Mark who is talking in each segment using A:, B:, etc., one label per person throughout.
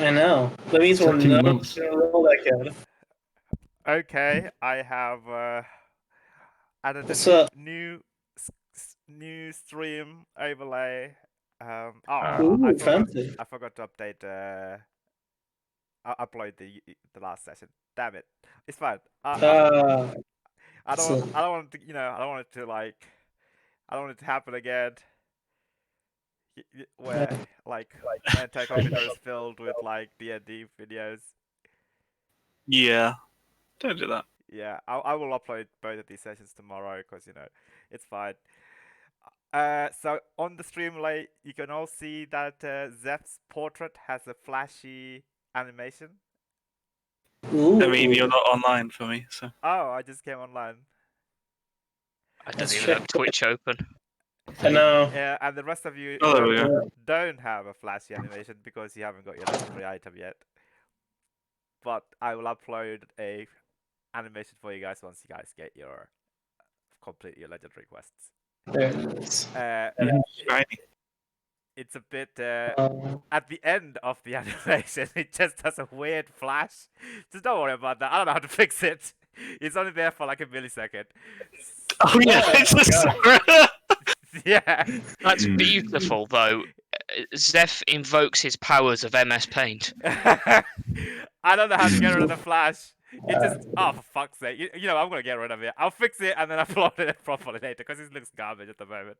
A: I know. That means we're
B: So 2
A: not
B: months.
A: gonna roll that good.
C: Okay, I have added
A: What's
C: a
A: up?
C: new stream overlay.
A: Ooh, fancy.
C: I forgot to update upload the last session. Damn it. It's fine.
A: So,
C: I don't want it to, I don't want it to I don't want it to happen again. Where like my entire computer is filled with like D&D videos.
D: Yeah, don't do that.
C: Yeah, I will upload both of these sessions tomorrow because it's fine. So on the Streamlay, you can all see that Zeph's portrait has a flashy animation.
A: ooh.
D: I mean, you're not online for me, so.
C: Oh, I just came online.
E: I don't
A: Let's
E: even have
A: check.
E: Twitch open.
A: I know.
C: Yeah, and the rest of you
D: Oh, there we go.
C: don't have a flashy animation because you haven't got your legendary item yet. But I will upload a animation for you guys once you guys get your complete your legendary quests.
A: There it is.
D: Shiny.
C: It's a bit at the end of the animation. It just has a weird flash. Just don't worry about that. I don't know how to fix it. It's only there for like a millisecond.
D: Oh yeah, it's
A: God.
C: Yeah.
E: That's beautiful, though. Zeph invokes his powers of MS Paint.
C: I don't know how to get rid of the flash. It just for fuck's sake. You know I'm gonna get rid of it. I'll fix it and then upload it properly later because it looks garbage at the moment.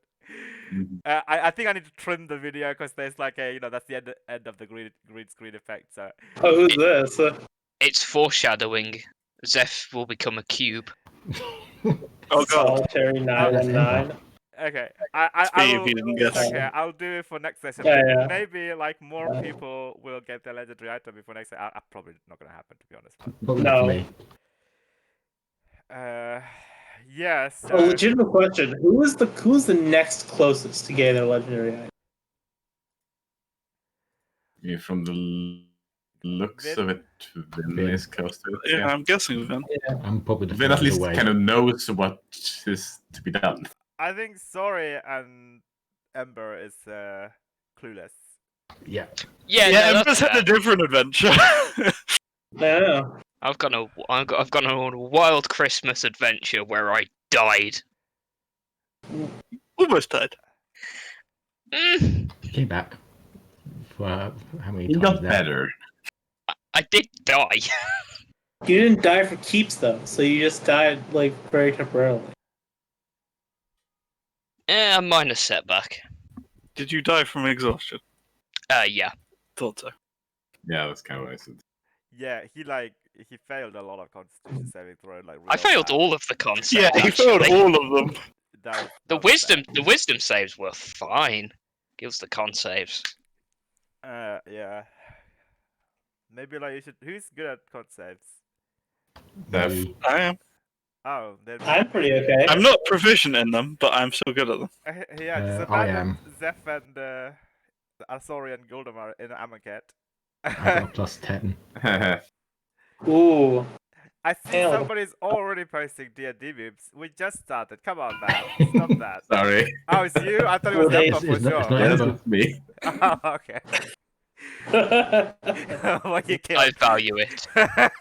C: I think I need to trim the video because there's like a that's the end of the green screen effect. So
A: Oh, who's this?
E: It's foreshadowing. Zeph will become a cube.
D: Oh god.
A: Solitary 919.
C: okay,
D: Me if you didn't guess.
C: okay, I'll do it for next session.
A: Yeah.
C: Maybe like more people will get their legendary item before next session. Probably not gonna happen to be honest.
B: But
A: No.
B: for me.
C: Yes.
A: A legitimate question: who's the next closest to getting their legendary item?
F: Yeah, from the looks of it, Vin is close to it.
D: Yeah, I'm guessing then.
B: I'm probably the
F: Vin at
B: further
F: least
B: away.
F: kind of knows what is to be done.
C: I think Sorry and Ember is clueless.
B: Yeah.
E: Yeah,
D: Yeah,
E: no,
D: Emperor's
E: that's
D: had a
E: fair.
D: different adventure.
A: Yeah.
E: I've gone on a wild Christmas adventure where I died.
D: Almost died.
B: Came back. For how many
F: He
B: times
F: got
B: there?
F: better.
E: I did die.
A: You didn't die for keeps though, so you just died like very temporarily.
E: A minor setback.
D: Did you die from exhaustion?
E: Yeah.
D: Thought so.
F: Yeah, that's kind of what I said.
C: Yeah, he failed a lot of Constitution saving throw. Like
E: I
C: real
E: failed
C: bad.
E: all of the concepts.
D: Yeah, he failed
E: actually.
D: all of them.
C: That
E: The
C: was
E: wisdom saves were fine. Gives the con saves.
C: bad. Yeah. Maybe like you should. Who's good at con saves?
F: Zeph.
B: Me.
D: I am.
C: Oh, then
A: I'm pretty okay.
D: I'm not proficient in them, but I'm still good at them.
C: yeah, just
B: I
C: imagine
B: am.
C: Zeph and Asori and Goldemar in Amonkhet.
B: I got a plus 10.
A: Ooh.
C: I see
A: Failed.
C: somebody's already posting D&D memes. We just started. Come on, man. Stop that.
F: Sorry.
C: Oh, it's you? I thought it was
A: Well,
C: Ember
B: it's
C: for
B: not- it's
C: sure.
B: not
F: Yes,
B: Ember.
F: it's me.
C: Oh, okay. Well, you killed.
E: I value it.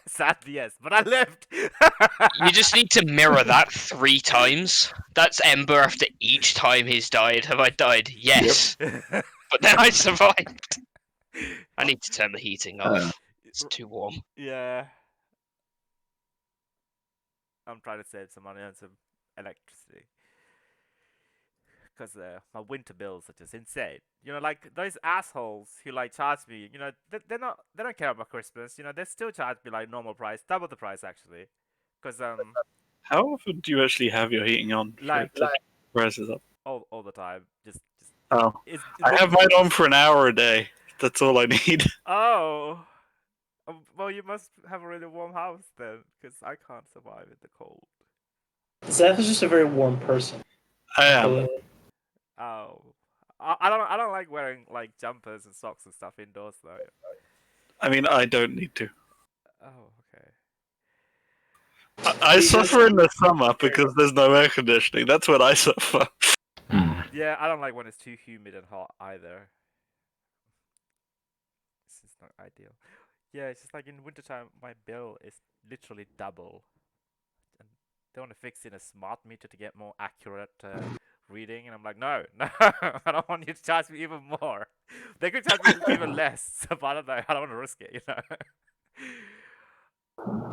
C: Sadly, yes, but I lived.
E: You just need to mirror that 3 times. That's Ember after each time he's died. Have I died? Yes. But then I survived. I need to turn the heating off. It's too warm.
C: Yeah. I'm trying to save some money on some electricity. Because my winter bills are just insane. You know, like those assholes who like charge me. You know, they don't care about Christmas. You know, they still charge me like normal price, double the price actually. Because
D: How often do you actually have your heating on? For
C: Like-
D: it to rise it up?
C: all the time, just.
D: Oh,
C: It's,
D: I have mine on for an hour a day. That's all I need.
C: Oh. Well, you must have a really warm house then, because I can't survive in the cold.
A: Zeph is just a very warm person.
D: I am.
C: Oh, I don't like wearing like jumpers and socks and stuff indoors though.
D: I mean, I don't need to.
C: Oh, okay.
D: I suffer in the summer because there's no air conditioning. That's when I suffer.
C: Yeah, I don't like when it's too humid and hot either. It's just it's not ideal. Yeah, it's just like in wintertime, my bill is literally double. And they want to fix in a smart meter to get more accurate reading, and I'm like, no, no, I don't want you to charge me even more. They could charge me even less, but I don't know. I don't want to risk it, you know.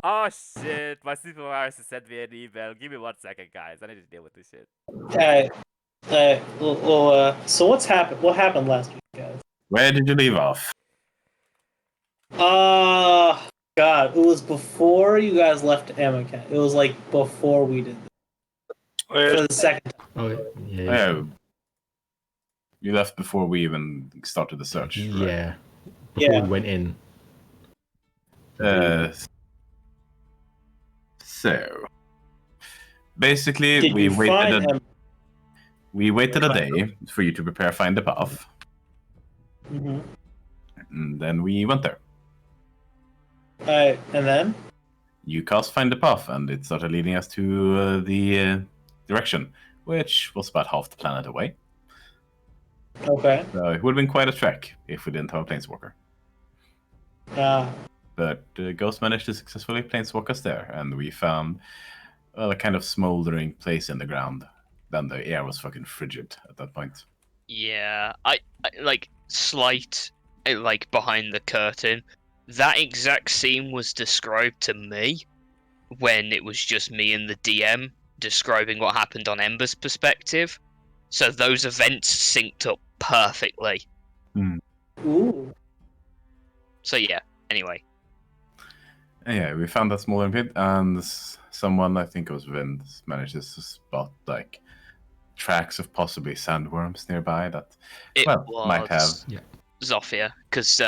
C: Oh shit! My supervisor sent me an email. Give me 1 second, guys. I need to deal with this shit.
A: So what's happened? What happened last week, guys?
F: Where did you leave off?
A: God, it was before you guys left Amacat. It was like before we did this. For the second time.
B: Oh, yeah.
F: Oh, you left before we even started the search. Right?
B: Yeah. Before
A: Yeah.
B: we went in.
F: So basically,
A: Did
F: we
A: you find him?
F: waited a day for you to prepare Find the Path,
A: Mm-hmm.
F: and then we went there.
A: And then?
F: You cast Find the Path, and it started leading us to the direction, which was about half the planet away.
A: Okay.
F: So it would have been quite a trek if we didn't have a planeswalker. But Ghost managed to successfully planeswalk us there, and we found a kind of smoldering place in the ground. Then the air was fucking frigid at that point.
E: Yeah, I like slight, like behind the curtain. That exact scene was described to me when it was just me and the DM describing what happened on Ember's perspective. So those events synced up perfectly.
A: Ooh.
E: So yeah, anyway.
F: Yeah, we found that smoldering pit, and someone, I think it was Vince, managed to spot like tracks of possibly sandworms nearby that
E: It
F: might have.
E: Zofia, because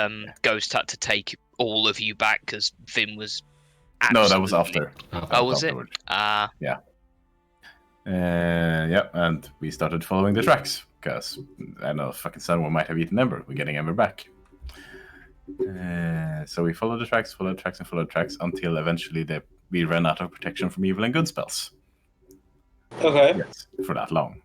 E: Ghost had to take all of you back because Vin was.
F: No, that was
E: absolutely-
F: after.
E: Oh, was it?
F: Afterward.
E: Yeah.
F: Yeah, and we started following the tracks because I know fucking sandworm might have eaten Ember. We're getting Ember back. So we followed the tracks until eventually we ran out of protection from evil and good spells.
A: Okay.
F: Yes, for that long.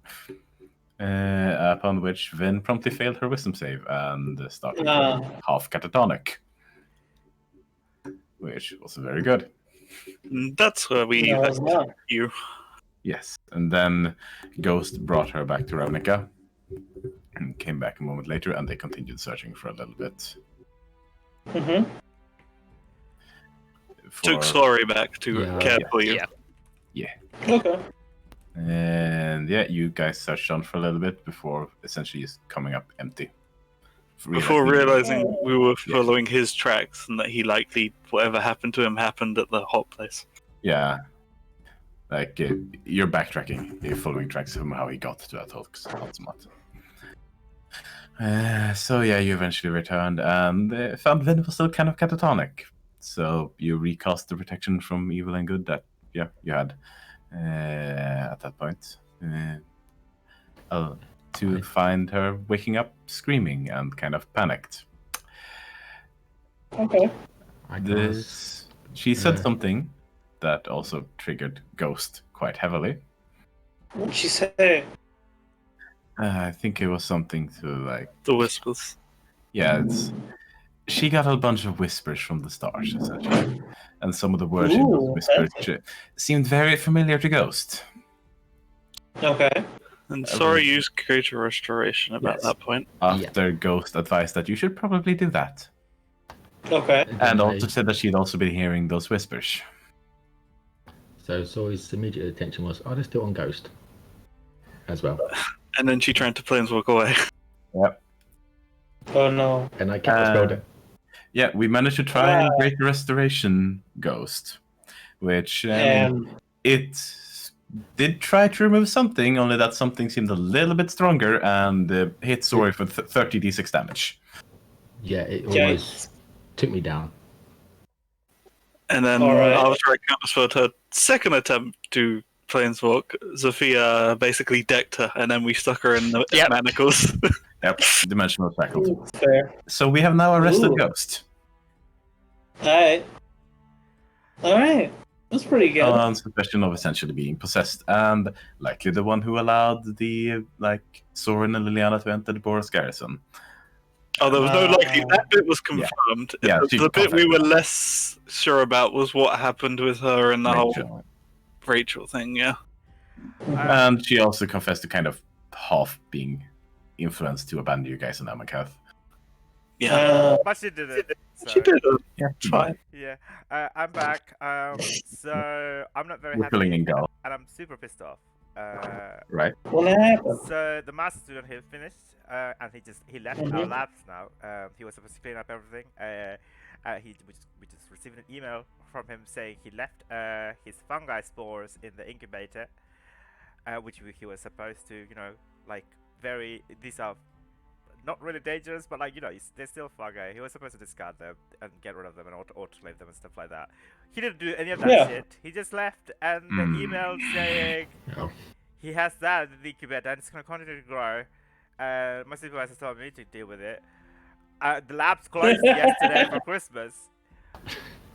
F: Upon which Vin promptly failed her wisdom save and started going half catatonic, which was very good.
D: That's where we
A: No, it's
D: left
A: not.
D: you.
F: Yes, and then Ghost brought her back to Ravnica and came back a moment later, and they continued searching for a little bit.
A: Mm-hmm.
D: Took Sorry back to
B: Yeah.
D: care for you.
E: Yeah.
A: Okay.
F: And yeah, you guys searched on for a little bit before essentially just coming up empty.
D: Before realizing we were following his tracks and that he likely, whatever happened to him, happened at the hot place.
F: Yeah. Like, you're backtracking. You're following tracks from how he got to that hotspot. So yeah, you eventually returned and found Vin was still kind of catatonic. So you recast the protection from evil and good that you had at that point. To find her waking up screaming and kind of panicked.
A: Okay.
F: She said something that also triggered Ghost quite heavily.
A: What'd she say?
F: I think it was something to like...
D: The whispers.
F: Yeah, she got a bunch of whispers from the stars, essentially. And some of the words in those whispers seemed very familiar to Ghost.
A: Okay.
D: And Sorry used creature restoration about that point.
F: After Ghost advised that you should probably do that.
A: Okay.
F: And also said that she'd also been hearing those whispers.
B: So Zoe's immediate attention was, oh, they're still on Ghost. As well.
D: And then she tried to planeswalk away.
F: Yep.
A: Oh no.
B: And I counterspelled it.
F: Yeah, we managed to try and break the restoration Ghost. Which, it did try to remove something, only that something seemed a little bit stronger and hit Zori for 30d6 damage.
B: Yeah, it almost took me down.
D: And then after I counterspelled her second attempt to planeswalk, Zofia basically decked her, and then we stuck her in the manacles.
F: Yep, dimensional shackles.
A: Fair.
F: So we have now arrested Ghost.
A: Alright. That's pretty good.
F: On suspicion of essentially being possessed, and likely the one who allowed the Soren and Liliana to enter the Boros garrison.
D: Oh, there was no likely. That bit was confirmed.
F: Yeah,
D: the bit we were less sure about was what happened with her and the whole Rachel thing. Yeah.
F: And she also confessed to kind of half being influenced to abandon you guys in Amakath.
D: Yeah.
C: But she did it. So.
D: She did it.
F: Yeah,
D: fine.
C: Yeah, I'm back. So I'm not very
F: We're filling
C: happy,
F: in Gal.
C: and I'm super pissed off.
F: Right.
A: What happened?
C: So the master student he finished, and he left our labs now. He was supposed to clean up everything. We just received an email from him saying he left his fungi spores in the incubator, which he was supposed to, like these are not really dangerous, but like they're still fungi. He was supposed to discard them and get rid of them and auto-claim them and stuff like that. He didn't do any of that shit. He just left, and the email saying he has that in the incubator and it's gonna continue to grow. My supervisor told me to deal with it. The lab's closed yesterday for Christmas.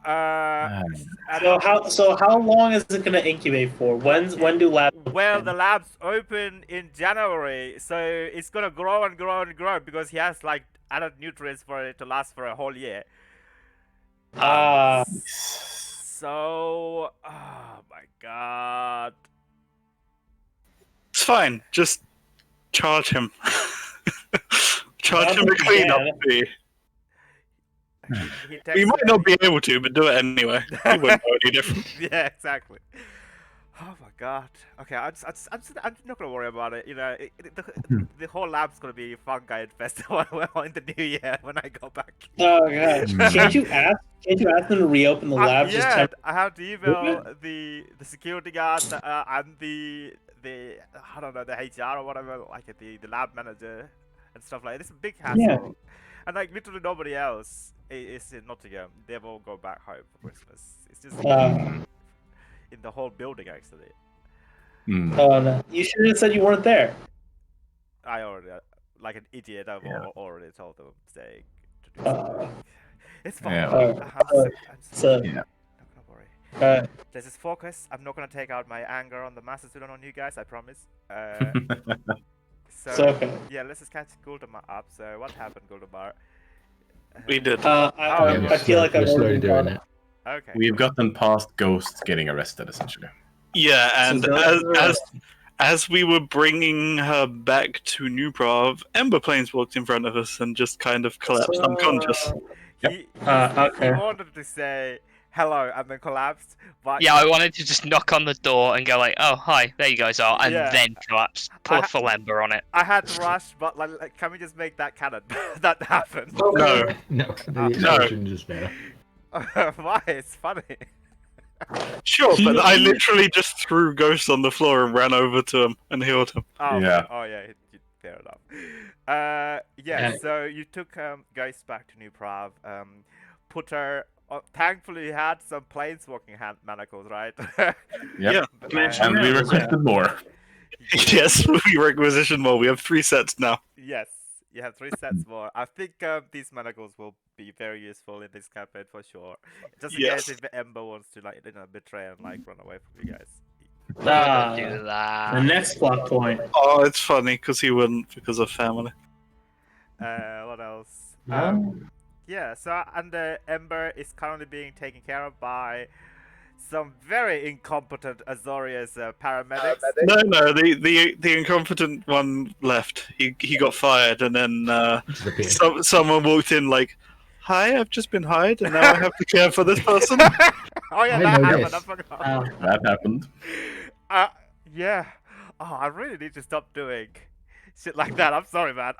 A: So how long is it gonna incubate for? When do labs?
C: Well, the labs open in January, so it's gonna grow and grow and grow because he has like added nutrients for it to last for a whole year. So, oh my god.
D: It's fine. Just charge him. Charge him a cleanup fee. We might not be able to, but do it anyway. It wouldn't know any different.
C: Yeah, exactly. Oh my god. Okay, I'm not gonna worry about it. The whole lab's gonna be fungi infested in the new year when I go back.
A: Oh god! Can't you ask them to reopen the lab?
C: Yeah, I have to email the security guards and the I don't know, the HR or whatever, like the lab manager and stuff like that. It's a big hassle.
A: Yeah.
C: And like literally nobody else is in Nottingham. They all go back home for Christmas. It's just in the whole building actually.
A: Oh no! You should have said you weren't there.
C: I already, like an idiot, I've already told them saying to do something. It's fine.
F: Yeah.
C: I'm not gonna worry. Let's just focus. I'm not gonna take out my anger on the master student on you guys. I promise. So yeah, let's just catch Guldemar up. So what happened, Guldemar?
D: We did.
A: I feel like I'm
B: slowly doing it.
C: Okay.
F: We've gotten past Ghost getting arrested, essentially.
D: Yeah, and as we were bringing her back to New Prav, Ember Plains walked in front of us and just kind of collapsed unconscious.
C: He wanted to say hello and then collapsed. But
E: yeah, I wanted to just knock on the door and go like, "Oh, hi, there you guys are," and then collapse. Pour full Ember on it.
C: I had to rush, but like, can we just make that canon? That happened.
D: No.
B: The explosion is better.
C: Why? It's funny.
D: Sure, but I literally just threw Ghost on the floor and ran over to him and healed him.
C: Oh
F: yeah.
C: Oh yeah. Fair enough. So you took Ghost back to New Prav. Put her. Thankfully, you had some planeswalking manacles, right?
F: Yep. And we requested more.
D: Yes, we requisitioned more. We have 3 sets now.
C: Yes, you have 3 sets more. I think these manacles will be very useful in this campaign for sure. Just in case if Ember wants to betray and run away from you guys.
E: Do that.
A: The next plot point.
D: Oh, it's funny because he wouldn't because of family.
C: What else? Yeah, so Ember is currently being taken care of by some very incompetent Azorius paramedics.
D: No, the incompetent one left. He got fired, and then someone walked in like, "Hi, I've just been hired, and now I have to care for this person."
C: Oh yeah, that happened. I forgot.
F: That happened.
C: Yeah. Oh, I really need to stop doing shit like that. I'm sorry, man.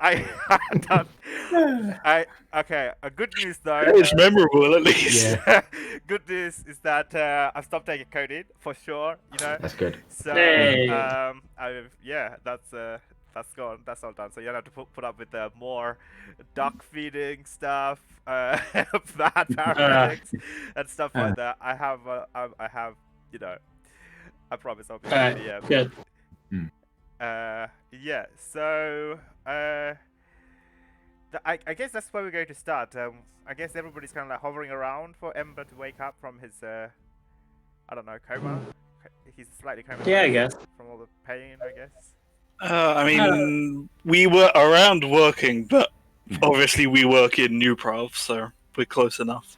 C: Okay. A good news though.
D: It's memorable at least.
B: Yeah.
C: Good news is that I've stopped taking codeine for sure.
B: That's good.
C: So that's gone. That's all done. So you don't have to put up with the more duck feeding stuff, bad paramedics and stuff like that. I have. I promise I'll be
A: Good.
C: Yeah, so I guess that's where we're going to start. I guess everybody's kind of like hovering around for Ember to wake up from his I don't know, coma. He's slightly comatose.
A: Yeah, I guess.
C: From all the pain, I guess.
D: I mean, we were around working, but Obviously, we work in New Prov, so we're close enough.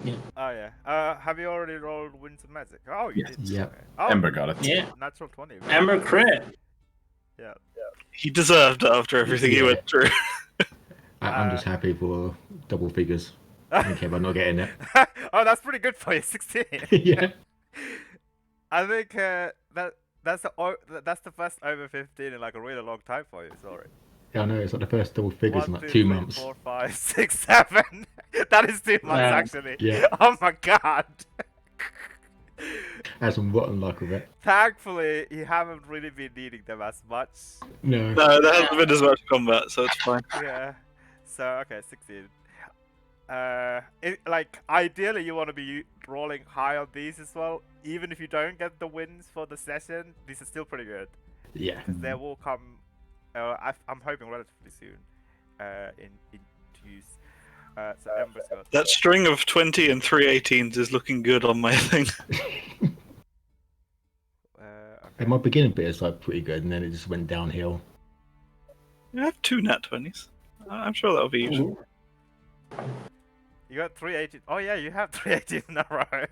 C: Oh yeah. Have you already rolled Winds of Magic? Oh, you
F: Yes.
C: did.
B: Yep.
C: Okay. Oh,
F: Ember got it.
A: Yeah.
C: natural 20. very
A: Ember
C: nice.
A: crit.
C: Yeah.
D: He deserved it after everything he
B: Yeah.
D: went through.
B: I'm just happy for double figures. I don't care about not getting it.
C: Oh, that's pretty good for you. 16.
B: Yeah.
C: I think that's the first over 15 in like a really long time for you. Sorry.
B: Yeah, I know, it's like the first double figures in
C: 1,
B: like
C: 2,
B: 2
C: 3,
B: months.
C: 4, 5, 6, 7. That is 2 months actually.
B: Yeah.
C: Oh my god.
B: Has some rotten luck with it.
C: Thankfully, you haven't really been needing them as much.
B: No.
D: No, there hasn't been as much combat, so it's fine.
C: Yeah. So okay, 16. Like ideally you want to be rolling high on these as well. Even if you don't get the wins for the session, these are still pretty good.
B: Yeah.
C: Because they will come. I'm hoping relatively soon. Into use. So Ember's got
D: That string of 20 and 3 18s is looking good on my thing.
C: okay.
B: And my beginning bit is like pretty good, and then it just went downhill.
D: I have 2 nat 20s. I'm sure that'll be useful.
C: You got 318. Oh yeah, you have 318 in a row.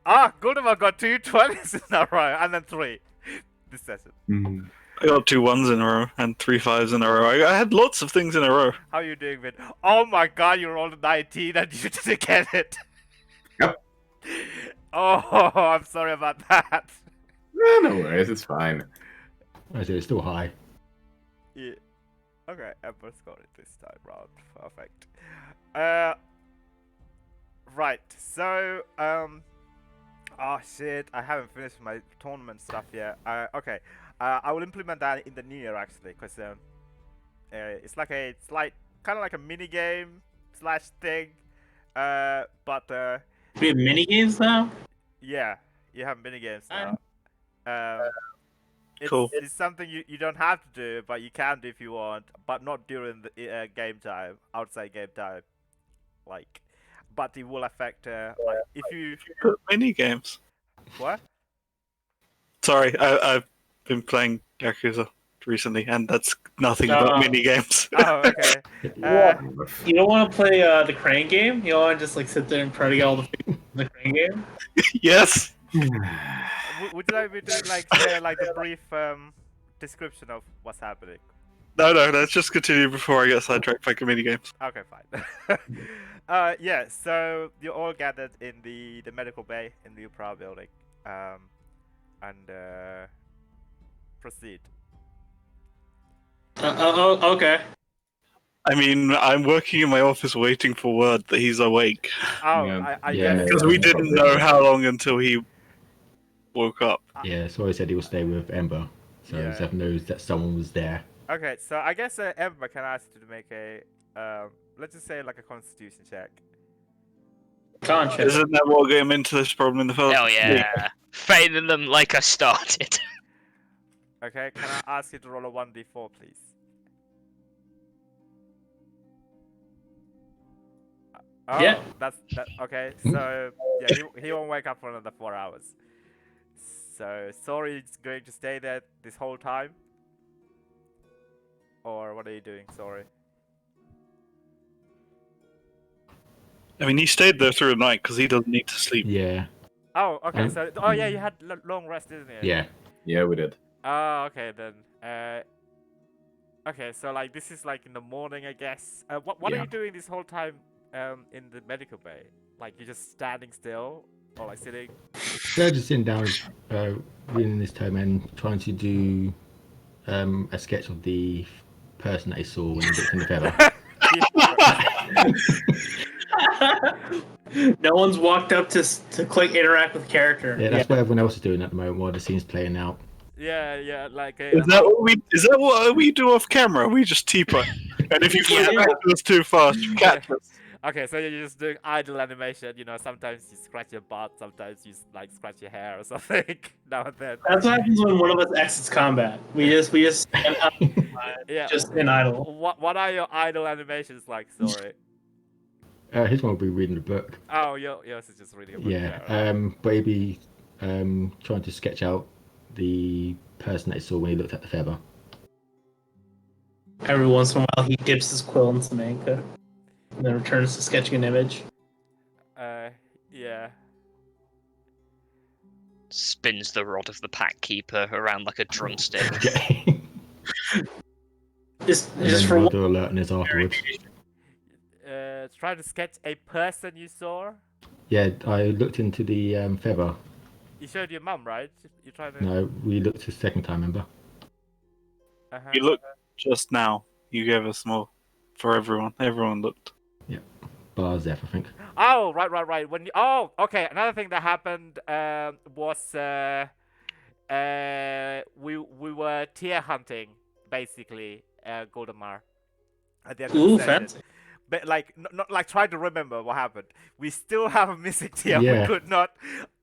C: Ah, Goldemar got 2 20s in a row, and then 3 this session.
F: Mm.
D: I got 2 1s in a row and 3 5s in a row. I had lots of things in a row.
C: How are you doing, Vin? Oh my god, you rolled a 19 and you didn't get it.
F: Yep.
C: Oh, I'm sorry about that.
F: No worries, it's fine.
B: I say it's still high.
C: Yeah. Okay, Emperor's got it this time round. Perfect. Right. So, oh shit, I haven't finished my tournament stuff yet. Okay. I will implement that in the new year actually, because it's like kind of like a mini game / thing. But
A: We have mini games now.
C: yeah, you have mini games now.
D: Cool.
C: It's something you don't have to do, but you can do if you want, but not during the game time, outside game time. Like, but it will affect like if you
D: Mini games.
C: what?
D: Sorry, I've been playing Yakuza recently, and that's nothing but mini games.
C: Oh, okay.
A: You don't want to play the crane game. You don't want to just like sit there and try to get all the figures in the crane game.
D: Yes.
C: Would you like me to like share like a brief description of what's happening?
D: No, let's just continue before I get sidetracked by mini games.
C: Okay, fine. Yeah, so you're all gathered in the medical bay in the Upra building, and proceed.
A: Okay.
D: I mean, I'm working in my office waiting for word that he's awake.
C: Oh,
F: Yeah.
C: I
B: Yeah.
C: guess.
D: Because we didn't know how long until he woke up.
B: Yeah, so I said he will stay with Ember. So
C: Yeah.
B: Zeph knows that someone was there.
C: Okay, so I guess Ember can ask you to make a let's just say like a Constitution check.
A: Conscious.
D: Isn't that what got him into this problem in the first
E: Hell
D: place?
E: yeah. Failing them like I started.
C: Okay, can I ask you to roll a 1d4, please? Oh,
A: Yeah.
C: That's okay. So yeah, he won't wake up for another 4 hours. So sorry, it's going to stay there this whole time. Or what are you doing? Sorry.
D: I mean, he stayed there through the night because he doesn't need to sleep.
B: Yeah.
C: Oh, okay. So yeah, you had long rest, didn't you?
B: Yeah.
F: Yeah, we did.
C: Oh, okay then. Okay, so like this is like in the morning, I guess. What are
B: Yeah.
C: you doing this whole time in the medical bay? Like you're just standing still or like sitting?
B: They're just sitting down, reading this tome and trying to do a sketch of the person that he saw when he looked in the feather.
A: No one's walked up to click interact with character.
B: Yeah, that's what everyone else is doing at the moment while the scene's playing out.
C: Yeah, like.
D: Is that what we do off camera? We just teeper, and if you flip back to us too fast, you catch us.
C: Okay, so you're just doing idle animation. You know, sometimes you scratch your butt, sometimes you like scratch your hair or something. Now and then.
A: That's what happens when one of us exits combat. We just stand up,
C: Yeah.
A: just in idle.
C: What are your idle animations like? Sorry.
B: His one will be reading the book.
C: Oh, yours is just reading a book.
B: Yeah.
C: Right.
B: But he'll be trying to sketch out the person that he saw when he looked at the feather.
A: Every once in a while, he dips his quill in some ink, and then returns to sketching an image.
C: Yeah.
E: Spins the rod of the pack keeper around like a drumstick.
A: Just
B: and
A: for
B: then
A: one.
B: Roger alertness afterwards.
C: Try to sketch a person you saw.
B: Yeah, I looked into the feather.
C: You showed your mum, right? You tried to.
B: No, we looked the second time, remember?
C: Uh-huh.
D: You looked just now. You gave us more for everyone. Everyone looked.
B: Bar Zeph, I think.
C: Oh, right. When okay. Another thing that happened was we were tier hunting basically Goldemar at the end of the
A: Ooh,
C: session.
A: fancy.
C: But like not like trying to remember what happened. We still have a missing tier.
B: Yeah.
C: We could not.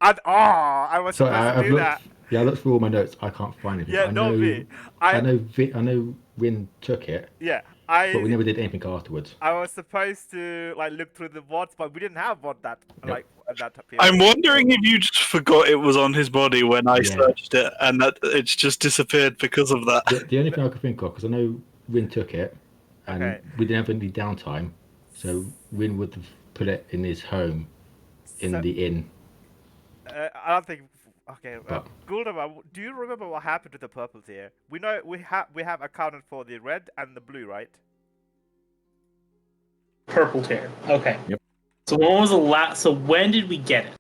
C: I was
B: So
C: supposed to
B: I've
C: do
B: looked.
C: that.
B: Yeah, I looked through all my notes. I can't find anything.
C: Yeah,
B: I know,
C: not me.
B: I know Win took it,
C: Yeah,
B: but we never did anything afterwards.
C: I was supposed to like look through the VODs, but we didn't have VOD that like at that period.
D: I'm wondering if you just forgot it was on his body when I
B: Yeah.
D: searched it, and that it's just disappeared because of that.
B: The only thing I could think of, because I know Win took it, and
C: Okay.
B: we didn't have any downtime, so Win would have put it in his home, in
C: So-
B: the inn.
C: I don't think. Okay,
B: But-
C: Guldama, do you remember what happened to the purple tier? We know we have accounted for the red and the blue, right?
A: Purple tier. Okay.
F: Yep.
A: So when was the last? So when did we get it?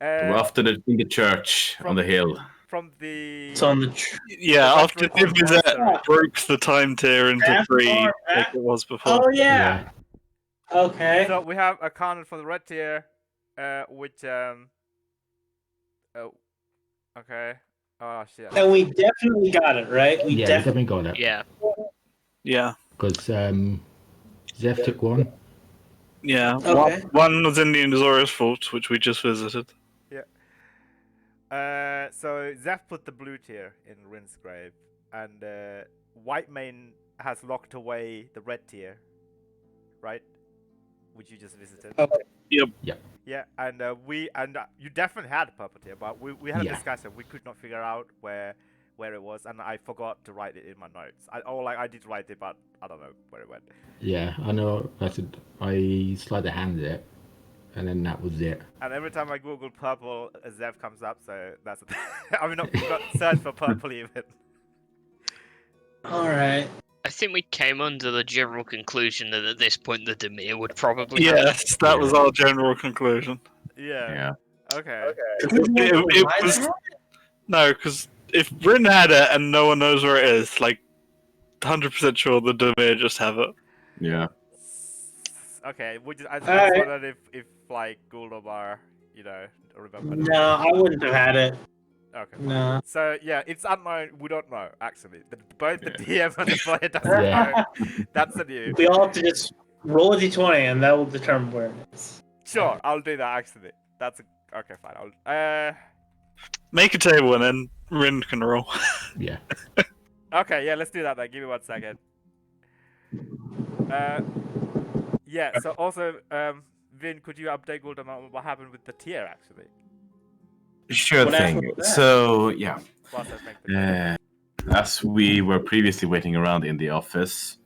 F: After in the church on the hill.
C: From the.
A: So on the.
D: Yeah,
C: The
D: after
C: Western
D: Divizet
C: Monster.
D: broke the time tier into
A: That's
D: 3,
A: far
D: like
A: back.
D: it was before.
A: Oh yeah. Okay.
C: So we have accounted for the red tier, which oh, okay. Oh shit.
A: And we definitely got it, right? We
B: Yeah, we
A: definitely.
B: definitely got it.
E: Yeah.
D: Yeah,
B: Because Zeph took one.
D: yeah.
A: Okay.
D: One was in the Azorius Fort, which we just visited.
C: So Zeph put the blue tier in Rin's grave, and White Mane has locked away the red tier, right? Which you just visited.
A: Okay.
C: Yeah, and you definitely had a purple tier, but we had a
B: Yeah.
C: discussion. We could not figure out where it was, and I forgot to write it in my notes. I did write it, but I don't know where it went.
B: Yeah, I know. I sleight of handed it, and then that was it.
C: And every time I Google purple, Zev comes up, so that's. I mean, not search for purple even.
A: All right.
E: I think we came under the general conclusion that at this point the Demir would probably have it.
D: Yes, that was our general conclusion.
C: Yeah. Okay.
D: It was no, because if Bryn had it and no one knows where it is, like 100% sure the Demir just have it.
F: Yeah.
C: Okay. I just
A: Alright.
C: wondered if like Guldomar, remember.
A: No, I wouldn't have had it.
C: Okay.
A: No.
C: So yeah, it's unknown. We don't know actually. Both the DM and the player doesn't
B: Yeah.
C: know. That's the new.
A: We all have to just roll a d20, and that will determine where it is.
C: Sure, I'll do that actually. Okay. Fine. I'll.
D: Make a table and then Rin can roll.
B: Yeah.
C: Okay. Yeah. Let's do that then. Give me 1 second. Yeah. So also, Vin, could you update Guldan on what happened with the tier actually?
F: Sure
A: What
F: thing.
A: happened with that?
F: So, yeah.
C: Whilst I make the
F: As we were previously waiting around in the office,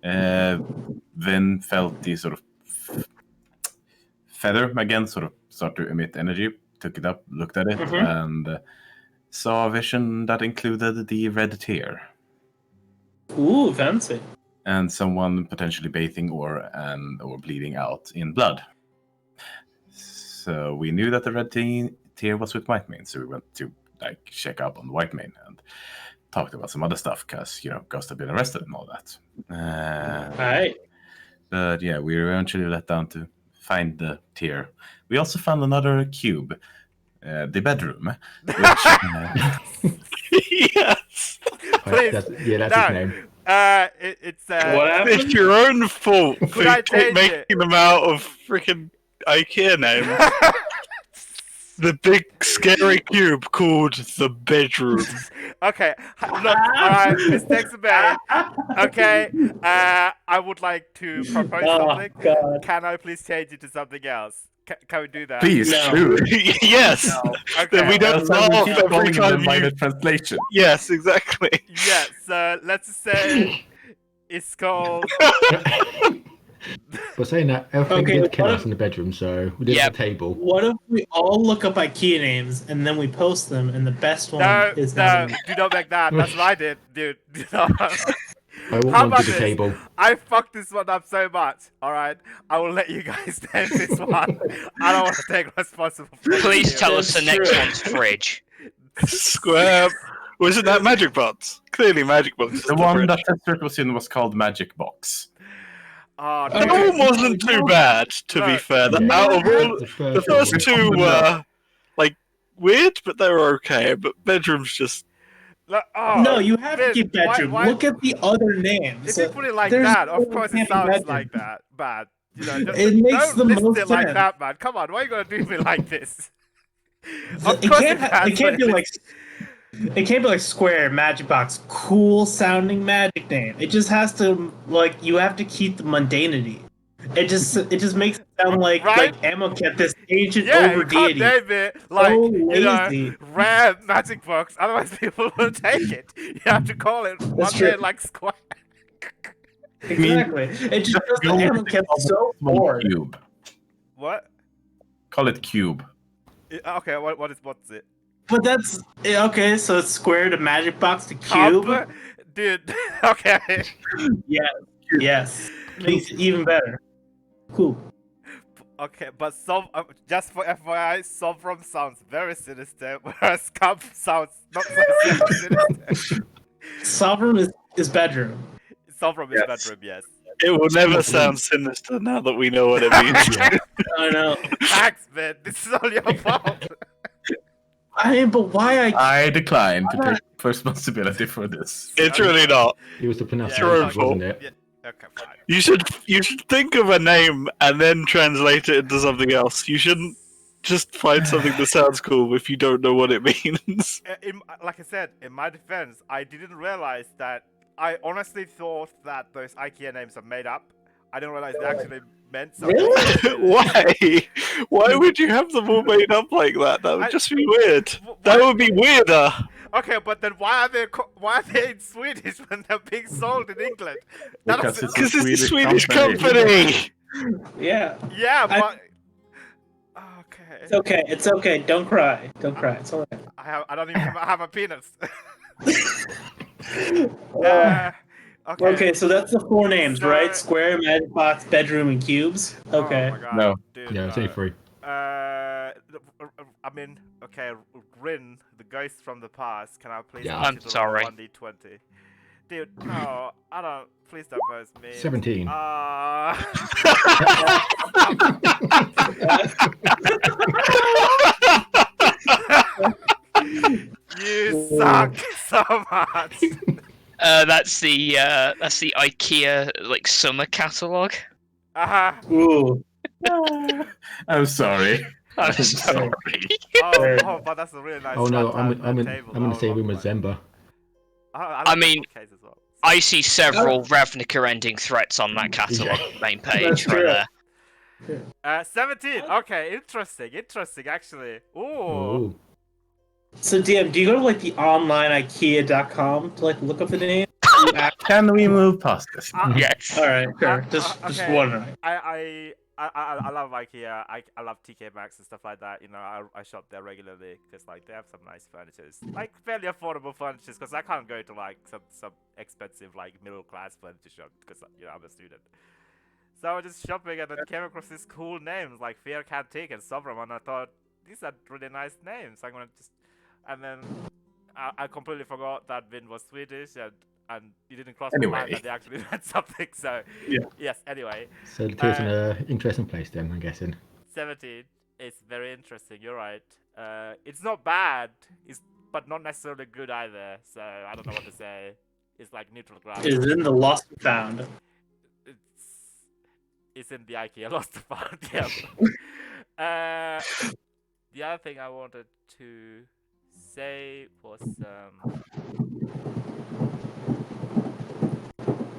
F: Vin felt the sort of feather again sort of start to emit energy, took it up, looked at it, and saw a vision that included the red tear
A: Ooh, fancy.
F: and someone potentially bathing or bleeding out in blood. So we knew that the red tear was with White Mane, so we went to check up on White Mane and talked about some other stuff because Ghost had been arrested and all that.
A: Alright.
F: But yeah, we were eventually let down to find the tier. We also found another cube, the bedroom, which
D: Yes.
C: Please.
B: That's
C: No.
B: his name.
C: It's
A: What happened?
D: It's your own fault for
C: I change
D: making
C: it?
D: them out of freaking IKEA names. The big scary cube called the bedroom.
C: Okay, look, alright, mistakes are made. Okay, I would like to propose
A: Oh,
C: something.
A: God.
C: Can I please change it to something else? Can we do that?
F: please
A: No.
F: shoot.
D: Yes.
C: Okay.
D: Then we don't
F: Else I will
D: laugh
F: keep
D: every
F: calling it the
D: time
F: minor
D: you.
F: translation.
D: Yes, exactly.
C: Yeah, so let's just say It's called.
B: But saying that, everything
A: Okay,
B: did kill
A: what
B: us
A: if-
B: in the bedroom, so we did
E: Yep.
B: have a table.
A: What if we all look up IKEA names and then we post them, and the best one
C: No,
A: is
C: no,
A: not.
C: do not make that. That's what I did, dude. Do not.
B: I want
C: How
B: one
C: about
B: to the
C: this?
B: table.
C: I fucked this one up so much. All right, I will let you guys name this one. I don't want to take responsibility for it.
E: Please
C: here.
E: tell us the
A: That's
E: next
A: true.
E: one's fridge.
D: Square. Wasn't that Magic Box? Clearly, Magic Box is
F: The
D: the
F: one
D: fridge.
F: that Tester was in was called Magic Box.
C: Oh,
A: Okay.
C: dude.
D: That one wasn't too bad, to be
C: No.
D: fair.
B: Yeah.
D: Out of all,
B: The
D: the
B: first
D: first
B: one.
D: two were like weird, but they were okay. But bedrooms just
C: Look, oh,
A: No, you have to
C: Vin,
A: keep bedroom.
C: why-
A: Look at the other names.
C: If you put it like
A: There's
C: that,
A: no
C: of
A: way
C: course
A: can't
C: it
A: be
C: sounds
A: bedroom.
C: like that. Bad. You know,
A: It makes
C: don't
A: the
C: list
A: most
C: it like
A: sense.
C: that, man. Come on, why are you gonna do me like this?
A: It can't be like Square Magic Box, cool sounding magic name. It just has to you have to keep the mundanity. It just makes it sound like
C: Right?
A: Amoket, this ancient
C: Yeah,
A: over
C: you can't
A: deity.
C: name it like
A: So
C: you know,
A: lazy.
C: rare magic box. Otherwise, people will take it. You have to call it one
A: true.
C: day like Square.
A: Exactly. It just does the
F: go with
A: Amoket so
F: One
A: bored.
F: cube.
C: What?
F: Call it cube.
C: Okay, what's it?
A: But that's okay. So it's Square to Magic Box to Cube.
C: Cub? Dude. Okay.
A: Yes. Makes it even better. Cool.
C: Okay, but just for FYI, Sovereign sounds very sinister, whereas Cub sounds not so sinister.
A: Sovereign is bedroom.
C: Sovereign is
F: Yes.
C: bedroom, yes.
D: it will never sound sinister now that we know what it means.
A: I know.
C: Thanks, man. This is all your fault.
A: But why
F: I decline to take responsibility for this.
D: It's really not.
B: It was the
C: Yeah,
B: pronunciation,
D: True.
B: wasn't it?
C: Yeah. Okay, fine.
D: You should think of a name and then translate it into something else. You shouldn't just find something that sounds cool if you don't know what it means.
C: Like I said, in my defense, I didn't realize that. I honestly thought that those IKEA names are made up. I didn't realize they actually meant something.
A: Really?
D: Why? Why would you have them all made up like that? That would just be weird. That would be weirder.
C: Okay, but then why are they in Swedish when they're being sold in England?
F: Because it's
D: Because it's a Swedish company.
A: Yeah.
C: Yeah,
A: I-
C: but okay.
A: It's okay. It's okay. Don't cry. Don't cry. It's alright.
C: I don't even have a penis.
A: Okay.
C: Okay.
A: So that's the four names,
C: So-
A: right? Square, Magic Box, bedroom, and cubes. Okay.
C: Oh my God,
F: No.
C: dude,
B: Yeah, it's only three.
C: I mean, okay, Rin, the ghost from the past. Can I please?
B: Yeah.
C: ask
E: I'm
C: you to
E: sorry.
C: roll 1d20? Dude, no, I don't. Please don't post me.
B: 17.
C: You suck so much.
E: That's the IKEA like summer catalog.
A: Ooh.
F: I'm sorry.
E: I'm sorry.
C: Oh, but that's a really nice.
B: Oh no,
C: flat
B: I'm in
C: table.
B: the same room
C: love
B: as
C: that.
B: Zemba.
C: I like
E: mean,
C: the bookcase as well.
E: I see several Ravnica ending threats on that catalog main page
A: That's
E: right
A: true.
E: there.
C: 17. Okay, interesting, actually. Ooh.
B: Oh.
A: So DM, do you go to the online IKEA.com to look up the name?
F: Can we move past this?
E: Yes.
A: All right, sure. Just
C: okay.
A: wondering.
C: I love IKEA. I love TK Maxx and stuff like that. You know, I shop there regularly because they have some nice furnitures, fairly affordable furnitures. Because I can't go to some expensive middle class furniture shop because I'm a student. So I was just shopping and then came across these cool names like Fear Cantique and Sovereign, and I thought these are really nice names. I'm gonna just, and then I completely forgot that Vin was Swedish and it didn't cross my mind that they actually meant something. So
F: Yeah.
C: yes. Anyway.
B: So it is in an interesting place then, I'm guessing.
C: 17 is very interesting. You're right. It's not bad. But not necessarily good either. So I don't know what to say. It's like neutral ground.
A: Is in the Lost and Found.
C: It's in the IKEA Lost and Found. Yeah. The other thing I wanted to say was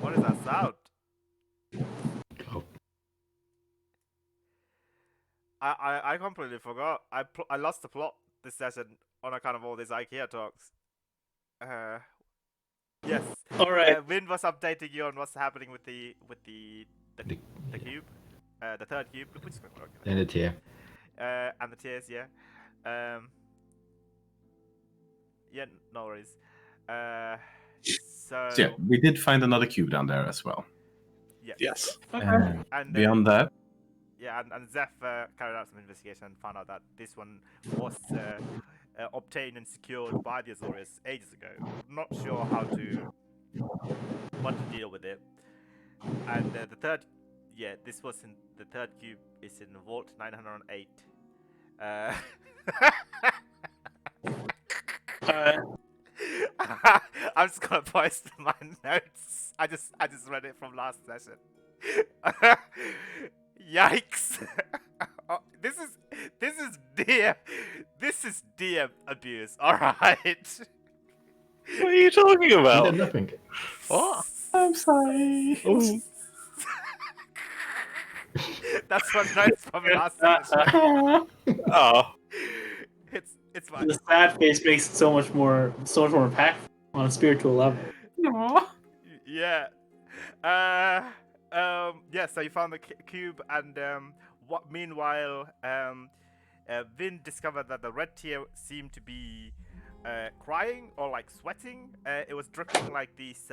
C: what is that sound?
B: Oh.
C: I completely forgot. I lost the plot this session on account of all these IKEA talks. Yes.
A: All right.
C: Vin was updating you on what's happening with the cube, the third cube. Which is
B: And the tier.
C: and the tiers, yeah. Yeah, no worries. So
F: So yeah, we did find another cube down there as well.
C: yes. And
F: Beyond that,
C: yeah, and Zeph carried out some investigation and found out that this one was obtained and secured by the Azorius ages ago. Not sure what to deal with it. And the third, this was in the third cube is in Vault 908. I'm just gonna post my notes. I just read it from last session. Yikes! Oh, this is DM abuse. All right.
D: What are you talking
B: You
D: about?
B: did nothing.
D: What?
F: I'm sorry.
D: Oh.
C: That's what notes from last session.
D: Oh.
C: It's fine.
A: The sad face makes it so much more impactful on a spiritual level.
C: Yeah. Yeah. So you found the cube, and meanwhile, Vin discovered that the red tier seemed to be crying or like sweating. It was dripping like these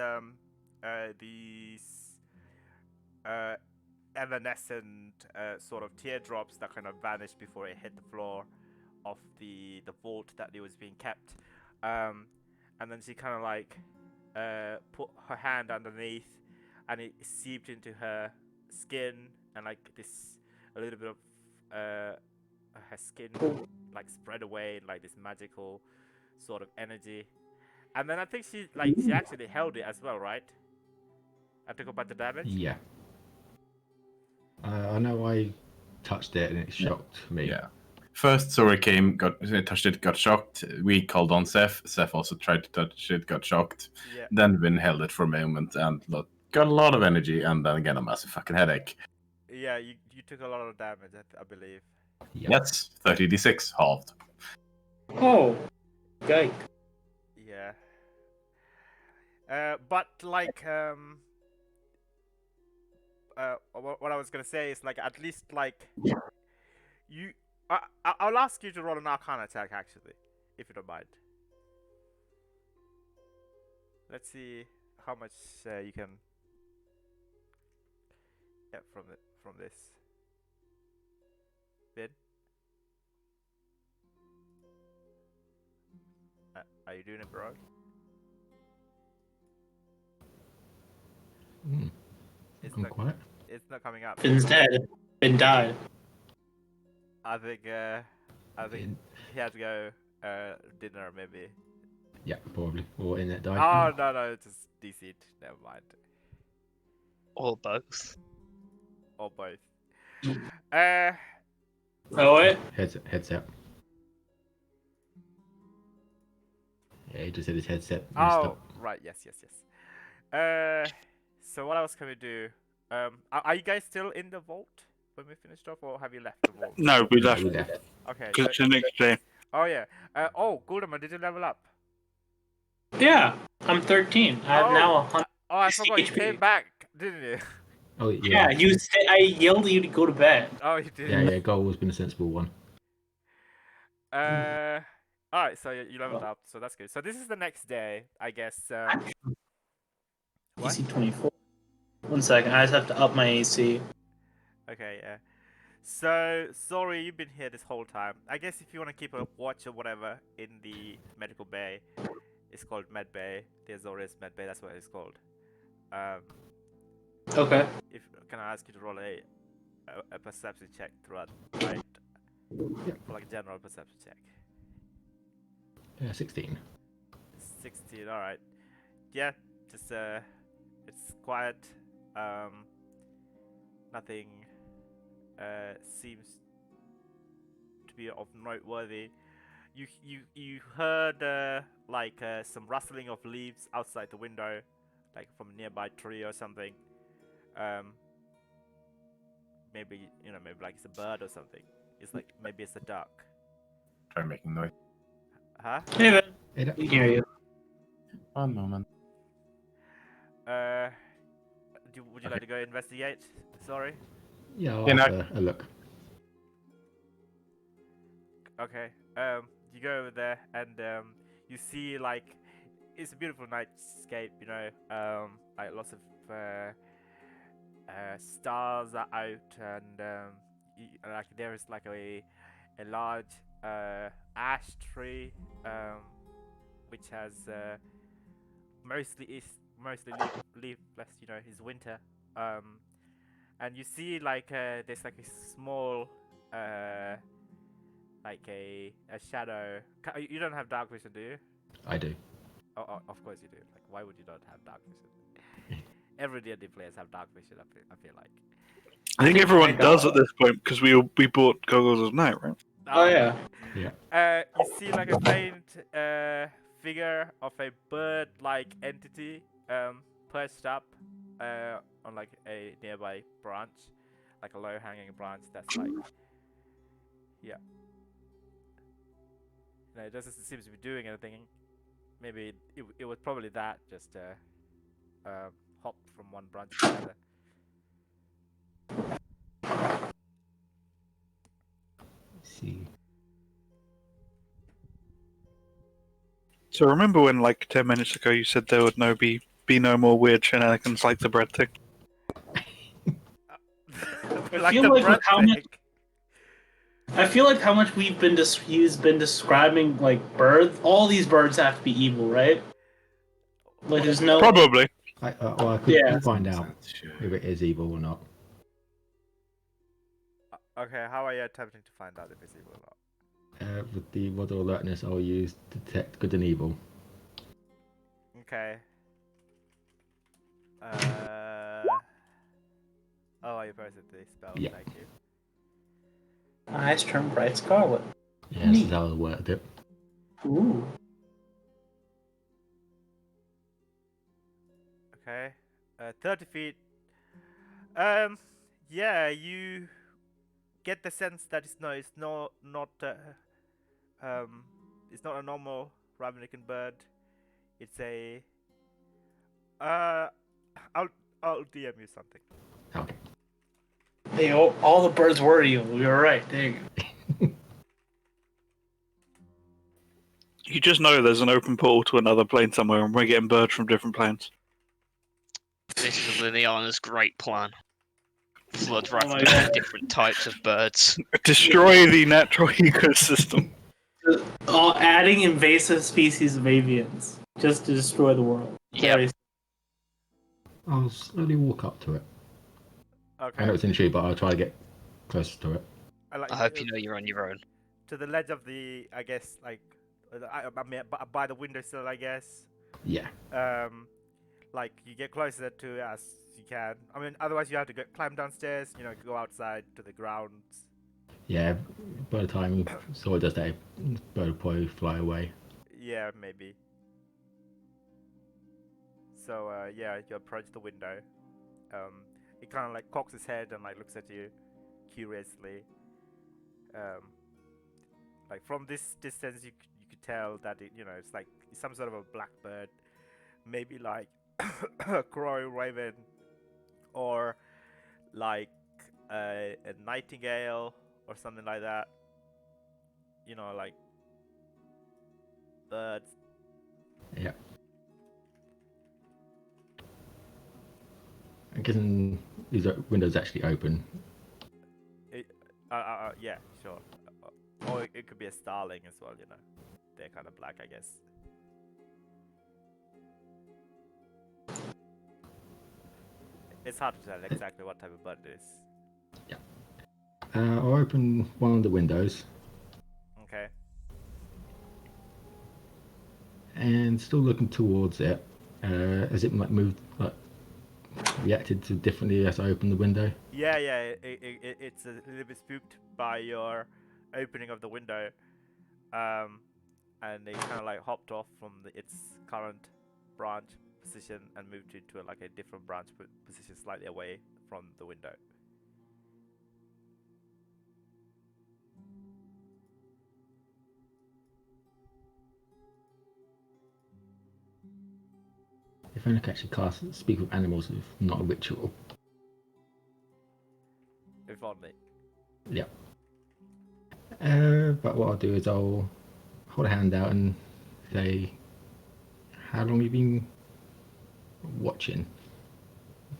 C: evanescent sort of teardrops that kind of vanished before it hit the floor of the vault that it was being kept. And then she kind of like put her hand underneath, and it seeped into her skin, and like a little bit of her skin like spread away in like this magical sort of energy. And then I think she actually held it as well, right? And took a bunch of damage.
B: Yeah. I know I touched it and it shocked me.
F: Yeah. First, Sora came, touched it, got shocked. We called on Seth. Seth also tried to touch it, got shocked.
C: Yeah.
F: Then Vin held it for a moment and got a lot of energy, and then again a massive fucking headache.
C: Yeah, you took a lot of damage, I believe.
B: Yeah.
F: Yes, 30d6 halved.
A: Oh, yikes.
C: Yeah. But like what I was gonna say is like at least like you. I'll ask you to roll an Arcana attack actually, if you don't mind. Let's see how much you can get from this. Vin? Are you doing it, bro? It's
B: I'm
C: not.
B: quiet.
C: It's not coming up.
A: Finn's dead. Finn died.
C: I think he had to go dinner maybe.
B: Yeah, probably. Or in that died.
C: Oh no, it's just DC'd. Never mind.
E: Or both.
C: Or both.
A: Oh wait.
B: Headset. Yeah, he just had his headset messed
C: Oh
B: up.
C: right, yes. So what else can we do? Are you guys still in the vault when we finished off, or have you left the vault?
D: No, we left.
B: We left.
C: Okay.
D: Because it's the next day.
C: Oh yeah. Guldaman, did you level up?
A: Yeah, I'm 13. I have now 100.
C: Oh, I forgot. You
A: HP.
C: came back, didn't you?
B: Oh yeah.
A: Yeah, I yelled at you to go to bed.
C: Oh, you did.
B: Yeah, goal has been a sensible one.
C: Alright, so you leveled up, so that's good. So this is the next day, I guess. What?
A: AC 24. 1 second, I just have to up my AC.
C: Okay, yeah. So, sorry, you've been here this whole time. I guess if you want to keep a watch or whatever in the medical bay, it's called Med Bay. The Azorius Med Bay, that's what it's called.
A: Okay.
C: Can I ask you to roll a perception check throughout, right? For like a general perception check.
B: 16.
C: 16, alright. Yeah, just it's quiet. Nothing seems to be of noteworthy. You heard like some rustling of leaves outside the window, like from a nearby tree or something. Maybe maybe like it's a bird or something. It's like maybe it's a duck.
F: Try making noise.
C: Huh?
A: Hey, man.
B: Hey,
A: We can hear you.
F: 1 moment.
C: Would you like to go investigate? Sorry.
B: Yeah, I'll
F: Can
B: have a look.
C: Okay. You go over there and you see like it's a beautiful nightscape. You know, like lots of stars are out, and like there is like a large ash tree, which has mostly leafless. You know, is winter. And you see like there's like a small like a shadow. You don't have dark vision, do you?
B: I do.
C: Oh, of course you do. Like, why would you not have dark vision? Every D&D players have dark vision. I feel like.
D: I think everyone does at this point because we bought goggles of night, right?
A: Oh yeah.
B: Yeah.
C: You see like a faint figure of a bird-like entity perched up on like a nearby branch, like a low-hanging branch that's like, yeah. No, it doesn't seem to be doing anything. Maybe it was probably that, just hop from one branch to the other.
B: Let's see.
D: So remember when, like 10 minutes ago, you said there would be no more weird shenanigans like the bread thing?
C: Like
A: feel
C: the
A: like
C: bread
A: with how
C: thing.
A: much- I feel like how much we've been he's been describing like birds. All these birds have to be evil, right? Like there's no
D: Probably.
B: I could
A: Yeah.
B: find out if it is evil or not.
C: Okay, how are you attempting to find out if it's evil or not?
B: With the model alertness, I'll use detect good and evil.
C: Okay. Oh, you posted the spell.
B: Yeah.
C: Thank you.
A: eyes turn bright scarlet.
B: Yeah, this is how I worked it.
A: Ooh.
C: Okay. 30 feet. Yeah, you get the sense that it's not it's not a normal Ravnican bird. It's a I'll DM you something.
B: Okay.
A: Hey, all the birds were evil. You're right. There you go.
D: You just know there's an open portal to another plane somewhere, and we're getting birds from different planes.
E: This is Liliana's great plan. Flood
A: Oh my
E: Ravnica
A: God.
E: with different types of birds.
D: Destroy the natural ecosystem.
A: Adding invasive species of avians just to destroy the world.
E: Yep.
B: I'll slowly walk up to it.
C: Okay.
B: I know it's in tree, but I'll try to get closer to it.
E: I hope you know you're on your own.
C: To the ledge of the, I guess, like, I mean, by the windowsill, I guess.
B: Yeah.
C: Like you get closer to it as you can. I mean, otherwise you have to climb downstairs. You know, go outside to the grounds.
B: Yeah. By the time Sword does that, bird will probably fly away.
C: Yeah, maybe. So yeah, you approach the window. It kind of like cocks its head and like looks at you curiously. Like from this distance, you could tell that it's like some sort of a blackbird, maybe like a crow, raven, or like a nightingale or something like that. You know, like birds.
B: Yeah. I'm guessing these windows actually open.
C: Yeah, sure. Or it could be a starling as well. You know, they're kind of black, I guess. It's hard to tell exactly what type of bird it is.
B: Yeah. I'll open one of the windows.
C: Okay.
B: And still looking towards it. Has it like moved, like reacted to differently as I open the window?
C: Yeah. It's a little bit spooked by your opening of the window, and it kind of like hopped off from its current branch position and moved into like a different branch position slightly away from the window.
B: If only I could actually speak with animals with not a ritual.
C: If only.
B: Yeah. But what I'll do is I'll hold a hand out and say, how long have you been watching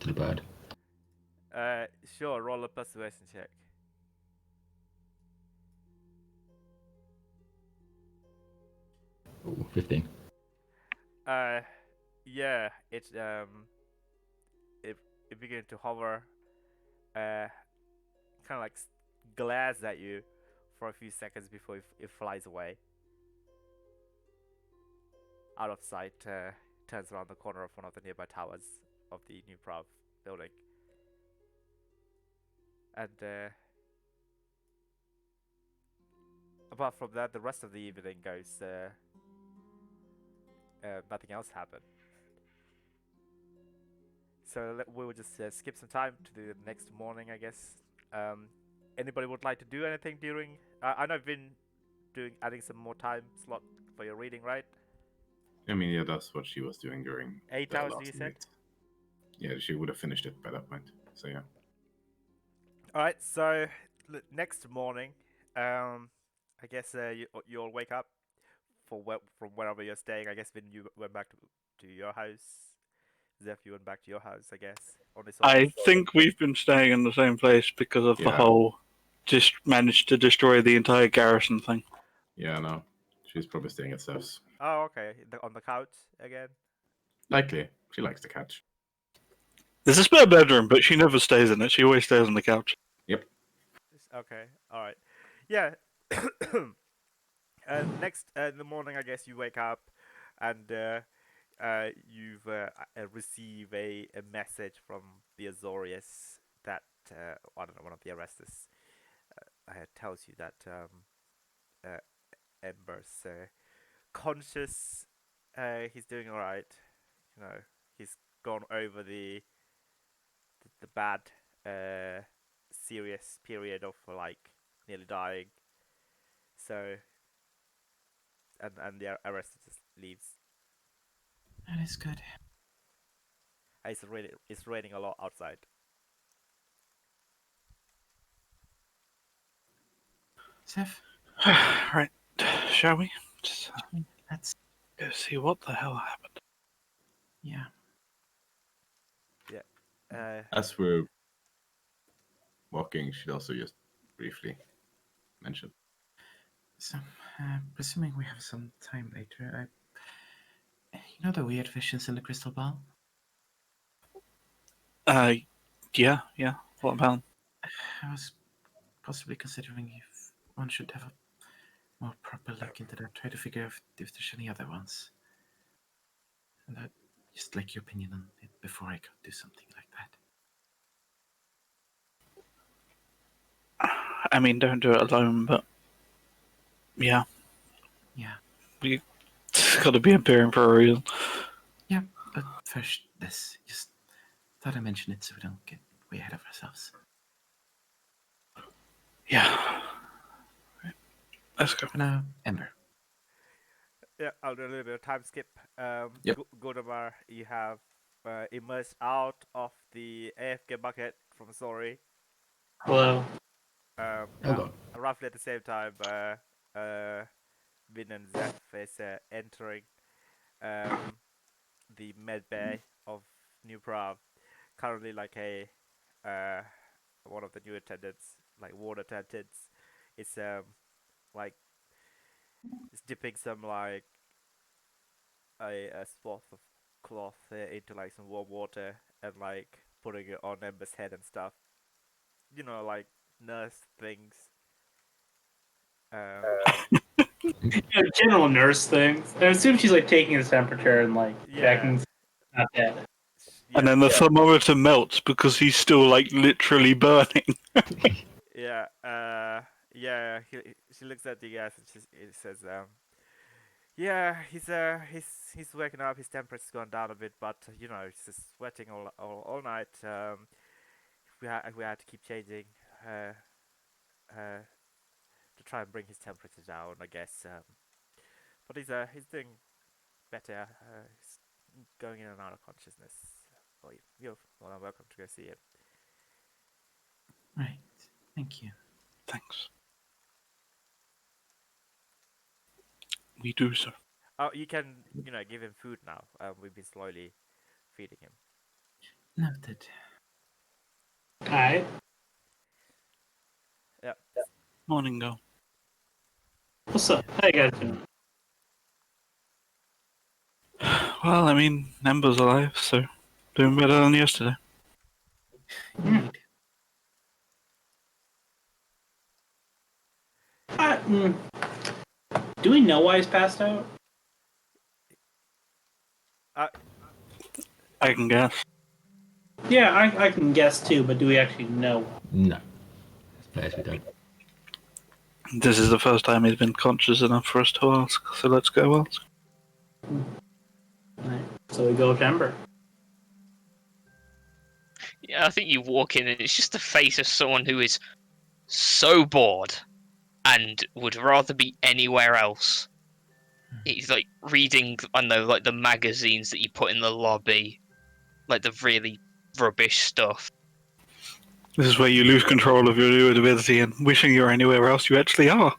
B: to the bird?
C: Sure, roll a persuasion check.
B: Oh, 15.
C: Yeah, it began to hover, kind of like glares at you for a few seconds before it flies away. Out of sight, turns around the corner of one of the nearby towers of the new Prav building. And apart from that, the rest of the evening goes, nothing else happened. So we will just skip some time to the next morning, I guess. Anybody would like to do anything during? I know I've been adding some more time slot for your reading, right?
F: I mean, yeah, that's what she was doing during
C: 8
F: the
C: hours,
F: last
C: you said?
F: night. Yeah, she would have finished it by that point. So yeah.
C: All right. So next morning, I guess you'll wake up from wherever you're staying. I guess when you went back to your house, Zeph, you went back to your house, I guess. On this
D: I think we've been staying in the same place because of the
F: Yeah.
D: whole just managed to destroy the entire garrison thing.
F: Yeah, no. She's probably staying at Steph's.
C: Oh, okay. On the couch again.
F: Likely. She likes to catch.
D: There's a spare bedroom, but she never stays in it. She always stays on the couch.
F: Yep.
C: Okay. All right. Yeah. Next in the morning, I guess you wake up, and you've receive a message from the Azorius that I don't know, one of the arresters tells you that uh, Ember's conscious. He's doing all right. You know, he's gone over the bad, serious period of like nearly dying. So, and the arrestor just leaves.
F: That is good.
C: It's raining a lot outside.
F: Seth?
D: Right, shall we? Just
F: Let's.
D: go see what the hell happened.
F: Yeah.
C: Yeah.
F: As we're walking, she'd also just briefly mention. So, presuming we have some time later, you know the weird visions in the crystal ball?
D: Yeah. What about?
F: I was possibly considering if one should have a more proper look into that, try to figure out if there's any other ones. And I'd just like your opinion on it before I go do something like that.
D: I mean, don't do it alone, but yeah,
F: Yeah.
D: it's got to be appearing for a reason.
F: Yeah, but first, this. Just thought I'd mention it so we don't get way ahead of ourselves.
D: Yeah. Let's go.
F: For now, Ember.
C: Yeah, I'll do a little bit of time skip.
F: Yep.
C: Godamar, you have emerged out of the AFK bucket from Sorry.
A: Hello.
B: Oh god.
C: Roughly at the same time, Vin and Zeph is entering the med bay of New Prav. Currently, like a one of the new attendants, like ward attendants, is like it's dipping some like a swath of cloth into like some warm water and like putting it on Ember's head and stuff. You know, like nurse things.
A: Yeah, general nurse things. I assume she's like taking his temperature and like checking. Not dead.
C: Yeah,
D: And then the thermometer melts because he's still like literally burning.
C: yeah, yeah. She looks at you guys and it says, yeah, he's waking up. His temperature's gone down a bit, but you know, he's just sweating all night. We had to keep changing to try and bring his temperature down, I guess. But he's doing better. going in and out of consciousness. Oh, you're well, welcome to go see it.
F: Right. Thank you.
D: Thanks. We do, sir.
C: Oh, you can, give him food now. We've been slowly feeding him.
F: Noted.
A: Alright.
C: Yeah.
D: Morning, go.
A: What's up? How you guys doing?
D: Well, I mean, Ember's alive, so doing better than yesterday.
F: Indeed.
A: Mm, do we know why he's passed out?
D: I can guess.
A: Yeah, I can guess too, but do we actually know?
B: No. As players, we don't.
D: This is the first time he's been conscious enough for us to ask, so let's go ask.
A: Right. So we go with Ember.
E: Yeah, I think you walk in and it's just the face of someone who is so bored and would rather be anywhere else. He's like reading, I don't know, like the magazines that you put in the lobby, like the really rubbish stuff.
D: This is where you lose control of your ability and wishing you're anywhere else you actually are.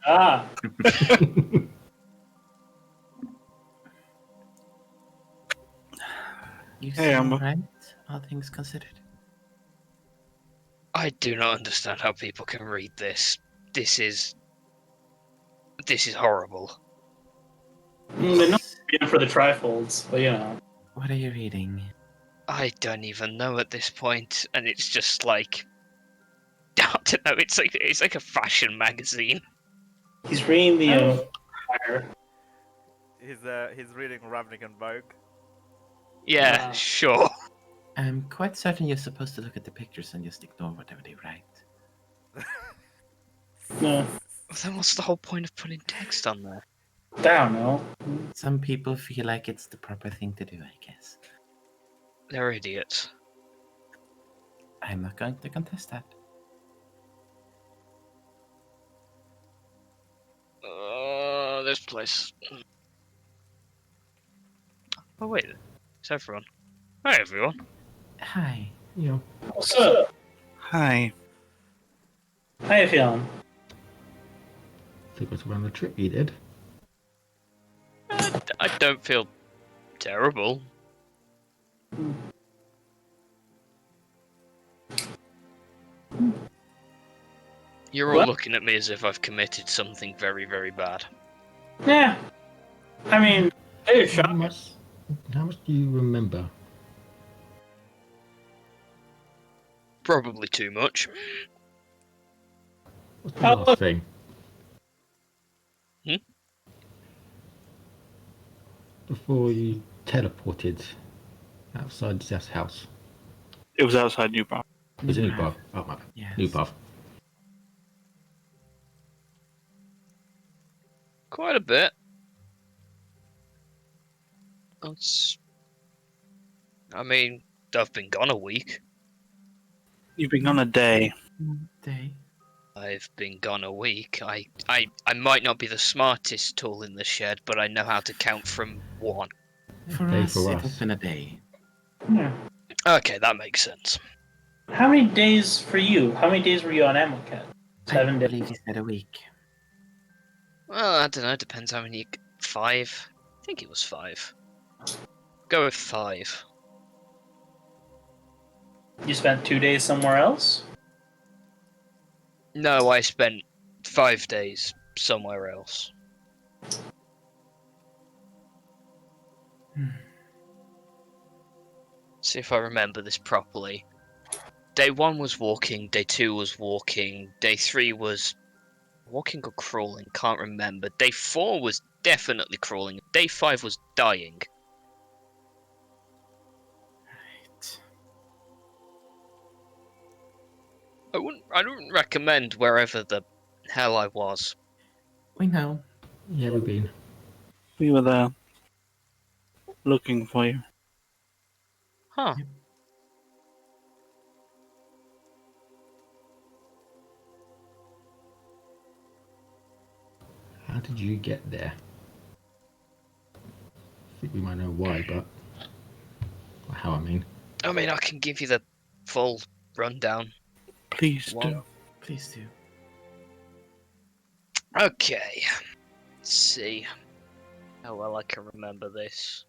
A: Ah.
F: You
D: Hey,
F: seem
D: Amber.
F: alright, all things considered.
E: I do not understand how people can read this. This is horrible.
A: They're not reading for the trifolds, but
F: What are you reading?
E: I don't even know at this point, and it's just like I don't know. It's like a fashion magazine.
A: He's reading the fire.
C: He's reading Ravnik and Vogue.
E: Yeah, sure.
F: I'm quite certain you're supposed to look at the pictures and just ignore whatever they write.
A: No,
E: Then what's the whole point of putting text on there?
A: I don't know.
F: Some people feel like it's the proper thing to do, I guess.
E: They're idiots.
F: I'm not going to contest that.
E: This place. Oh wait, it's everyone. Hi everyone.
F: Hi.
B: You know,
A: What's up?
D: Hi.
A: How you feeling?
B: took us around the trip you did.
E: I don't feel terrible. You're all
A: What?
E: looking at me as if I've committed something very, very bad.
A: Yeah. I mean, hey,
B: How
A: shot.
B: much do you remember?
E: Probably too much.
B: What's the last thing? Before you teleported outside Zeth's house.
D: It was outside New Bar.
B: Was it New Bath? Oh, my bad.
F: Yes.
B: New Bath.
E: Quite a bit. I mean, I've been gone a week.
D: You've been on a day.
F: Day.
E: I've been gone a week. I might not be the smartest tool in the shed, but I know how to count from one.
F: For
B: Day
F: us,
B: for
F: it
B: us.
F: has been a day.
A: Yeah.
E: Okay, that makes sense.
A: How many days for you? How many days were you on Amoket? 7
F: I
A: days.
F: believe you said a week.
E: Well, I don't know. Depends how many. 5. I think it was 5. Go with 5.
A: You spent 2 days somewhere else?
E: No, I spent 5 days somewhere else. See if I remember this properly. Day 1 was walking, day 2 was walking, day 3 was walking or crawling, can't remember. Day 4 was definitely crawling, day 5 was dying.
F: Right.
E: I wouldn't recommend wherever the hell I was.
F: We know.
B: Yeah, we've been.
D: We were there. Looking for you.
E: Huh.
F: Yep.
B: How did you get there? think we might know why, but how I mean.
E: I mean, I can give you the full rundown.
D: Please do.
F: Please do.
E: Okay. Let's see how well I can remember this.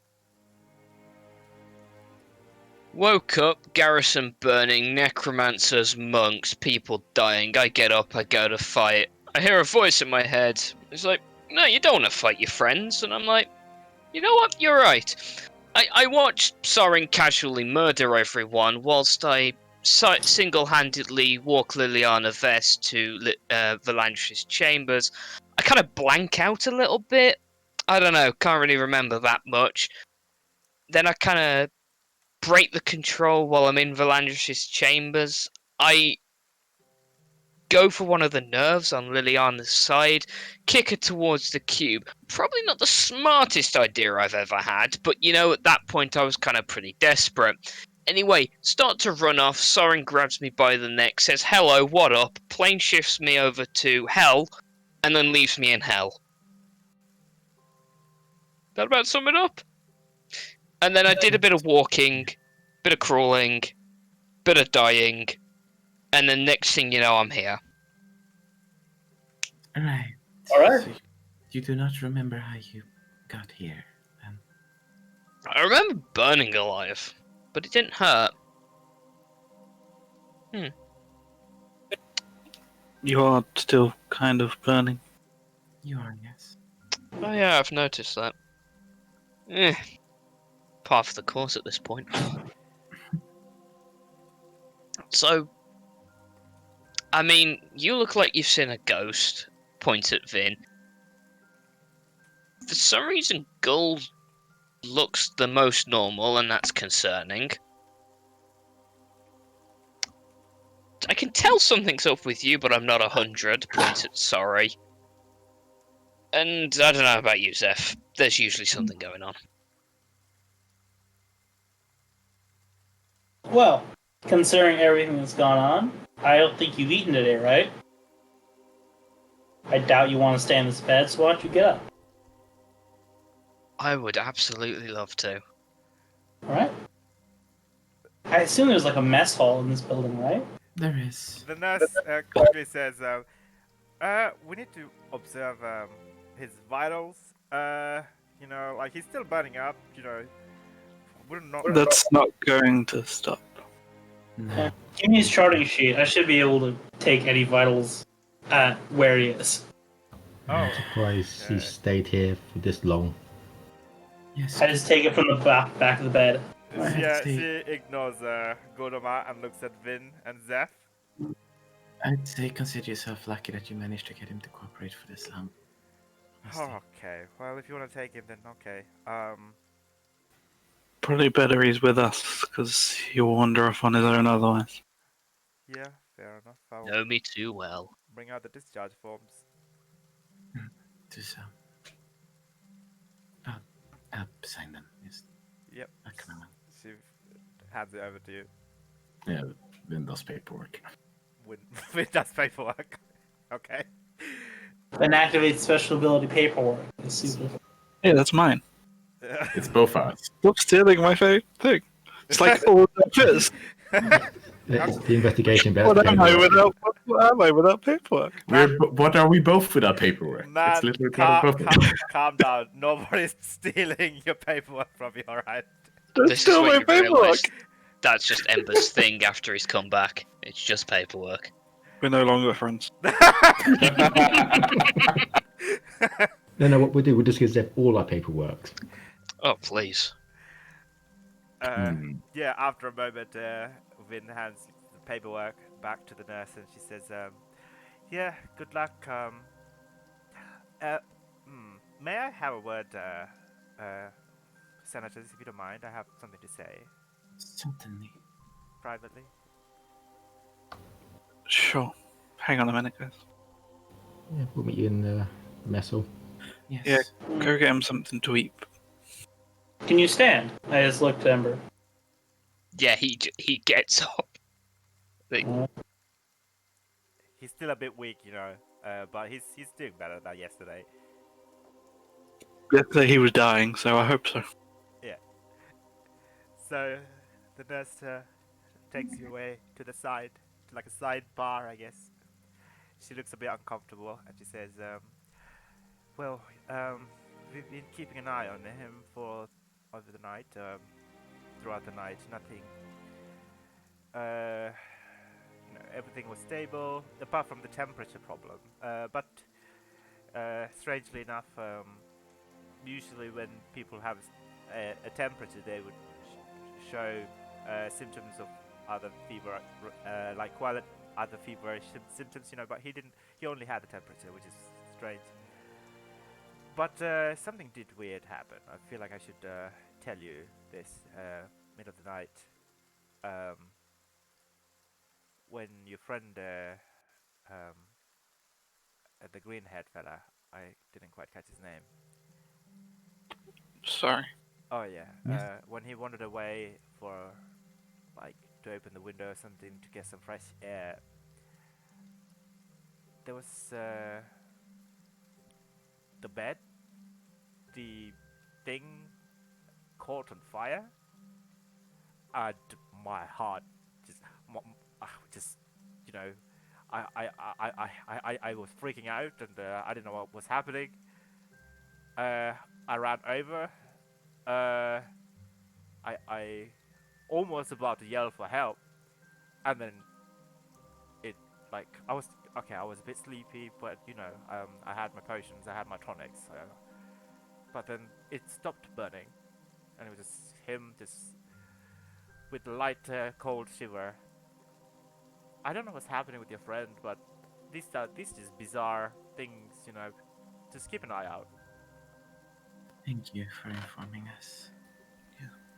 E: Woke up, garrison burning, necromancers, monks, people dying. I get up, I go to fight. I hear a voice in my head. It's like, no, you don't want to fight your friends. And I'm like, you know what? You're right. I watched Soren casually murder everyone whilst I single-handedly walk Liliana Vest to Valanche's chambers. I kind of blank out a little bit. I don't know, can't really remember that much. Then I kind of break the control while I'm in Valanche's chambers. I go for one of the nerves on Liliana's side, kick her towards the cube. Probably not the smartest idea I've ever had, but you know, at that point I was kind of pretty desperate. Anyway, start to run off, Soren grabs me by the neck, says hello, what up, plane shifts me over to hell, and then leaves me in hell. That about sum it up? And then I did a bit of walking, bit of crawling, bit of dying, and then next thing you know, I'm here.
F: Alright.
A: Alright.
F: So you do not remember how you got here, then?
E: I remember burning alive, but it didn't hurt.
D: You are still kind of burning.
F: You are, yes.
E: Oh yeah, I've noticed that. Part of the course at this point. So, I mean, you look like you've seen a ghost. Point at Vin. For some reason, Gull looks the most normal, and that's concerning. I can tell something's up with you, but I'm not 100. Point at Sorry. And I don't know about you, Zeph. There's usually something going on.
A: Well, considering everything that's gone on, I don't think you've eaten today, right? I doubt you want to stay in this bed, so why don't you get up?
E: I would absolutely love to.
A: Alright? I assume there's like a mess hall in this building, right?
F: There is.
C: The nurse quickly says, we need to observe his vitals. You know, like he's still burning up. You know, we're not.
D: That's not going to stop.
F: No.
A: Give me his charting sheet. I should be able to take any vitals at where he is.
C: Oh,
B: Surprised
C: okay.
B: he stayed here for this long.
F: Yes.
A: I just take it from the back of the bed.
C: Yeah,
F: see.
C: she ignores Godoma and looks at Vin and Zeph.
F: I'd say consider yourself lucky that you managed to get him to cooperate for this long. Honestly.
C: Okay, well, if you want to take him, then okay.
D: Probably better he's with us, because he'll wander off on his own otherwise.
C: Yeah, fair enough. I'll
E: Know me too well.
C: bring out the discharge forms.
F: Do so. I'll sign them. Yes.
C: Yep.
F: Come on.
C: She hands it over to you.
F: Yeah, then does paperwork.
C: With does paperwork. Okay.
A: Then activate special ability paperwork. It's super.
D: Yeah, that's mine.
F: It's both of us.
D: Stop stealing my favourite thing. It's like all that is.
B: It's the investigation bit.
D: What am I without paperwork?
F: What are we both without paperwork?
C: Man,
F: It's literally part of both.
C: calm down. Nobody's stealing your paperwork from you, alright?
D: Don't
E: This is
D: steal
E: when
D: my
E: you
D: paperwork!
E: realise that's just Ember's thing after he's come back. It's just paperwork.
D: We're no longer friends.
B: No, what we'll do, we'll just give Zeph all our paperwork.
E: Oh, please.
C: Yeah, after a moment, Vin hands the paperwork back to the nurse and she says, yeah, good luck. May I have a word, senators, if you don't mind? I have something to say
F: Certainly.
C: privately.
D: Sure. Hang on a minute, guys.
B: Yeah, we'll meet you in the mess hall.
F: Yes.
D: Yeah. Go get him something to eat.
A: Can you stand? I just looked at Ember.
E: Yeah, he gets up.
C: He's still a bit weak, you know, but he's doing better than yesterday.
D: Yesterday he was dying, so I hope so.
C: So the nurse takes you away to the side, to like a side bar, I guess. She looks a bit uncomfortable and she says, well, we've been keeping an eye on him for over the night, throughout the night. Nothing, everything was stable apart from the temperature problem. But strangely enough, usually when people have a temperature, they would show symptoms of other fever, like other feverish symptoms, But he didn't. He only had a temperature, which is strange. But something did weird happen. I feel like I should tell you this middle of the night. When your friend, the green-haired fella, I didn't quite catch his name.
D: Sorry.
C: Oh yeah.
F: Yes.
C: When he wandered away for, like, to open the window or something to get some fresh air, there was the bed, the thing caught on fire, and my heart just, I was freaking out and I didn't know what was happening. I ran over. I almost about to yell for help, and then it, like, I was a bit sleepy, but I had my potions, I had my tonics, but then it stopped burning, and it was just him, just with a light cold shiver. I don't know what's happening with your friend, but these just bizarre things, just keep an eye out.
F: Thank you for informing us.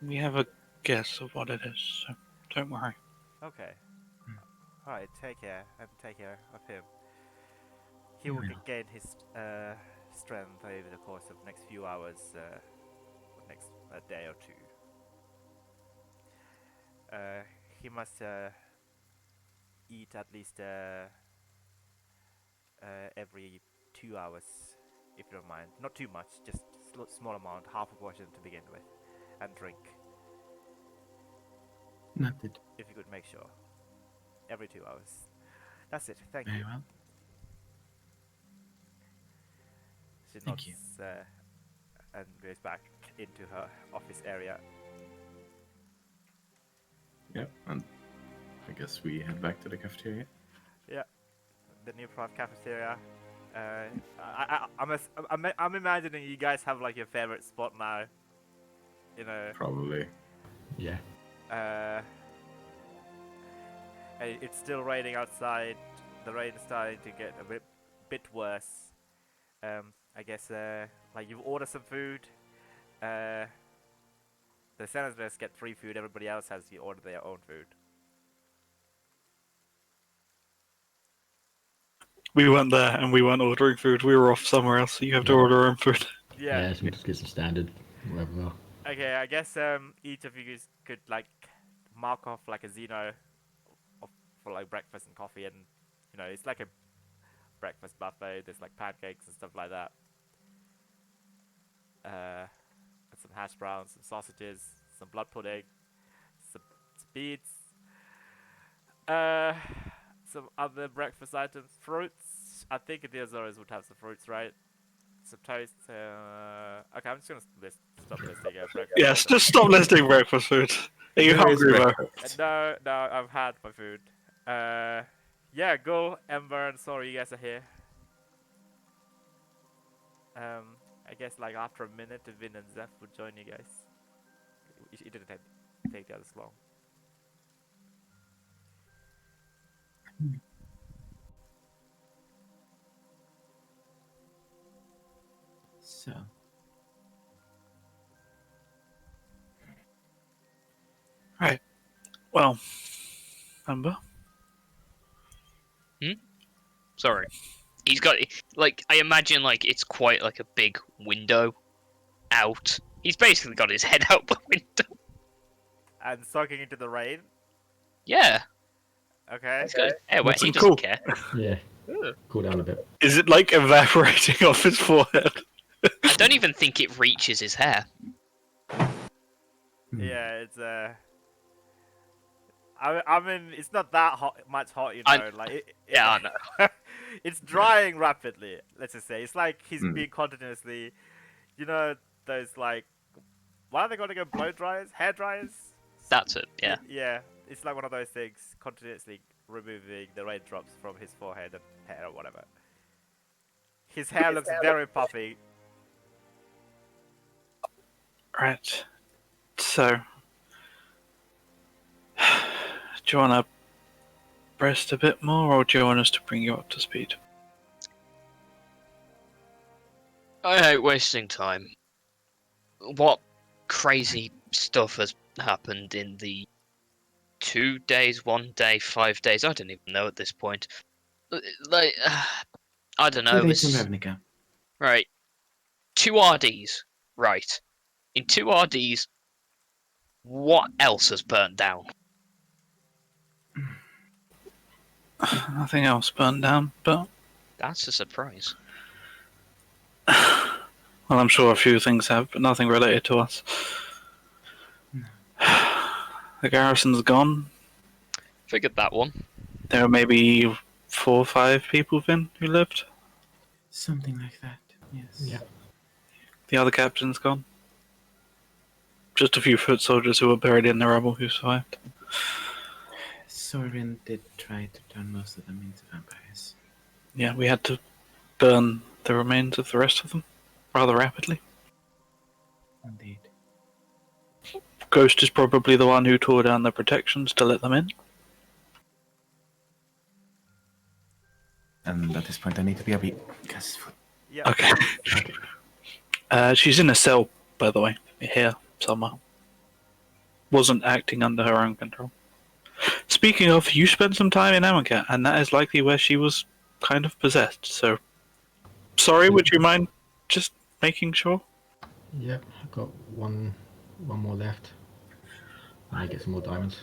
D: We have a guess of what it is, so don't worry.
C: Okay.
F: Hmm.
C: Alright, take care, and take care of him. He
F: You
C: will
F: will.
C: gain his strength over the course of next few hours, next day or two. He must eat at least every 2 hours, if you don't mind. Not too much, just small amount, half a portion to begin with, and drink,
F: Noted.
C: if you could make sure. Every 2 hours. That's it. Thank
F: Very
C: you.
F: well.
C: She
F: Thank you.
C: nods and goes back into her office area.
F: Yep, and I guess we head back to the cafeteria.
C: Yeah, the new prof cafeteria. I'm imagining you guys have like your favorite spot now.
F: Probably.
B: Yeah.
C: It's still raining outside. The rain is starting to get a bit worse. I guess like you've ordered some food. The senators get free food. Everybody else has to order their own food.
D: We weren't there and we weren't ordering food. We were off somewhere else, so you have to
B: Yeah.
D: order our own food.
C: Yeah.
B: So we just get some standard, whatever.
C: Okay, I guess each of you guys could like mark off like a Xeno for like breakfast and coffee, and it's like a breakfast buffet. There's like pancakes and stuff like that. And some hash browns, some sausages, some blood pudding, some beets, some other breakfast items, fruits. I think the Azores would have some fruits, right? Some toast. Okay, I'm just gonna stop listing breakfast.
D: Yes,
C: items.
D: just stop listing breakfast food. Are you
F: There is
D: hungry, Mo?
F: breakfast.
C: No, I've had my food. Yeah, go, Ember and Sorry, you guys are here. I guess like after a minute, Vin and Zeph would join you guys. It didn't take that as long.
F: So,
D: Right. Well, Amber.
E: Sorry. He's got, like, I imagine, like, it's quite, like, a big window out. He's basically got his head out the window.
C: And soaking into the rain.
E: Yeah.
C: Okay.
E: He's got air wet.
D: What's
E: He
D: it
E: doesn't
D: cool?
E: care.
B: Yeah. Cool down a bit.
D: Is it like evaporating off his forehead?
E: I don't even think it reaches his hair.
C: Yeah, it's I mean, it's not that much hot, you know.
E: I know.
C: It's drying rapidly. Let's just say it's like he's being continuously, you know, those like, what are they going to go? Blow dryers, hair dryers.
E: That's it. Yeah.
C: Yeah, it's like one of those things, continuously removing the raindrops from his forehead and hair or whatever. His hair looks very puffy.
D: Right. So, do you want to rest a bit more, or do you want us to bring you up to speed?
E: I hate wasting time. What crazy stuff has happened in the 2 days, 1 day, 5 days? I don't even know at this point. Like, I don't know.
F: 2 days in Ravnica.
E: Right. 2 RDs. Right. In 2 RDs, what else has burnt down?
D: Nothing else burned down, but
E: That's a surprise.
D: well, I'm sure a few things have, but nothing related to us. The garrison's gone.
E: Figured that one.
D: There are maybe 4 or 5 people then who lived.
F: Something like that, yes.
B: Yeah.
D: The other captain's gone. Just a few foot soldiers who were buried in the rubble who survived.
F: Sorin did try to turn most of them into vampires.
D: Yeah, we had to burn the remains of the rest of them rather rapidly.
F: Indeed.
D: Ghost is probably the one who tore down the protections to let them in.
F: And at this point I need to be a bit...
C: Yeah.
D: Okay. She's in a cell, by the way, here somewhere. Wasn't acting under her own control. Speaking of, you spent some time in Amonkhet, and that is likely where she was kind of possessed, so... Sorry, would you mind just making sure?
B: Yeah, I've got one more left. I get some more diamonds.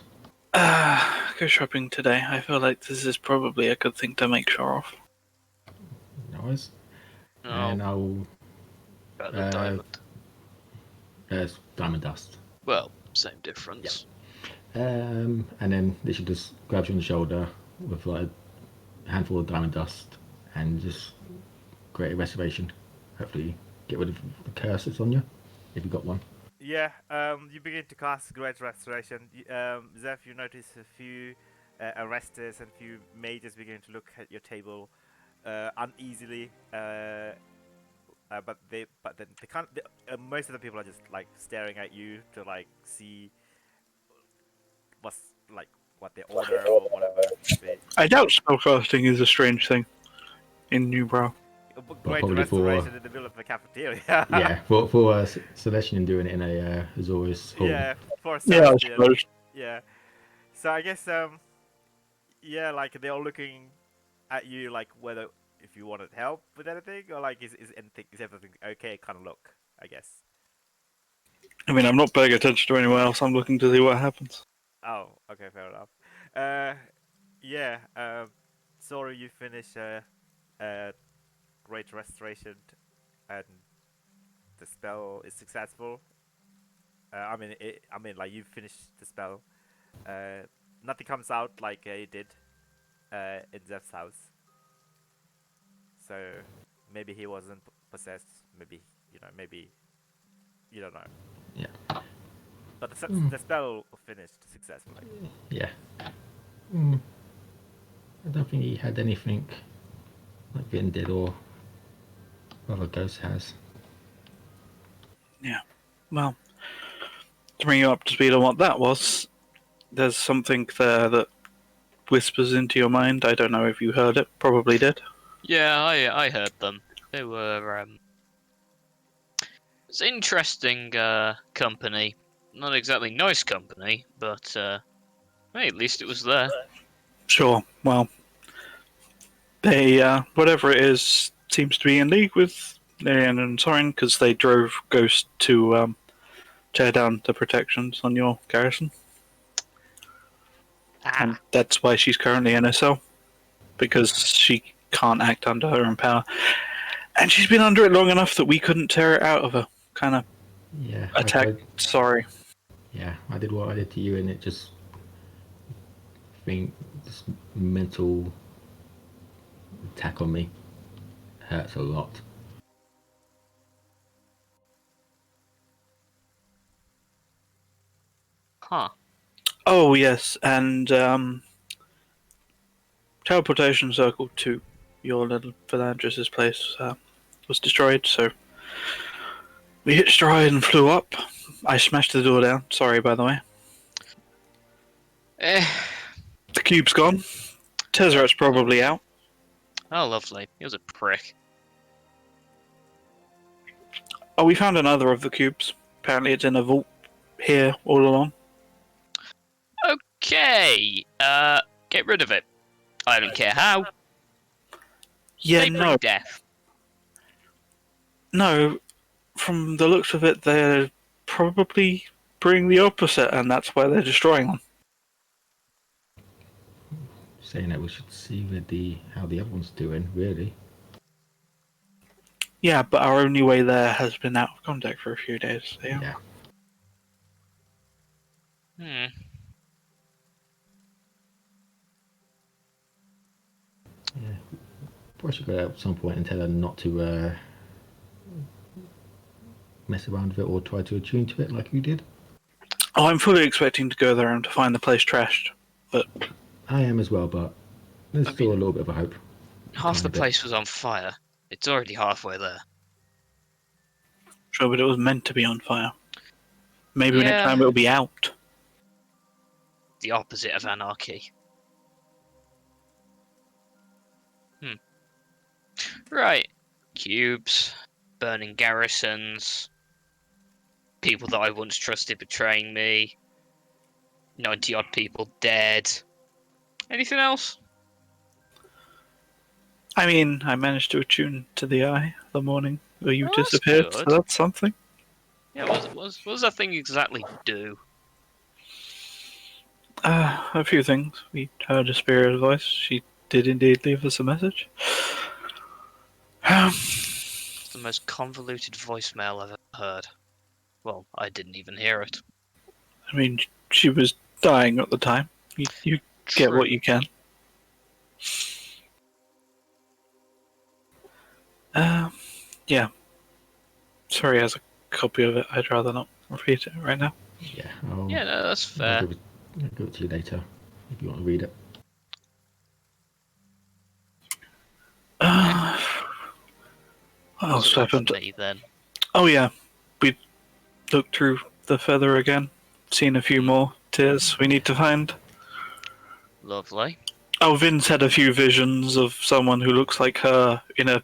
D: Go shopping today. I feel like this is probably a good thing to make sure of.
B: No worries.
E: No,
B: And I'll...
E: better diamond.
B: There's diamond dust.
E: Well, same difference.
B: And then they should just grab you on the shoulder with like a handful of diamond dust and just create a restoration. Hopefully get rid of the curse that's on you, if you got one.
C: Yeah, you begin to cast Great Restoration. Zeph, you notice a few arresters and a few mages begin to look at your table uneasily. But then they can't. Most of the people are just like staring at you to like see what they order or whatever.
D: I doubt spellcasting is a strange thing in Newbrow.
C: Great
B: probably
C: Restoration
B: for-
C: in the middle of the cafeteria.
B: Yeah, for Celestian doing it in a Azorius hall.
C: Yeah, for
D: Yeah, I
C: Celestial.
D: suppose.
C: Yeah. So I guess yeah, like they're all looking at you like whether if you wanted help with anything or like is everything okay kind of look, I guess.
D: I mean, I'm not paying attention to anyone else. I'm looking to see what happens.
C: Oh, okay, fair enough. Yeah, sorry you finish Great Restoration and the spell is successful. I mean, like you finished the spell. Nothing comes out like it did in Zeph's house. So maybe he wasn't possessed. Maybe maybe you don't know.
B: Yeah.
C: But the spell finished successfully.
B: Yeah. I don't think he had anything like Vin did or other ghost has.
D: Yeah. Well, to bring you up to speed on what that was, there's something there that whispers into your mind. I don't know if you heard it. Probably did.
E: Yeah, I heard them. They were it's interesting company. Not exactly nice company, but hey, at least it was there.
D: Sure. Well, they whatever it is seems to be in league with Lillian and Soren because they drove Ghost to tear down the protections on your garrison, and that's why she's currently in a cell because she can't act under her own power, and she's been under it long enough that we couldn't tear it out of her. Kind of
B: Yeah.
D: attack. Sorry.
B: Yeah, I did what I did to you, and it just this mental attack on me hurts a lot.
E: Huh.
D: Oh yes, and teleportation circle to your little Philandris' place was destroyed, so we hitched a ride and flew up. I smashed the door down. Sorry, by the way.
E: Eh.
D: The cube's gone. Tezzeret's probably out.
E: Oh, lovely. He was a prick.
D: Oh, we found another of the cubes. Apparently it's in a vault here all along.
E: Okay. Get rid of it. I don't care how.
D: Yeah,
E: They
D: no.
E: bring death.
D: No, from the looks of it, they're probably bring the opposite, and that's why they're destroying them.
B: Saying that we should see how the other one's doing, really.
D: Yeah, but our only way there has been out of contact for a few days. So yeah.
E: Hmm.
B: Yeah. Probably should go out at some point and tell her not to mess around with it or try to attune to it like you did.
D: Oh, I'm fully expecting to go there and to find the place trashed, but
B: I am as well, but there's still a little bit of a hope.
E: Half the
B: Tiny bit.
E: place was on fire. It's already halfway there.
D: sure, but it was meant to be on fire. Maybe
E: Yeah.
D: next time it'll be out.
E: The opposite of anarchy. Right. Cubes, burning garrisons, people that I once trusted betraying me, 90 odd people dead. Anything else?
D: I mean, I managed to attune to the eye the morning where you
E: Oh, that's
D: disappeared,
E: good.
D: so that's something.
E: Yeah, what does that thing exactly do?
D: A few things. We heard a spirit voice. She did indeed leave us a message.
E: It's the most convoluted voicemail I've ever heard. Well, I didn't even hear it.
D: I mean, she was dying at the time. You get
E: True.
D: what you can. Yeah. Sorry, as a copy of it, I'd rather not repeat it right now.
B: Yeah.
E: Yeah, no, that's fair.
B: I'll give it to you later if you want to read it.
D: What else happened?
E: Me, then.
D: Oh yeah, we looked through the feather again. Seen a few more tears we need to find.
E: Lovely.
D: Oh, Vince had a few visions of someone who looks like her in a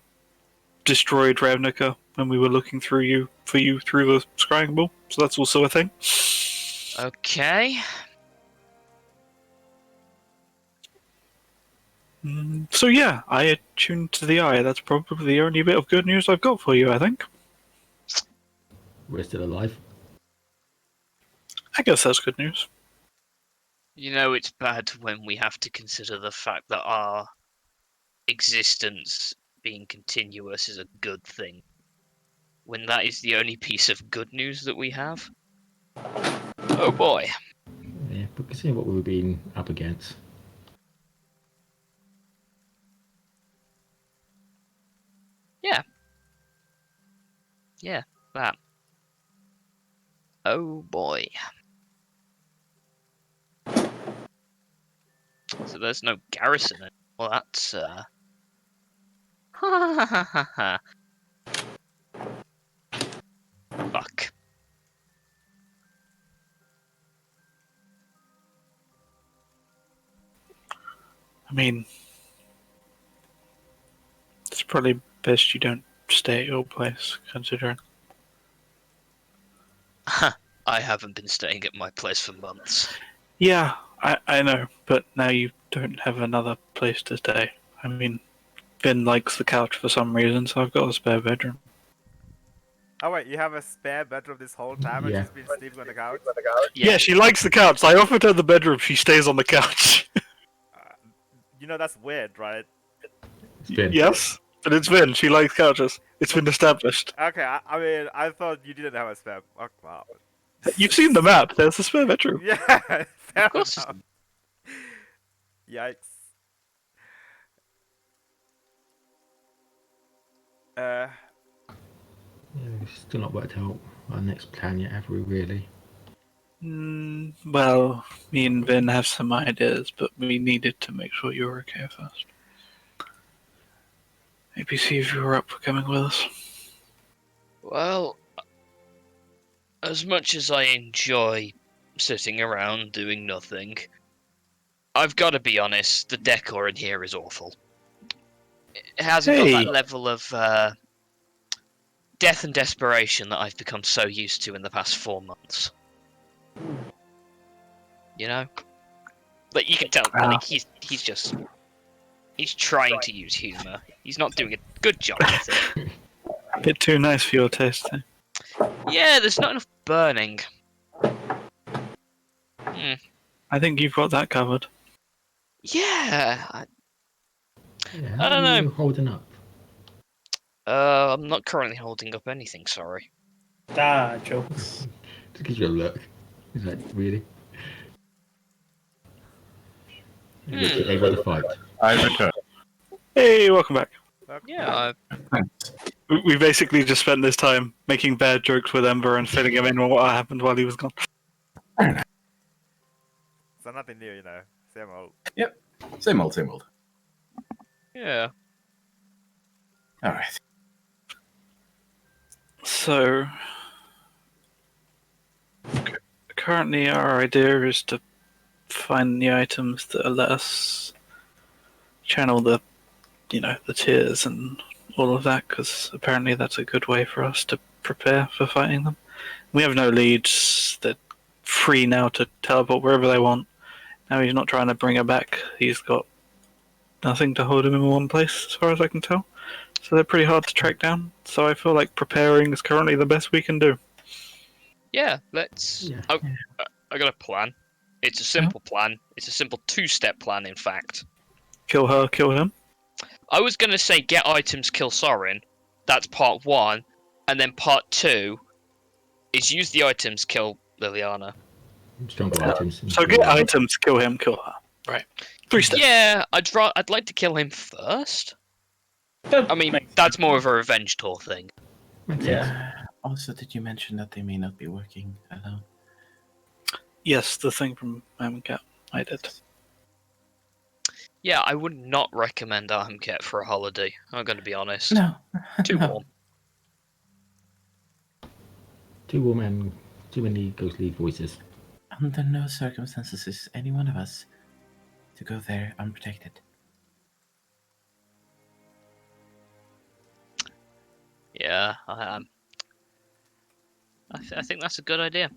D: destroyed Ravnica when we were looking for you through the scrying ball. So that's also a thing.
E: Okay.
D: So yeah, I attuned to the eye. That's probably the only bit of good news I've got for you, I think.
B: We're still alive.
D: I guess that's good news.
E: You know, it's bad when we have to consider the fact that our existence being continuous is a good thing. When that is the only piece of good news that we have. Oh boy.
B: Yeah, but considering what we've been up against.
E: Yeah. Yeah, that. Oh boy. So there's no garrison. Well, that's ha ha ha ha ha. Fuck.
D: I mean, it's probably best you don't stay at your place, considering.
E: I haven't been staying at my place for months.
D: Yeah, I know, but now you don't have another place to stay. I mean, Finn likes the couch for some reason, so I've got a spare bedroom.
C: Oh wait, you have a spare bedroom this whole time and
B: Yeah.
C: she's been sleeping on the couch?
D: Yeah, she likes the couch. I offered her the bedroom. She stays on the couch.
C: You know that's weird, right?
B: It's been.
D: Yes, but it's Finn. She likes couches. It's been established.
C: Okay, I mean, I thought you didn't have a spare. Oh, wow.
D: You've seen the map. There's a spare bedroom.
C: Yeah, fair
E: Of course.
C: enough. Yikes.
B: Yeah, we've still not worked out our next plan yet, have we? Really?
D: Well, me and Vin have some ideas, but we needed to make sure you were okay first. Maybe see if you were up for coming with us.
E: Well, as much as I enjoy sitting around doing nothing, I've got to be honest, the decor in here is awful. It hasn't got
D: Hey.
E: that level of death and desperation that I've become so used to in the past 4 months. You know? But you can tell, like, he's trying to use humour. He's not doing a good job with it.
D: A bit too nice for your taste, eh?
E: Yeah, there's not enough burning.
D: I think you've got that covered.
E: Yeah,
B: Yeah,
E: I don't
B: how are
E: know.
B: you holding up?
E: I'm not currently holding up anything, sorry.
A: Ah, jokes.
B: Just gives you a look. Is that really? Able to fight.
F: I return.
D: Hey, welcome back.
E: Yeah,
D: We basically just spent this time making bad jokes with Ember and filling him in on what happened while he was gone.
C: So nothing new, you know. Same old.
F: Same old, same old.
E: yeah.
F: All right.
D: So, currently our idea is to find the items that will let us channel the tears and all of that, because apparently that's a good way for us to prepare for fighting them. We have no leads. They're free now to teleport wherever they want. Now he's not trying to bring her back. He's got nothing to hold him in one place, as far as I can tell. So they're pretty hard to track down. So I feel like preparing is currently the best we can do.
E: Yeah, let's...
B: Yeah.
E: I got a plan. It's a simple plan. It's a simple 2-step plan, in fact.
D: Kill her, kill him.
E: I was going to say get items, kill Sorin. That's part 1. And then part 2 is use the items, kill Liliana.
B: Stronger items.
D: So get items, kill him, kill her. Right. 3 steps.
E: Yeah, I'd like to kill him first. I mean, that's more of a revenge tour thing.
A: Yeah.
F: Also, did you mention that they may not be working alone?
D: Yes, the thing from Cat. I did.
E: Yeah, I would not recommend Armket for a holiday. I'm going to be honest.
F: No.
E: Too
F: No.
E: warm.
B: Too warm and too many ghostly voices.
F: Under no circumstances is any one of us to go there unprotected.
E: Yeah, I think that's a good idea.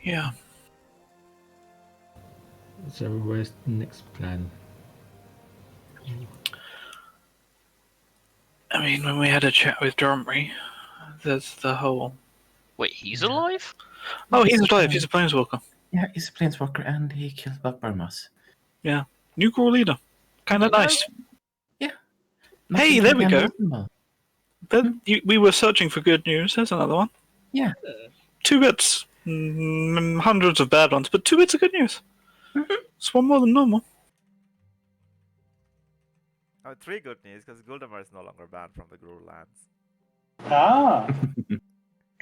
D: Yeah.
B: So where's the next plan?
D: I mean, when we had a chat with Drumry, there's the whole...
E: Wait, he's alive?
D: Oh, he's alive. He's a planeswalker.
F: Yeah, he's a planeswalker and he killed Buck Burmos.
D: New core leader. Kind of nice. Hey,
F: Nothing
D: there we go.
F: unreasonable.
D: Then we were searching for good news. There's another one.
F: Yeah.
D: 2 bits. Hundreds of bad ones, but 2 bits of good news. It's one more than normal.
C: Oh, 3 good news, because Guldamar is no longer banned from the Gruul lands.
A: Ah.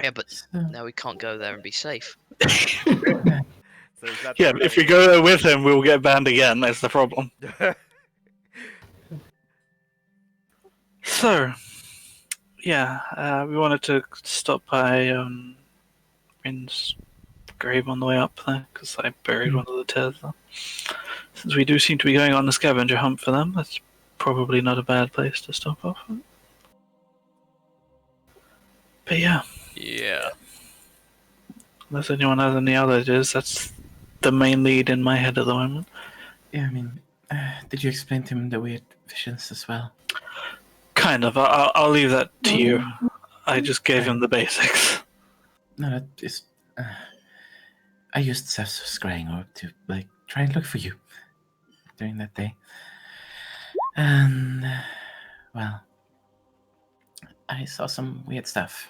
E: Yeah, but
F: So,
E: now we can't go there and be safe.
C: So is that
D: Yeah, if we go there with him, we'll get banned again. That's the problem. So, yeah, we wanted to stop by Rin's grave on the way up there, because I buried one of the tears there. Since we do seem to be going on a scavenger hunt for them, that's probably not a bad place to stop off at. But yeah,
E: Yeah.
D: unless anyone has any other ideas, that's the main lead in my head at the moment.
F: yeah, I mean, did you explain to him the weird visions as well?
D: Kind of. I'll leave that to you. I just gave him the basics.
F: No, that is. I used Seth's scrying orb to try and look for you during that day, and well, I saw some weird stuff.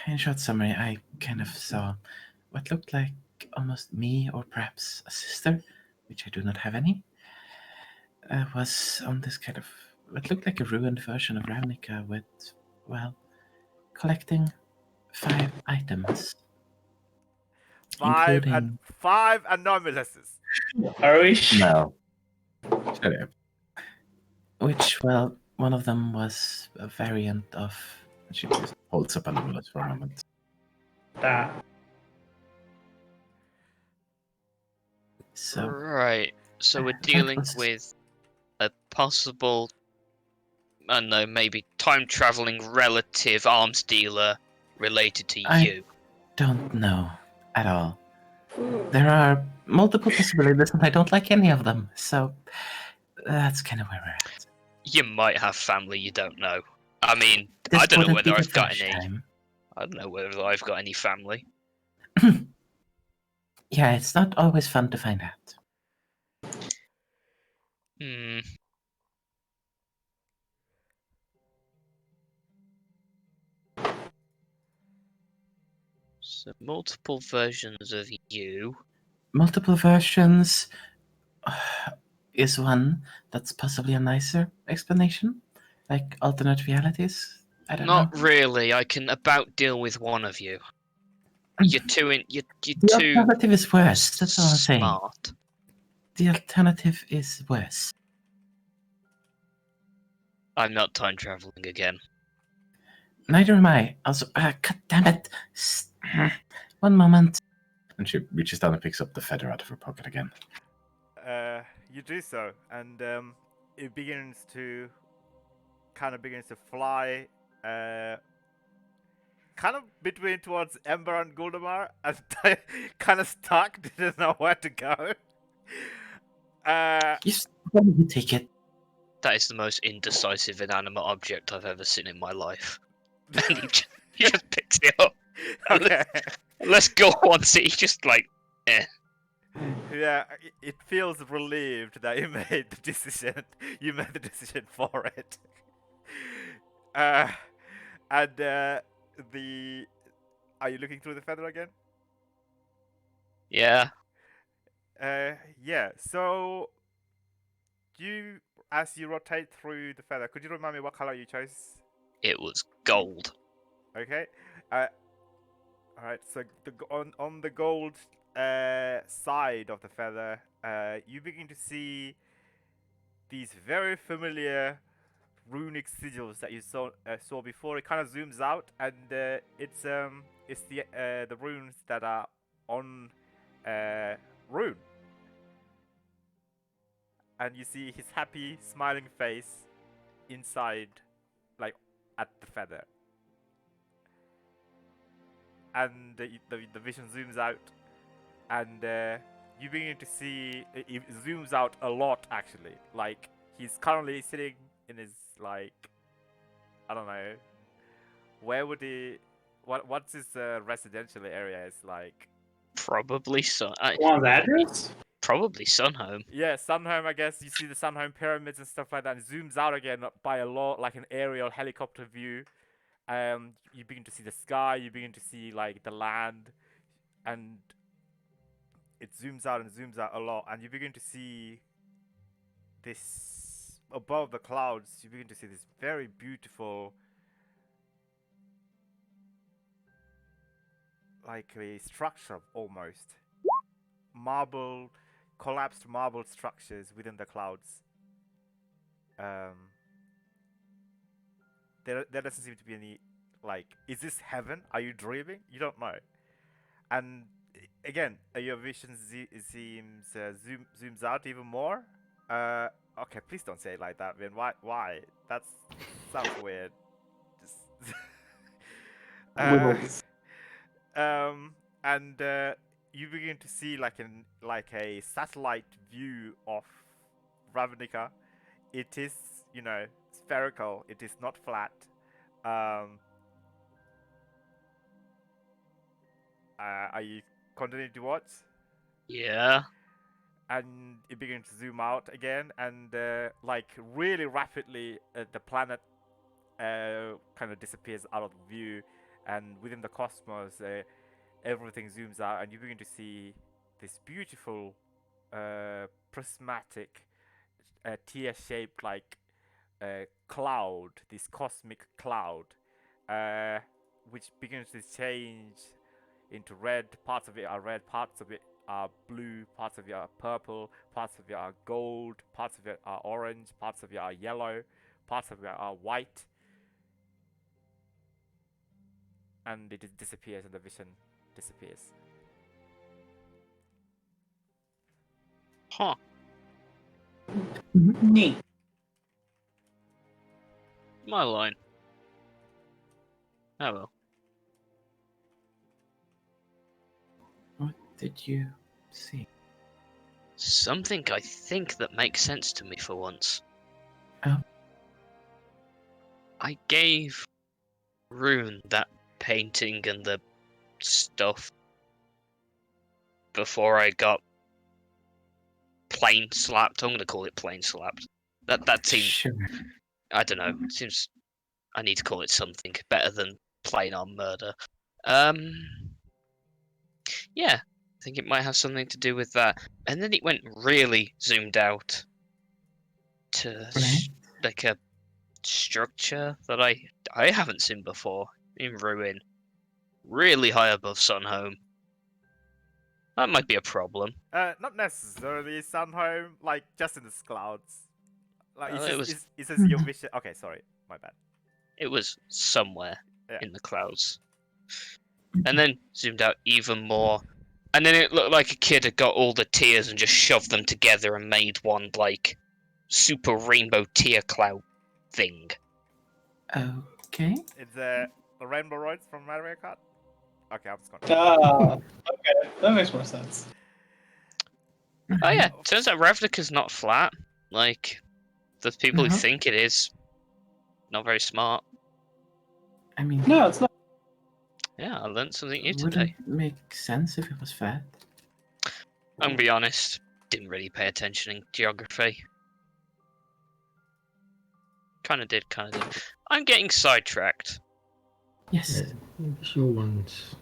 F: in short summary, I kind of saw what looked like almost me, or perhaps a sister, which I do not have any, was on this kind of what looked like a ruined version of Ravnica with, well, collecting 5 items, including...
C: Five anomalies.
A: Are we?
F: No. Shut up. Which, well, one of them was a variant of... She just holds up Anomalous for a moment.
A: That.
F: So,
E: Right. So we're
F: that
E: dealing
F: was-
E: with a possible, I don't know, maybe time traveling relative arms dealer related to you.
F: don't know at all. There are multiple possibilities, and I don't like any of them. So that's kind of where we're at.
E: You might have family you don't know. I mean,
F: This
E: I don't know
F: wouldn't be
E: whether
F: the
E: I've got
F: first
E: any.
F: time.
E: I don't know whether I've got any family.
F: Yeah, it's not always fun to find out.
E: Hmm. So multiple versions of you.
F: Multiple versions is one that's possibly a nicer explanation, like alternate realities. I don't
E: Not
F: know.
E: really. I can about deal with one of you. You're too you're
F: The
E: too
F: alternative is worse. That's all I'm saying.
E: smart.
F: The alternative is worse.
E: I'm not time traveling again.
F: Neither am I. Also, God damn it. One moment. And she reaches down and picks up the feather out of her pocket again.
C: You do so, and it begins to fly, kind of between towards Ember and Guldamar, and kind of stuck, didn't know where to go.
F: You take it.
E: That is the most indecisive inanimate object I've ever seen in my life. And he just picks it up.
C: Okay.
E: Let's go once. He just like,
C: Yeah, it feels relieved that you made the decision. You made the decision for it. And the... Are you looking through the feather again?
E: yeah.
C: Yeah. So, as you rotate through the feather, could you remind me what color you chose?
E: It was gold.
C: Okay. All right. So on the gold side of the feather, you begin to see these very familiar runic sigils that you saw before. It kind of zooms out, and it's the runes that are on Rune, and you see his happy, smiling face inside, like at the feather. And the vision zooms out, and you begin to see it zooms out a lot actually. Like he's currently sitting in his, like, I don't know, where would he? What's his residential area is like?
E: Probably
A: Want the address?
E: Probably Sunhome.
C: Yeah, Sunhome. I guess you see the Sunhome pyramids and stuff like that. And zooms out again by a lot, like an aerial helicopter view. You begin to see the sky. You begin to see like the land, and it zooms out and zooms out a lot. And you begin to see this above the clouds. You begin to see this very beautiful, like a structure almost, collapsed marble structures within the clouds. There doesn't seem to be any, like, is this heaven? Are you dreaming? You don't know. And again, your vision seems zooms out even more. Okay, please don't say it like that, man. Why? That sounds weird. Just
A: Wibbles.
C: and you begin to see like a satellite view of Ravnica. It is, spherical. It is not flat. Are you continuing to watch?
E: Yeah.
C: And it begins to zoom out again, and like really rapidly, the planet kind of disappears out of view, and within the cosmos, everything zooms out, and you begin to see this beautiful, prismatic, tear-shaped like cloud, this cosmic cloud, which begins to change into red. Parts of it are red, parts of it are blue, parts of it are purple, parts of it are gold, parts of it are orange, parts of it are yellow, parts of it are white, and it disappears, and the vision disappears.
E: Huh.
A: Neat.
E: My line. Oh well.
F: What did you see?
E: Something I think that makes sense to me for once.
F: Oh.
E: I gave Rune that painting and the stuff before I got plain slapped. I'm gonna call it plain slapped. That seems,
F: Sure.
E: I don't know. It seems I need to call it something better than plain on murder. Yeah, I think it might have something to do with that. And then it went really zoomed out to
F: Right.
E: like a structure that I haven't seen before in Ruin, really high above Sunhome. That might be a problem.
C: Not necessarily Sunhome, like just in the clouds. Like
E: Well, it was
C: it says your vision. Okay, sorry, my bad.
E: it was somewhere
C: Yeah.
E: in the clouds, and then zoomed out even more, and then it looked like a kid had got all the tears and just shoved them together and made one like super rainbow tear cloud thing.
F: Okay.
C: It's Rainbow Roads from Mario Kart. Okay, I'm just gonna.
A: Ah, okay, that makes more sense.
E: Oh yeah, turns out Ravnica's not flat. Like the people who
F: Uh-huh.
E: think it is. Not very smart.
F: I mean,
A: No, it's not.
E: Yeah, I learned something new
F: it
E: today.
F: wouldn't make sense if it was fat.
E: I'm gonna be honest, didn't really pay attention in geography. Kinda did. I'm getting sidetracked.
F: Yes.
B: Sure one's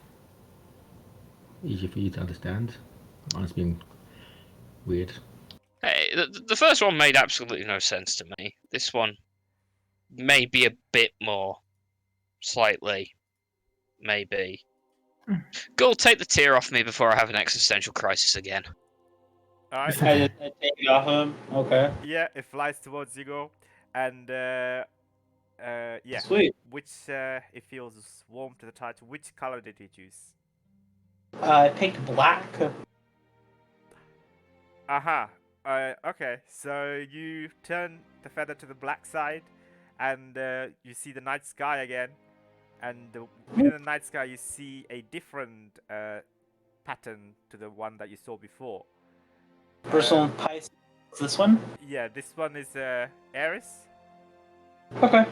B: easier for you to understand. Mine's been weird.
E: Hey, the first one made absolutely no sense to me. This one may be a bit more. Slightly. Maybe. Go take the tear off me before I have an existential crisis again.
C: Alright.
A: I take it off him. Okay.
C: Yeah, it flies towards Zigo, and yeah.
A: Sweet.
C: Which it feels warm to the touch. Which color did you choose?
A: I picked black.
C: Aha. Okay. So you turn the feather to the black side, and you see the night sky again. And within the night sky, you see a different pattern to the one that you saw before.
A: Personal Pisces. This one?
C: Yeah, this one is Aries.
A: Okay.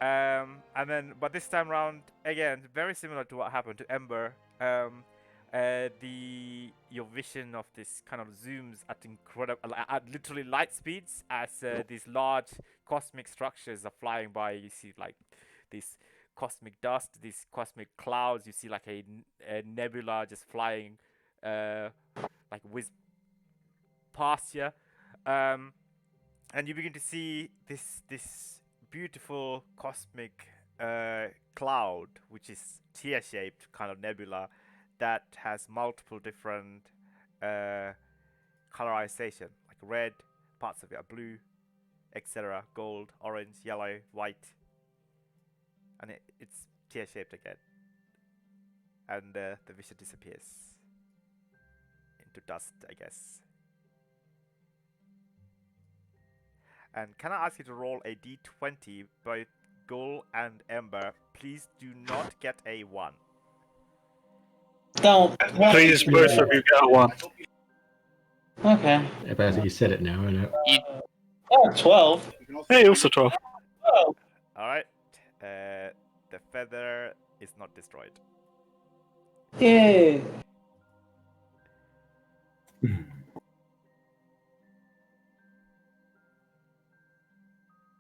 C: And then, but this time around, again, very similar to what happened to Ember. Your vision of this kind of zooms at at literally light speeds as these large cosmic structures are flying by. You see like this cosmic dust, these cosmic clouds. You see like a nebula just flying, like whiz past you. And you begin to see this beautiful cosmic cloud, which is tear-shaped kind of nebula that has multiple different colorization, like red, parts of it are blue, etc., gold, orange, yellow, white, and it's tear-shaped again. And the vision disappears into dust, I guess. And can I ask you to roll a d20, both Gull and Ember? Please do not get a 1.
A: Don't.
D: Please, both of you get one.
A: Okay.
B: Basically, you said it now, I know.
A: Oh, 12.
D: Hey, also 12.
A: Oh.
C: Alright. The feather is not destroyed.
A: Yay.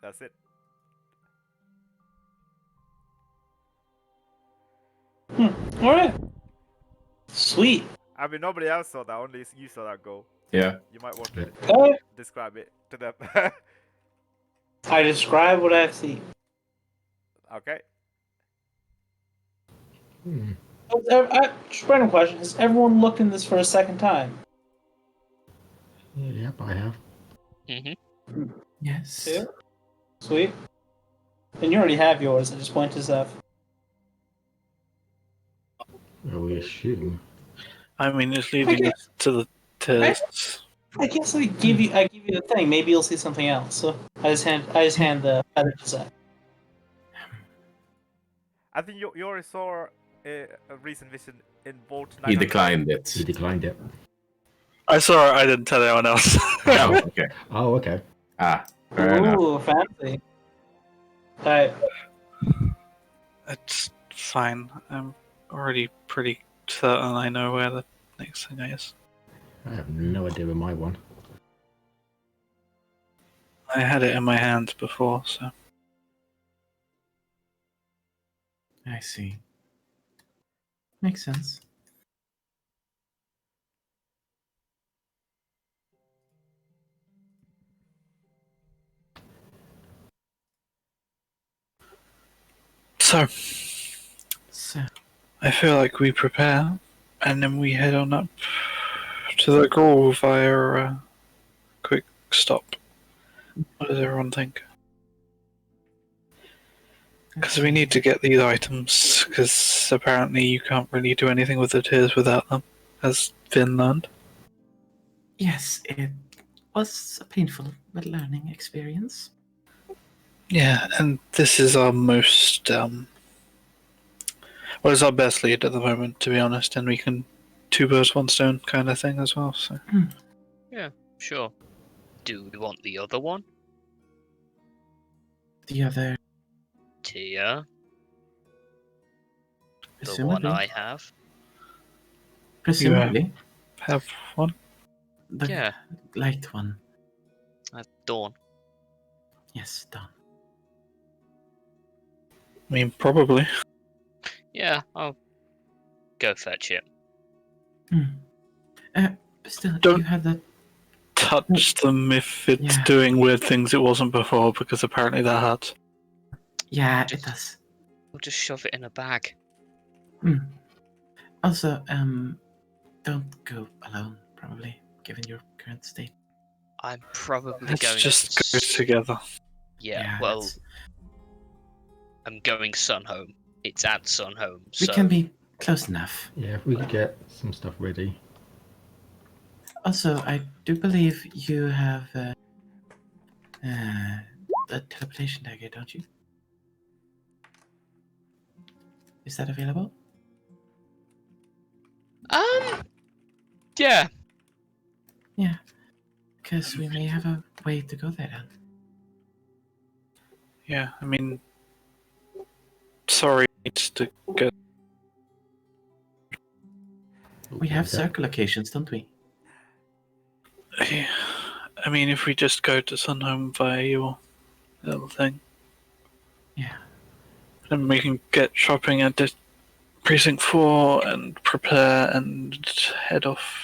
C: That's it.
A: All right. Sweet.
C: I mean, nobody else saw that. Only you saw that goal.
F: Yeah.
C: You might want to
B: Yeah.
A: All right.
C: describe it to them.
A: I describe what I've seen.
C: Okay.
B: Hmm.
A: Just a random question. Has everyone looked in this for a second time?
B: Yep, I have.
E: Mm-hmm.
F: Yes.
A: Two? Sweet. And you already have yours. I just point to Zeph.
B: Well, we assume.
D: I mean, it's leading
A: Okay.
D: us to the tests.
A: I guess I give you the thing. Maybe you'll see something else. So I just hand the feather to Zeph.
C: I think you already saw a recent vision in Vault
F: He
C: 900.
F: declined it.
B: He declined it.
D: I saw it. I didn't tell anyone else.
F: Oh, okay.
B: Oh, okay.
F: Ah, fair enough.
A: Ooh, fancy. Alright.
D: It's fine. I'm already pretty certain I know where the next thing is.
B: I have no idea where my one.
D: I had it in my hands before, so.
F: I see. Makes sense.
D: So,
F: So,
D: I feel like we prepare, and then we head on up to the grove via a quick stop. What does everyone think? Because we need to get these items, because apparently you can't really do anything with the tears without them, as Finn learned.
F: yes, it was a painful but learning experience.
D: Yeah, and this is our most, well, it's our best lead at the moment, to be honest, and we can two birds, one stone kind of thing as well, so.
E: Sure. Do we want the other one?
F: The other,
E: Tia, the one
F: presumably,
E: I have.
F: presumably,
D: Have one?
F: the
E: Yeah,
F: light one.
E: Dawn.
F: Yes, done.
D: I mean, probably.
E: Yeah, I'll go fetch it.
F: Still,
D: Don't-
F: you had that.
D: Touch them if it's
F: Yeah.
D: doing weird things it wasn't before, because apparently that hurts.
F: Yeah,
E: Just-
F: it does.
E: We'll just shove it in a bag.
F: Also, don't go alone. Probably, given your current state.
E: I'm probably
D: Let's
E: going.
D: just
E: to
D: go together.
E: Yeah, well,
F: that's-
E: I'm going Sun Home. It's at Sun Home,
F: we
E: so
F: can be close enough.
B: Yeah, if we could get some stuff ready.
F: Also, I do believe you have the teleportation dagger, don't you? Is that available?
E: yeah.
F: Yeah, because we may have a way to go there then.
D: Yeah, I mean, sorry to get.
F: We have
B: Is that-
F: circle locations, don't we?
D: I mean, if we just go to Sunhome via your little thing,
F: Yeah.
D: then we can get shopping at the Precinct 4 and prepare and head off.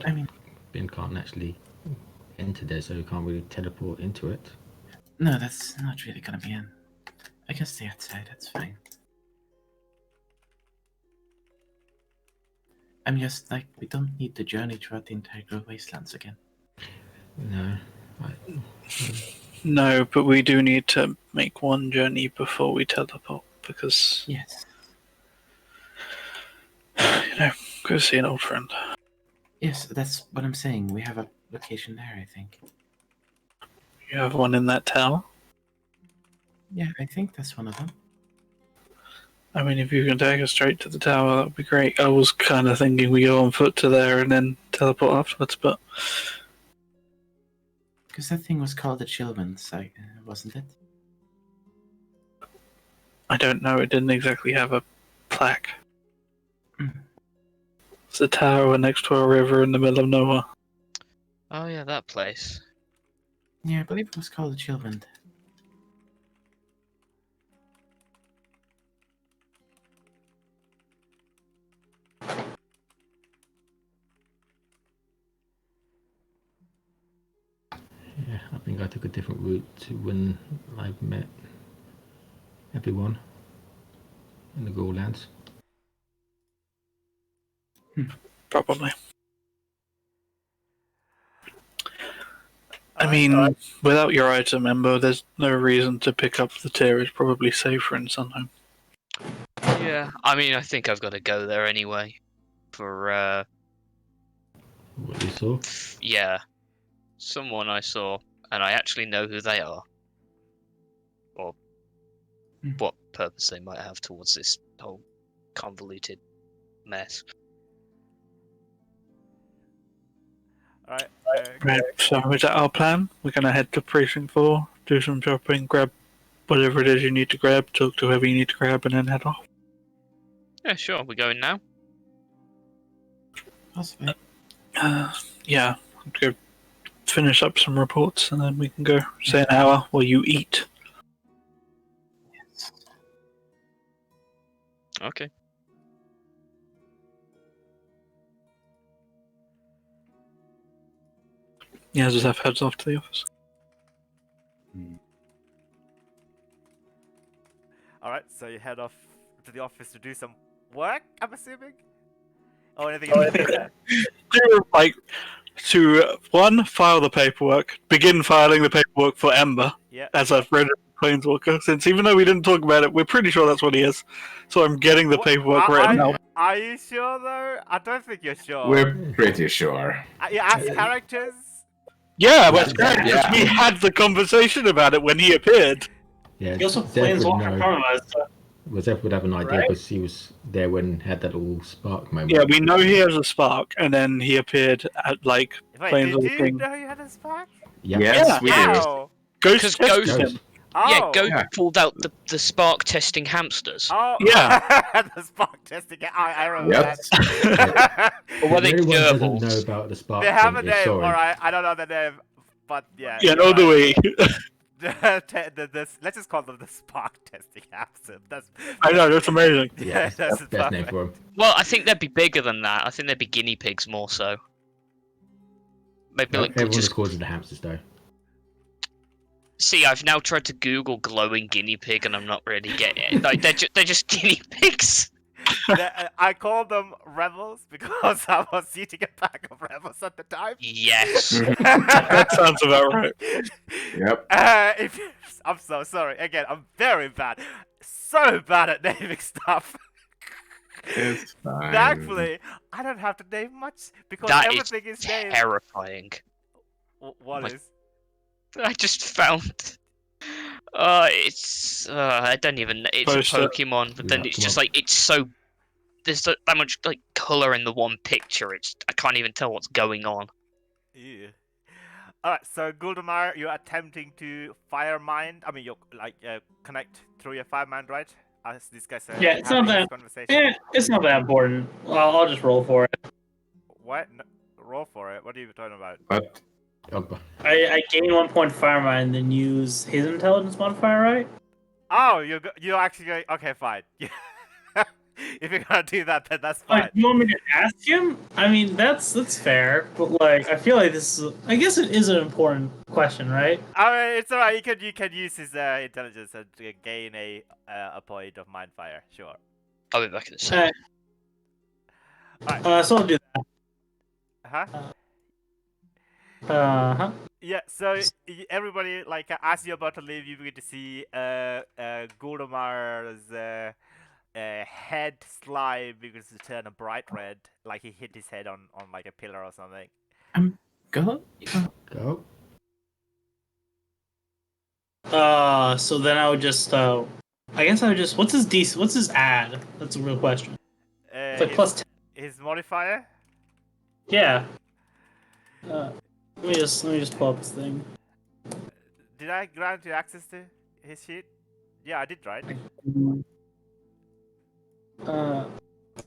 F: I mean,
B: Ben can't actually enter there, so we can't really teleport into it.
F: no, that's not really gonna be in. I can stay outside, that's fine. I'm just like, we don't need to journey throughout the entire Grove Wastelands again.
B: No.
D: No, but we do need to make one journey before we teleport, because,
F: Yes.
D: go see an old friend.
F: Yes, that's what I'm saying. We have a location there, I think.
D: You have one in that tower?
F: Yeah, I think that's one of them.
D: I mean, if you can take us straight to the tower, that would be great. I was kind of thinking we go on foot to there and then teleport afterwards, but
F: Because that thing was called the Chillman's, wasn't it?
D: I don't know. It didn't exactly have a plaque.
F: Mm.
D: It's a tower next to a river in the middle of nowhere.
E: Oh yeah, that place.
F: Yeah, I believe it was called the Chillman.
B: I think I took a different route to when I met everyone in the Ghoullands.
D: Probably. I mean, without your item, Ember, there's no reason to pick up the tier. It's probably safer in Sunhome.
E: Yeah, I mean, I think I've got to go there anyway. For,
B: What you saw?
E: yeah, someone I saw, and I actually know who they are. Or what purpose they might have towards this whole convoluted mess.
C: Alright.
D: Right, so is that our plan? We're gonna head to Precinct 4, do some shopping, grab whatever it is you need to grab, talk to whoever you need to grab, and then head off.
E: Yeah, sure. We're going now.
F: That's fine.
D: Yeah, go finish up some reports, and then we can go. Say an hour while you eat.
E: Okay.
D: Yeah, Zeph heads off to the office.
C: Alright, so you head off to the office to do some work, I'm assuming? Oh, anything else?
D: Like, to one, file the paperwork, begin filing the paperwork for Ember
C: Yeah.
D: as a registered planeswalker, since even though we didn't talk about it, we're pretty sure that's what he is. So I'm getting the paperwork right now.
C: Are you sure though? I don't think you're sure.
F: We're pretty sure.
C: You asked characters?
D: Yeah, that's great.
F: Yeah.
D: We had the conversation about it when he appeared.
B: Yeah,
A: He also
B: Zeph would
A: planeswalker
B: know.
A: compromise.
B: Well, Zeph would have an idea
A: Right?
B: because he was there when had that little spark moment.
D: Yeah, we know he has a spark, and then he appeared at, like,
C: Wait, did you
D: planeswalking.
C: know you had a spark?
B: Yep.
F: Yes, we do.
C: How?
D: Ghost
E: Because
D: tested
E: Ghost-
D: him.
C: Oh.
E: Yeah, Ghost
F: Yeah.
E: pulled out the spark testing hamsters.
C: Oh,
D: Yeah.
C: the spark testing. I remember
F: Yep.
C: that.
E: Or were they
B: Everyone doesn't know
E: gerbils?
B: about the spark.
C: They have a
B: thing,
C: name,
B: sorry.
C: alright. I don't know the name, but yeah.
D: Yeah,
C: you're
D: no, do
C: right.
D: we?
C: Let's just call them the spark testing hamster. That's.
D: I know, that's amazing.
B: Yeah, that's the best name
C: perfect.
B: for him.
E: Well, I think they'd be bigger than that. I think they'd be guinea pigs more so. Maybe
B: No,
E: like
B: everyone
E: just
B: just calls it the hamsters though.
E: see. I've now tried to Google glowing guinea pig, and I'm not really getting it. Like they're just guinea pigs.
C: I call them rebels because I was eating a pack of rebels at the time.
E: Yes.
D: That sounds about right.
F: Yep.
C: I'm so sorry. Again, I'm very bad. So bad at naming stuff.
F: It's fine.
C: Thankfully, I don't have to name much because
E: That is
C: everything is named.
E: terrifying.
C: What
E: Like-
C: is?
E: I just found. I don't even. It's a
D: Poster.
E: Pokemon, but then
B: Yeah,
E: it's
B: come
E: just
B: on.
E: like it's so. There's that much like color in the one picture. I can't even tell what's going on.
C: Yeah. Alright, so Guldemar, you're attempting to fire mind. I mean, you connect through your fire mind, right? As this guy's
A: Yeah, it's not
C: having this
A: that-
C: conversation.
A: It's not that important. Well, I'll just roll for it.
C: What? No, roll for it. What are you talking about?
F: But
B: Oh,
A: I gain 1 point fire mind, then use his intelligence modifier, right?
C: Oh, you're actually going. Okay, fine. If you're gonna do that, then that's fine.
A: Like, you want me to ask him? I mean, that's fair, but like, I feel like this is. I guess it is an important question, right?
C: I mean, it's alright. You can use his intelligence and gain a point of mind fire. Sure.
E: I'll be back in a second.
A: So I'll do
C: Huh?
A: that. Huh.
C: Yeah. So everybody, like, as you're about to leave, you get to see Guldemar's head slime because it turned a bright red, like he hit his head on like a pillar or something.
F: go.
B: go.
A: So then I would just. I guess I would just. What's his DC? What's his ad? That's a real question. It's like plus 10.
C: His modifier.
A: Yeah. Let me just pull up this thing.
C: Did I grant you access to his sheet? Yeah, I did, right?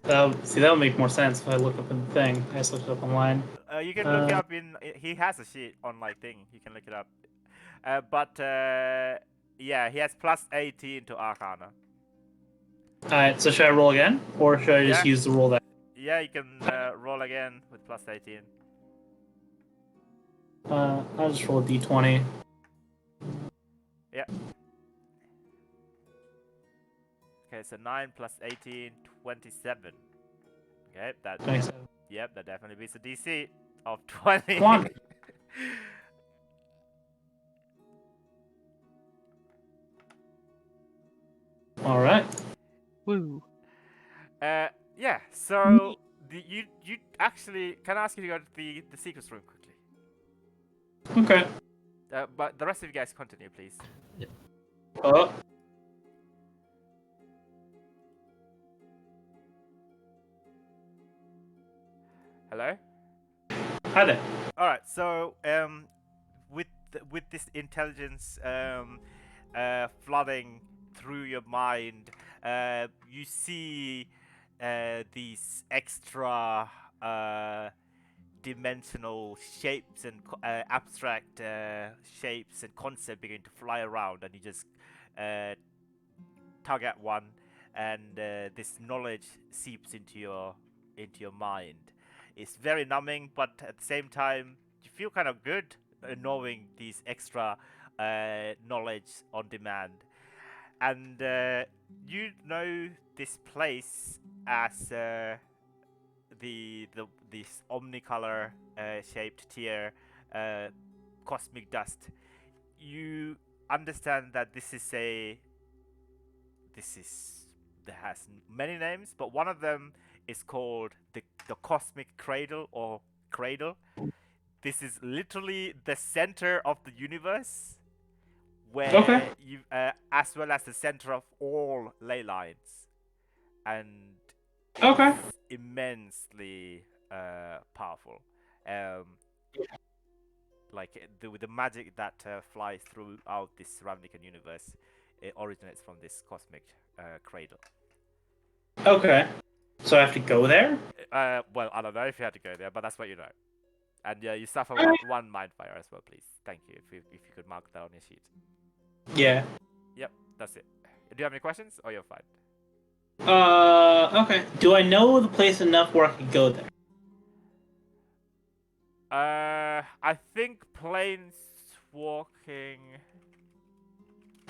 A: That would make more sense if I look up in the thing. I just looked it up online.
C: You can look it up in. He has a sheet on like thing. You can look it up. Yeah, he has plus 18 to Arcana.
A: Alright, so should I roll again? Or should I just
C: Yeah.
A: use the roll that?
C: Yeah, you can roll again with plus 18.
A: I'll just roll a d20.
C: Yeah. Okay, so 9 plus 18, 27. Okay, that.
A: 27.
C: Yep, that definitely beats the DC of 20.
A: Come on. All right.
D: Woo.
C: Yeah. So you actually can I ask you to go to the secrets room quickly?
A: Okay.
C: But the rest of you guys continue, please.
A: Oh.
C: Hello.
A: Hi there.
C: All right. So with this intelligence flooding through your mind, you see these extra dimensional shapes and abstract shapes and concepts begin to fly around, and you just tug at one, and this knowledge seeps into your mind. It's very numbing, but at the same time, you feel kind of good knowing these extra knowledge on demand. And you know this place as this omnicolor shaped tier cosmic dust. You understand that this has many names, but one of them is called the cosmic cradle or cradle. This is literally the center of the universe, where
A: Okay.
C: you as well as the center of all ley lines, and
A: Okay.
C: it's immensely powerful. Like the magic that flies throughout this Ravnica universe, it originates from this cosmic cradle.
A: Okay. So I have to go there?
C: Well, I don't know if you had to go there, but that's what you know. And you suffer
A: Alright.
C: one mind fire as well, please. Thank you. If you could mark that on your sheet.
A: Yeah.
C: Yep, that's it. Do you have any questions, or you're fine?
A: Okay. Do I know the place enough where I could go there?
C: I think planes walking.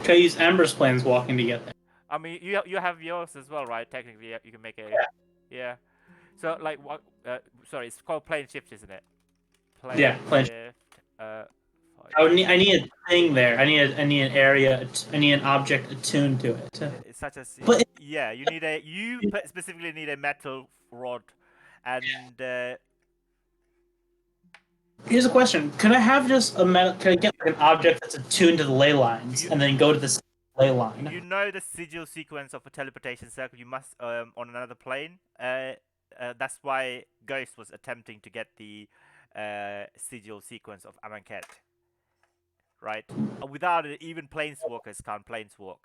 A: Can I use Amber's plans walking to get there?
C: I mean, you have yours as well, right? Technically, you can make a. Yeah. So like what? Sorry, it's called plane shift, isn't it?
A: Yeah, plane
C: shift.
A: I need a thing there. I need an area. I need an object attuned to it.
C: Such as
A: But
C: yeah, you specifically need a metal rod, and
A: here's a question: could I have just a metal? Can I get like an object that's attuned to the ley lines, and then go to the ley line?
C: you know the sigil sequence of a teleportation circle. You must on another plane. That's why Ghost was attempting to get the sigil sequence of Amonkhet. Right? Without it, even planeswalkers can't planeswalk.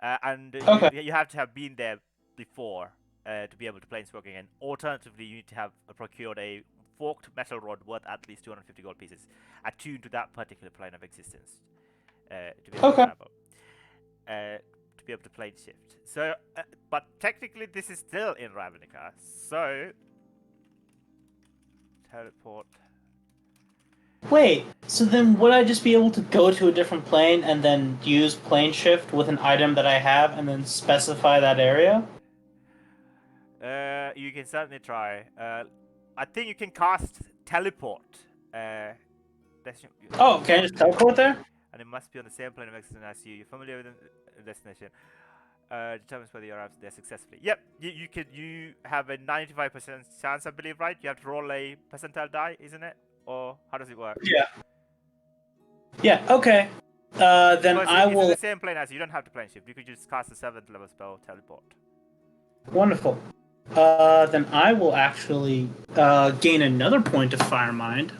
C: And
A: Okay.
C: you have to have been there before to be able to planeswalk again. Alternatively, you need to have procured a forked metal rod worth at least 250 gold pieces, attuned to that particular plane of existence, to be able to travel, to be able to plane shift. So, but technically, this is still in Ravnica. So, teleport.
A: Wait, so then would I just be able to go to a different plane and then use plane shift with an item that I have and then specify that area?
C: You can certainly try. I think you can cast teleport.
A: Oh, can I just teleport there?
C: And it must be on the same plane of existence as you. You're familiar with the destination. Determines whether you're there successfully. Yep, you have a 95% chance, I believe, right? You have to roll a percentile die, isn't it? Or how does it work?
A: Yeah. Yeah, okay. Then I
C: it's
A: will...
C: in the same plane as you. You don't have to plane shift. You could just cast a 7th level spell, teleport.
A: Wonderful. Then I will actually gain another point of Fire Mind.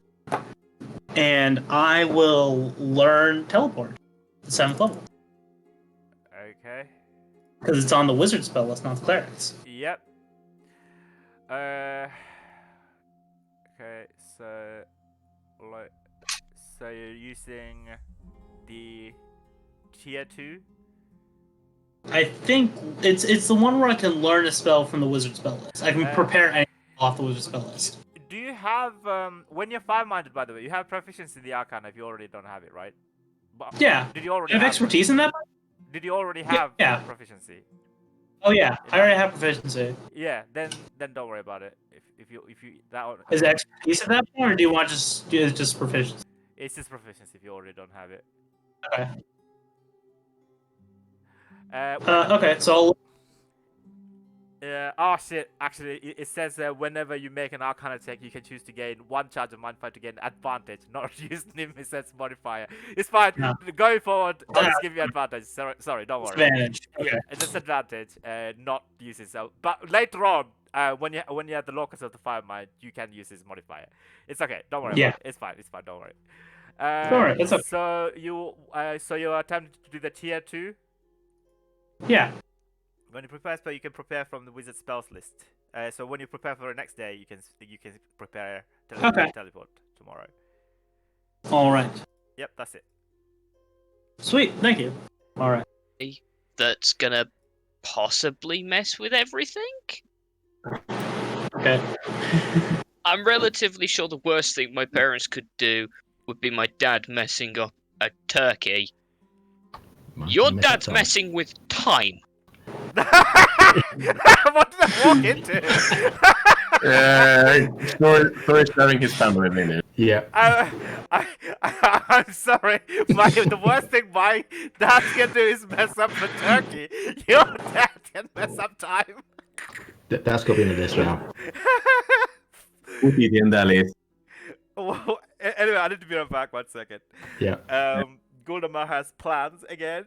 A: And I will learn teleport. The 7th level.
C: Okay.
A: Because it's on the wizard spell list, not the clerics.
C: Yep. Okay, so you're using the tier 2?
A: I think it's the one where I can learn a spell from the wizard spell list. I can prepare anything off the wizard spell list.
C: Do you have when you're fire-minded, by the way, you have proficiency in the Arcana if you already don't have it, right? But
A: Yeah.
C: Did you already
A: I have
C: have
A: expertise in that?
C: Did you already have
A: Yeah.
C: proficiency?
A: Oh yeah,
C: In
A: I already
C: that?
A: have proficiency.
C: Yeah. Then don't worry about it. If you that one,
A: Is it expertise at that point, or do you want just proficiency?
C: it's just proficiency if you already don't have it.
A: Okay.
C: When,
A: Okay, so
C: oh shit! Actually, it says whenever you make an Arcana check, you can choose to gain 1 charge of Mindfire to gain advantage, not use Nemesis modifier. It's fine.
A: No.
C: Going forward, I'll just give you advantage. Sorry, don't worry.
A: advantage. Okay.
C: Yeah, disadvantage. Not use it. So, but later on, when you have the locus of the fire mind, you can use his modifier. It's okay. Don't worry
A: Yeah.
C: about it. It's fine. It's fine. Don't worry.
A: Alright, it's okay.
C: So you attempted to do the tier 2.
A: Yeah.
C: When you prepare a spell, you can prepare from the wizard spells list. So when you prepare for the next day, you can prepare teleport tomorrow.
A: All right.
C: Yep, that's it.
A: Sweet. Thank you. All right.
E: That's gonna possibly mess with everything.
A: Okay.
E: I'm relatively sure the worst thing my parents could do would be my dad messing up a turkey. Your dad's messing with time.
C: What did I walk into?
F: Story starring his family, maybe.
B: Yeah.
C: I'm sorry. The worst thing my dad can do is mess up the turkey. Your dad can mess up time.
B: That's got to be in the list now.
F: Put it in the list.
C: Well, anyway, I need to be right back 1 second.
B: Yeah.
C: Goldemar has plans again.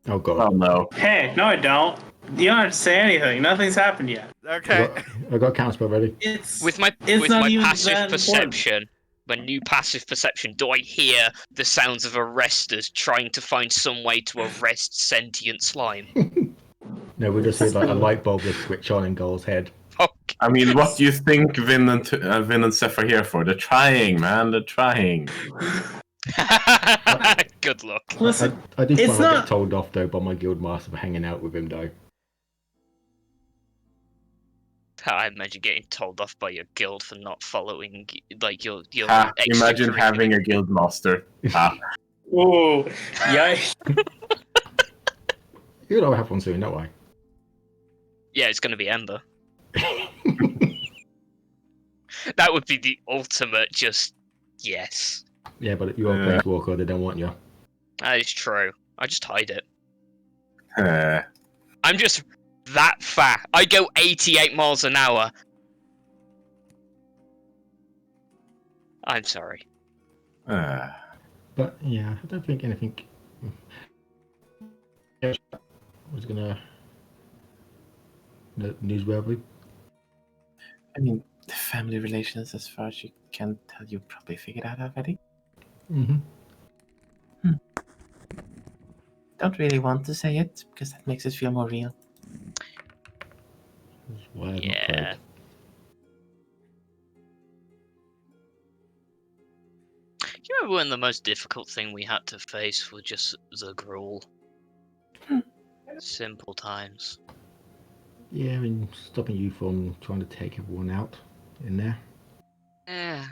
B: Oh god.
F: Oh no.
A: Hey, no, I don't. You don't have to say anything. Nothing's happened yet.
C: Okay.
B: I got counterspell ready.
E: With my passive perception, my new passive perception, do I hear the sounds of arresters trying to find some way to arrest sentient slime?
B: No, we just hear like a light bulb will switch on in Goal's head.
E: Okay.
F: I mean, what do you think Vin and Seth are here for? They're trying, man. They're trying.
E: Good luck.
A: Listen,
B: I did
A: it's
B: finally
A: not-
B: get told off though by my guild master for hanging out with him though.
E: I imagine getting told off by your guild for not following like your
F: Imagine having a guild master.
A: Ooh, yikes.
B: You'll know have one soon, don't I?
E: Yeah, it's gonna be Ember. That would be the ultimate just yes.
B: Yeah, but you're a place walker, they don't want you.
E: That is true. I just hide it.
F: Uh,
E: I'm just that fat. I go 88 miles an hour. I'm sorry.
B: But yeah, I don't think anything was gonna newsworthy.
F: I mean, the family relations, as far as you can tell, you probably figured out already.
B: Mm-hmm.
F: Don't really want to say it because that makes it feel more real.
B: That's why I'm not
E: Yeah.
B: afraid.
E: You remember when the most difficult thing we had to face was just the gruel? Simple times.
B: Yeah, I mean, stopping you from trying to take everyone out in there.
E: Yeah,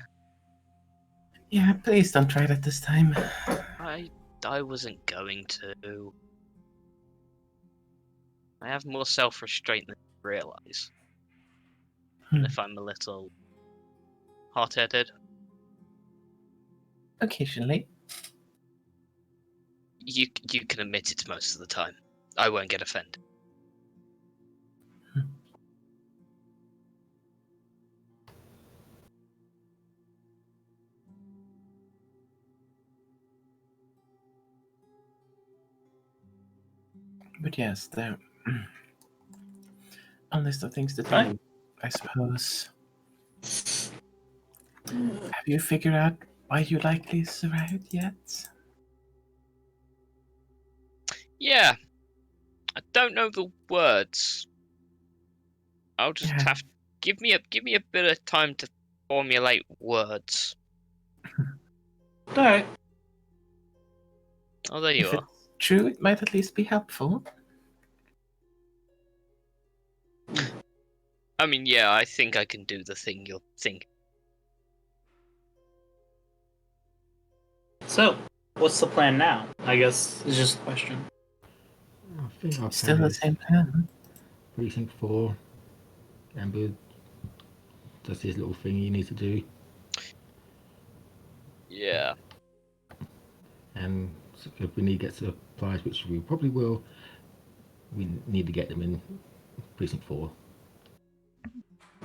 F: Yeah, please don't try that this time.
E: I wasn't going to. I have more self-restraint than you realise. And if I'm a little hot-headed,
F: Occasionally.
E: you can admit it most of the time. I won't get offended.
F: But yes, there. A list of things to do,
A: Right.
F: I suppose. Have you figured out why you likely survived yet?
E: Yeah, I don't know the words. I'll just
F: Yeah.
E: have give me a bit of time to formulate words.
A: Alright.
E: Oh, there you
F: If
E: are.
F: it's true, it might at least be helpful.
E: I mean, yeah, I think I can do the thing you're thinking.
A: So, what's the plan now? I guess is just a question.
B: I think our
F: Still
B: plan
F: the
B: is
F: same plan.
B: precinct 4. Amber does his little thing he needs to do.
E: Yeah.
B: And if we need to get supplies, which we probably will, we need to get them in precinct 4.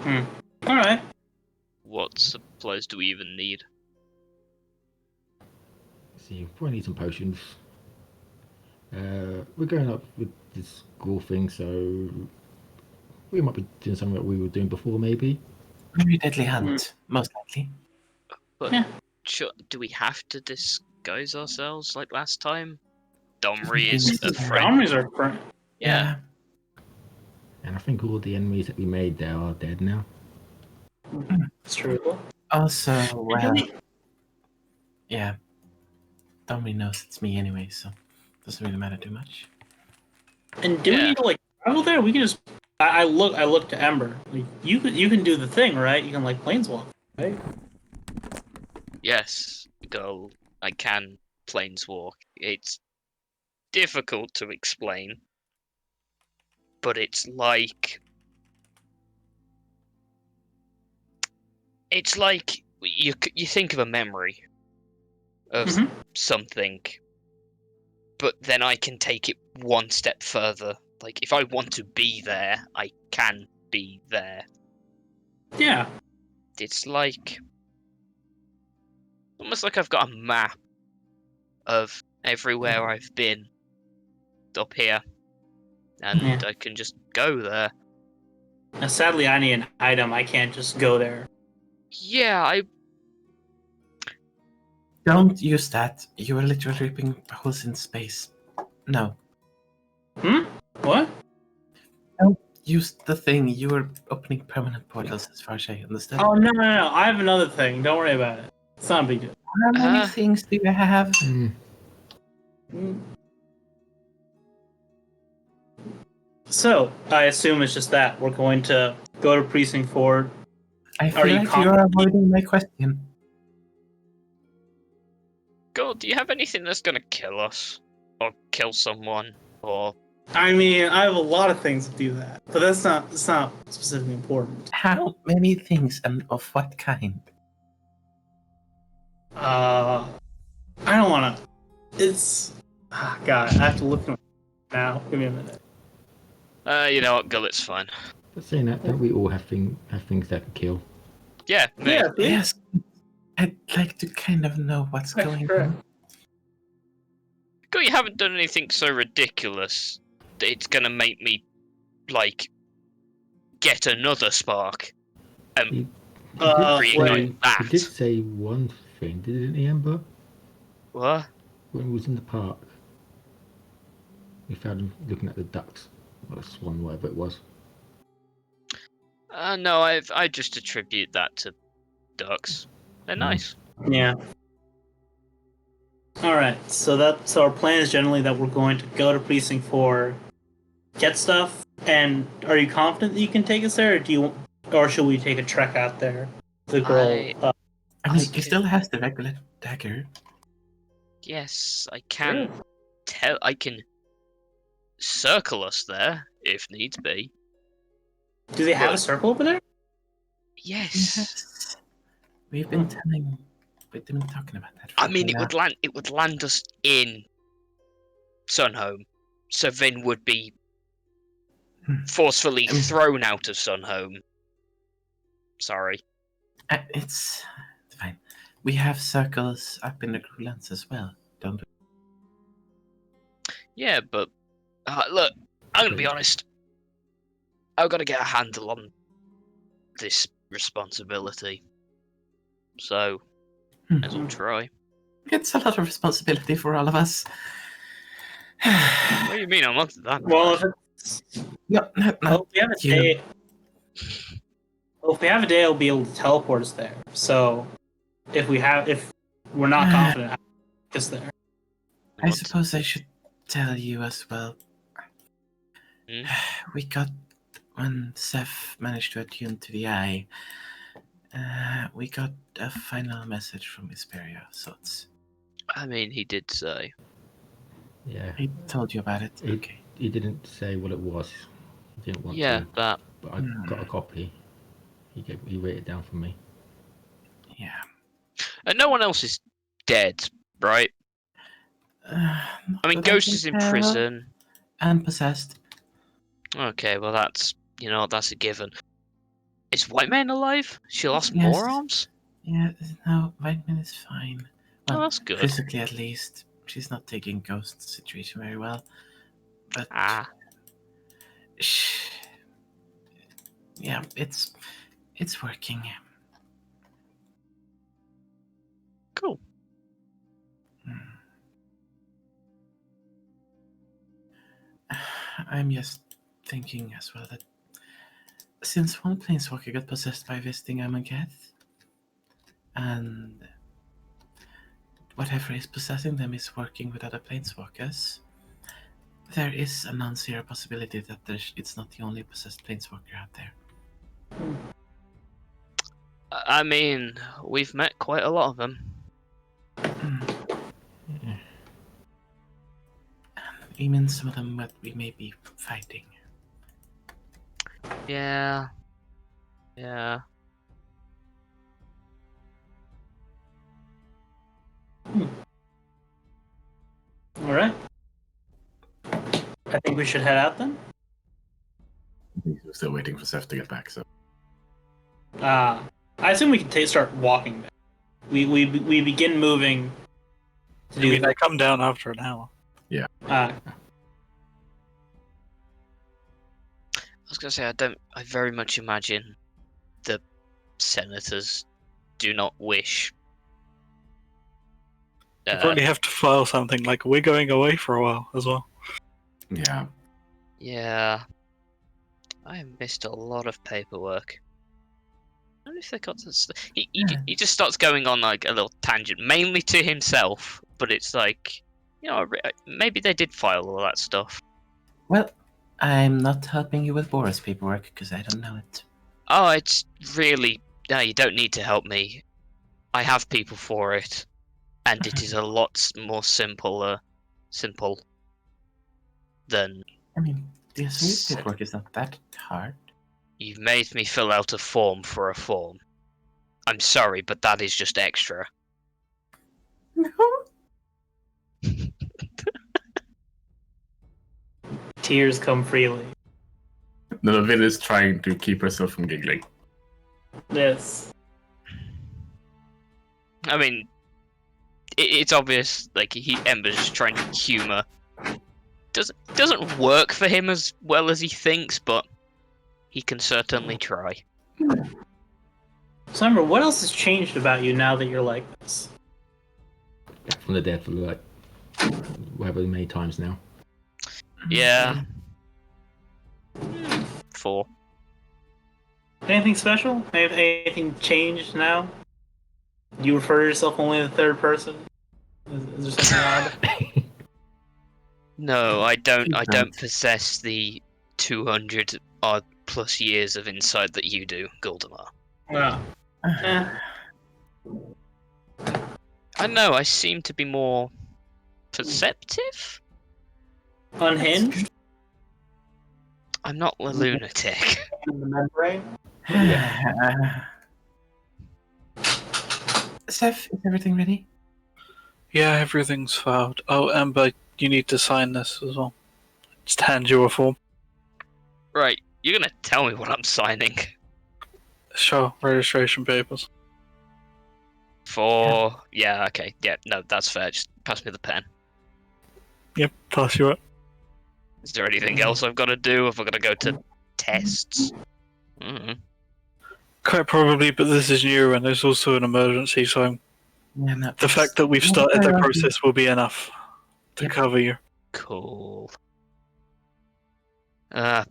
A: All right.
E: What supplies do we even need?
B: See, we probably need some potions. We're going up with this ghoul thing, so we might be doing something that we were doing before, maybe.
F: Maybe Deadly Hunt, most likely.
E: But
A: Yeah.
E: do we have to disguise ourselves like last time? Domri is
F: Yes.
E: a friend.
A: Armies are friend.
E: Yeah.
B: And I think all the enemies that we made there are dead now.
A: It's true.
F: Also, yeah. Domri knows it's me anyway, so doesn't really matter too much.
A: And do we
E: Yeah.
A: need to like travel there? We can just. I look to Ember. Like, you can do the thing, right? You can like planeswalk, right?
E: Yes, girl, I can planeswalk. It's difficult to explain, but it's like you think of a memory of
A: Mhm.
E: something, but then I can take it one step further. Like if I want to be there, I can be there.
A: Yeah.
E: It's like almost like I've got a map of everywhere I've been up here, and
A: Yeah.
E: I can just go there.
A: Now, sadly, I need an item. I can't just go there.
E: Yeah,
F: Don't use that. You are literally ripping holes in space. No.
A: What?
F: Don't use the thing. You are opening permanent portals as far as I understand.
A: Oh no! I have another thing. Don't worry about it. It's not a big deal.
F: How many things do you have?
A: So I assume it's just that we're going to go to precinct 4.
F: I
A: Are
F: feel
A: you
F: like you are avoiding my question.
E: God, do you have anything that's gonna kill us? Or kill someone? Or
A: I mean, I have a lot of things to do that, but it's not specifically important.
F: How many things and of what kind?
A: I don't want to. It's God. I have to look now. Give me a minute.
E: you know what, Gullet's fine.
B: But saying that, don't we all have things that can kill?
E: Yeah, me.
A: Yeah. See?
F: Yes. I'd like to kind of know what's
A: That's
F: going
A: correct.
F: on.
E: God, you haven't done anything so ridiculous that it's gonna make me like get another spark and
B: He
E: reignite
B: he did
E: that.
B: say one thing, didn't he, Amber?
E: What?
B: When he was in the park, we found him looking at the ducks, or the swan, whatever it was.
E: No, I just attribute that to ducks. They're nice.
A: Yeah. All right. So our plan is generally that we're going to go to precinct 4, get stuff, and are you confident that you can take us there, or should we take a trek out there? The girl.
F: I mean, he still has the regular dagger.
E: Yes, I can tell. I can circle us there if needs be.
A: Do they have a circle over there?
E: Yes.
F: We've been talking about that.
E: I mean, it would land us in Sunhome, so Vin would be forcefully thrown out of Sunhome. Sorry.
F: It's fine. We have circles up in the Crewlands as well, don't we?
E: Yeah, but look, I'm gonna be honest. I've got to get a handle on this responsibility. So, as I'll try.
F: It's a lot of responsibility for all of us.
E: What do you mean? I'm up to that.
A: Well,
F: No,
A: if we have a day, it'll be able to teleport us there. So, if we're not confident, just there.
F: I suppose I should tell you as well. We got, when Seth managed to attune to the eye, we got a final message from Hesperia, so it's...
E: I mean, he did say.
B: Yeah.
F: I told you about it.
B: He,
F: Okay.
B: he didn't say what it was. He didn't want
E: Yeah,
B: to,
E: that.
B: but I got a copy. He wrote it down for me.
F: Yeah.
E: And no one else is dead, right?
F: Not
E: I mean,
F: that
E: Ghost
F: can
E: is in
F: tell.
E: prison.
F: And possessed.
E: Okay, well that's that's a given. Is White Man alive? She lost
F: Yes.
E: more arms?
F: Yeah, no, Vitamin is fine.
E: Oh,
F: Well,
E: that's good.
F: physically at least. She's not taking Ghost situation very well. But
E: Ah,
F: yeah, it's working.
E: cool.
F: I'm just thinking as well that since one planeswalker got possessed by visiting Amonkhet, and whatever is possessing them is working with other planeswalkers, there is a non-zero possibility that it's not the only possessed planeswalker out there.
E: I mean, we've met quite a lot of them.
F: Even some of them that we may be fighting.
E: Yeah. Yeah.
A: All right. I think we should head out then.
F: We're still waiting for Seth to get back, so.
A: I assume we can start walking back. We begin moving. To
D: I
A: do
D: mean, I come down after an hour.
E: I was gonna say I very much imagine the senators do not wish.
D: You probably have to file something like, we're going away for a while as well.
F: Yeah.
E: Yeah. I missed a lot of paperwork. I wonder if they got this. He just starts going on like a little tangent, mainly to himself, but it's like, maybe they did file all that stuff.
F: Well, I'm not helping you with Boris paperwork because I don't know it.
E: Oh, it's really. No, you don't need to help me. I have people for it, and it is a lot more simple than.
F: I mean, the SME paperwork is not that hard.
E: You've made me fill out a form for a form. I'm sorry, but that is just extra.
F: No.
A: Tears come freely.
F: Novin is trying to keep herself from giggling.
A: Yes.
E: I mean, it's obvious. Like Ember's just trying to humor. Doesn't work for him as well as he thinks, but he can certainly try.
A: So, Ember, what else has changed about you now that you're like this?
B: Back from the dead for like whatever many times now.
E: Yeah. 4.
A: Anything special? Anything changed now? You refer to yourself only in the third person? Is there something odd?
E: No, I don't. I
F: Right.
E: don't possess the 200 odd plus years of insight that you do, Goldemar.
A: No. Eh.
E: I know. I seem to be more perceptive.
A: Unhinged?
E: I'm not a lunatic.
A: In the membrane?
F: Seth, is everything ready?
D: Yeah, everything's filed. Oh, Amber, you need to sign this as well. Just hand you a form.
E: Right, you're gonna tell me what I'm signing
D: Sure, registration papers.
E: for? Yeah. Okay. Yeah. No, that's fair. Just pass me the pen.
D: Yep, pass you it.
E: Is there anything else I've got to do? Have I got to go to tests? Mm.
D: Quite probably, but this is new and there's also an emergency, so
F: Yeah, no,
D: the fact that we've started the process will be enough to
F: Yep.
D: cover you.
E: Cool.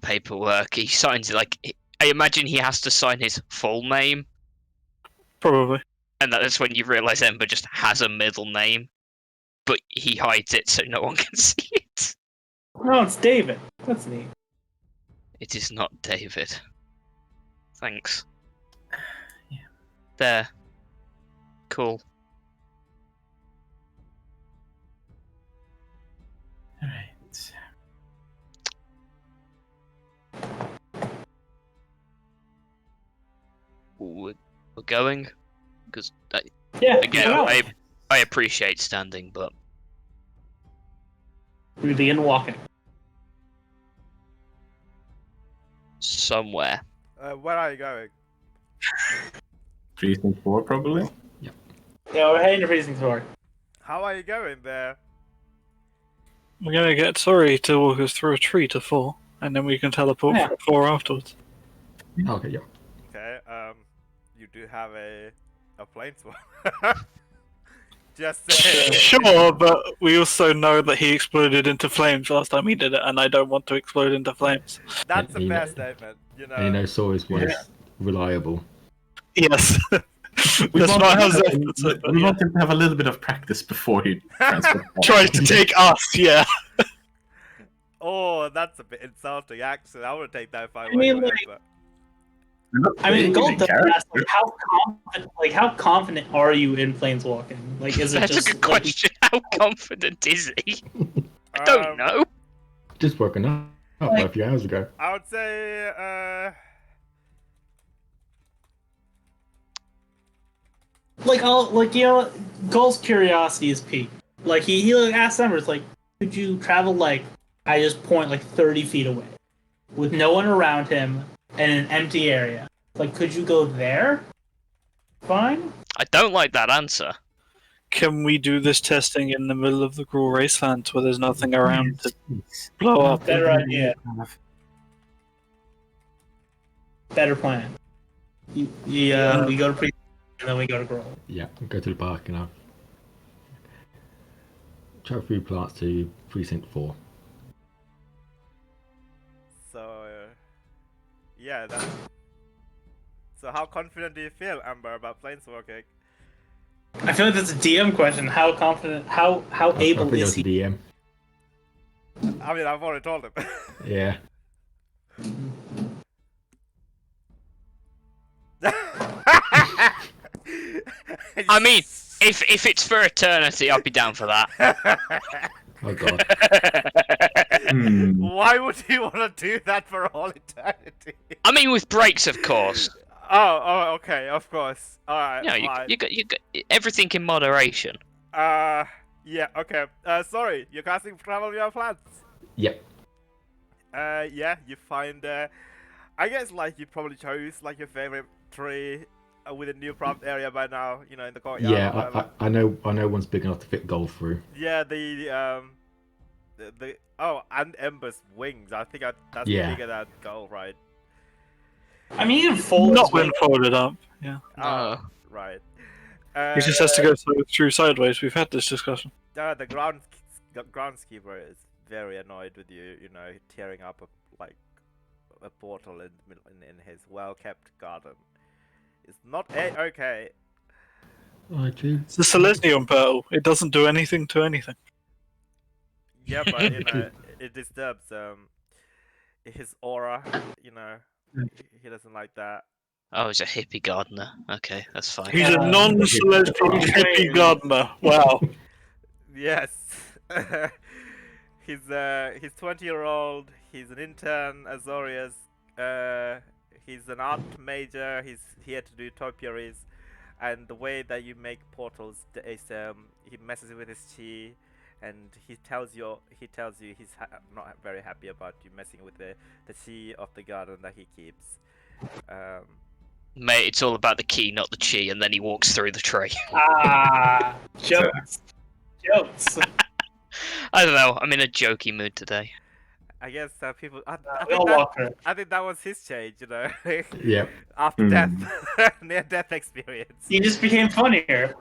E: Paperwork. He signs it like. I imagine he has to sign his full name,
D: Probably.
E: and that's when you realise Ember just has a middle name, but he hides it so no one can see it.
A: No, it's David. That's neat.
E: It is not David. Thanks.
F: Yeah.
E: There. Cool. We're going? Because,
A: Yeah,
E: again,
A: go.
E: I appreciate standing, but...
A: We begin walking.
E: Somewhere.
C: Where are you going?
F: 3.4 probably.
A: Yeah, we're heading to Precinct 4.
C: How are you going there?
D: We're gonna get Sorry to walk us through a tree to 4, and then we can teleport
A: Yeah.
D: from 4 afterwards.
B: Okay, yeah.
C: Okay, you do have a planeswalker. Just saying.
D: Sure, but we also know that he exploded into flames last time he did it, and I don't want to explode into flames.
C: That's a
B: And you
C: fair
B: know-
C: statement, you know.
B: And you know, Sawyer's was reliable.
D: Yes.
F: We
D: That's
F: want
D: not
F: him
D: how
F: to-
D: Zeph puts it, but
F: we
D: yeah.
F: want him to have a little bit of practice before he transfers.
D: Tries to take us, yeah.
C: Oh, that's a bit insulting. Actually, I would take that if I were
A: mean,
C: you,
A: like-
C: Ember.
A: I mean, Gold does
F: Character.
A: ask, like, how confident are you in planeswalking? Like, is it
E: That's
A: just
E: a good
A: like,
E: question. How confident is he? I don't know.
B: Just woken up a few hours ago.
C: I would say,
A: Gold's curiosity is peaked. Like he like asked Embers, like, could you travel like I just point like 30 feet away, with no one around him and an empty area? Like, could you go there? Fine.
E: I don't like that answer.
D: Can we do this testing in the middle of the Gruul Racelands where there's nothing around to blow up?
A: Better idea. Better plan. We go to pre and then we go to Growl.
B: Yeah, go to the park and I'll travel through plants to Precinct 4.
C: so, yeah, that. So, how confident do you feel, Amber, about planeswalking?
A: I feel like that's a DM question. How confident? How
B: I
A: able
B: think
A: is
B: it was
A: he?
B: DM.
C: I mean, I've already told him.
B: Yeah.
E: I mean, if it's for eternity, I'd be down for that.
B: Oh god.
C: Why would you want to do that for all eternity?
E: I mean, with breaks, of course.
C: Oh, okay, of course. Alright,
E: You know,
C: fine.
E: you got everything in moderation.
C: Yeah, okay. Sorry, you're casting Travel Your Plans.
B: Yep.
C: Yeah, you find, I guess, like, you probably chose, like, your favorite tree with a new prompt area by now, you know, in the courtyard. or
B: Yeah,
C: whatever.
B: I know one's big enough to fit gold through.
C: Yeah, the and Ember's wings. I think that's
B: Yeah.
C: bigger than gold, right?
A: I mean, you can fold
D: Not
A: his
D: when
A: wing.
D: folded up, yeah.
C: Oh, right.
D: He just has to go through sideways. We've had this discussion.
C: The groundskeeper is very annoyed with you, you know, tearing up a portal in his well-kept garden. It's not okay.
B: Oh, gee.
D: It's the Selesnium pearl. It doesn't do anything to anything.
C: Yeah, but you know, it disturbs his aura. You know, he doesn't like that.
E: Oh, he's a hippie gardener. Okay, that's fine.
D: He's a non-celestial hippie gardener. Wow.
C: Yes. He's 20-year-old. He's an intern, Azorius. He's an art major. He's here to do topiaries, and the way that you make portals is he messes with his chi, and he tells you he's not very happy about you messing with the chi of the garden that he keeps.
E: Mate, it's all about the key, not the chi, and then he walks through the tree.
A: Ah, jokes. Jokes.
E: I don't know. I'm in a jokey mood today.
C: I guess people.
A: We all walk through.
C: I think that was his change, you know.
B: Yep.
C: After death, near-death experience.
A: He just became funnier.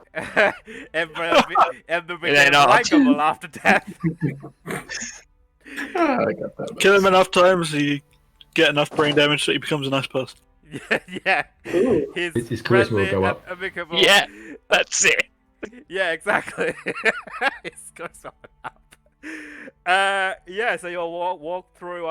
C: Ember
E: ain't
C: became
E: not.
C: likable after death.
F: I got that.
D: Kill him enough times, he get enough brain damage that he becomes a nice person.
C: Yeah.
A: Ooh.
C: He's
B: His charisma will
C: friendly,
B: go up.
C: amicable.
E: Yeah, that's it.
C: Yeah, exactly. His charisma went up. Yeah, so you'll walk through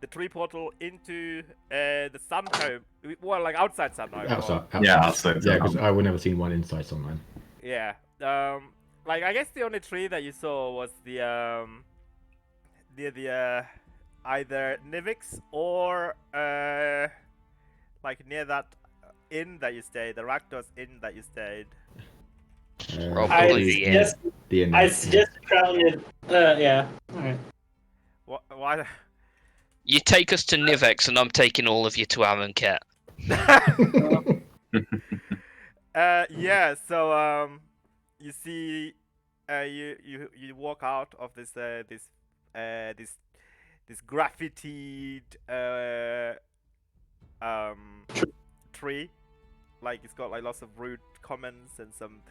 C: the tree portal into the sun home. Well, like outside sun home.
B: Outside.
F: Yeah, outside.
B: Yeah, because I would never seen one inside Sunline.
C: Yeah. Like I guess the only tree that you saw was the near the either Nivix or like near that inn that you stayed, the Rakdos inn that you stayed.
E: Probably the end.
A: I suggest traveling it. Yeah. Alright.
C: Why?
E: You take us to Nivex, and I'm taking all of you to Amonkhet.
C: Yeah. So you see, you walk out of this this graffitied tree. Like it's got like lots of rude comments and some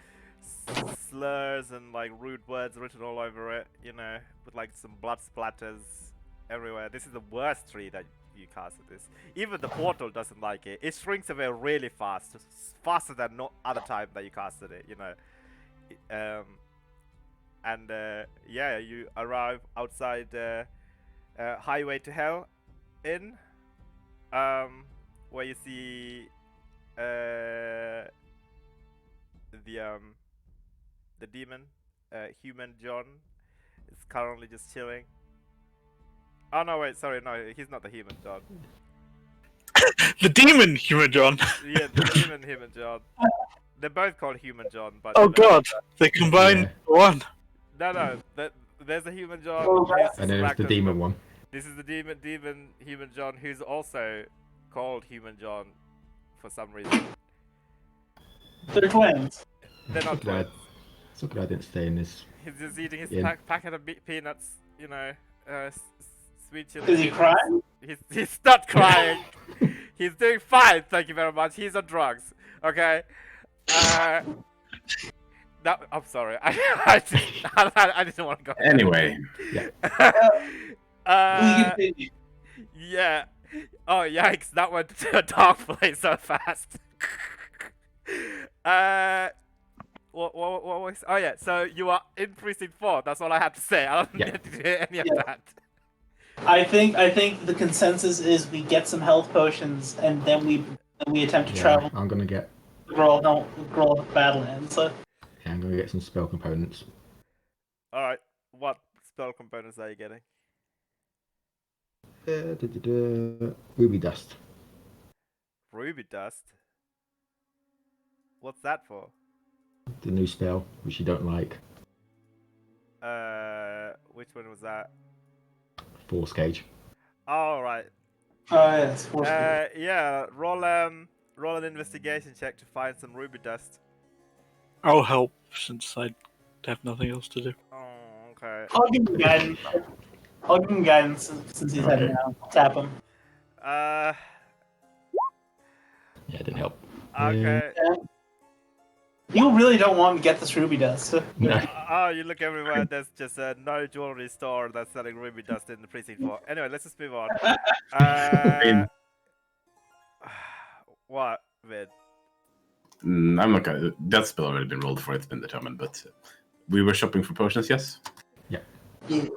C: slurs and like rude words written all over it. You know, with like some blood splatters everywhere. This is the worst tree that you casted this. Even the portal doesn't like it. It shrinks away really fast, faster than no other time that you casted it. You know. Yeah, you arrive outside Highway to Hell Inn, where you see the demon, Human John, is currently just chilling. Oh no, wait, sorry, no, he's not the Human John.
D: The demon, Human John.
C: Yeah, the demon Human John. They're both called Human John, but
D: Oh god, they combined one.
C: No, there's a Human John.
B: And then there's the demon one.
C: This is the demon Human John, who's also called Human John for some reason.
A: They're twins.
C: They're not twins.
B: So glad I didn't stay in this.
C: He's just eating his
B: Yeah.
C: packet of peanuts, you know, sweet chili.
A: Is he crying?
C: He's not crying. He's doing fine, thank you very much. He's on drugs, okay? I'm sorry. I didn't want to go.
F: Anyway.
C: Yeah. Oh yikes! That went to a dark place so fast. What was? Oh yeah. So you are in precinct 4. That's all I have to say. I don't need to hear any of that.
A: I think the consensus is we get some health potions and then we attempt to travel.
B: I'm gonna get.
A: Grow Battlelands. So.
B: Yeah, I'm gonna get some spell components.
C: All right. What spell components are you getting?
B: Ruby dust.
C: Ruby dust. What's that for?
B: The new spell, which you don't like.
C: Which one was that?
B: Force gauge.
C: All right.
A: Yes. Force
C: Yeah. Roll an investigation check to find some ruby dust.
D: I'll help since I have nothing else to do.
C: Oh, okay.
A: I'll give him guidance. Since he's heading out. Tap him.
B: Yeah, it didn't help.
C: Okay.
A: You really don't want to get this ruby dust.
B: No.
C: Oh, you look everywhere. There's just no jewelry store that's selling ruby dust in the precinct 4. Anyway, let's just move on. What, Vid?
F: I'm not gonna. That spell already been rolled for. It's been determined, but we were shopping for potions. Yes.
B: Yeah.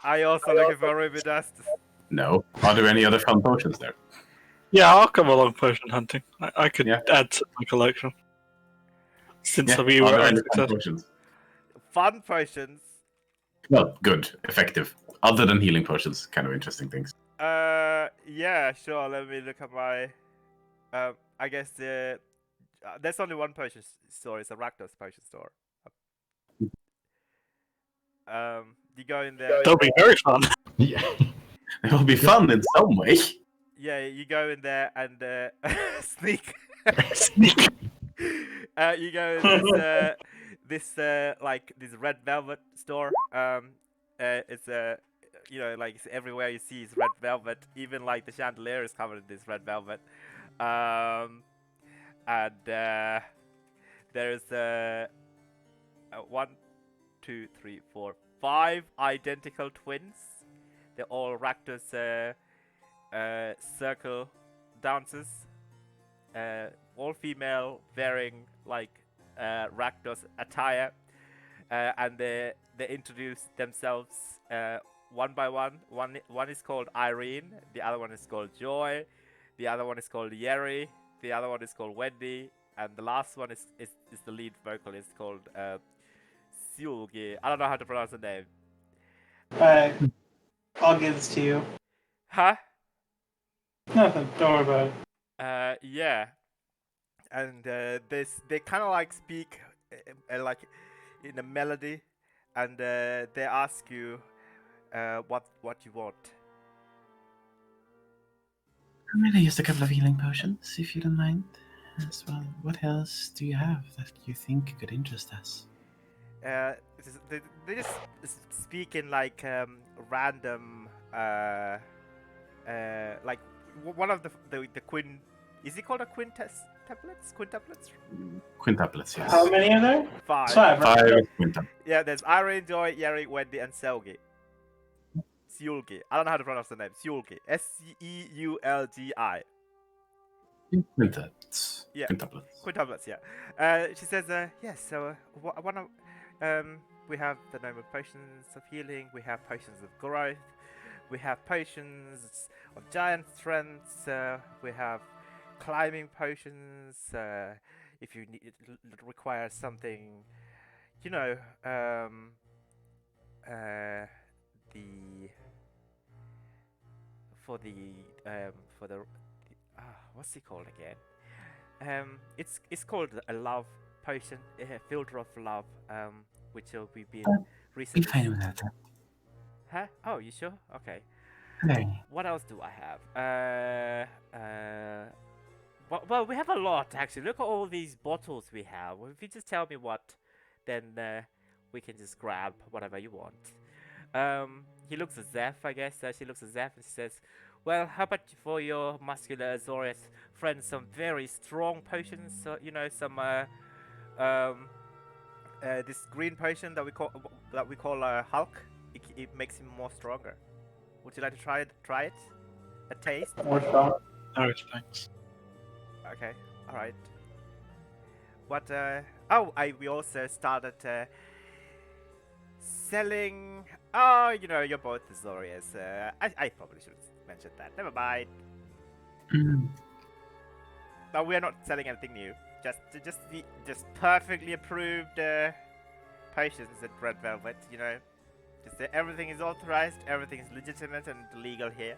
C: Are you also looking for ruby dust?
F: No. Are there any other fun potions there?
D: Yeah, I'll come along potion hunting. I could
F: Yeah.
D: add to my collection. Since we
F: Are
D: were
F: there any fun
D: unsuccessful.
F: potions?
C: Fun potions.
F: Well, good, effective. Other than healing potions, kind of interesting things.
C: Yeah, sure. Let me look at my. I guess there's only one potion store. It's a Rakdos potion store. You go in there.
D: That'll be very fun.
B: Yeah.
F: It will be fun in some way.
C: Yeah, you go in there and sneak.
D: Sneak.
C: You go in this red velvet store. It's you know, like everywhere you see is red velvet. Even like the chandelier is covered in this red velvet. And there's 1, 2, 3, 4, 5 identical twins. They're all Rakdos circle dancers. All female, wearing like Rakdos attire, and they introduce themselves one by one. One is called Irene, the other one is called Joy, the other one is called Yeri, the other one is called Wendy, and the last one is the lead vocalist called Siulgi. I don't know how to pronounce the name.
A: I'll give this to you.
C: Huh?
A: Nothing. Don't worry about it.
C: Yeah. and they kind of like speak like in a melody, and they ask you what you want.
F: I'm gonna use a couple of healing potions, if you don't mind. As well, what else do you have that you think could interest us?
C: They just speak in like random like one of the quin. Is it called a quintuplets? Quintuplets?
F: Quintuplets, yes.
A: How many are there?
C: Five.
A: Five. Right?
F: Five quintuplets.
C: Yeah, there's Irene, Joy, Yeri, Wendy, and Selgi. Seulgi. I don't know how to pronounce the name. Seulgi. Seulgi.
F: Quintuplets.
C: Yeah.
F: Quintuplets.
C: Quintuplets, yeah. She says, yes, so one of, we have the normal potions of healing, we have potions of growth, we have potions of giant strength, we have climbing potions, if you require something, you know, the for the what's it called again? It's called a love potion, a filter of love, which we've been
F: Be
C: recently.
F: fine with that.
C: Huh? Oh, you sure? Okay.
F: Very.
C: What else do I have? Well, we have a lot actually. Look at all these bottles we have. If you just tell me what, then we can just grab whatever you want. He looks at Zeph, I guess. She looks at Zeph and she says, well, how about for your muscular Azorius friend some very strong potions? You know, some this green potion that we call Hulk. It makes him more stronger. Would you like to try it? A taste?
A: More strong.
D: No, thanks.
C: Okay. All right. What? We also started selling. Oh, you know, you're both Azorius. I probably should have mentioned that. Never mind. No, we're not selling anything new. Just perfectly approved potions at Red Velvet. You know, just everything is authorized, everything is legitimate and legal here.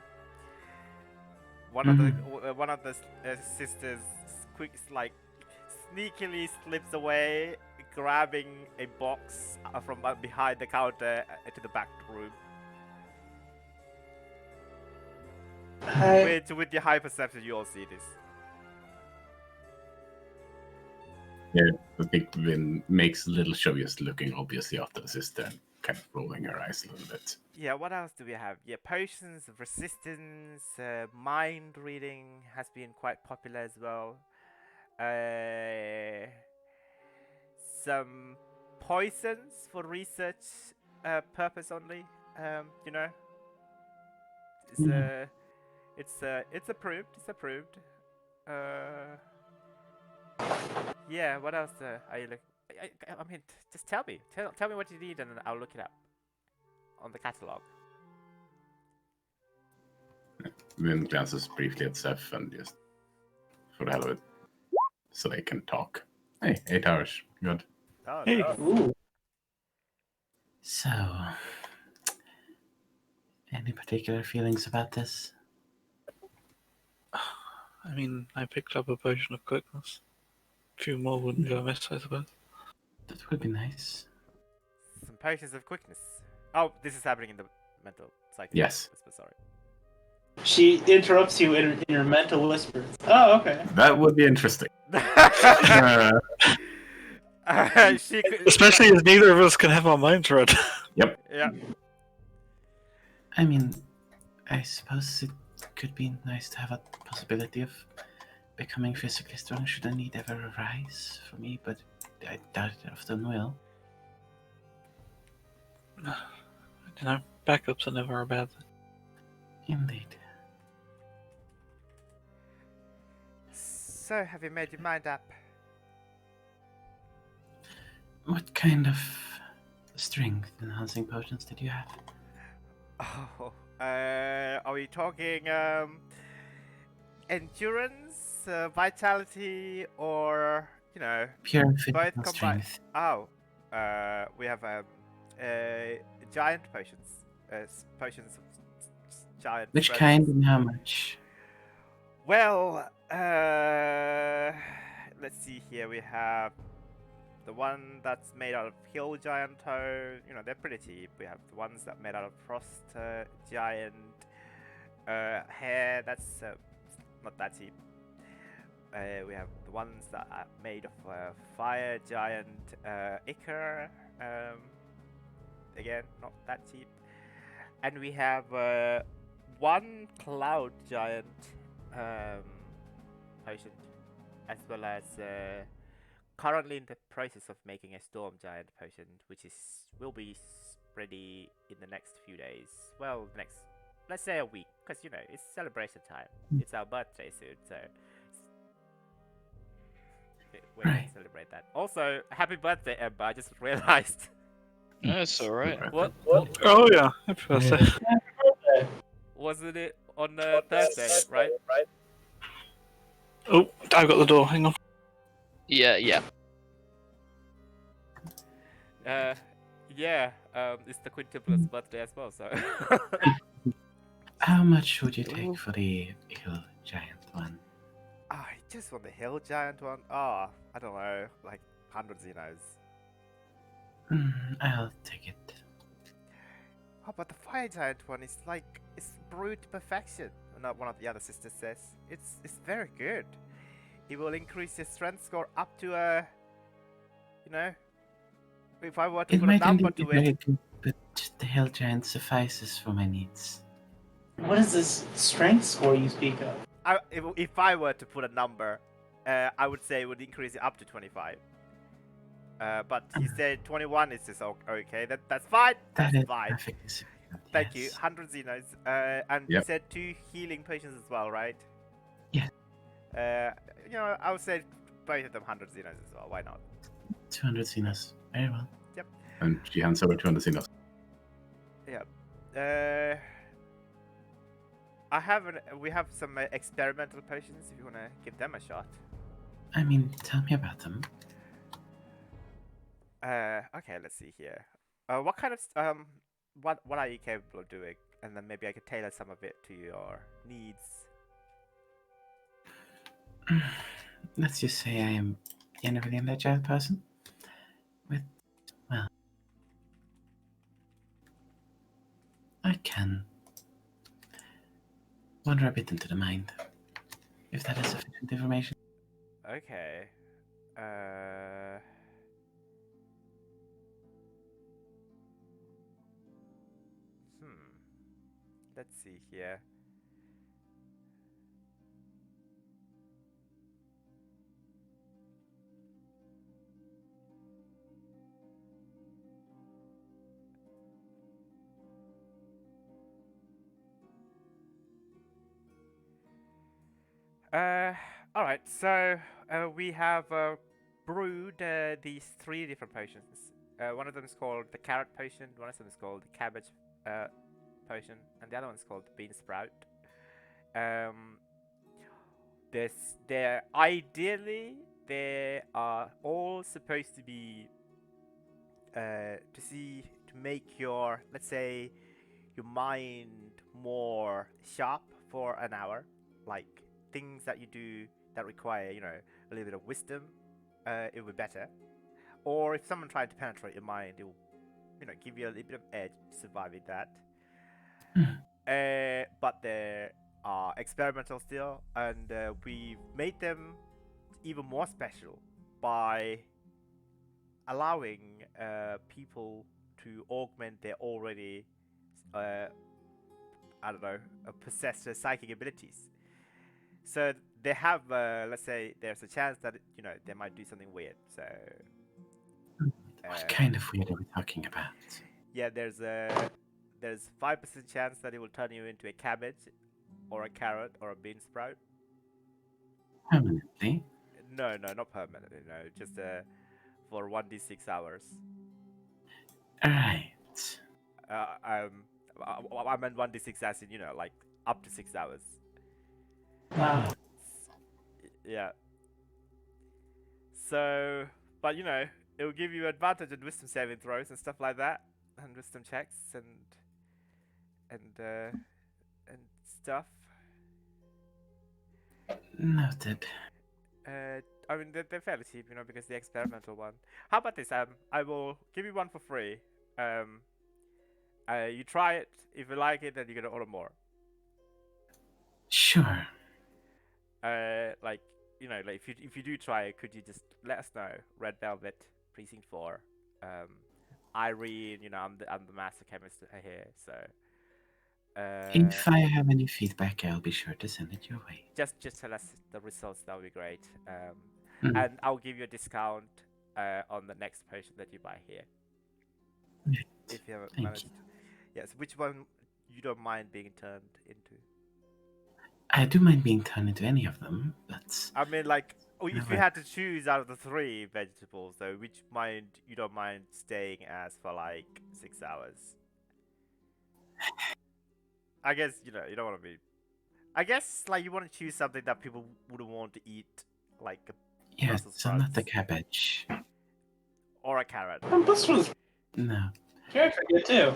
C: One of the sisters sneakily slips away, grabbing a box from behind the counter to the back room. With your high perception, you all see this.
F: Yeah, I think Vin makes a little show, just looking obviously after the sister and kind of rolling her eyes a little bit.
C: Yeah, what else do we have? Yeah, potions of resistance, mind reading has been quite popular as well. Some poisons for research purpose only. You know, it's approved. It's approved. Yeah. What else are you looking? I mean, just tell me. Tell me what you need, and I'll look it up on the catalog.
F: Vin glances briefly at Seth and just for the hell of it, so they can talk. Hey, 8 hours. Good.
C: Oh,
D: Hey.
C: nice.
A: Ooh.
F: So, any particular feelings about this?
D: I mean, I picked up a potion of quickness. A few more wouldn't go amiss, I suppose.
F: That would be nice.
C: Some potions of quickness. Oh, this is happening in the mental psychic.
F: Yes.
C: Sorry.
A: She interrupts you in your mental whispers. Oh, okay.
F: That would be interesting.
D: Especially as neither of us can have our minds read.
F: Yep.
C: Yeah.
F: I mean, I suppose it could be nice to have a possibility of becoming physically strong should a need ever arise for me, but I doubt it often will.
D: You know, backups are never a bad thing.
F: Indeed.
C: So, have you made your mind up?
F: What kind of strength enhancing potions did you have?
C: Oh, are we talking endurance, vitality, or you know,
F: Pure
C: both
F: physical
C: combined?
F: strength.
C: Oh, we have giant potions, potions of giant.
F: Which
C: strength.
F: kind and how much?
C: Well, let's see here. We have the one that's made out of hill giant toe. You know, they're pretty cheap. We have the ones that made out of frost giant hair. That's not that cheap. We have the ones that are made of fire giant ichor. Again, not that cheap. And we have one cloud giant potion, as well as currently in the process of making a storm giant potion, which will be ready in the next few days. Well, let's say a week, because you know it's celebration time. It's our birthday soon, so we're gonna celebrate that. Also, happy birthday, Ember! I just realized.
E: That's all right.
C: What?
D: Oh yeah, happy birthday.
C: Wasn't it on Thursday, right?
D: Oh, I've got the door. Hang on.
E: Yeah.
C: Yeah. It's the quintuple's birthday as well, so.
F: How much would you take for the hill giant one?
C: I just want the hill giant one. Oh, I don't know, like 100 Xenos.
F: I'll take it.
C: Oh, but the fire giant one is like it's brute perfection. Not one of the other sisters says it's very good. It will increase your strength score up to a. You know, if I were to
F: It
C: put a
F: might
C: number
F: indeed be
C: to
F: very
C: it,
F: good, but the hill giant suffices for my needs.
A: What is this strength score you speak of?
C: if I were to put a number, I would say it would increase it up to 25. But he said 21 is just okay. That's fine. That's
F: That is
C: fine.
F: perfectly sufficient,
C: Thank you.
F: yes.
C: 100 Xenos. And you
F: Yep.
C: said 2 healing potions as well, right?
F: Yes.
C: You know, I would say both of them 100 Xenos as well. Why not?
F: 200 Xenos. Very well.
G: And she hands over 200 Xenos.
C: Yeah. We have some experimental potions if you want to give them a shot.
F: I mean, tell me about them.
C: Okay, let's see here. What kind of what are you capable of doing? And then maybe I could tailor some of it to your needs.
F: Let's just say I am a really agile person. I can wander a bit into the mind, if that is sufficient information.
C: Okay. Let's see here. All right. So we have brewed these 3 different potions. One of them is called the carrot potion. One of them is called the cabbage potion, and the other one is called the bean sprout. Ideally they are all supposed to be to make your, let's say, your mind more sharp for an hour, like things that you do that require, you know, a little bit of wisdom, it will be better. Or if someone tried to penetrate your mind, it will, you know, give you a little bit of edge surviving that. But they are experimental still, and we've made them even more special by allowing people to augment their already, possessed psychic abilities. So they have, let's say, there's a chance that, you know, they might do something weird. So.
F: What kind of weird are we talking about?
C: Yeah, there's 5% chance that it will turn you into a cabbage, or a carrot, or a bean sprout.
F: Permanently?
C: No, not permanently. No, just for 1d6 hours.
F: Alright.
C: I meant 1d6 as in, you know, like up to 6 hours.
A: Wow.
C: Yeah. So, but you know, it will give you advantage in wisdom saving throws and stuff like that, and wisdom checks and stuff.
F: Noted.
C: I mean, they're fairly cheap, you know, because the experimental one. How about this? I will give you one for free. You try it. If you like it, then you're gonna order more.
H: Sure.
C: Like, you know, like if you do try it, could you just let us know? Red Velvet, Precinct 4. Irene, you know, I'm the master chemist here, so.
H: If I have any feedback, I'll be sure to send it your way.
C: Just tell us the results. That would be great.
H: Mm.
C: And I'll give you a discount on the next potion that you buy here.
H: Right.
C: If you haven't
H: Thank
C: managed.
H: you.
C: Yes. Which one you don't mind being turned into?
H: I do mind being turned into any of them, but
C: I mean, like, if you
H: Alright.
C: had to choose out of the 3 vegetables, though, which you don't mind staying as for like 6 hours? I guess you know you don't want to be. I guess like you want to choose something that people wouldn't want to eat, like a
H: yeah,
C: Brussels
H: so not the
C: sprouts
H: cabbage.
C: or a carrot.
A: And Brussels
H: No,
A: carrots are good too.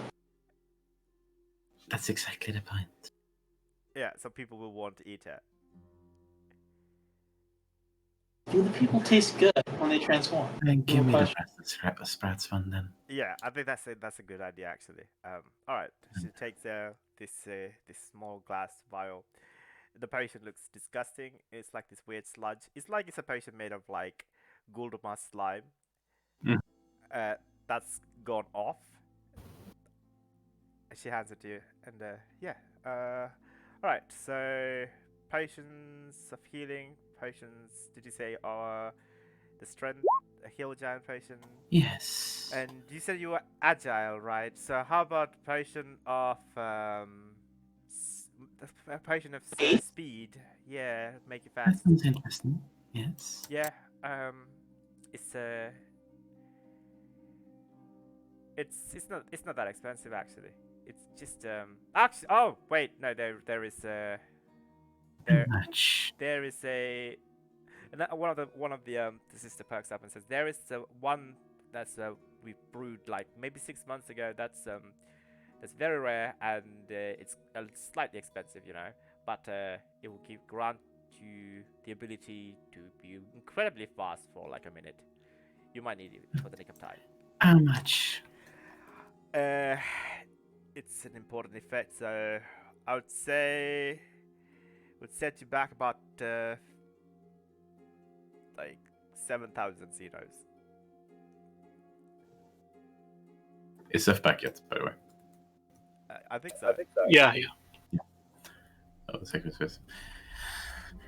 H: that's exactly the point.
C: Yeah, some people will want to eat it.
A: Do the people taste good when they transform?
H: Then give me the
A: question.
H: Brussels sprouts one then.
C: Yeah, I think that's a good idea actually. All right, she takes this small glass vial. The potion looks disgusting. It's like this weird sludge. It's like it's a potion made of like Guldamas slime.
H: Mm.
C: That's gone off. She hands it to you, and yeah. All right. So potions of healing. Potions. Did you say are the strength, a heal giant potion?
H: Yes.
C: And you said you were agile, right? So how about potion of a potion of speed? Yeah, make you
H: That
C: fast.
H: sounds interesting. Yes.
C: Yeah. It's it's not that expensive actually. It's just actually oh wait no there is
H: How much?
C: there is a and one of the sister perks up and says there is one that's we brewed like maybe 6 months ago. That's very rare and it's slightly expensive, you know, but it will grant you the ability to be incredibly fast for like a minute. You might need it for the nick of time.
H: How much?
C: It's an important effect, so I would say would set you back about like 7,000 Xenos.
F: Is Seth back yet, by the way?
C: I think so.
D: Yeah.
F: Oh, the secret space.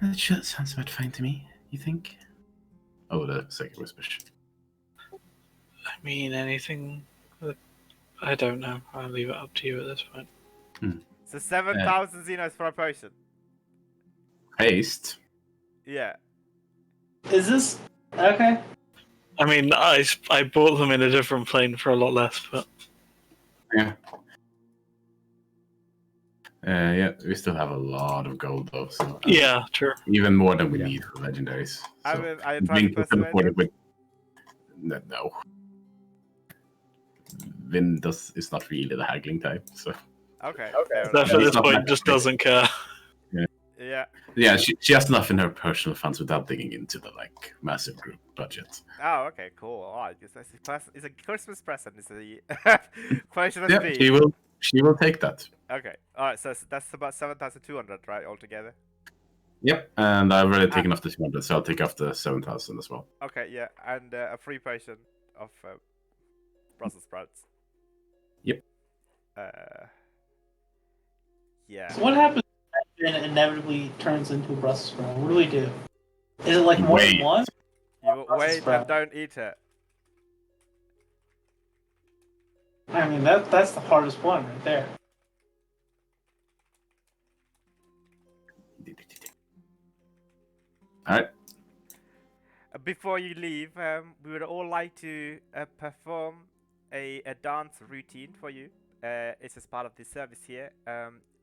H: That sure sounds about fine to me. You think?
F: Oh, the secret whispers.
D: I mean, anything. I don't know. I'll leave it up to you at this point.
C: So 7,000 Xenos for a potion.
F: Haste.
C: Yeah.
A: Is this okay?
D: I mean, I bought them in a different plane for a lot less, but
F: Yeah. Yeah, we still have a lot of gold though, so
D: yeah, true.
F: even more than we
B: Yeah.
F: need for legendaries.
C: I
F: So
C: mean, I tried
F: Vin
C: to
F: can
C: persuade
F: afford
C: you.
F: it with no. Vin is not really the haggling type, so
C: Okay.
D: Steph
C: fair
D: at
C: enough.
D: this
F: not
D: point
F: that
D: just
F: big.
D: doesn't care.
C: Yeah.
F: yeah, she has enough in her personal funds without digging into the like massive group budget.
C: Oh, okay, cool. All right, it's a Christmas present. It's a question of
F: Yeah,
C: speed.
F: she will take that.
C: Okay. All right. So that's about 7,200, right, altogether.
F: Yep, and I've already taken off the 200, so I'll take off the 7,000 as well.
C: Okay. Yeah, and a free potion of Brussels sprouts.
F: Yep.
C: Yeah.
A: So what happens when it inevitably turns into a Brussels sprout? What do we do? Is it like more
F: Wait.
A: than one?
C: You
A: Brussels
C: wait
A: sprout.
C: and don't eat it.
A: I mean that's the hardest one right there.
F: All right.
C: Before you leave, we would all like to perform a dance routine for you. It's as part of the service here.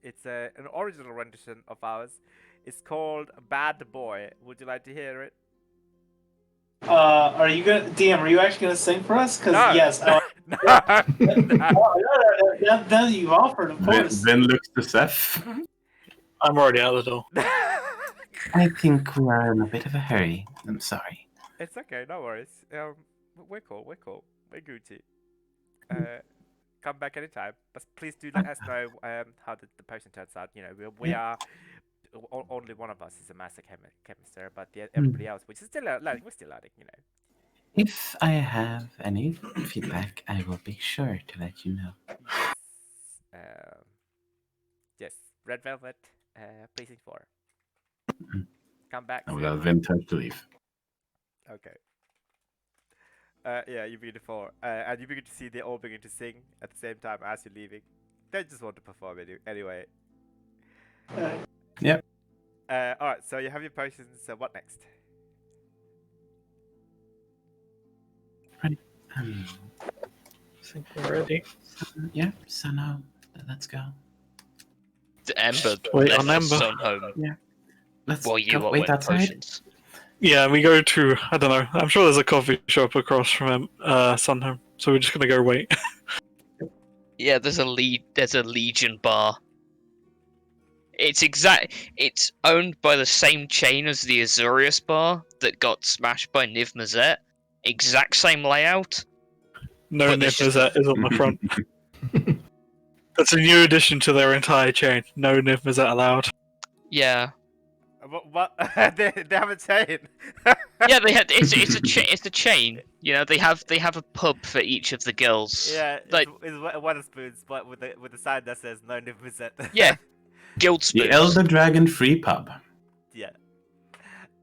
C: It's an original rendition of ours. It's called Bad Boy. Would you like to hear it?
A: Are you gonna DM? Are you actually gonna sing for us? Because
C: No.
A: yes.
C: No.
A: Now that you've offered, of course.
F: Vin looks to Seth.
D: I'm already out the door.
H: I think we are in a bit of a hurry. I'm sorry.
C: It's okay, no worries. We're cool. We're Gucci. Come back anytime, but please do let us know how the potion turns out. You know, we are only one of us is a master chemist there, but everybody else, which is still learning, we're still learning. You know.
H: If I have any feedback, I will be sure to let you know.
C: Yes. Um. Yes. Red Velvet. Precinct 4. Come back.
G: And
C: Say
G: without
C: hello.
G: Vin time to leave.
C: Okay. Yeah, you begin to fall, and you begin to see they all begin to sing at the same time as you're leaving. They just want to perform anyway.
G: Yep.
C: Alright, so you have your potions, so what next?
H: Um,
D: I think we're ready.
H: yeah, so now let's go.
E: Ember
D: Wait
E: left
D: on
E: the
D: Ember.
E: sun home
H: Let's
E: while you
H: go
E: lot
H: wait
E: went
H: outside.
E: potions.
D: Yeah, we go to, I don't know, I'm sure there's a coffee shop across from Sunhome, so we're just gonna go wait.
E: Yeah, there's a Legion bar. It's owned by the same chain as the Azurius bar that got smashed by Niv Mizzet. Exact same layout.
D: No
E: But there's just-
D: Niv Mizzet is on the front. That's a new addition to their entire chain. No Niv Mizzet allowed.
E: Yeah.
C: What? they have a chain.
E: Yeah, they had it's a chain. You know, they have a pub for each of the girls.
C: Yeah,
E: Like
C: it's Weatherspoons, but with the sign that says no Niv-Mizzet.
E: yeah, guild
G: The
E: spoons.
G: Elder Dragon Free Pub.
C: Yeah.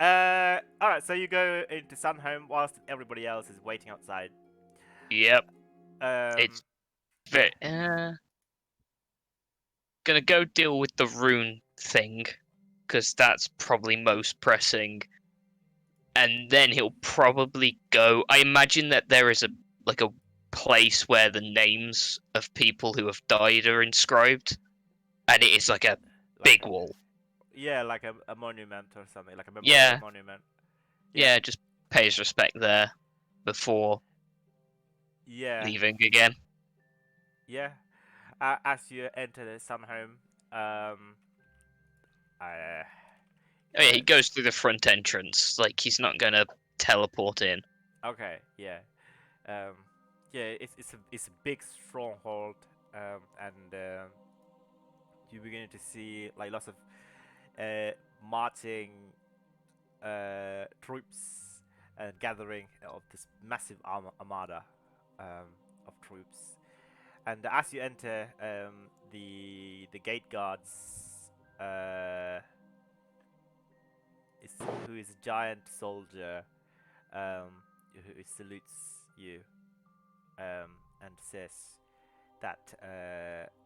C: Alright, so you go into Sunhome whilst everybody else is waiting outside.
E: Yep.
C: It's
E: Very, gonna go deal with the rune thing, because that's probably most pressing. And then he'll probably go. I imagine that there is a place where the names of people who have died are inscribed, and it is like a big wall.
C: Yeah, like a monument or something, like a
E: Yeah.
C: monument.
E: Yeah, just pay his respect there before
C: Yeah.
E: leaving again.
C: Yeah. As you enter the Sunhome,
E: Oh yeah, he goes through the front entrance. Like he's not gonna teleport in.
C: Okay, yeah. Yeah, it's a big stronghold, and you begin to see like lots of marching troops and gathering of this massive armada of troops. And as you enter, the gate guards, who is a giant soldier, who salutes you, and says that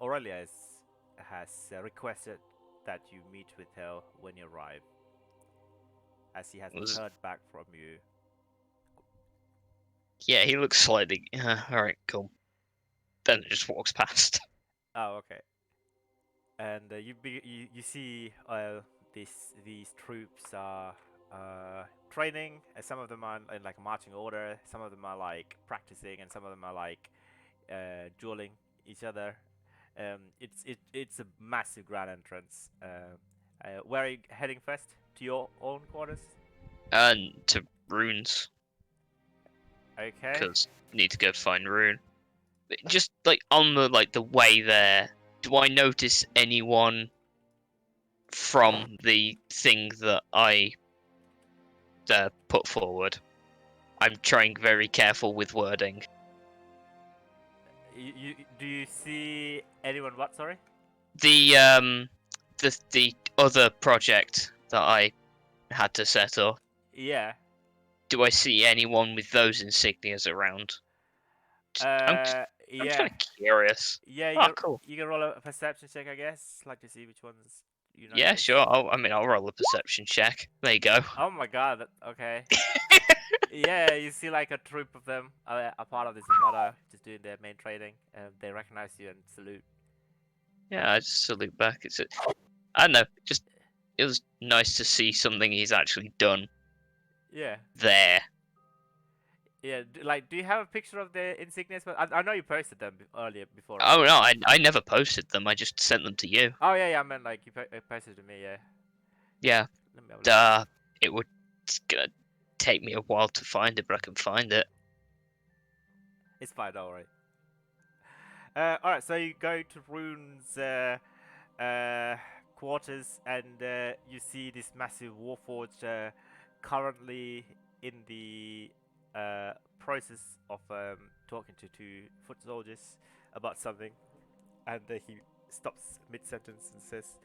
C: Aurelia has requested that you meet with her when you arrive, as he hasn't heard back from you.
E: Yeah, he looks slightly. Alright, cool. Then just walks past.
C: Oh, okay. And you see these troops are training. Some of them are in like marching order. Some of them are like practicing, and some of them are like dueling each other. It's a massive grand entrance. Where are you heading first? To your own quarters?
E: And to runes,
C: Okay.
E: because need to go find rune. Just like on the way there, do I notice anyone from the thing that I put forward? I'm trying very careful with wording.
C: Do you see anyone? What? Sorry.
E: The other project that I had to set up.
C: Yeah.
E: Do I see anyone with those insignias around? I'm
C: Yeah.
E: kind of curious.
C: Yeah.
E: Oh, cool.
C: You can roll a perception check, I guess, like to see which ones you know.
E: Yeah, sure. I'll roll a perception check. There you go.
C: Oh my god. Okay. Yeah, you see like a troop of them, a part of this armada, just doing their main training, and they recognize you and salute.
E: Yeah, I just salute back. I don't know. Just it was nice to see something he's actually done
C: Yeah.
E: there.
C: Yeah. Do you have a picture of the insignias? But I know you posted them earlier before. Right?
E: Oh no, I never posted them. I just sent them to you.
C: Oh yeah, I meant like you posted to me. Yeah.
E: Yeah.
C: Let me have a look.
E: It would. take me a while to find it, but I can find it.
C: It's fine, don't worry. Alright, so you go to Rune's quarters and you see this massive warforge currently in the process of talking to two foot soldiers about something, and he stops mid-sentence and says,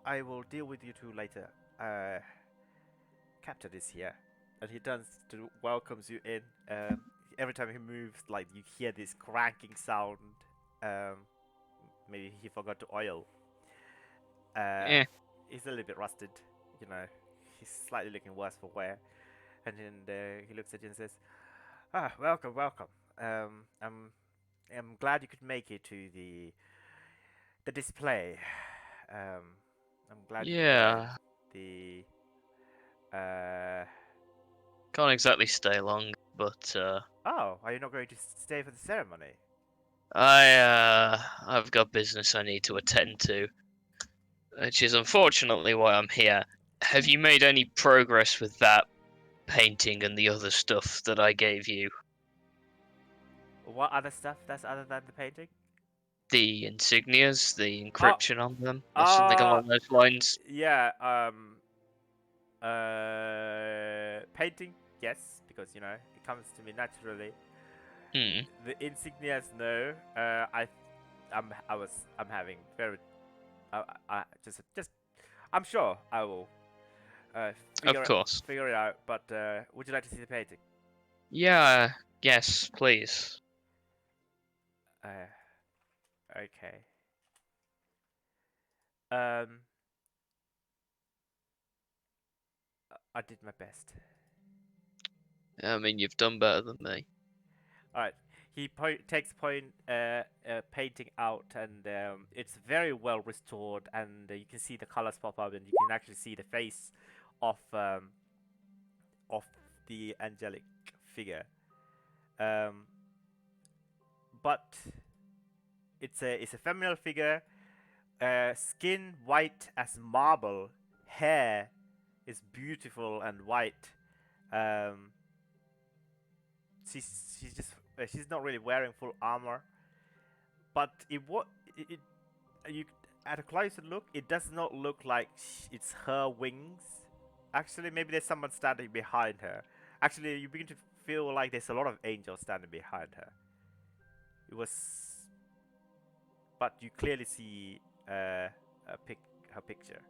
C: I will deal with you two later. Captain is here. And he turns to welcomes you in. Every time he moves, like you hear this cranking sound. Maybe he forgot to oil. He's a little bit rusted, you know. He's slightly looking worse for wear. And then he looks at you and says, welcome, welcome. I'm glad you could make it to the display. I'm glad you
E: Yeah.
C: the
E: Can't exactly stay long, but
C: Oh, are you not going to stay for the ceremony?
E: I've got business I need to attend to, which is unfortunately why I'm here. Have you made any progress with that painting and the other stuff that I gave you?
C: What other stuff that's other than the painting?
E: The insignias, the encryption on them, or
C: Uh,
E: something along those lines?
C: Yeah, painting, yes, because you know it comes to me naturally.
E: Hmm.
C: The insignias, no. I'm having very, just, I'm sure I will,
E: Of course.
C: figure it out. But would you like to see the painting?
E: Yeah, yes, please.
C: Okay. Um, I did my best.
E: I mean, you've done better than me.
C: All right. He takes point painting out, and it's very well restored, and you can see the colors pop up, and you can actually see the face of of the angelic figure. But it's a feminine figure. Skin white as marble, hair is beautiful and white. Um, she's not really wearing full armor, but it you at a closer look, it does not look like it's her wings. Actually, maybe there's someone standing behind her. Actually, you begin to feel like there's a lot of angels standing behind her. It was, but you clearly see her picture.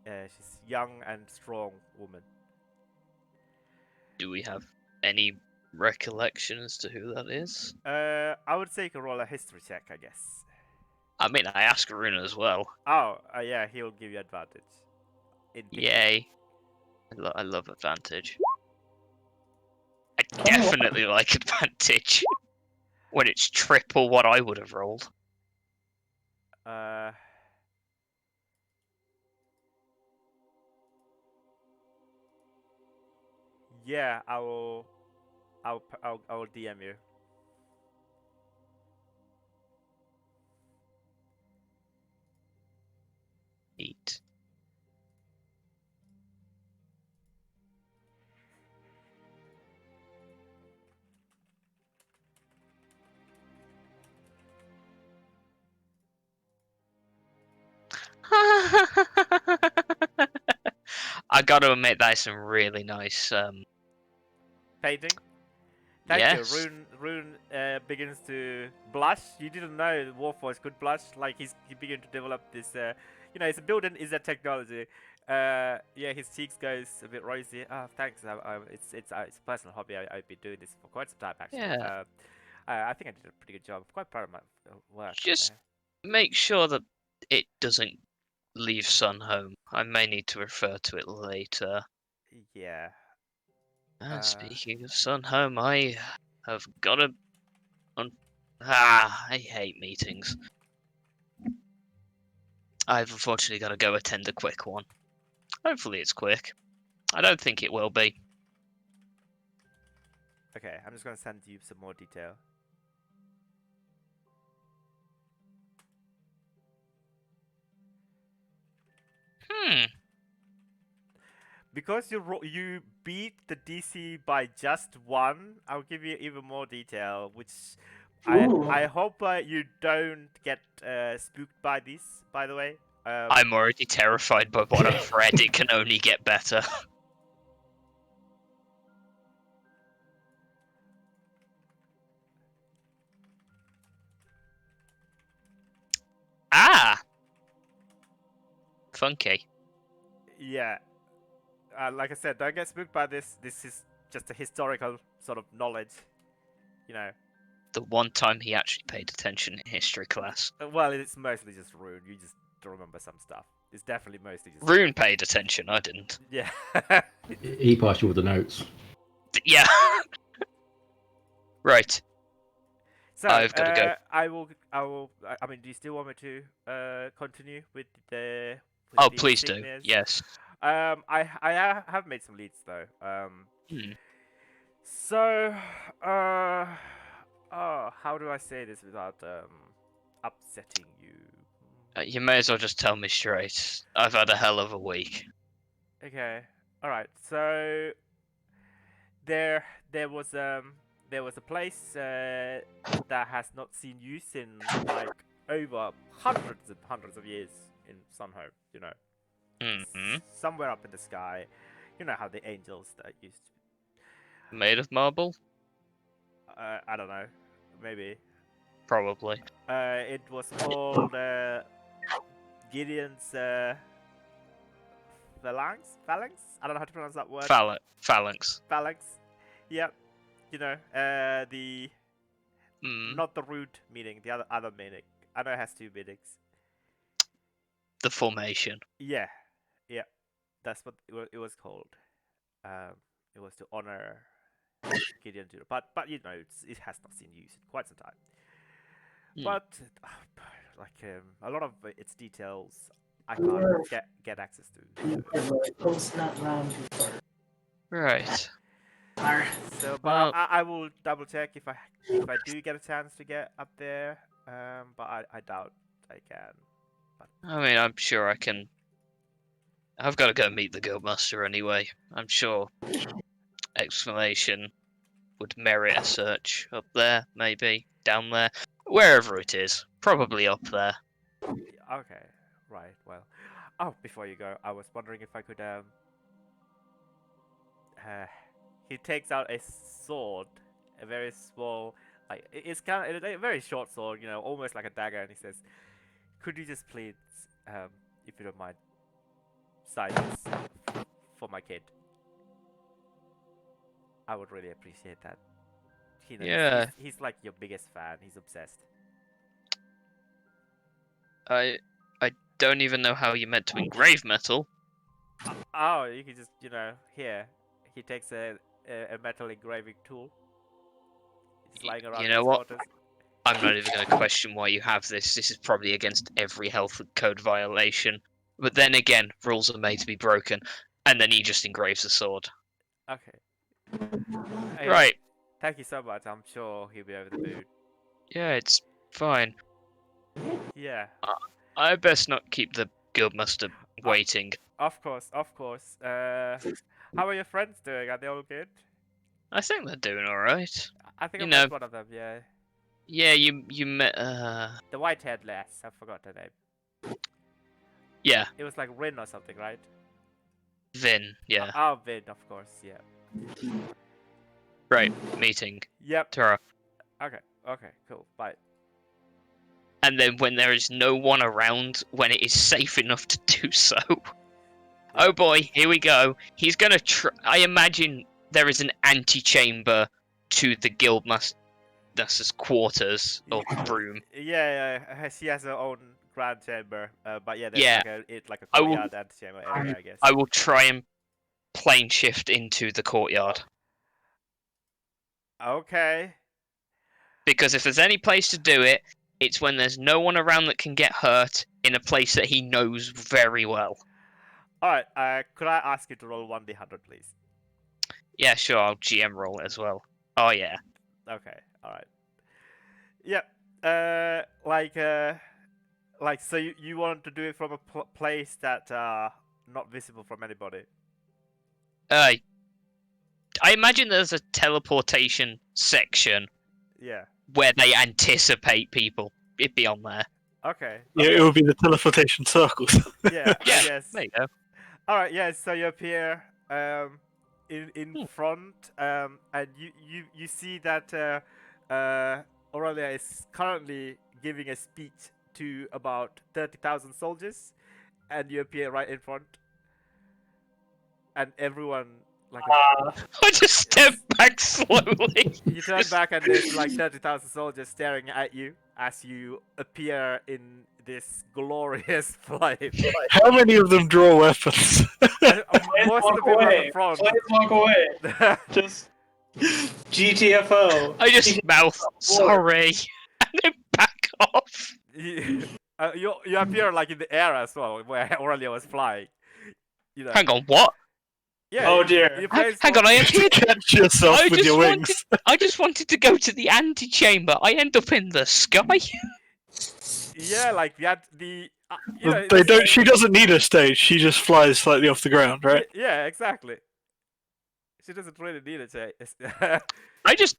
C: She's young and strong woman.
E: Do we have any recollection as to who that is?
C: I would say you can roll a history check, I guess.
E: I mean, I asked Runa as well.
C: Oh, yeah, he'll give you advantage.
E: Yay. I love advantage. I definitely like advantage. When it's triple what I would have rolled.
C: Yeah, I'll DM you.
E: Neat. I gotta admit, that is some really nice
C: Painting. Thank
E: yes.
C: you. Rune begins to blush. You didn't know the Warforged could blush. Like he began to develop this. It's a building is a technology. Yeah, his cheeks goes a bit rosy. Oh, thanks. It's a personal hobby. I've been doing this for quite some time actually.
E: Yeah.
C: I think I did a pretty good job. I'm quite proud of my work.
E: Just make sure that it doesn't leave Sun home. I may need to refer to it later.
C: Yeah.
E: And speaking of Sun home, I have got to. I hate meetings. I've unfortunately got to go attend a quick one. Hopefully it's quick. I don't think it will be.
C: Okay, I'm just gonna send you some more detail. because you beat the DC by just one, I'll give you even more detail, which
A: Ooh.
C: I hope you don't get spooked by this. By the way,
E: I'm already terrified by what I've read. It can only get better. Ah! Funky.
C: yeah, like I said, don't get spooked by this. This is just a historical sort of knowledge, you know.
E: The one time he actually paid attention in history class.
C: Well, it's mostly just Rune. You just don't remember some stuff. It's definitely mostly just
E: Rune paid attention, I didn't.
C: Yeah.
B: He passed you all the notes.
E: Yeah. Right.
C: So
E: I've gotta go.
C: I will. I mean, do you still want me to continue with the? With
E: Oh,
C: the
E: please do.
C: insignias?
E: Yes.
C: I have made some leads though.
E: Hmm.
C: So oh, how do I say this without upsetting you?
E: You may as well just tell me straight. I've had a hell of a week.
C: Okay. All right. So there was a place that has not seen use in like over hundreds of years in Sunhope. You know,
E: Hmm.
C: somewhere up in the sky. You know how the angels that used.
E: Made of marble?
C: I don't know. Maybe.
E: Probably.
C: It was called Gideon's phalanx. Phalanx. I don't know how to pronounce that word.
E: Phalanx.
C: Phalanx. Yep. You know, the
E: Mm.
C: not the root meaning, the other meaning. I know it has two meanings.
E: The formation.
C: Yeah, yeah, that's what it was called. It was to honor Gideon Tudor, but you know it has not seen use in quite some time.
E: Hmm.
C: But like a lot of its details, I can't get access to.
E: Right.
C: So, but
E: Well-
C: I will double check if I do get a chance to get up there. But I doubt I can.
E: I mean, I'm sure I can. I've got to go meet the Guildmaster anyway. I'm sure exclamation would merit a search up there, maybe down there, wherever it is. Probably up there.
C: Okay, right. Well, oh, before you go, I was wondering if I could he takes out a sword, a very small, like it's kind of a very short sword, you know, almost like a dagger, and he says, "Could you just please, if you don't mind, sign this for my kid? I would really appreciate that." He knows,
E: Yeah.
C: he's like your biggest fan. He's obsessed.
E: I don't even know how you meant to engrave metal.
C: Oh, you can just, you know, here. He takes a metal engraving tool. It's lying around
E: You
C: in
E: know
C: his
E: what?
C: quarters.
E: I'm not even going to question why you have this. This is probably against every health code violation. But then again, rules are made to be broken. And then he just engraves a sword.
C: Okay. Hey,
E: Right.
C: Thank you so much. I'm sure he'll be over the moon.
E: Yeah, it's fine.
C: Yeah.
E: I best not keep the Guildmaster waiting.
C: Of course, of course. How are your friends doing? Are they all good?
E: I think they're doing alright.
C: I think
E: You
C: I
E: know-
C: met one of them, yeah.
E: Yeah, you met,
C: The white-haired lass. I forgot her name.
E: yeah,
C: It was like Rin or something, right?
E: Vin, yeah.
C: Oh, Vin, of course, yeah.
E: Right, meeting.
C: Yep.
E: Tara.
C: Okay, okay, cool. Bye.
E: And then when there is no one around, when it is safe enough to do so. Oh boy, here we go. He's gonna I imagine there is an antechamber to the Guildmaster's quarters, or room.
C: Yeah, she has her own grand chamber. But yeah, there's
E: Yeah.
C: like a
E: I will-
C: courtyard antechamber area, I guess.
E: I will try and plane shift into the courtyard.
C: Okay.
E: Because if there's any place to do it, it's when there's no one around that can get hurt in a place that he knows very well.
C: Alright, could I ask you to roll 1d100, please?
E: Yeah, sure, I'll GM roll it as well. Oh yeah.
C: Okay, alright. Yep. So you want to do it from a place that not visible from anybody?
E: I imagine there's a teleportation section
C: Yeah.
E: where they anticipate people. It'd be on there.
C: Okay.
D: Yeah, it would be the teleportation circles.
C: Yeah.
E: Yeah,
C: Yes.
E: there you go.
C: All right. Yeah. So you appear in
E: Hmm.
C: front and you see that Aurelia is currently giving a speech to about 30,000 soldiers, and you appear right in front, and everyone like
E: I just step back slowly.
C: you turn back and there's like 30,000 soldiers staring at you as you appear in this glorious flame.
D: How many of them draw weapons?
C: Most of the people at the front.
A: Please walk away. Just GTFO.
E: I just mouth sorry and then back off.
C: You appear like in the air as well, where Aurelia was flying. You know.
E: Hang on, what?
C: Yeah.
A: Oh, dear.
C: You
E: Hang on, I appeared.
D: Catch yourself
E: I
D: with
E: just
D: your
E: wanted.
D: wings.
E: I just wanted to go to the antechamber. I end up in the sky.
C: Yeah, like the you know,
D: They don't. She doesn't need a stage. She just flies slightly off the ground, right?
C: Yeah, exactly. She doesn't really need it.
E: I just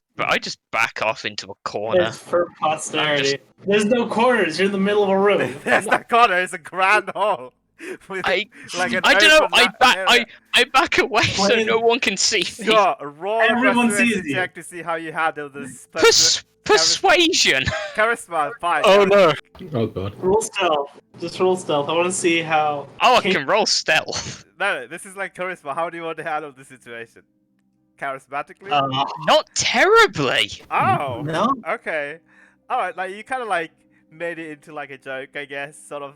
E: back off into a corner.
A: It's for posterity. There's no corners. You're in the middle of a room.
C: There's the corner. It's a grand hall. With,
E: I
C: like an
E: I don't know.
C: open
E: I back away so
A: Wait.
E: no one can see me.
C: Sure, roll a
A: Everyone
C: persuasion
A: sees you.
C: check to see how you handle this.
E: Persuasion.
C: Charisma, fine.
D: Oh no!
B: Oh god.
A: Roll stealth. Just roll stealth. I want to see how.
E: Oh, I can roll stealth.
C: No, this is like charisma. How do you want to handle the situation? Charismatically?
E: Not terribly.
C: Oh,
A: No.
C: okay. Alright, like you kind of like made it into like a joke, I guess, sort of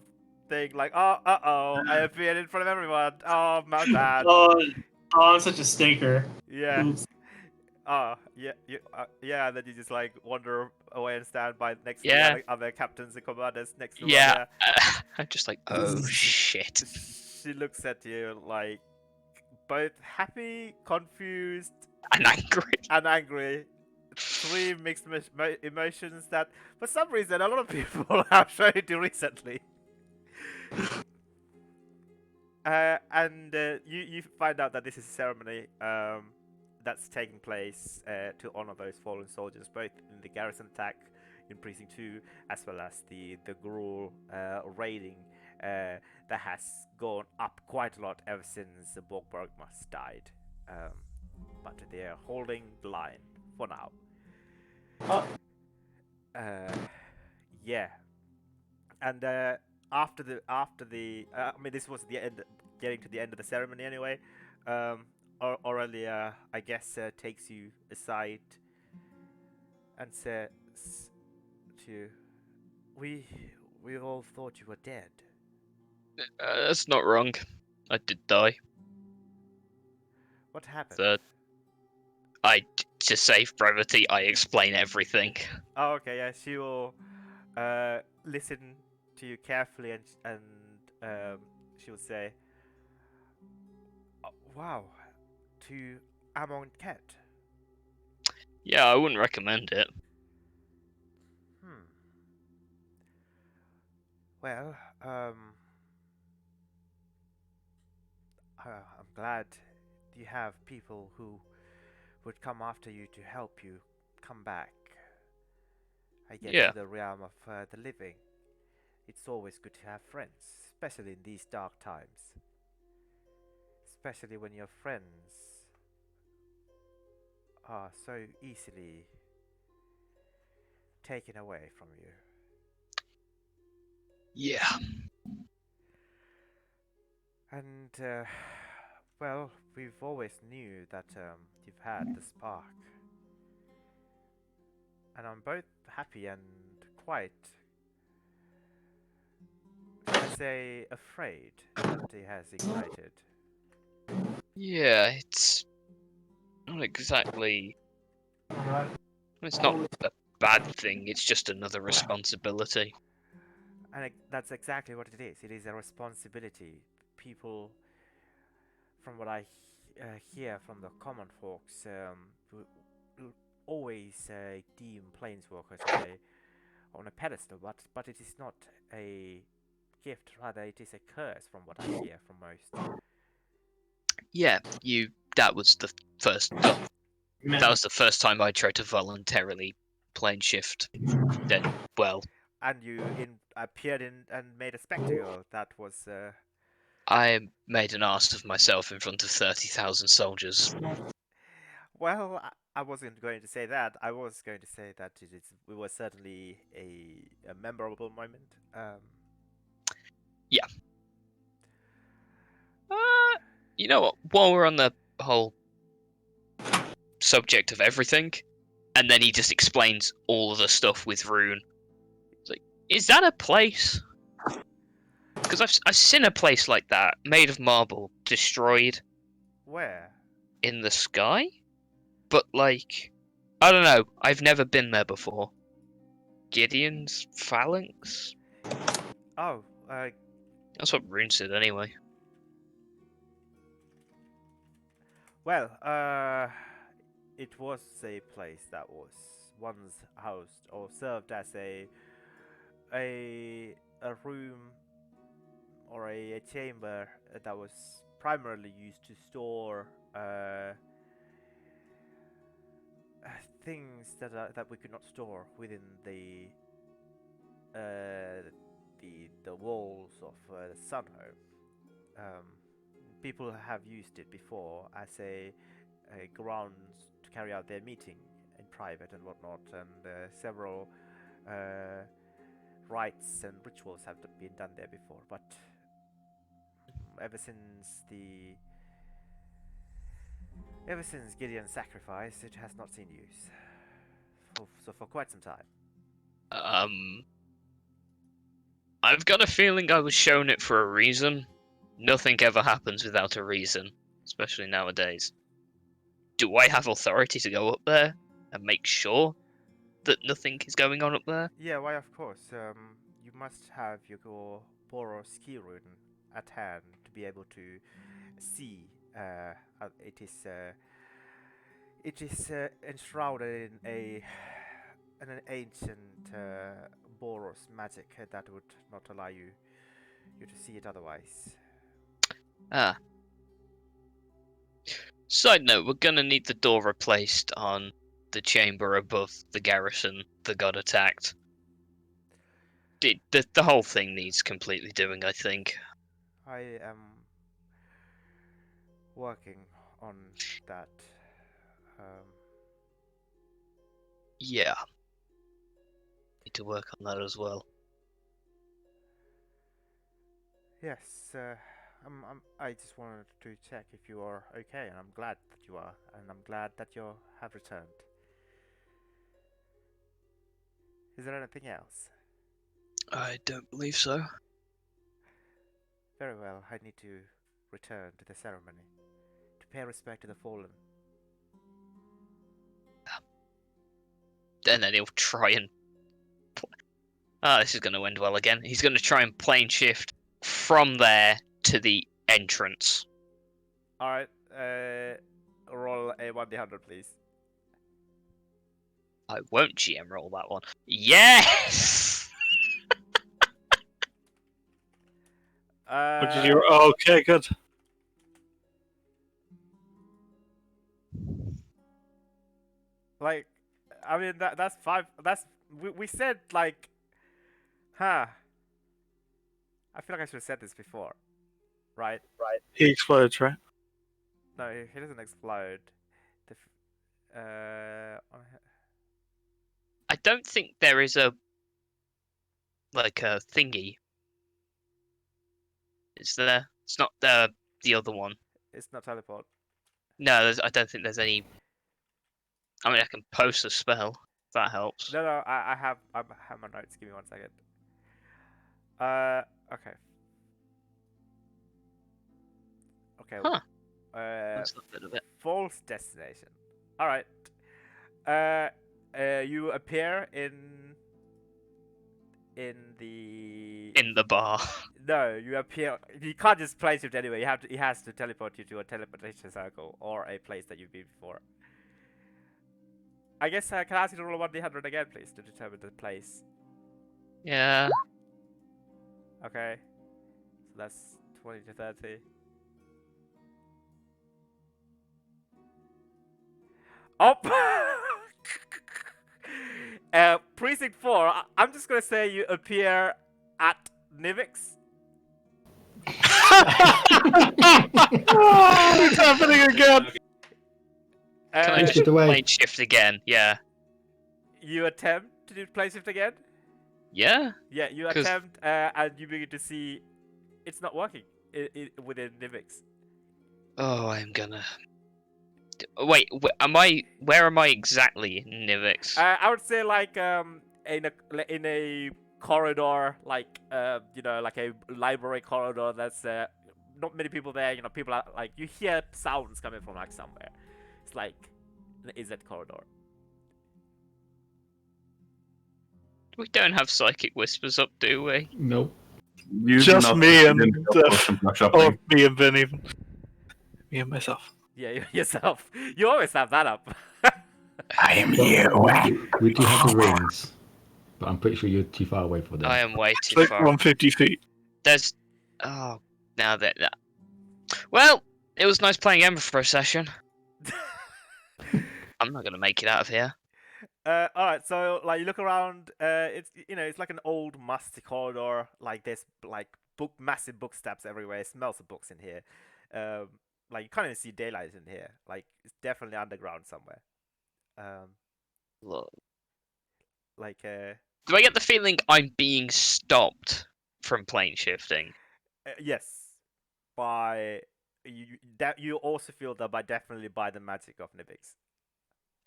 C: thing. Like, oh, I appeared in front of everyone. Oh, my bad.
A: Oh, I'm such a stinker.
C: Yeah.
A: Oops.
C: Oh, yeah, yeah. And then you just like wander away and stand by next to
E: Yeah.
C: the other captains and commanders next to
E: Yeah.
C: Aurelia.
E: I'm just like, oh shit.
C: She looks at you like both happy, confused,
E: I'm angry.
C: and angry. Three mixed emotions that, for some reason, a lot of people have shown you recently. And you find out that this is a ceremony that's taking place to honor those fallen soldiers, both in the garrison attack in Precinct 2, as well as the Gruul raiding that has gone up quite a lot ever since Borgbergmas died. But they're holding the line for now. Yeah. And after the I mean, this was the end, getting to the end of the ceremony anyway. Aurelia, I guess, takes you aside and says to you, we all thought you were dead.
E: That's not wrong. I did die.
C: What happened?
E: To save brevity, I explain everything.
C: Oh, okay, yeah. She will listen to you carefully, and she will say, oh, "Wow, to Amon Ket."
E: Yeah, I wouldn't recommend it.
C: Well, I'm glad you have people who would come after you to help you come back. I get
E: Yeah.
C: to the realm of the living. It's always good to have friends, especially in these dark times. Especially when your friends are so easily taken away from you.
E: Yeah.
C: And, well, we've always knew that you've had the spark. And I'm both happy and quite, I say, afraid that it has ignited.
E: Yeah, it's not exactly. It's not a bad thing. It's just another responsibility.
C: And that's exactly what it is. It is a responsibility. People, from what I hear from the common folks, always deem planeswalkers on a pedestal, but it is not a gift. Rather, it is a curse, from what I hear from most.
E: Yeah, you. That was the first. That was the first time I tried to voluntarily plane shift. Then, well,
C: And you appeared in and made a spectacle. That was.
E: I made an ass of myself in front of 30,000 soldiers.
C: Well, I wasn't going to say that. I was going to say that it was certainly a memorable moment.
E: Yeah. You know what? While we're on the whole subject of everything, and then he just explains all of the stuff with Rune. It's like, is that a place? Because I've seen a place like that, made of marble, destroyed
C: Where?
E: in the sky? But, like, I don't know. I've never been there before. Gideon's phalanx?
C: Oh,
E: That's what Rune said anyway.
C: well, it was a place that was once housed or served as a room or a chamber that was primarily used to store things that we could not store within the walls of the Sunhome. People have used it before as a grounds to carry out their meeting in private and whatnot, and several rites and rituals have been done there before. But ever since Gideon's sacrifice, it has not seen use. For quite some time.
E: I've got a feeling I was shown it for a reason. Nothing ever happens without a reason, especially nowadays. Do I have authority to go up there and make sure that nothing is going on up there?
C: Yeah, why of course. You must have your Boro ski rune at hand to be able to see. It is enshrouded in an ancient Boros magic that would not allow you to see it otherwise.
E: Ah. Side note, we're gonna need the door replaced on the chamber above the garrison that got attacked. The whole thing needs completely doing, I think.
C: I am working on that. Um,
E: Yeah. Need to work on that as well.
C: yes, I just wanted to check if you are okay, and I'm glad that you are, and I'm glad that you have returned. Is there anything else?
E: I don't believe so.
C: Very well, I need to return to the ceremony to pay respect to the fallen.
E: And then he'll try and... this is going to end well again. He's going to try and plane shift from there to the entrance.
C: Alright, roll a 1d100, please.
E: I won't GM roll that one. Yes!
D: What did you? Okay, good.
C: Like, I mean, that's 5. We said, like, huh. I feel like I should have said this before. Right?
D: He explodes, right?
C: No, he doesn't explode.
E: I don't think there is a thingy. Is there? It's not the other one.
C: It's not teleport.
E: No, I don't think there's any. I mean, I can post a spell. If that helps.
C: No, I have my notes. Give me 1 second. Okay. Okay.
E: Huh. That's a bit of it.
C: False destination. All right. You appear in
E: the bar.
C: No, you appear. You can't just place it anywhere. He has to teleport you to a teleportation circle or a place that you've been before. I guess can I ask you to roll a 1d100 again, please, to determine the place.
E: Yeah.
C: Okay. So that's 20 to 30. Up. Precinct 4. I'm just gonna say you appear at Nivix.
D: It's happening again.
E: Can I
B: Push
E: just
B: it away.
E: plane shift again? Yeah.
C: You attempt to do plane shift again?
E: Yeah?
C: Yeah, you
E: 'Cause-
C: attempt, and you begin to see it's not working within Nivix.
E: Oh, I'm gonna. Wait, am I? Where am I exactly in Nivix?
C: I would say like in a corridor, like like a library corridor. That's not many people there. You know, people are like you hear sounds coming from like somewhere. It's like is that corridor?
E: We don't have psychic whispers up, do we?
B: Nope.
F: You
D: Just
F: do not
D: me
F: succeed
D: and
F: in
D: the-
F: potion block
D: Or
F: shopping.
D: me and Ben even. Me and myself.
C: Yeah, yourself. You always have that up.
H: I am
B: Well,
H: you.
B: we do have the rings, but I'm pretty sure you're too far away for them.
E: I am way
D: It's
E: too
D: like
E: far.
D: 150 feet.
E: There's. Oh, now that. Well, it was nice playing Ember for a session. I'm not gonna make it out of here.
C: All right, so like you look around, it's it's like an old musty corridor. Like there's like massive book stacks everywhere. It smells of books in here. Like you can't even see daylight in here. Like it's definitely underground somewhere.
E: Look,
C: Like
E: do I get the feeling I'm being stopped from plane shifting?
C: yes, by that you also feel that by definitely by the magic of Nivix.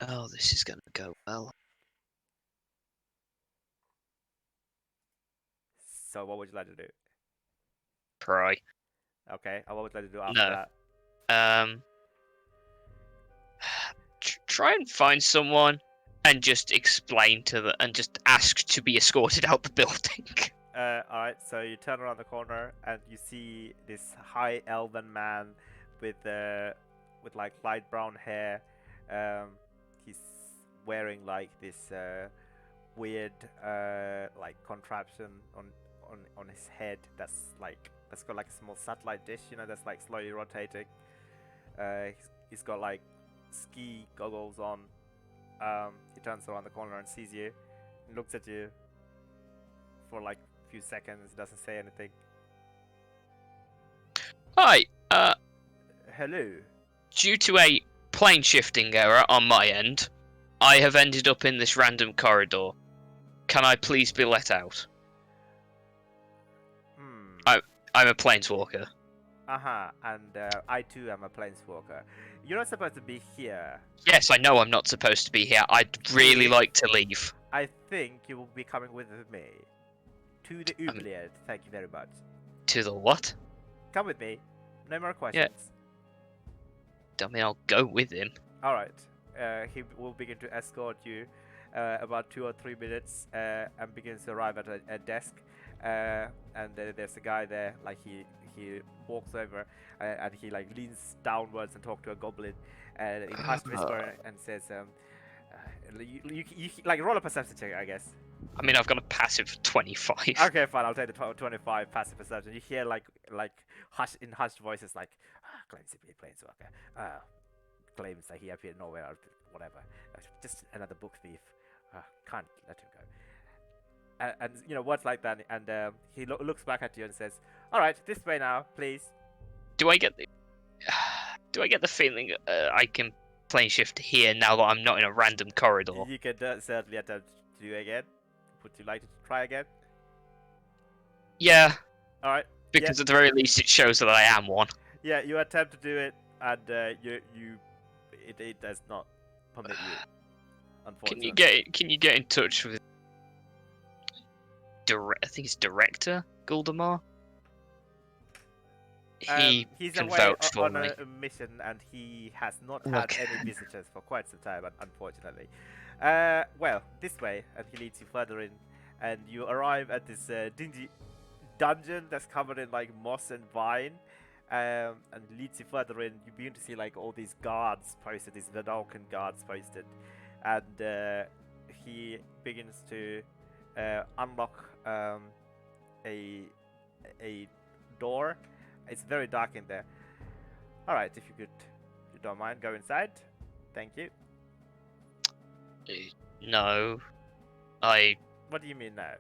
E: Oh, this is gonna go well.
C: So what would you like to do?
E: Pry.
C: Okay, and what would you like to do after
E: No.
C: that?
E: Try and find someone and just explain to them and just ask to be escorted out the building.
C: Alright, so you turn around the corner and you see this high elven man with like light brown hair. He's wearing like this weird like contraption on his head that's got like a small satellite dish, that's like slowly rotating. He's got like ski goggles on. He turns around the corner and sees you and looks at you for like a few seconds, doesn't say anything.
E: Hi,
C: Hello.
E: due to a plane shifting error on my end, I have ended up in this random corridor. Can I please be let out? I'm a planeswalker.
C: And I too am a planeswalker. You're not supposed to be here.
E: Yes, I know I'm not supposed to be here. I'd really like to leave.
C: I think you will be coming with me. To the Oubliette. Thank you very much.
E: To the what?
C: Come with me. No more questions.
E: I mean, I'll go with him.
C: Alright. He will begin to escort you about 2 or 3 minutes and begins to arrive at a desk. And there's a guy there, like he walks over and he like leans downwards and talks to a goblin and in hushed whisper and says, you like roll a perception check, I guess.
E: I mean, I've got a passive of 25.
C: Okay, fine. I'll take the 25 passive perception. You hear like hushed voices like, claims to be a planeswalker. Claims that he appeared nowhere or whatever. Just another book thief. Can't let him go. And words like that. And he looks back at you and says, "All right, this way now, please."
E: Do I get the feeling I can plane shift here now that I'm not in a random corridor?
C: You can certainly attempt to do again. Would you like to try again?
E: Yeah,
C: All right.
E: because at the very least it shows that I am one.
C: Yeah, you attempt to do it, and it does not permit you. Unfortunately.
E: Can you get in touch with I think it's Director Guldamar? He
C: he's
E: can
C: away
E: vouch for
C: on
E: me.
C: a mission, and he has not had
E: Okay.
C: any visitors for quite some time, unfortunately. Well, this way, and he leads you further in, and you arrive at this dingy dungeon that's covered in like moss and vine, and leads you further in. You begin to see like all these guards posted, these Vidalcan guards posted, and he begins to unlock a door. It's very dark in there. Alright, if you don't mind, go inside. Thank you.
E: No.
C: What do you mean no?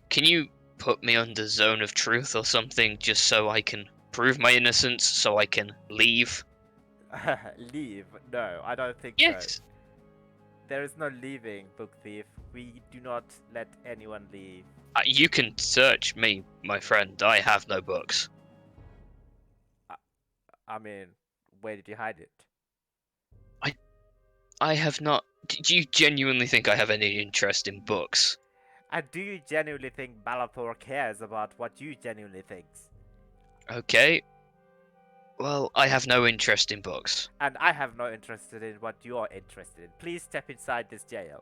E: Can you put me under zone of truth or something just so I can prove my innocence so I can leave?
C: Leave? No, I don't think so.
E: Yes.
C: There is no leaving, Book Thief. We do not let anyone leave.
E: You can search me, my friend. I have no books.
C: I mean, where did you hide it?
E: I have not. Do you genuinely think I have any interest in books?
C: And do you genuinely think Balathor cares about what you genuinely think?
E: Okay. Well, I have no interest in books.
C: And I have no interest in what you are interested in. Please step inside this jail.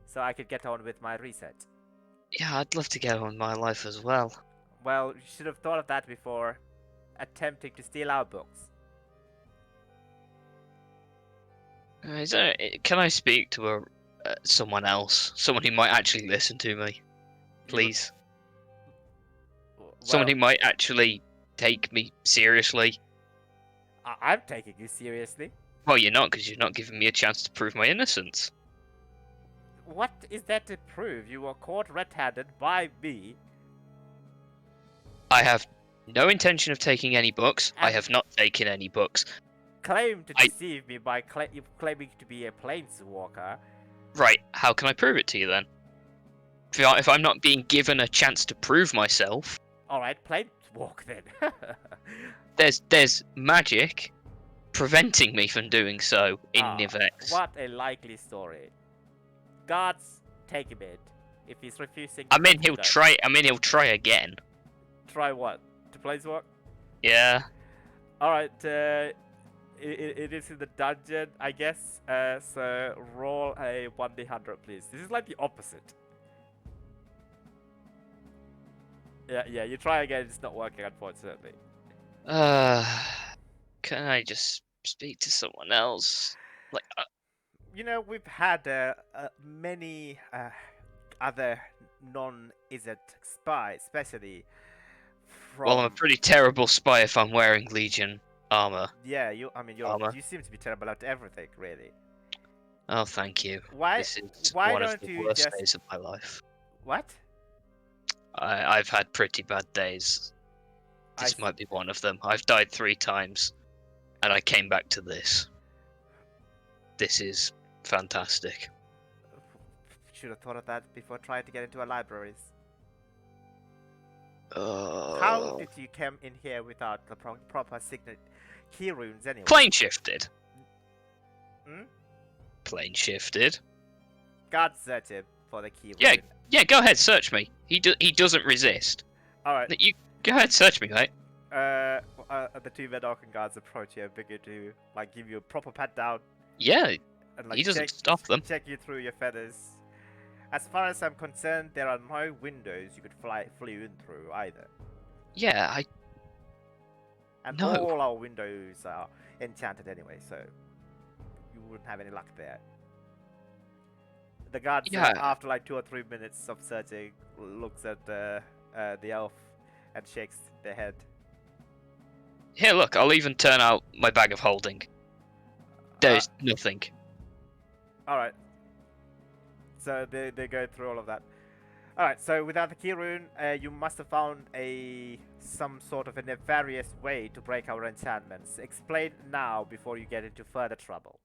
C: So I could get on with my research.
E: Yeah, I'd love to get on with my life as well.
C: Well, you should have thought of that before attempting to steal our books.
E: Can I speak to someone else? Someone who might actually listen to me? Please. Someone who might actually take me seriously.
C: I'm taking you seriously.
E: Well, you're not, because you've not given me a chance to prove my innocence.
C: What is that to prove? You were caught red-handed by me.
E: I have no intention of taking any books. I have not taken any books.
C: Claim to deceive me by claiming to be a planeswalker.
E: Right, how can I prove it to you then? If I'm not being given a chance to prove myself...
C: Alright, planeswalk then.
E: there's magic preventing me from doing so in Nivex.
C: What a likely story. Gods, take him in. If he's refusing...
E: He'll try again.
C: Try what? To planeswalk?
E: Yeah.
C: Alright, it is in the dungeon, I guess. So roll a 1d100, please. This is like the opposite. Yeah, you try again, it's not working, unfortunately.
E: Can I just speak to someone else? Like,
C: you know, we've had many other non-Izzet spies, especially from...
E: Well, I'm a pretty terrible spy if I'm wearing Legion armor.
C: Yeah, you seem to be terrible at everything, really.
E: Oh, thank you. This is one of the worst days of my life.
C: What?
E: I've had pretty bad days. This might be one of them. I've died 3 times, and I came back to this. This is fantastic.
C: Should have thought of that before trying to get into our libraries. How did you come in here without the proper signet key runes anyway?
E: Plane shifted.
C: Hmm?
E: Plane shifted.
C: God search him for the key rune.
E: Yeah, go ahead, search me. He doesn't resist.
C: Alright.
E: You go ahead, search me, mate.
C: The 2 Vedalken guards approach you and begin to give you a proper pat down.
E: Yeah,
C: and,
E: he doesn't stop them.
C: Check you through your feathers. As far as I'm concerned, there are no windows you could fly in through either.
E: Yeah,
C: And all our windows are enchanted anyway, so you wouldn't have any luck there. The guard, after 2 or 3 minutes of searching, looks at the elf and shakes their head.
E: Here, look, I'll even turn out my bag of holding. There's nothing.
C: Alright. So they go through all of that. Alright, so without the key rune, you must have found some sort of a nefarious way to break our enchantments. Explain now before you get into further trouble.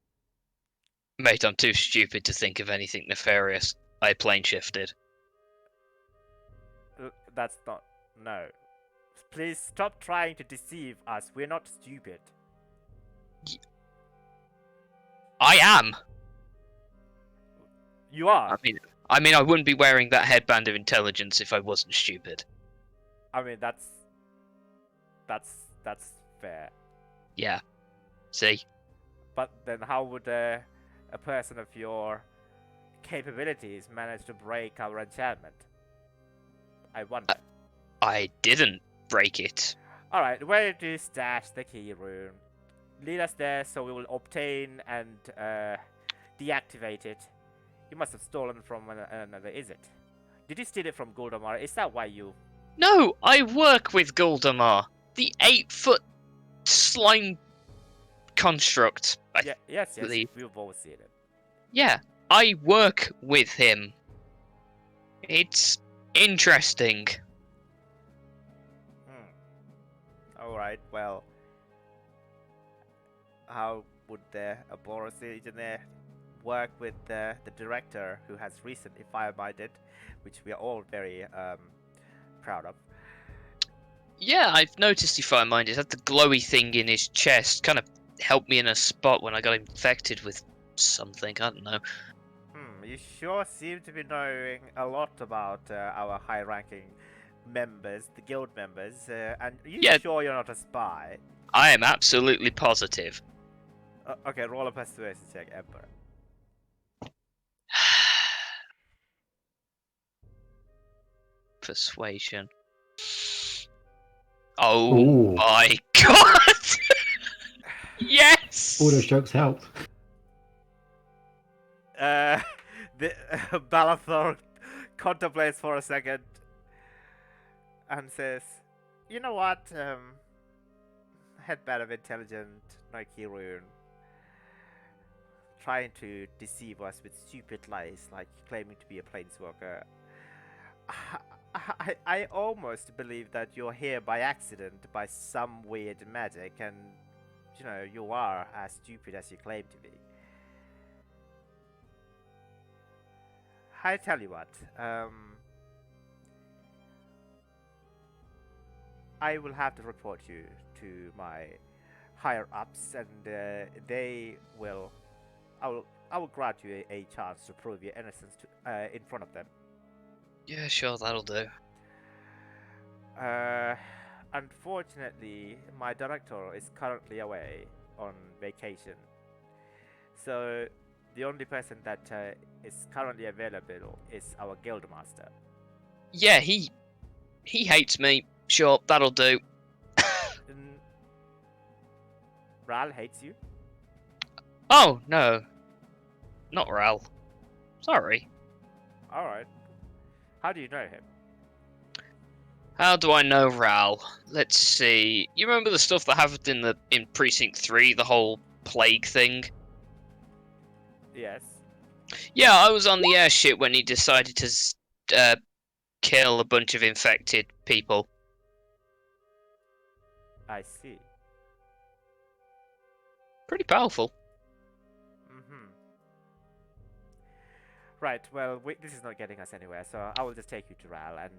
E: Mate, I'm too stupid to think of anything nefarious. I plane shifted.
C: That's not... No. Please stop trying to deceive us. We're not stupid.
E: I am!
C: You are?
E: I mean, I wouldn't be wearing that headband of intelligence if I wasn't stupid.
C: I mean, that's fair.
E: Yeah. See?
C: But then how would a person of your capabilities manage to break our enchantment? I wonder.
E: I didn't break it.
C: Alright, where do you stash the key rune? Lead us there so we will obtain and deactivate it. You must have stolen from another, is it? Did you steal it from Guldamar? Is that why you...
E: No, I work with Guldamar. The 8-foot slime construct.
C: Yes, we've all seen it.
E: Yeah, I work with him. It's interesting.
C: Alright, well, how would a Boros engineer work with the director who has recently fire-minded, which we are all very proud of?
E: Yeah, I've noticed he fire-minded. Had the glowy thing in his chest. Kind of helped me in a spot when I got infected with something. I don't know.
C: You sure seem to be knowing a lot about our high-ranking members, the guild members, and are you
E: Yeah.
C: sure you're not a spy?
E: I am absolutely positive.
C: Okay, roll a persuasion check, Emperor.
E: Persuasion. Oh
B: Ooh.
E: my god! Yes!
B: All those jokes helped.
C: The Balathor contemplates for a second and says, "You know what? Headband of intelligent Noikirun trying to deceive us with stupid lies, like claiming to be a planeswalker. I almost believe that you're here by accident, by some weird magic, and you know you are as stupid as you claim to be. I tell you what, I will have to report you to my higher ups, and they will. I will grant you a chance to prove your innocence in front of them.
E: Yeah, sure, that'll do.
C: Unfortunately, my director is currently away on vacation, so the only person that is currently available is our guildmaster.
E: Yeah, he hates me. Sure, that'll do.
C: Ral hates you?
E: Oh, no. Not Ral. Sorry.
C: Alright. How do you know him?
E: How do I know Ral? Let's see. You remember the stuff that happened in Precinct 3, the whole plague thing?
C: Yes.
E: Yeah, I was on the airship when he decided to kill a bunch of infected people.
C: I see.
E: Pretty powerful.
C: Right, well, this is not getting us anywhere, so I will just take you to Ral, and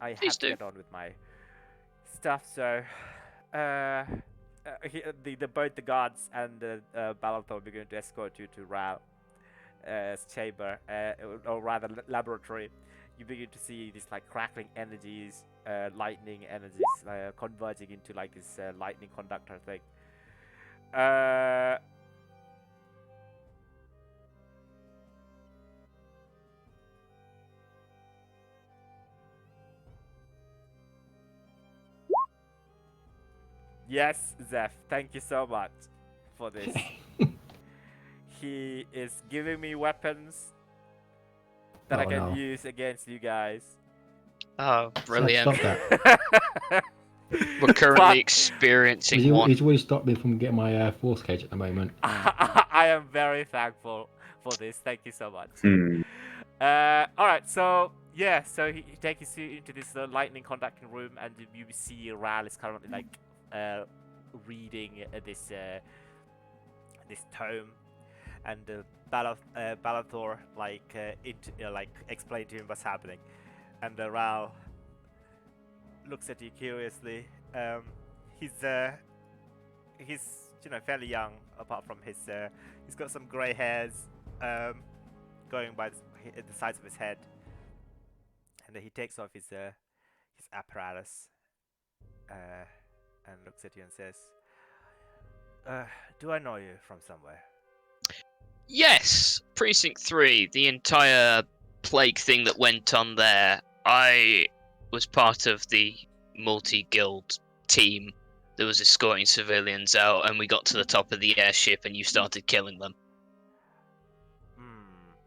C: I
E: Please
C: have to
E: do.
C: get on with my stuff, so, both the guards and Balathor are going to escort you to Ral's chamber, or rather laboratory. You begin to see these, like, crackling energies, lightning energies, converging into, like, this lightning conductor thing. Yes, Zeph, thank you so much for this. He is giving me weapons that I can use against you guys.
E: Oh, brilliant.
B: Stop that.
E: We're currently experiencing one.
B: He's really stopped me from getting my force cage at the moment.
C: I am very thankful for this. Thank you so much. Alright, so yeah, so he takes you into this lightning conducting room, and you see Ral is currently like reading this tome, and Balathor explained to him what's happening, and Ral looks at you curiously. He's fairly young, apart from he's got some grey hairs going by the sides of his head, and he takes off his apparatus and looks at you and says, "Do I know you from somewhere?"
E: Yes, Precinct 3, the entire plague thing that went on there. I was part of the multi-guild team that was escorting civilians out, and we got to the top of the airship and you started killing them.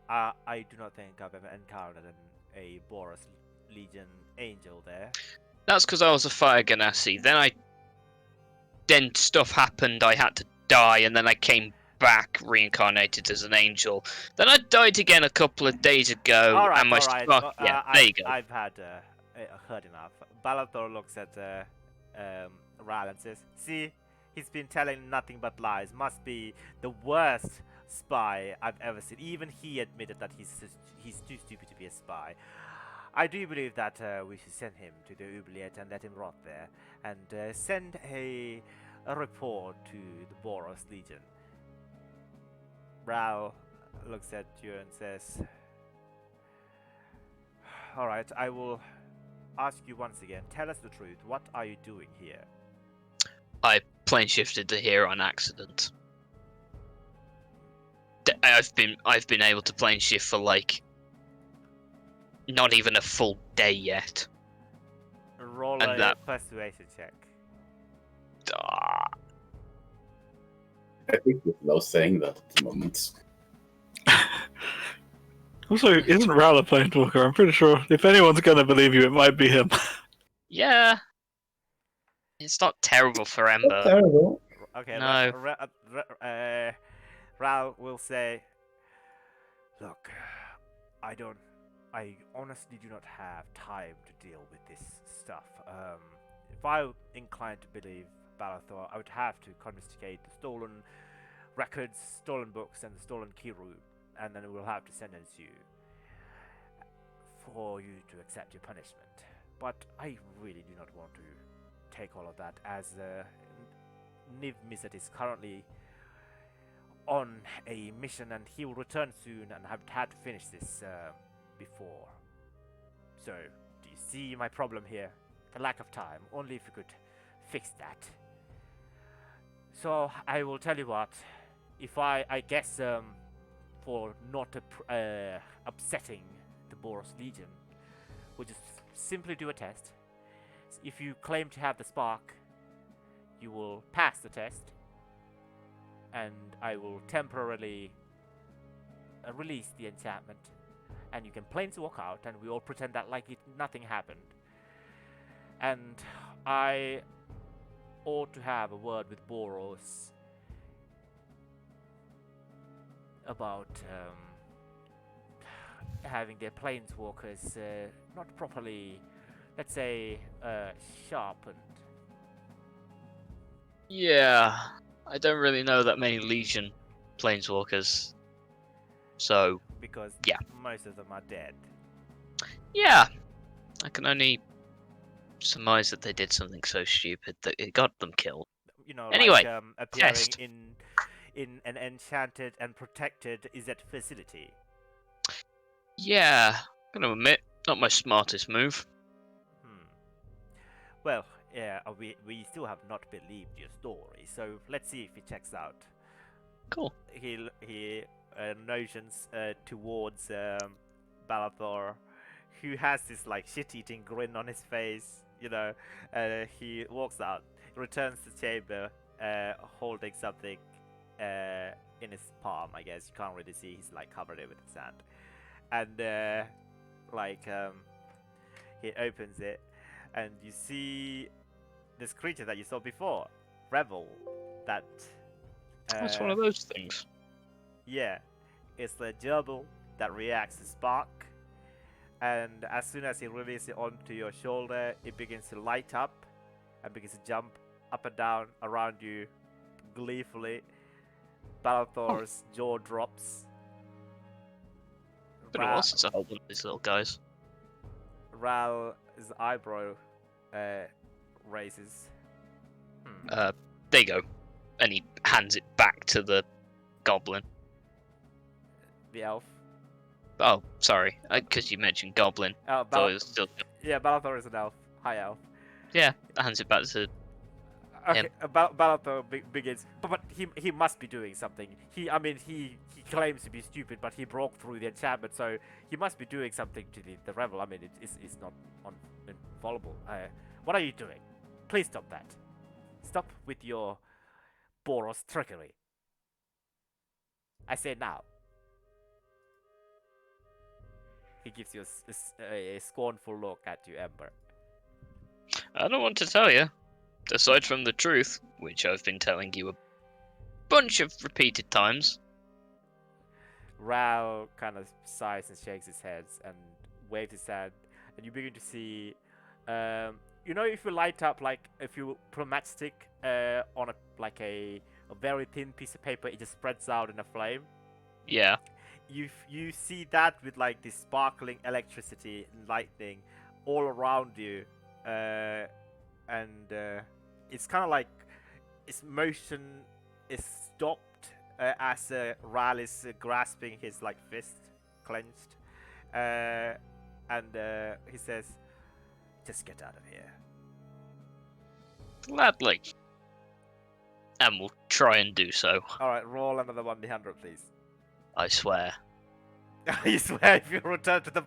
C: I do not think I've ever encountered a Boros Legion angel there.
E: That's because I was a fire ganassi. Then stuff happened, I had to die, and then I came back reincarnated as an angel. Then I died again a couple of days ago,
C: All right,
E: and my
C: all right.
E: spark. Yeah, there you go.
C: I've had heard enough. Balator looks at Ral and says, "See, he's been telling nothing but lies. Must be the worst spy I've ever seen. Even he admitted that he's too stupid to be a spy. I do believe that we should send him to the oubliette and let him rot there, and send a report to the Boros Legion." Ral looks at you and says, "Alright, I will ask you once again. Tell us the truth. What are you doing here?"
E: I plane shifted to here on accident. I've been able to plane shift for like not even a full day yet.
C: Roll
E: And
C: a
E: that-
C: persuasion check.
E: Ah,
G: I think with no saying that at the moment.
D: Also, isn't Ral a planeswalker? I'm pretty sure if anyone's gonna believe you, it might be him.
E: yeah. It's not terrible for Ember.
G: Terrible.
C: Okay,
E: No.
C: Ral will say, "Look, I honestly do not have time to deal with this stuff. If I were inclined to believe Balathor, I would have to confiscate the stolen records, stolen books, and the stolen Kiru, and then we'll have to sentence you for you to accept your punishment. But I really do not want to take all of that, as Niv Mizzet is currently on a mission and he will return soon, and I've had to finish this before. So, do you see my problem here? The lack of time. Only if you could fix that. So, I will tell you what. If I guess, for not upsetting the Boros Legion, we'll just simply do a test. If you claim to have the spark, you will pass the test, and I will temporarily release the enchantment, and you can planeswalk out, and we all pretend that like nothing happened. And I ought to have a word with Boros about having their planeswalkers not properly, let's say, sharpened.
E: Yeah, I don't really know that many Legion planeswalkers. So,
C: Because
E: yeah.
C: most of them are dead.
E: yeah, I can only surmise that they did something so stupid that it got them killed.
C: You know,
E: Anyway,
C: like appearing
E: test.
C: in an enchanted and protected Izzet facility.
E: Yeah, gonna admit, not my smartest move.
C: Well, yeah, we still have not believed your story, so let's see if it checks out.
E: Cool.
C: He notions towards Balathor, who has this like shit-eating grin on his face. You know, he walks out, returns to the chamber, holding something in his palm. I guess you can't really see; he's like covered it with sand, and he opens it, and you see this creature that you saw before, Revel. That
E: That's one of those things.
C: yeah, it's the gerbil that reacts to spark, and as soon as you release it onto your shoulder, it begins to light up and begins to jump up and down around you gleefully. Balathor's jaw drops.
E: Been a while since I held one of these little guys.
C: Ral's eyebrow raises.
E: There you go. And he hands it back to the goblin.
C: The elf.
E: Oh, sorry, because you mentioned goblin.
C: Oh,
E: So it was still...
C: yeah, Balathor is an elf. Hi, elf.
E: Yeah, hands it back to...
C: Okay, Balathor begins, but he must be doing something. He claims to be stupid, but he broke through the enchantment, so he must be doing something to the Revel. I mean, it's not infallible. What are you doing? Please stop that. Stop with your Boros trickery. I say now. He gives you a scornful look at you, Ember.
E: I don't want to tell you. Aside from the truth, which I've been telling you a bunch of repeated times.
C: Ral kind of sighs and shakes his head and waves his hand, and you begin to see, you know, if you light up, like if you put a matchstick on a very thin piece of paper, it just spreads out in a flame.
E: Yeah.
C: You see that with like this sparkling electricity and lightning all around you, and it's kind of like its motion is stopped as Ral is grasping his like fist clenched, and he says, "Just get out of here."
E: Gladly. And we'll try and do so.
C: All right, roll another 1d100, please.
E: I swear.
C: I swear, if you return to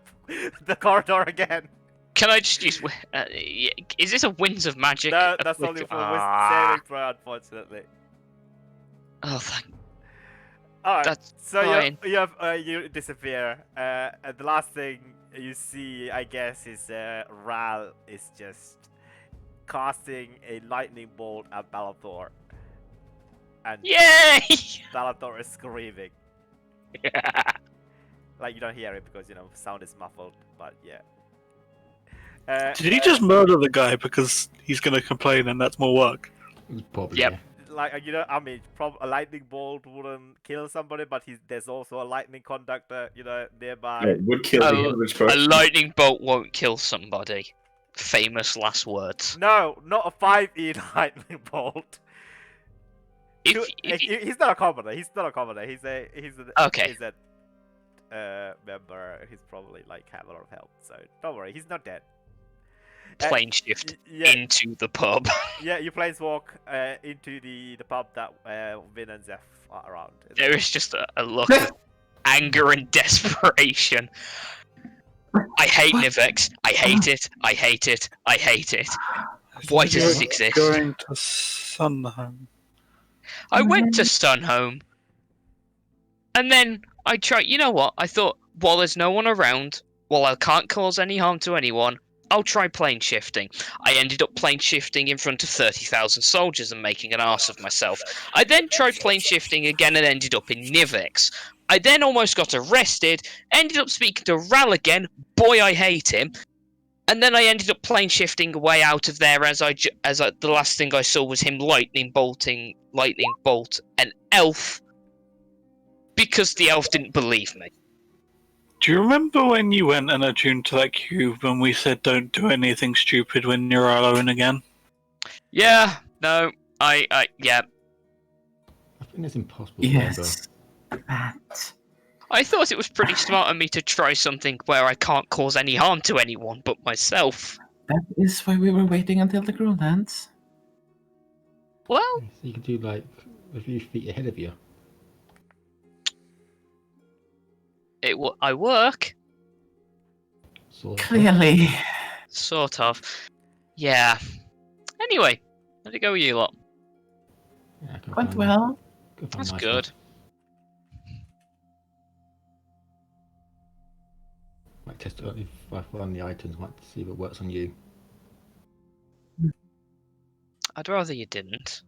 C: the corridor again.
E: Can I just use? Is this a Winds of Magic?
C: No, that's only for saving throw, unfortunately.
E: Oh, thank.
C: Alright,
E: That's
C: so
E: fine.
C: you disappear. And the last thing you see, I guess, is Ral is just casting a lightning bolt at Balathor. And
E: Yay!
C: Balathor is screaming. Like, you don't hear it because, you know, sound is muffled, but yeah.
D: Did he just murder the guy because he's going to complain and that's more work?
B: Probably.
E: Yep.
B: Yeah.
C: Like, you know, I mean, a lightning bolt wouldn't kill somebody, but there's also a lightning conductor, you know, nearby.
G: It would kill the average
E: A
G: person.
E: lightning bolt won't kill somebody. Famous last words.
C: No, not a 5e lightning bolt.
E: If,
C: He's not a commoner. He's not a commoner. He's a
E: Okay.
C: He's a member. He's probably like have a lot of help. So don't worry. He's not dead.
E: plane shift
C: Yeah,
E: into the pub.
C: yeah. You planeswalk into the pub that Vin and Zeph are around.
E: There is just a look of anger and desperation. I hate Nivex. I hate it. I hate it. I hate it. Why does this exist?
D: Going to Sunhome.
E: I went to Sunhome. And then I tried. You know what? I thought, while there's no one around, while I can't cause any harm to anyone, I'll try plane shifting. I ended up plane shifting in front of 30,000 soldiers and making an arse of myself. I then tried plane shifting again and ended up in Nivex. I then almost got arrested, ended up speaking to Ral again. Boy, I hate him. And then I ended up plane shifting away out of there as the last thing I saw was him lightning bolt an elf because the elf didn't believe me.
D: Do you remember when you went and attuned to that cube when we said don't do anything stupid when you're alone again?
E: Yeah, no, yeah.
B: I think it's impossible to remember.
H: Yes. That.
E: I thought it was pretty smart of me to try something where I can't cause any harm to anyone but myself.
H: That is why we were waiting until the crew lands.
E: Well,
B: So you could do like a few feet ahead of you.
E: I work,
B: Sort of.
H: Clearly.
E: sort of. Yeah. Anyway, how'd it go with you lot?
B: Yeah, I can
H: Went
B: find-
H: well.
B: can find
E: That's
B: nice
E: good.
B: ones. Might test it out if I find the items. Might see if it works on you.
E: I'd rather you didn't.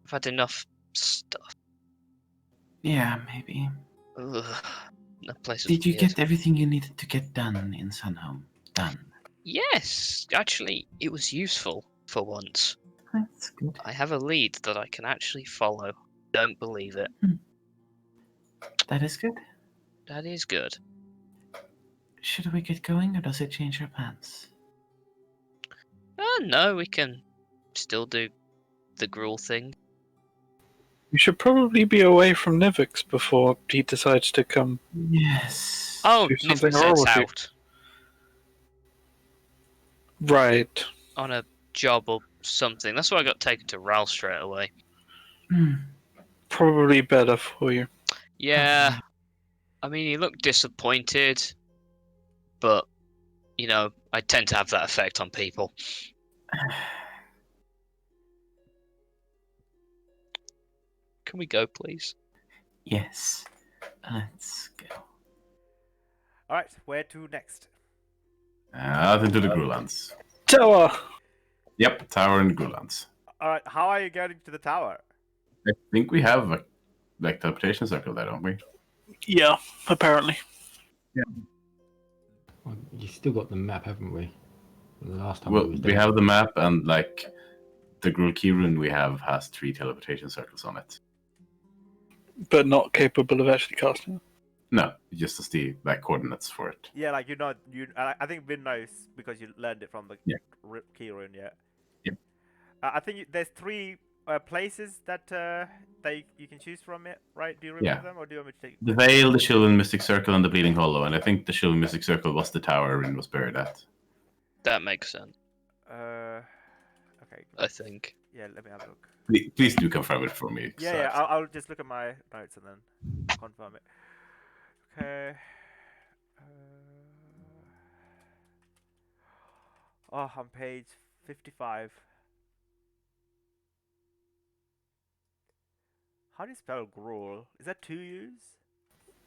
E: I've had enough stuff.
H: Yeah, maybe.
E: Ugh. That place was
H: Did you
E: weird.
H: get everything you needed to get done in Sunhome? Done.
E: Yes, actually, it was useful for once.
H: That's good.
E: I have a lead that I can actually follow. Don't believe it.
H: That is good.
E: That is good.
H: Should we get going, or does it change our plans?
E: No, we can still do the gruel thing.
D: You should probably be away from Nivix before he decides to come.
H: Yes.
E: Oh,
D: Do
E: Niv
D: something
E: sets
D: wrong with you.
E: out
D: Right.
E: on a job or something. That's why I got taken to Ral straight away.
H: Hmm.
D: Probably better for you.
E: Yeah, I mean, he looked disappointed, but, you know, I tend to have that effect on people. Can we go, please?
H: Yes. Let's go.
C: All right, where to next?
F: Out into the Grulands.
D: Tower!
F: Yep, tower in the Grulands.
C: All right, how are you getting to the tower?
F: I think we have a like teleportation circle there, don't we?
D: Yeah, apparently.
B: Well, you still got the map, haven't we? The last time
F: Well,
B: was
F: we
B: there.
F: have the map, and like the Gruul key rune we have has 3 teleportation circles on it.
D: But not capable of actually casting.
F: No, just as the like coordinates for it.
C: Yeah, like I think Vin knows because you learned it from the
F: Yeah.
C: key rune. Yeah.
F: Yep.
C: I think there's 3 places that you can choose from it, right? Do you remember
F: Yeah.
C: them, or do you want me to take?
F: The Veil, the Shilvan Mystic Circle, and the Bleeding Hollow. And I think the Shilvan Mystic Circle was the tower Rin was buried at.
E: That makes sense.
C: Okay.
E: I think.
C: Yeah, let me have a look.
F: Please do confirm it for me.
C: Yeah, I'll just look at my notes and then confirm it. Okay. On page 55. How do you spell Gruul? Is that 2 U's?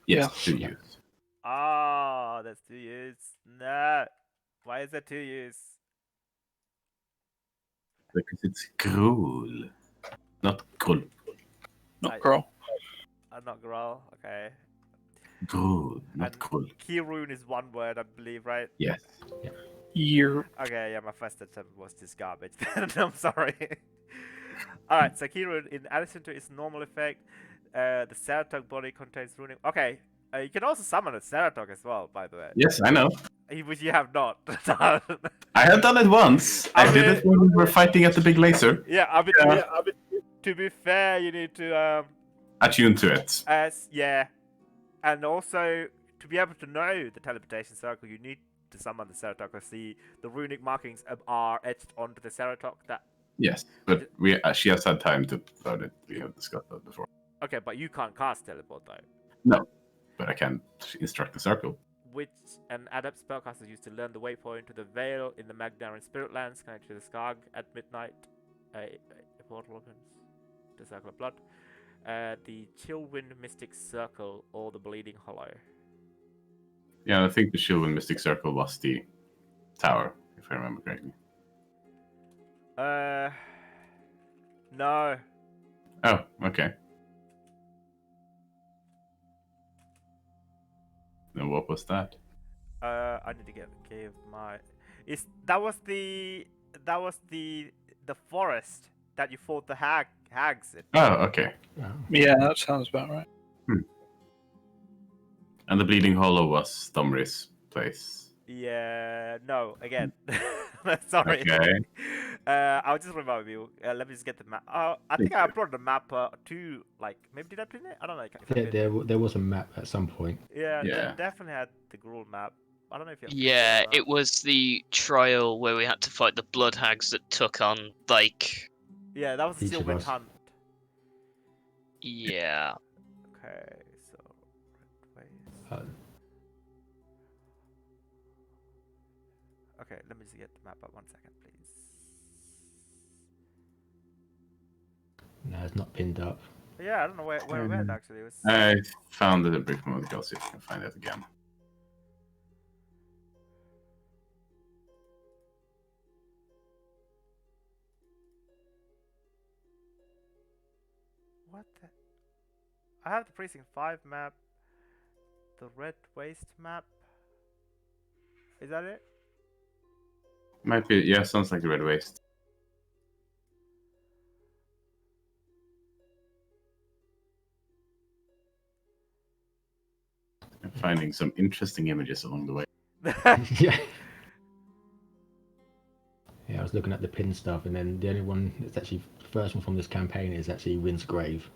F: Yes,
D: Yeah.
F: 2 U's.
C: Ah, that's 2 U's. No. Why is that 2 U's?
F: Because it's Gruul, not Gruul.
D: Not Growl.
C: Not Gruul. Okay.
F: Gruul, not
C: And
F: Gruul.
C: Key rune is 1 word, I believe, right?
F: Yes.
D: Year.
C: Okay, yeah, my first attempt was just garbage. I'm sorry. Alright, so key rune, in addition to its normal effect, the Ceratok body contains runic. Okay, you can also summon a Ceratok as well, by the way.
F: Yes, I know.
C: Which you have not done.
F: I have done it once. I did it when we were fighting at the big laser.
C: Yeah, to be fair, you need to
F: Attune to it.
C: yeah, and also to be able to know the teleportation circle, you need to summon the Ceratok. Or see the runic markings are etched onto the Ceratok. That
F: Yes, but she has had time to learn it. We have discussed that before.
C: okay, but you can't cast teleport though.
F: No, but I can instruct the circle.
C: Which an adept spellcaster used to learn the waypoint to the Veil in the Magdaran Spirit Lands connected to the Skag at midnight. A portal opens. The Circle of Blood. The Chillwind Mystic Circle or the Bleeding Hollow.
F: Yeah, I think the Shilvan Mystic Circle was the tower, if I remember correctly.
C: No.
F: Oh, okay. Then what was that?
C: I need to give my. That was the forest that you fought the hags in.
F: Oh, okay.
D: Yeah, that sounds about right.
F: And the Bleeding Hollow was Thomri's place.
C: Yeah, no, again. Sorry.
F: Okay.
C: I'll just remind you. Let me just get the map. I think I uploaded the map to, like, maybe did I print it? I don't know. If I
B: Yeah, there was a map at some point.
C: yeah,
F: Yeah.
C: they definitely had the Gruul map. I don't know if you have
E: Yeah,
C: pictures of
E: it was the trial where we had to fight the blood hags that took on, like...
C: that. Yeah, that was
B: Each
C: still
B: of
C: Wind
B: us.
C: Hunt.
E: Yeah.
C: Okay, so... Wait.
B: Uh,
C: Okay, let me just get the map up 1 second, please.
B: no, it's not pinned up.
C: But yeah, I don't know where it went actually. It was.
F: I found it a brief moment ago, see if I can find it again.
C: What the? I have the Precinct 5 map. The Red Waste map. Is that it?
F: Might be, yeah, sounds like the Red Waste. I'm finding some interesting images along the way.
B: Yeah. Yeah, I was looking at the pin stuff, and then the only one that's actually the first one from this campaign is actually Wind's Grave.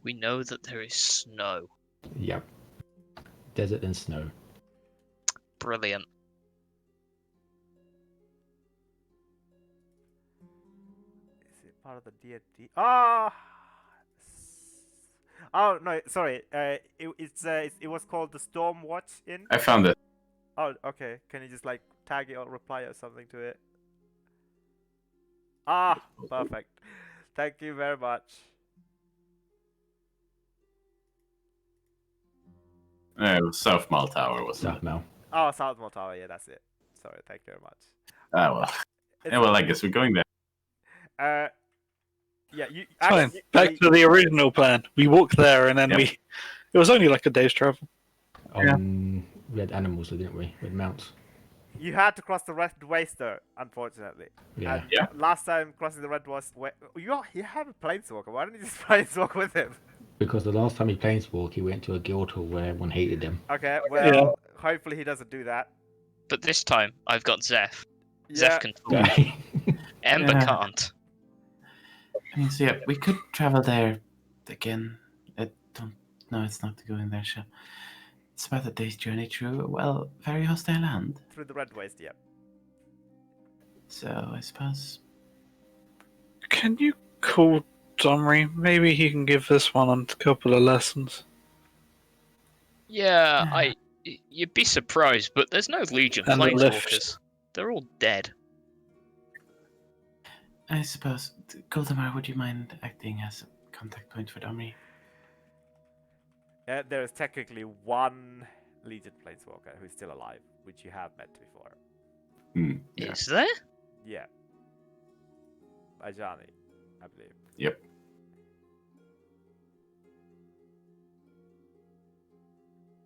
E: We know that there is snow.
B: Yep. Desert and snow.
E: Brilliant.
C: Is it part of the D&D? Ah! Oh no, sorry. It was called the Stormwatch Inn.
F: I found it.
C: Oh, okay. Can you just like tag it or reply or something to it? Ah, perfect. Thank you very much.
F: It was South Mall Tower, wasn't
B: South
F: it?
B: Mel.
C: Oh, Southmore Tower. Yeah, that's it. Sorry. Thank you very much.
F: Ah, well. Yeah, well, I guess we're going there.
C: Yeah, you
D: Fine.
C: actually.
D: Back to the original plan. We walked there, and then it was only like a day's travel.
B: We had animals, didn't we? We had mounts.
C: You had to cross the Red Waste, though, unfortunately.
B: Yeah.
C: And last time crossing the Red Waste, you have a planeswalker. Why don't you just planeswalk with him?
B: Because the last time he planeswalked, he went to a guild hall where everyone hated him.
C: Okay, well, hopefully he doesn't do that.
E: But this time, I've got Zeph.
C: Yeah.
E: Zeph can talk. Ember can't.
H: I mean, so yeah, we could travel there again. I don't know, it's not going there, so it's about a day's journey through, well, very hostile land.
C: Through the Red Waste, yeah.
H: So I suppose.
D: Can you call Domri? Maybe he can give this one a couple of lessons.
E: Yeah, you'd be surprised, but there's no Legion
D: And the
E: planeswalkers.
D: lift.
E: They're all dead.
H: I suppose. Goldemar, would you mind acting as a contact point for Domri?
C: There is technically one Legion planeswalker who's still alive, which you have met before.
G: Yeah.
E: Is there?
C: Yeah. Ajani, I believe.
G: Yep.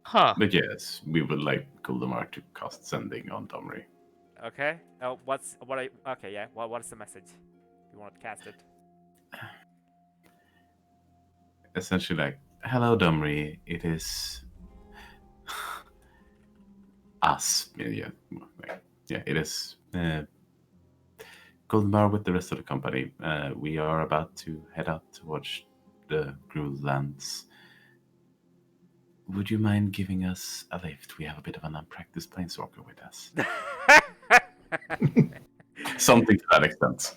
E: Huh.
G: But yes, we would like Kuldamar to cast sending on Domri.
C: Okay. Okay, yeah. What is the message? You want to cast it?
G: Essentially, like, hello, Domri. It is us. Yeah, it is Kuldamar with the rest of the company. We are about to head out towards the Gruul lands. Would you mind giving us a lift? We have a bit of an unpracticed planeswalker with us. Something to that extent.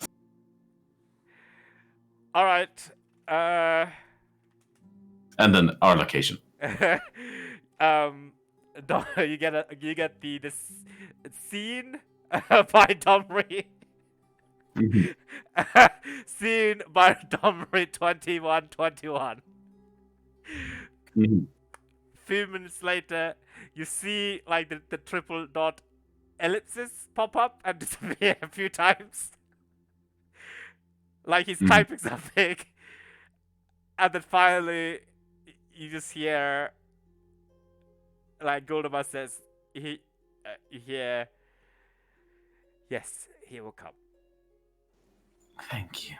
C: All right.
G: And then our location.
C: You get the scene by Domri. Scene by Domri 2121. Few minutes later, you see like the triple dot ellipses pop up and disappear a few times. Like he's typing something. And then finally, you just hear, like Goldemar says, you hear, yes, he will come.
H: Thank you.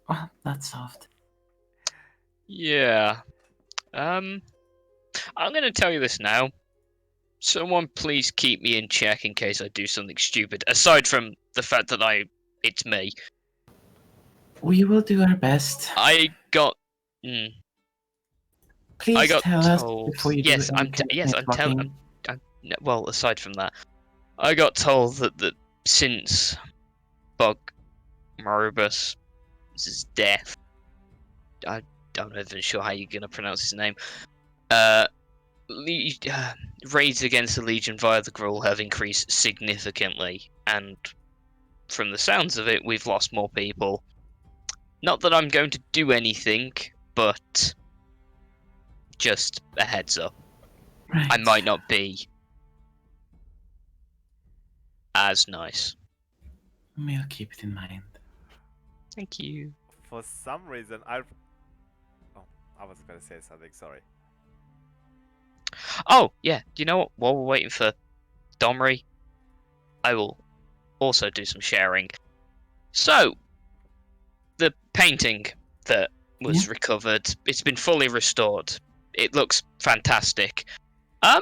H: Well, that's soft.
E: Yeah. I'm gonna tell you this now. Someone please keep me in check in case I do something stupid. Aside from the fact that it's me.
H: We will do our best.
E: I got.
H: Please
E: I got
H: tell
E: told.
H: us before you
E: Yes,
H: do
E: I'm telling. Well, aside from that, I got told that since Bug Marubus' death, I'm not even sure how you're gonna pronounce his name. Raids against the Legion via the Gruul have increased significantly, and from the sounds of it, we've lost more people. Not that I'm going to do anything, but just a heads up.
H: Right.
E: I might not be as nice.
H: We'll keep it in mind.
E: Thank you.
C: For some reason, I was gonna say something. Sorry.
E: Oh, yeah. Do you know what? While we're waiting for Domri, I will also do some sharing. So, the painting that was recovered, it's been fully restored. It looks fantastic.
C: I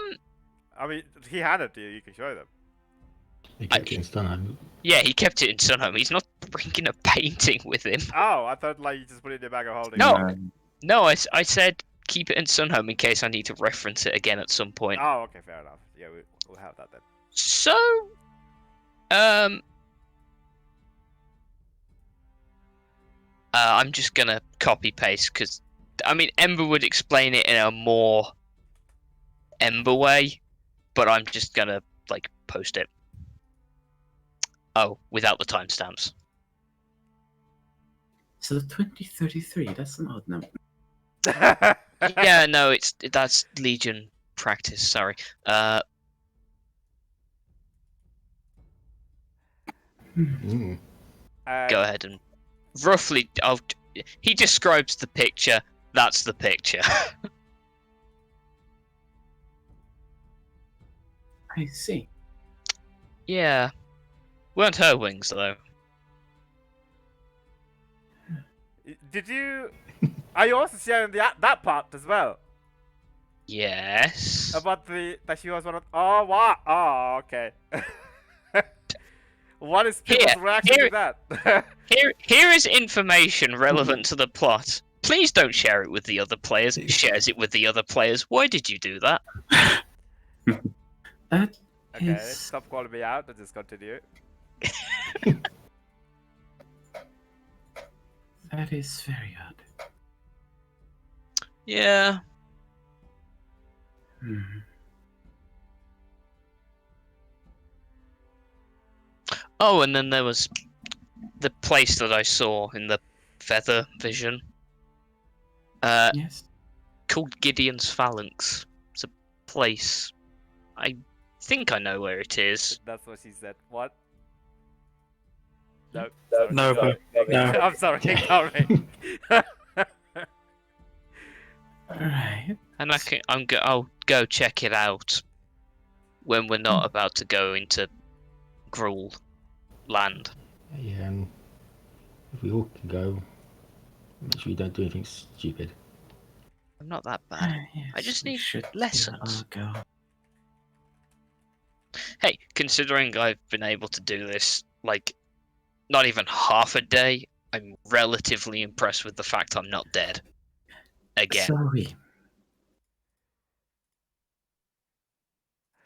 C: mean, he handed it to you. You can show them.
B: He kept it in Stunhome.
E: Yeah, he kept it in Sunhome. He's not bringing a painting with him.
C: Oh, I thought like you just put it in the bag of holding.
E: No, I said keep it in Sunhome in case I need to reference it again at some point.
C: Oh, okay, fair enough. Yeah, we'll have that then.
E: So, I'm just gonna copy paste because, I mean, Ember would explain it in a more Ember way, but I'm just gonna like post it. Oh, without the timestamps.
H: So the 2033, that's an odd number.
E: Yeah, no, that's Legion practice. Sorry.
C: And
E: Go ahead and roughly. He describes the picture. That's the picture.
H: I see.
E: Yeah. Weren't her wings though.
C: Did you? Are you also sharing that part as well?
E: Yes.
C: About that she was one of. Oh wow! Oh okay. What is people's reaction to that?
E: Here is information relevant to the plot. Please don't share it with the other players. Shares it with the other players. Why did you do that?
H: That
C: Okay,
H: is
C: stop calling me out. Let's just continue.
H: that is very odd.
E: Yeah.
H: Hmm.
E: Oh, and then there was the place that I saw in the feather vision.
H: Yes.
E: Called Gideon's Phalanx. It's a place. I think I know where it is.
C: That's what she said. What? No. Sorry.
D: No,
C: sorry.
D: but no.
C: I'm sorry. Ignore me.
H: Right.
E: And I'll go check it out when we're not about to go into Gruul land.
B: Yeah, and if we all can go, make sure you don't do anything stupid.
E: I'm not that bad.
H: Yes,
E: I just
H: we
E: need
H: should
E: lessons.
H: all go.
E: Hey, considering I've been able to do this, like, not even half a day, I'm relatively impressed with the fact I'm not dead. Again.
H: So we.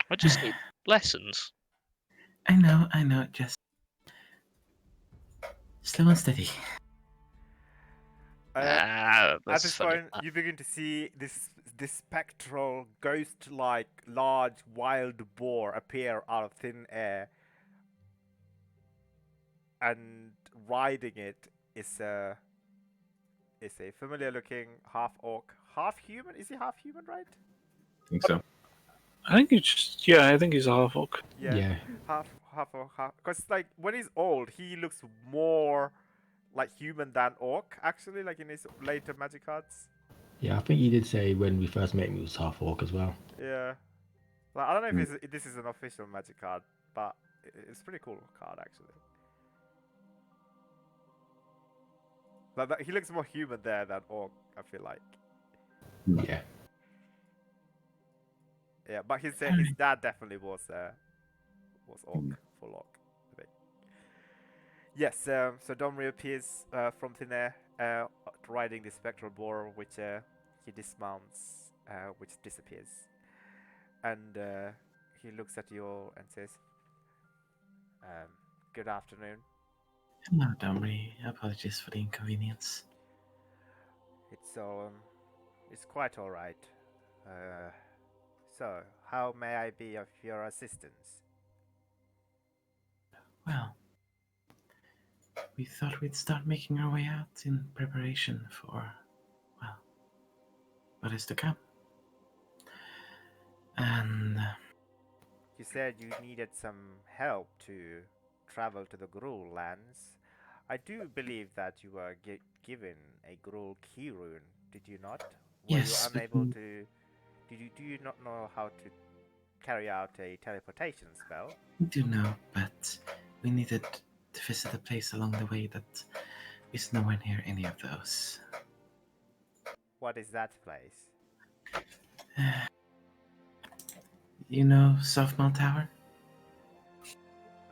E: I just need lessons.
H: I know. Just slow and steady.
C: At
E: That's
C: this
E: funny.
C: point, you begin to see this spectral, ghost-like, large, wild boar appear out of thin air, and riding it is a familiar-looking half orc, half human. Is he half human, right?
F: I think so.
D: I think I think he's a half orc.
B: Yeah.
C: half orc, half. Because like when he's old, he looks more like human than orc. Actually, like in his later magic cards.
B: Yeah, I think you did say when we first met him he was half orc as well.
C: Yeah. Like, I don't know if this is an official magic card, but it's a pretty cool card actually. Like, he looks more human there than orc, I feel like.
B: Yeah.
C: Yeah, but his dad definitely was orc, full orc, I think. Yes, so Dom reappears from thin air, riding the spectral boar, which he dismounts, which disappears, and he looks at you all and says, "Good afternoon.
H: Hello, Domri. Apologies for the inconvenience.
C: It's quite all right. So, how may I be of your assistance?"
H: Well, we thought we'd start making our way out in preparation for, well, what is to come. And
C: You said you needed some help to travel to the Gruul lands. I do believe that you were given a Gruul key rune, did you not? Were
H: yes,
C: you unable to... Do you not know how to carry out a teleportation spell?
H: we do know, but we needed to visit a place along the way that is nowhere near any of those.
C: What is that place?
H: You know Softmall Tower?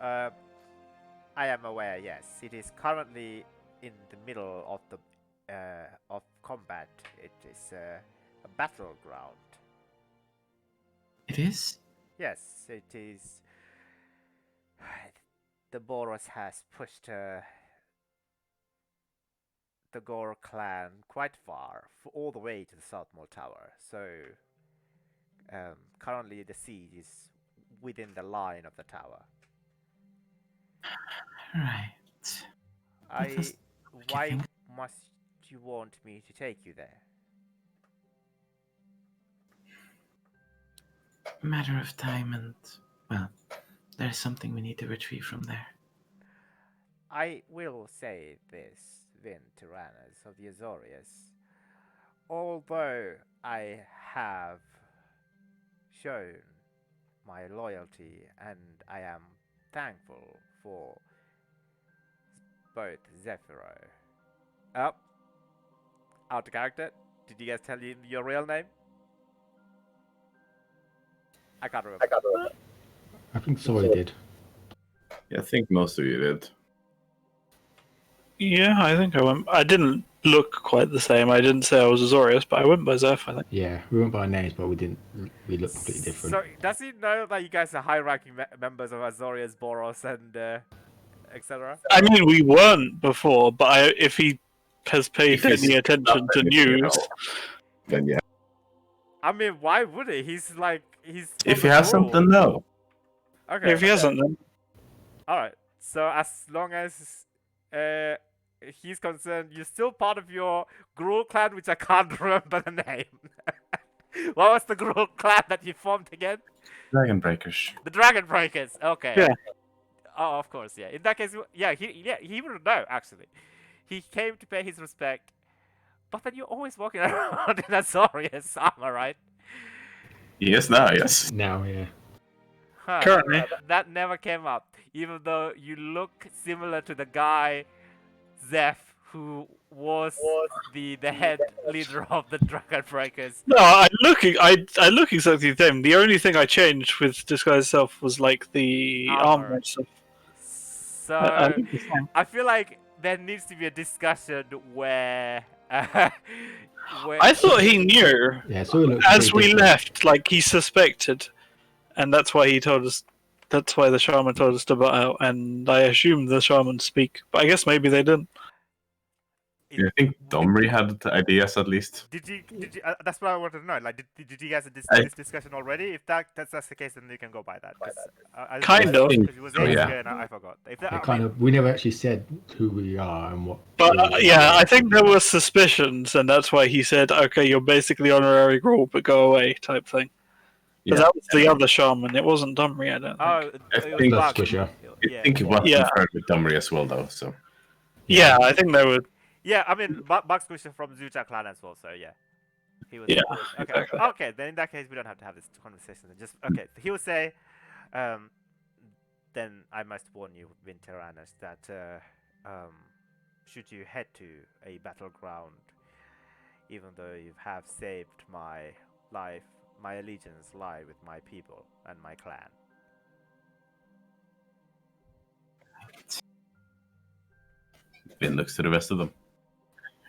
C: I am aware, yes. It is currently in the middle of the of combat. It is a battleground.
H: It is?
C: Yes, it is. The Boros has pushed the Gore clan quite far, all the way to the South Mall Tower. So currently the siege is within the line of the tower.
H: Right.
C: Why must you want me to take you there?
H: Matter of time and, well, there's something we need to retrieve from there.
C: I will say this, Vin Tyrannus of the Azorius. Although I have shown my loyalty and I am thankful for both Zephyro. Oh, out of character. Did you guys tell him your real name? I can't remember.
B: I think Sawyer did.
F: Yeah, I think most of you did.
D: Yeah, I think I went. I didn't look quite the same. I didn't say I was Azorius, but I went by Zeph, I think.
B: Yeah, we went by names, but we didn't. We looked completely different.
C: So, does he know that you guys are high-ranking members of Azorius, Boros, and etc.?
D: I mean, we weren't before, but if he has paid
F: If he's
D: any attention to news,
F: Then yeah.
C: I mean, why would he? He's
F: If he has something, no.
C: Okay.
D: if he hasn't, then
C: All right. So as long as he's concerned, you're still part of your Gruul clan, which I can't remember the name. What was the Gruul clan that you formed again?
F: Dragon Breakers.
C: The Dragon Breakers. Okay.
D: Yeah.
C: Oh, of course. Yeah. In that case, he would know actually. He came to pay his respect, but then you're always walking around in Azorius armor, right?
F: Yes, now, yes.
B: Now, yeah.
C: Huh,
D: Currently.
C: that never came up, even though you look similar to the guy, Zeph, who was the head leader of the Dragon Breakers.
D: no, I look exactly the same. The only thing I changed with disguise self was like the
C: Armor.
D: armor stuff.
C: So
D: I look the same.
C: I feel like there needs to be a discussion where
D: I thought he knew
B: Yeah, Sawyer looked
D: as
B: pretty
D: we
B: different.
D: left, like he suspected, and that's why he told us. That's why the shaman told us to butt out, and I assumed the shaman speak, but I guess maybe they didn't.
F: Yeah, I think Domri had ideas at least.
C: Did you? That's what I wanted to know. Like, did you guys have this discussion already? If that's the case, then you can go by that.
D: Kind of.
C: Because it was ages
F: yeah.
C: ago and I forgot. If that,
B: Yeah,
C: I
B: kind
C: mean,
B: of. We never actually said who we are and what.
D: But yeah, I think there were suspicions, and that's why he said, "Okay, you're basically honorary Gruul, but go away," type thing. Because that was the other shaman. It wasn't Dumry, I don't think.
C: Oh,
F: I
C: it was
F: think
C: Bug.
B: Squisher.
F: I think it was
D: Yeah.
F: confirmed with Domri as well, though. So
D: Yeah, I think they were.
C: Yeah, I mean, Bugs Squisher from Zuta clan as well, so yeah. He was.
D: Yeah,
C: Okay.
D: exactly.
C: Okay, then in that case, we don't have to have this conversation. Just okay. He will say, then I must warn you, Winteranus, that should you head to a battleground, even though you have saved my life, my allegiance lie with my people and my clan.
F: Vin looks to the rest of them.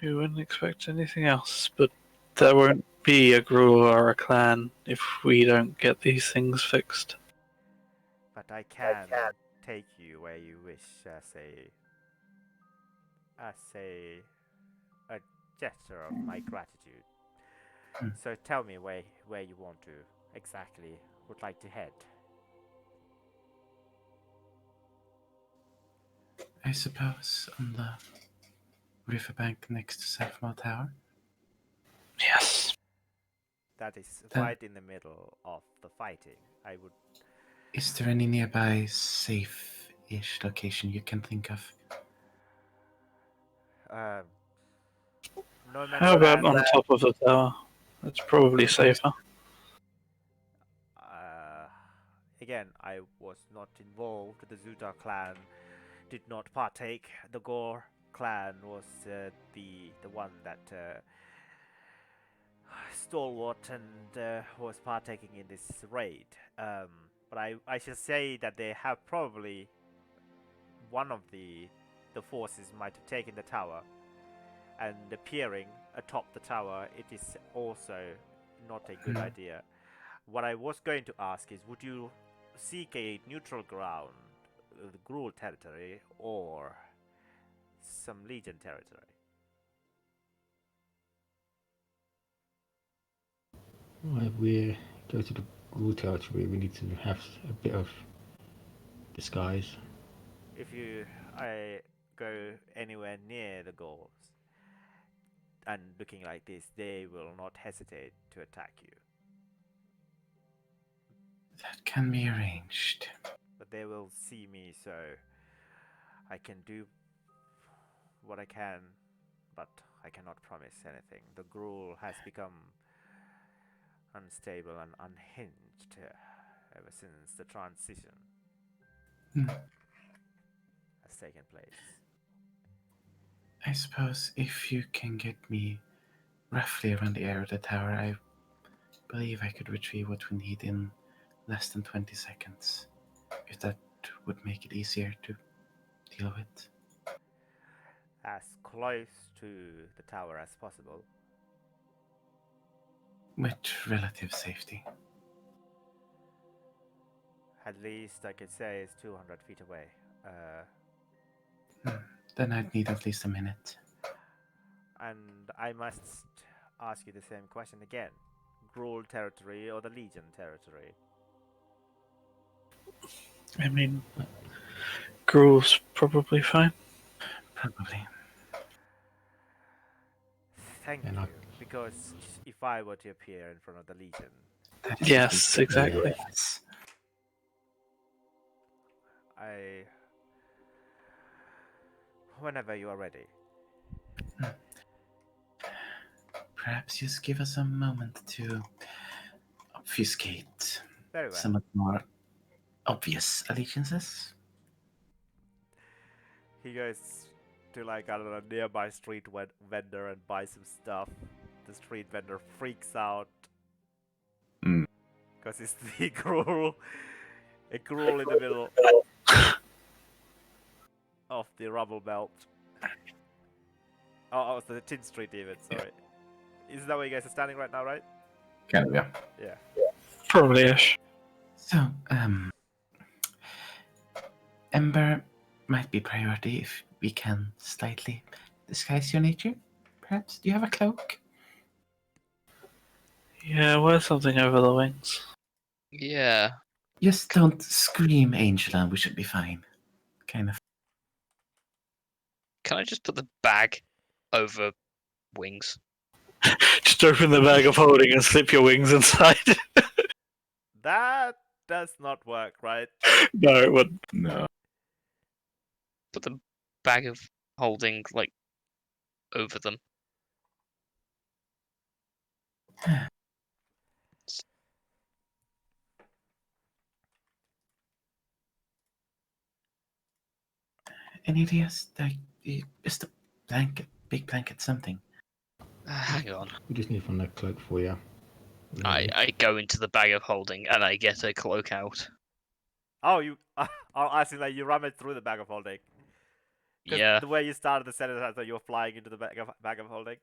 D: We wouldn't expect anything else, but there won't be a Gruul or a clan if we don't get these things fixed.
C: But I can take you where you wish as a gesture of my gratitude. So tell me where you want to exactly would like to head.
H: I suppose on the riverbank next to Sapphire Tower.
D: Yes.
C: That is
H: Then-
C: right in the middle of the fighting. I would.
H: Is there any nearby safe-ish location you can think of?
C: No man's
D: How about
C: land.
D: on top of the tower? That's probably safer.
C: Again, I was not involved. The Zuta clan did not partake. The Gore clan was the one that stalwart and was partaking in this raid. But I should say that they have probably one of the forces might have taken the tower, and appearing atop the tower, it is also not a good idea. What I was going to ask is, would you seek a neutral ground, the Gruul territory, or some Legion territory?
B: Well, if we go to the Gruul territory, we need to have a bit of disguise.
C: If I go anywhere near the Gauls and looking like this, they will not hesitate to attack you.
H: That can be arranged.
C: But they will see me, so I can do what I can, but I cannot promise anything. The gruel has become unstable and unhinged ever since the transition
H: Hmm.
C: has taken place.
H: I suppose if you can get me roughly around the area of the tower, I believe I could retrieve what we need in less than 20 seconds. If that would make it easier to deal with.
C: As close to the tower as possible.
H: With relative safety.
C: At least I could say it's 200 feet away.
H: Then I'd need at least a minute.
C: And I must ask you the same question again. Gruul territory or the Legion territory?
D: I mean, Gruel's probably fine.
H: Probably.
C: Thank
B: Yeah,
C: you.
B: no.
C: Because if I were to appear in front of the Legion,
H: That is
D: Yes, exactly.
H: Yes.
C: whenever you are ready.
H: Perhaps just give us a moment to obfuscate
C: Very well.
H: some of the more obvious allegiances.
C: He goes to like I don't know nearby street vendor and buys some stuff. The street vendor freaks out
F: Mm.
C: because it's the gruel, a gruel in the middle of the rubble belt. Oh, it's the Tin Street even. Sorry, isn't that where you guys are standing right now? Right?
F: Kind of, yeah.
C: Yeah.
D: Probably ish.
H: So, Ember might be priority if we can slightly disguise your nature. Perhaps? Do you have a cloak?
D: Yeah, wear something over the wings.
E: Yeah.
H: Just don't scream, Angela, and we should be fine. Kind of.
E: Can I just put the bag over wings?
D: Just open the bag of holding and slip your wings inside.
C: That does not work, right?
D: No, it wouldn't.
F: No.
E: Put the bag of holding like over them.
H: Any ideas? Like, just a blanket, big blanket, something.
E: Hang on.
B: We just need to find a cloak for you.
E: I go into the bag of holding and I get a cloak out.
C: Oh, you. I'll ask you like you rummage through the bag of holding. 'Cause
E: Yeah.
C: the way you started the sentence, I thought you were flying into the bag of holding.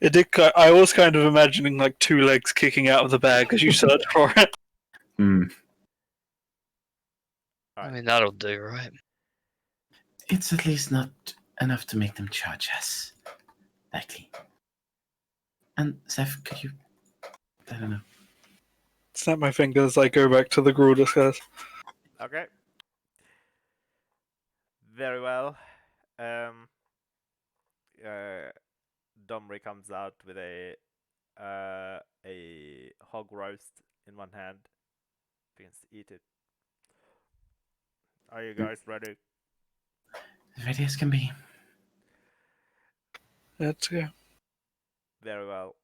D: It did. I was kind of imagining like two legs kicking out of the bag as you search for it.
F: Mm.
E: I mean, that'll do, right?
H: It's at least not enough to make them charge us. Likely. And Seth, could you? I don't know.
D: Snap my fingers. I go back to the gruel disguise.
C: Okay. Very well. Um. Domri comes out with a hog roast in one hand. Begins to eat it. Are you guys ready?
H: As ready as can be.
D: Let's go.
C: Very well.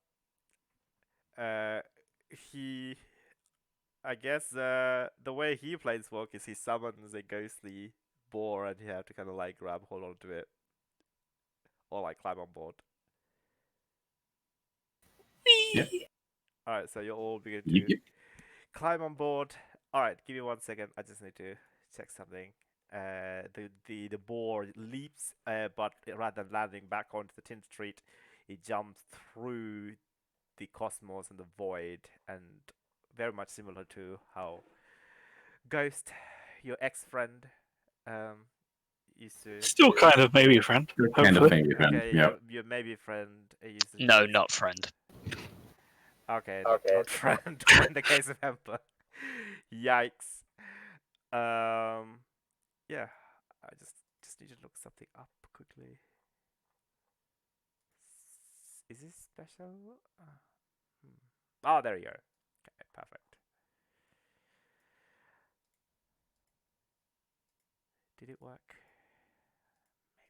C: He, I guess, the way he plays work is he summons a ghostly boar, and you have to kind of like grab hold onto it, or like climb on board.
F: Yeah.
C: All right, so you all begin to
F: Yep.
C: climb on board. All right, give me 1 second. I just need to check something. The boar leaps, but rather than landing back onto the Tin Street, it jumps through the cosmos and the void, and very much similar to how Ghost, your ex-friend, used to.
D: Still kind of maybe a friend.
F: Kind of
D: Hopefully.
F: thing, friend.
C: Okay,
F: Yeah.
C: your maybe friend used to.
E: No, not friend.
C: Okay, not friend. In the case of Emperor. Yikes. Yeah. I just need to look something up quickly. Is this special? Oh, there you go. Okay, perfect. Did it work?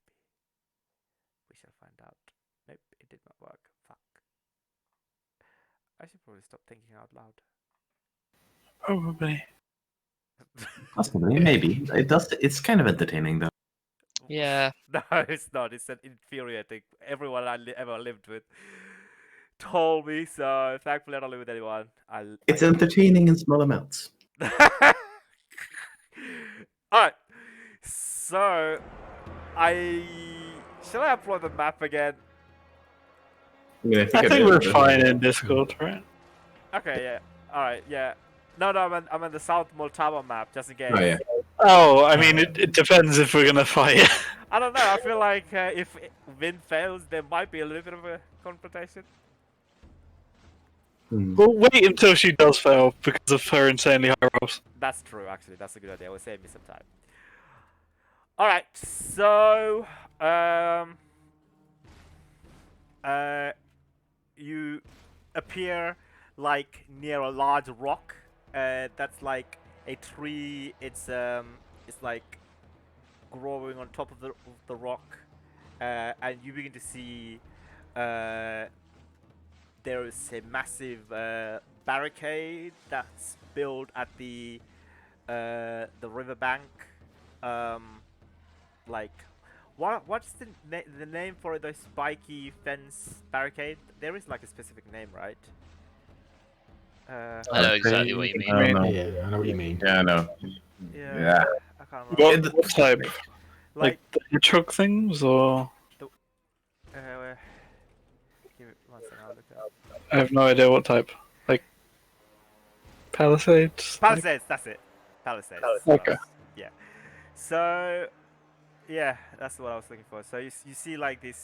C: Maybe. We shall find out. Nope, it did not work. Fuck. I should probably stop thinking out loud.
D: Probably.
F: Possibly, maybe. It does. It's kind of entertaining though.
E: Yeah.
C: No, it's not. It's an infuriating. Everyone I ever lived with told me, so thankfully I don't live with anyone.
F: It's entertaining in small amounts.
C: Alright. So, shall I upload the map again?
F: I
D: I think we're
F: did.
D: fine in Discord, right?
C: Okay, yeah. Alright, yeah. No, I'm on the South Moltava map, just in case.
F: Oh yeah.
D: Oh, I mean, it depends if we're gonna fight.
C: I don't know, I feel like if Vin fails, there might be a little bit of a confrontation.
D: We'll wait until she does fail because of her insanely high rolls.
C: That's true, actually. That's a good idea. It will save me some time. Alright, so... you appear like near a large rock that's like a tree. It's like growing on top of the rock, and you begin to see there is a massive barricade that's built at the riverbank. Like, what's the name for the spiky fence barricade? There is like a specific name, right?
E: I know exactly what you mean.
B: Yeah, I know what you mean.
F: Yeah, I know.
C: Yeah. I can't remember.
D: What type?
C: Like,
D: the hedgehog things, or
C: give it 1 second. I'll look it up.
D: I have no idea what type. Like palisades.
C: Palisades. That's it. Palisades.
D: Okay.
C: Yeah. So, yeah, that's what I was looking for. So you see like a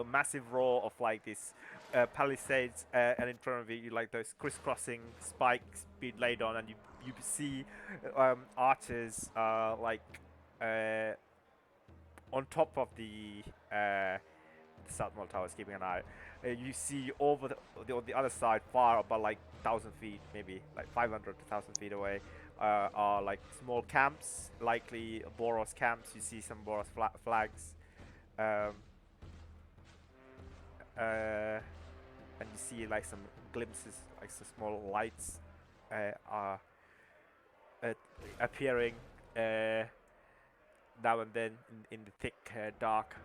C: massive row of like this palisades, and in front of it you like those crisscrossing spikes being laid on, and you see archers like on top of the South Mall Towers, keeping an eye. You see over on the other side, far about like 1,000 feet, maybe like 500 to 1,000 feet away, are like small camps, likely Boros camps. You see some Boros flags, and you see like some glimpses, like some small lights are appearing now and then in the thick, dark,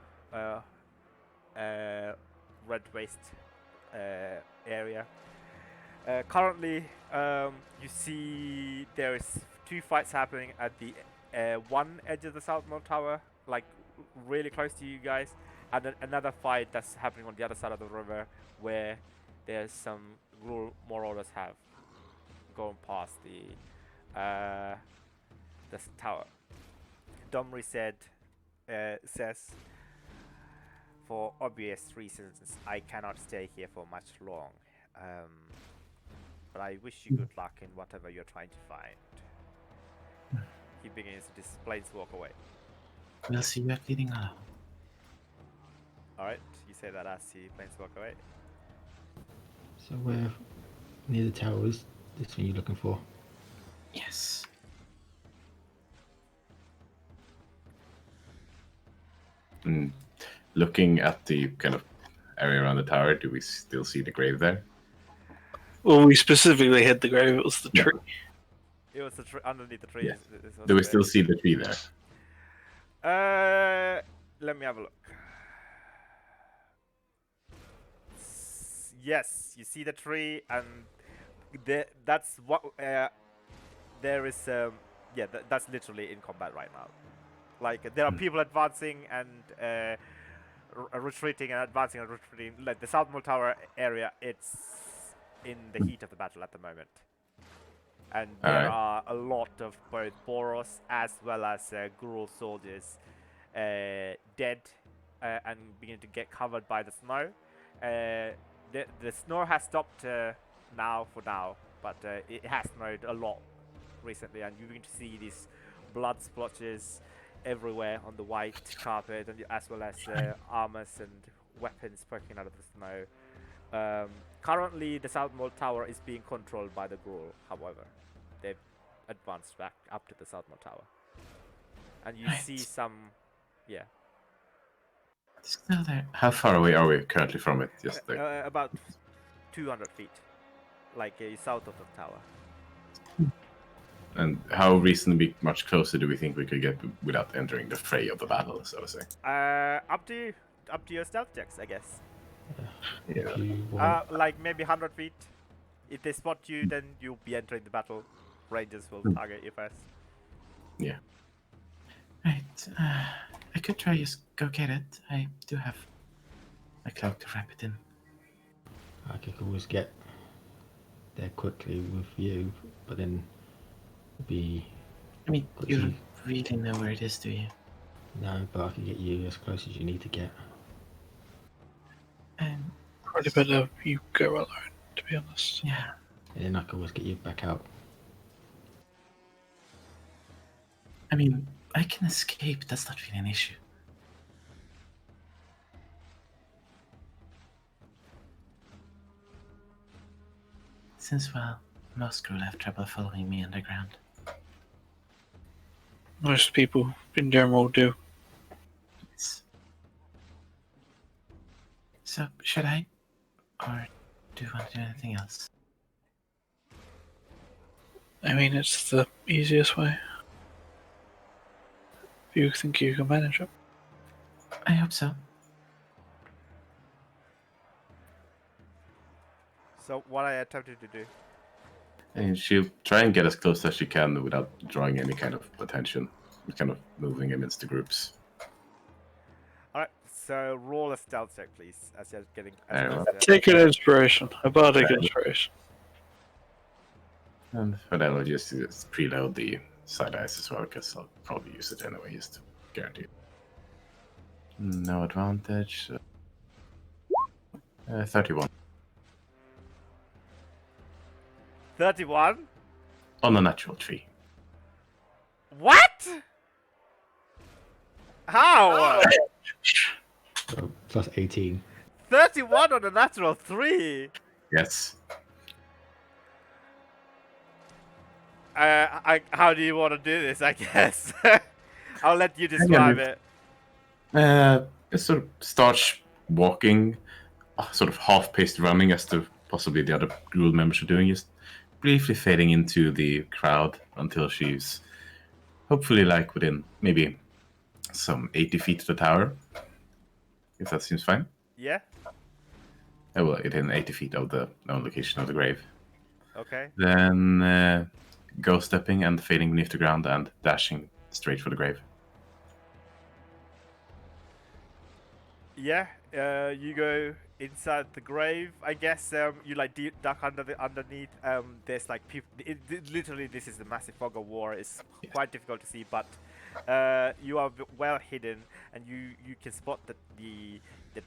C: red waste area. Currently, you see there is 2 fights happening at the one edge of the South Mall Tower, like really close to you guys, and then another fight that's happening on the other side of the river, where there's some more orders have gone past the tower. Domri says, for obvious reasons, I cannot stay here for much long. But I wish you good luck in whatever you're trying to find. He begins to walk away.
H: We'll see you at Leading Hollow.
C: Alright, you say that as he walk away.
B: So where near the towers, this thing you're looking for?
H: Yes.
F: Looking at the kind of area around the tower, do we still see the grave there?
D: Well, we specifically hit the grave. It was the tree.
C: It was the underneath the tree.
F: Yeah. Do we still see the tree there?
C: Let me have a look. Yes, you see the tree, and that's what there is. Yeah, that's literally in combat right now. Like, there are people advancing and retreating and advancing and retreating. Like the South Mall Tower area, it's in the heat of the battle at the moment. And there are a lot of both Boros as well as Gurul soldiers dead and beginning to get covered by the snow. The snow has stopped now, but it has snowed a lot recently, and you're going to see these blood splotches everywhere on the white carpet, and as well as armors and weapons poking out of the snow. Currently, the South Mall Tower is being controlled by the Gruul, however. They've advanced back up to the South Mall Tower. and you
H: Right.
C: see some, yeah,
F: Still there. How far away are we currently from it? Just there.
C: about 200 feet, like south of the tower.
F: And how reasonably much closer do we think we could get without entering the fray of the battle, so to say?
C: Up to you, up to your stealth checks, I guess.
F: Yeah.
B: If you want,
C: Like maybe 100 feet. If they spot you, then you'll be entering the battle. Rangers will target you first.
F: Yeah.
H: Right. I could try just go get it. I do have my cloak to wrap it in.
B: I could always get there quickly with you, but then be
H: I mean,
B: Could
H: you
B: you-
H: don't really know where it is, do you?
B: no, but I can get you as close as you need to get.
D: Probably better you go alone, to be honest.
H: Yeah.
B: And then I can always get you back out.
H: I mean, I can escape. That's not really an issue. Since, well, most crew have trouble following me underground.
D: Most people in general do.
H: So, should I? Or do you want to do anything else?
D: I mean, it's the easiest way. If you think you can manage it.
H: I hope so.
C: So what I attempted to do.
F: And she'll try and get as close as she can without drawing any kind of attention, kind of moving amidst the groups.
C: Alright, so roll a stealth check, please, as you're getting.
F: Very
C: As
F: well.
C: close to-
D: Take an inspiration. A bardic inspiration.
F: And for that, I'll just preload the side eyes as well, because I'll probably use it anyway, just to guarantee it. No advantage. 31.
C: 31?
F: On a natural tree.
C: What? How?
B: So plus 18.
C: 31 on a natural 3?
F: Yes.
C: How do you want to do this, I guess? I'll let you describe it.
F: It sort of starts walking, sort of half-paced running as the possibly the other group members are doing, just briefly fading into the crowd until she's hopefully like within maybe some 80 feet of the tower. If that seems fine.
C: Yeah?
F: Oh, well, within 80 feet of the known location of the grave.
C: Okay.
F: Then go stepping and fading beneath the ground and dashing straight for the grave.
C: Yeah, you go inside the grave. I guess you like duck underneath. There's like people. Literally, this is the massive fog of war. It's quite difficult to see, but you are well hidden, and you can spot the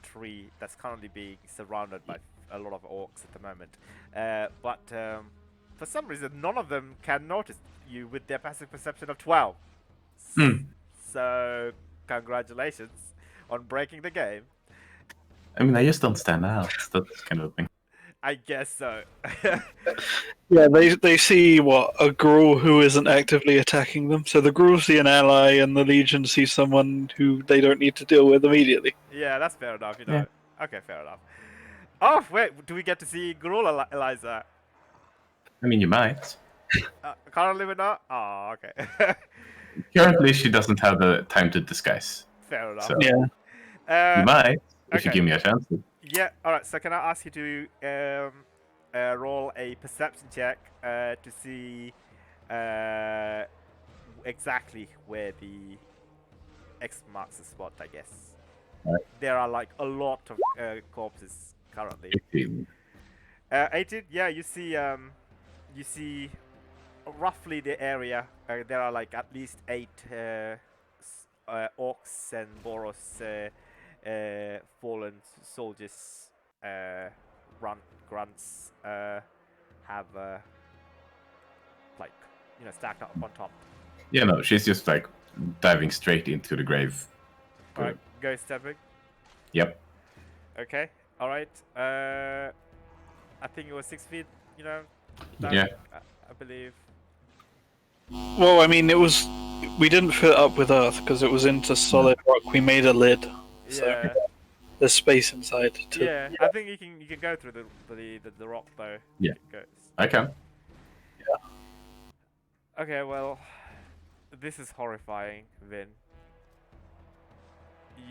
C: tree that's currently being surrounded by a lot of orcs at the moment. But for some reason, none of them can notice you with their passive perception of 12. So, congratulations on breaking the game.
F: I mean, I just don't stand out. That's kind of a thing.
C: I guess so.
D: Yeah, they see what a Gruul who isn't actively attacking them. So the Gruul see an ally, and the Legion see someone who they don't need to deal with immediately.
C: Yeah, that's fair enough, you know. Okay, fair enough. Oh, wait, do we get to see Gruul, Eliza?
F: I mean, you might.
C: Currently we're not? Oh, okay.
F: Currently, she doesn't have the time to disguise.
C: Fair enough.
F: So
D: Yeah.
F: you might, if you
C: okay.
F: give me a chance.
C: Yeah, alright, so can I ask you to roll a perception check to see exactly where the X marks the spot, I guess.
F: Right.
C: There are like a lot of corpses currently.
F: 18.
C: 18? Yeah, you see roughly the area. There are like at least 8 orcs and boros fallen soldiers, grunts, have like, you know, stacked up on top.
F: Yeah, no, she's just like diving straight into the grave.
C: Alright, go stepping.
F: Yep.
C: Okay, alright. I think it was 6 feet, you know.
F: Yeah.
C: I believe.
D: Well, I mean, it was we didn't fill it up with earth because it was into solid rock. We made a lid, so
C: Yeah.
D: there's space inside.
C: Yeah, I think you can go through the rock though.
F: Yeah.
C: Go.
F: I can.
C: Okay, well, this is horrifying, Vin.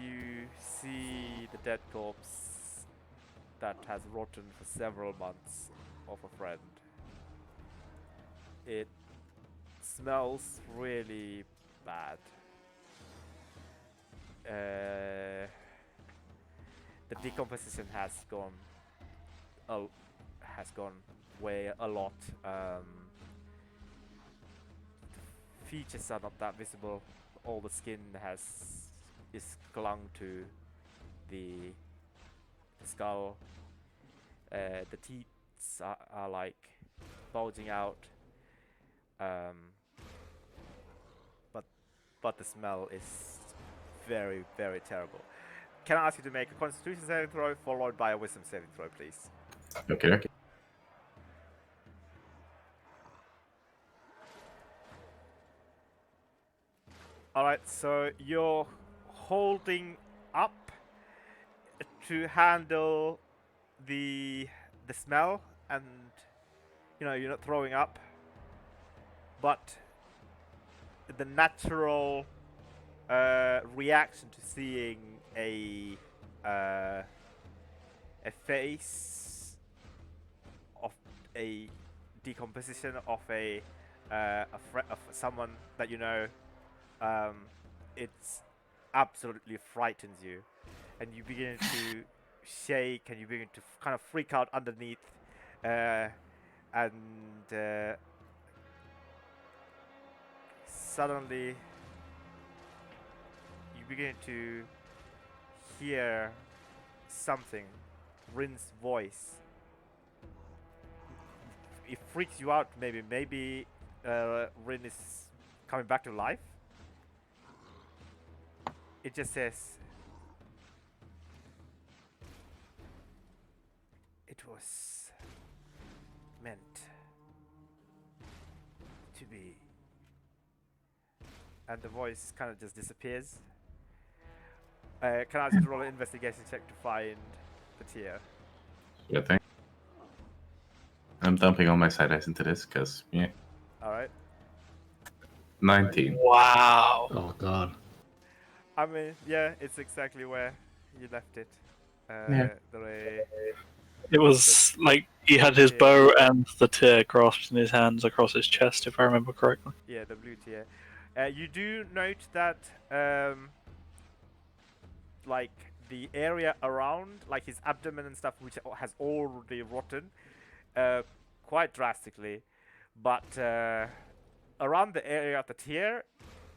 C: You see the dead corpse that has rotten for several months of a friend. It smells really bad. The decomposition has gone way a lot. Features are not that visible. All the skin is clung to the skull. The teeth are like bulging out. But the smell is very, very terrible. Can I ask you to make a Constitution saving throw followed by a Wisdom saving throw, please?
F: Okay.
C: Alright, so you're holding up to handle the smell, and you're not throwing up, but the natural reaction to seeing a face of a decomposition of of someone that you know, it's absolutely frightens you, and you begin to shake, and you begin to kind of freak out underneath, and suddenly you begin to hear something, Rin's voice. It freaks you out. Maybe Rin is coming back to life. It just says, "It was meant to be," and the voice kind of just disappears. Can I ask you to roll an investigation check to find the tear?
F: Yeah, thank. I'm dumping all my side eyes into this because yeah.
C: All right.
F: 19.
D: Wow.
B: Oh god.
C: I mean, yeah, it's exactly where you left it.
F: Yeah.
D: It was like he had his bow and the tear grasped in his hands across his chest, if I remember correctly.
C: Yeah, the blue tear. You do note that, like, the area around, like his abdomen and stuff, which has already rotten quite drastically, but around the area of the tear,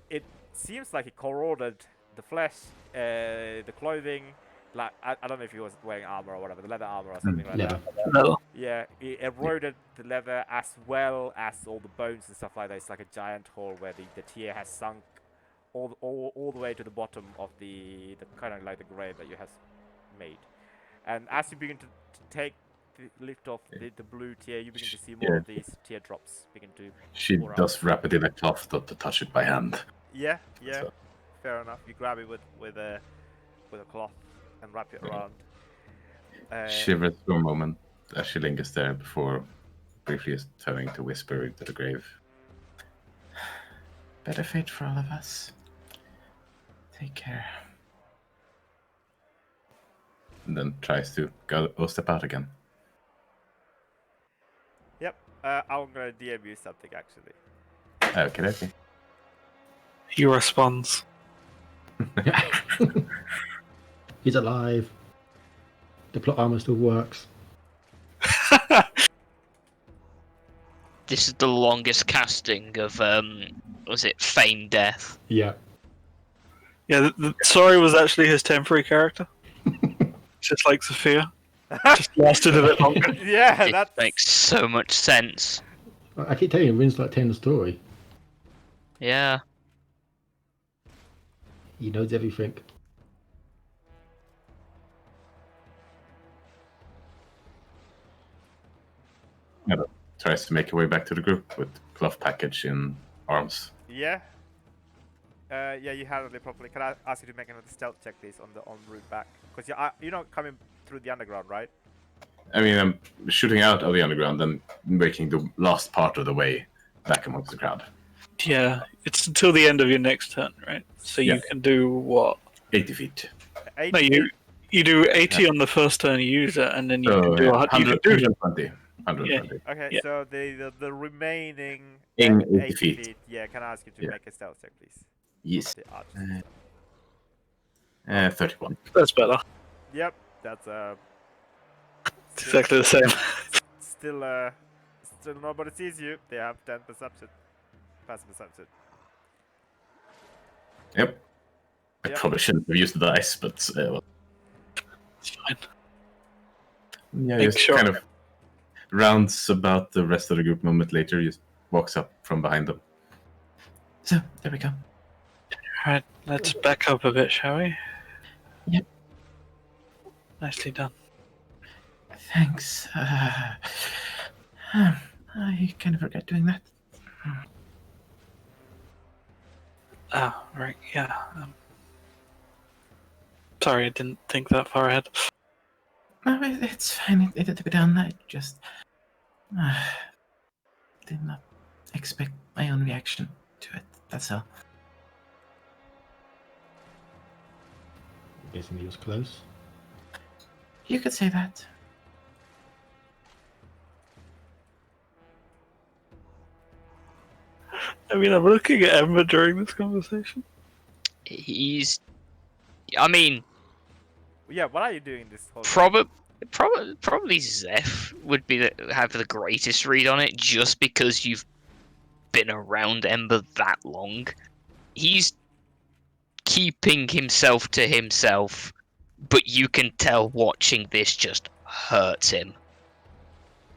C: it seems like it corroded the flesh, the clothing. Like I don't know if he was wearing armor or whatever, the leather armor or something like
B: Leather.
C: that.
D: No.
C: Yeah, it eroded the leather as well as all the bones and stuff like that. It's like a giant hole where the tear has sunk all the way to the bottom of the kind of like the grave that you have made. And as you begin to lift off the blue tear, you begin to see more of these teardrops begin to.
F: She
C: pour out.
F: does wrap it in a cloth not to touch it by hand.
C: Yeah,
F: So-
C: fair enough. You grab it with a cloth and wrap it around.
F: Shivers for a moment as she lingers there before briefly turning to whisper into the grave. Better fate for all of us. Take care. And then tries to go step out again.
C: Yep. I'm gonna DM you something actually.
F: Okay.
D: He responds.
B: He's alive. The plot armor still works.
E: This is the longest casting of was it Feign Death?
B: Yeah.
D: Yeah, the Sorry was actually his temporary character. Just like Sophia. Just lasted a bit longer.
C: Yeah,
E: It
C: that
E: makes so much sense.
B: I keep telling you, Rin's like telling the story.
E: Yeah.
B: He knows everything.
F: Tries to make her way back to the group with cloth package in arms.
C: Yeah. Yeah, you handled it properly. Can I ask you to make another stealth check, please, on the route back? Because you're not coming through the underground, right?
F: I mean, I'm shooting out of the underground and making the last part of the way back amongst the crowd.
D: Yeah, it's until the end of your next turn, right? So you can do what?
F: 80 feet.
C: 80
D: No,
C: feet.
D: you do 80 on the first turn you use it, and then you
F: So,
D: can do
F: 100, 120.
D: Yeah.
F: 120.
C: Okay,
D: Yeah.
C: so the remaining
F: In 80
C: 80
F: feet.
C: feet. Yeah, can I ask you to make a stealth check, please?
F: Yes.
C: The archers.
F: 31.
D: That's better.
C: Yep, that's
D: It's exactly the same.
C: still nobody sees you. They have 10 perception. Passive perception.
F: Yep. I
C: Yep.
F: probably shouldn't have used the dice, but well.
D: It's fine.
F: Yeah,
D: Make
F: just
D: sure.
F: kind of rounds about the rest of the group a moment later, just walks up from behind them. So, there we go.
D: Alright, let's back up a bit, shall we?
F: Yep.
D: Nicely done.
F: Thanks. I kind of regret doing that.
D: Ah, right, yeah. Sorry, I didn't think that far ahead.
F: No, it's fine. It had to be done. I just did not expect my own reaction to it. That's all.
B: Guessing he was close.
F: You could say that.
D: I mean, I'm looking at Emma during this conversation.
E: I mean,
C: Yeah, what are you doing this whole
E: probably Zeph would have the greatest read on it, just because you've been around Ember that long. He's keeping himself to himself, but you can tell watching this just hurts him,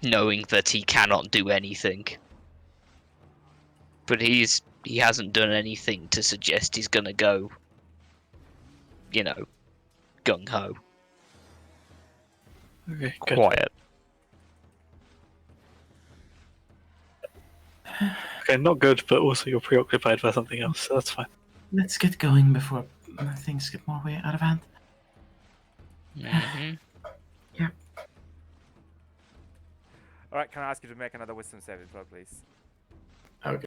E: knowing that he cannot do anything. But he hasn't done anything to suggest he's gonna go, gung ho.
D: Okay, good.
E: Quiet.
D: Okay, not good, but also you're preoccupied by something else, so that's fine.
F: Let's get going before things get more way out of hand.
E: Mm-hmm.
C: Alright, can I ask you to make another wisdom saving throw, please?
F: Okay.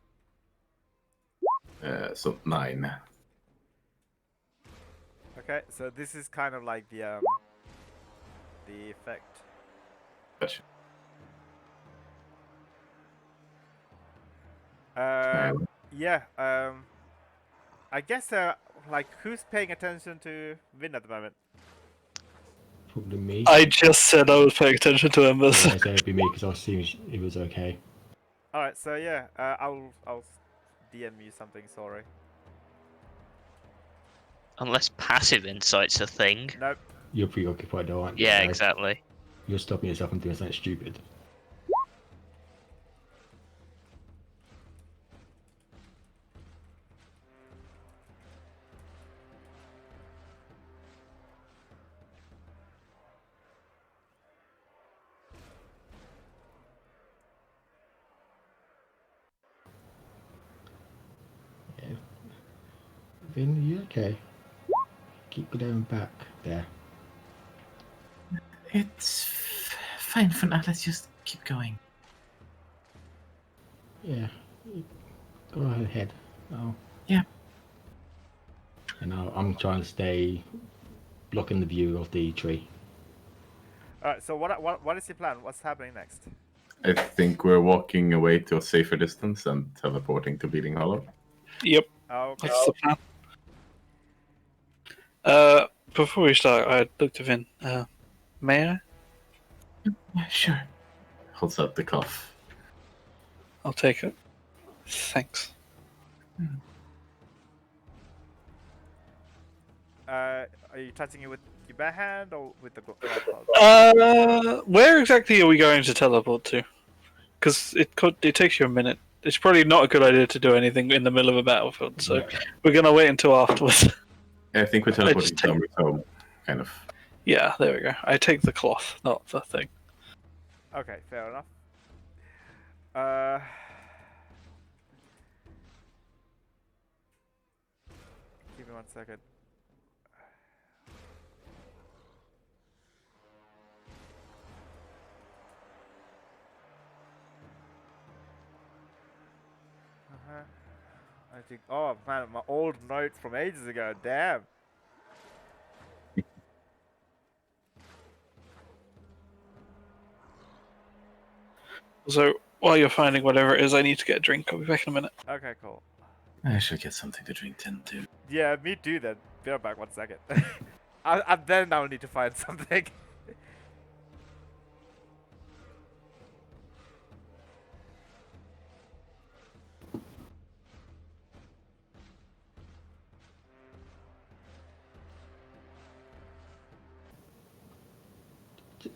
F: So 9.
C: Okay, so this is kind of like the effect.
F: Gotcha.
C: Yeah, I guess like who's paying attention to Vin at the moment?
B: Probably me.
D: I just said I was paying attention to Ember.
B: I said it'd be me because I was seeing it was okay.
C: Alright, so yeah, I'll DM you something, sorry.
E: Unless passive insight's a thing.
C: Nope.
B: You're preoccupied though, aren't you?
E: Yeah,
B: Right?
E: exactly.
B: You're stopping yourself from doing something stupid. Yeah. Vin, are you okay? Keep going back there.
F: It's fine for now. Let's just keep going.
B: Yeah. Go ahead. Oh.
F: Yeah.
B: And I'm trying to stay blocking the view of the tree.
C: Alright, so what is your plan? What's happening next?
F: I think we're walking away to a safer distance and teleporting to Bleeding Hollow.
D: Yep,
C: Okay.
D: that's the plan. Before we start, I looked at Vin. May I?
F: Yeah, sure. Holds out the cloth.
D: I'll take it. Thanks.
C: Are you touching it with your bare hand or with the glove?
D: Where exactly are we going to teleport to? Because it takes you a minute. It's probably not a good idea to do anything in the middle of a battlefield, so we're gonna wait until afterwards.
F: I think we're teleporting to Summer's home, kind of.
D: Yeah, there we go. I take the cloth, not the thing.
C: Okay, fair enough. Give me 1 second. I think. Oh man, my old notes from ages ago. Damn.
D: So while you're finding whatever it is, I need to get a drink. I'll be back in a minute.
C: Okay, cool.
F: I should get something to drink then too.
C: Yeah, me too. Then be right back. 1 second. Then I'll need to find something.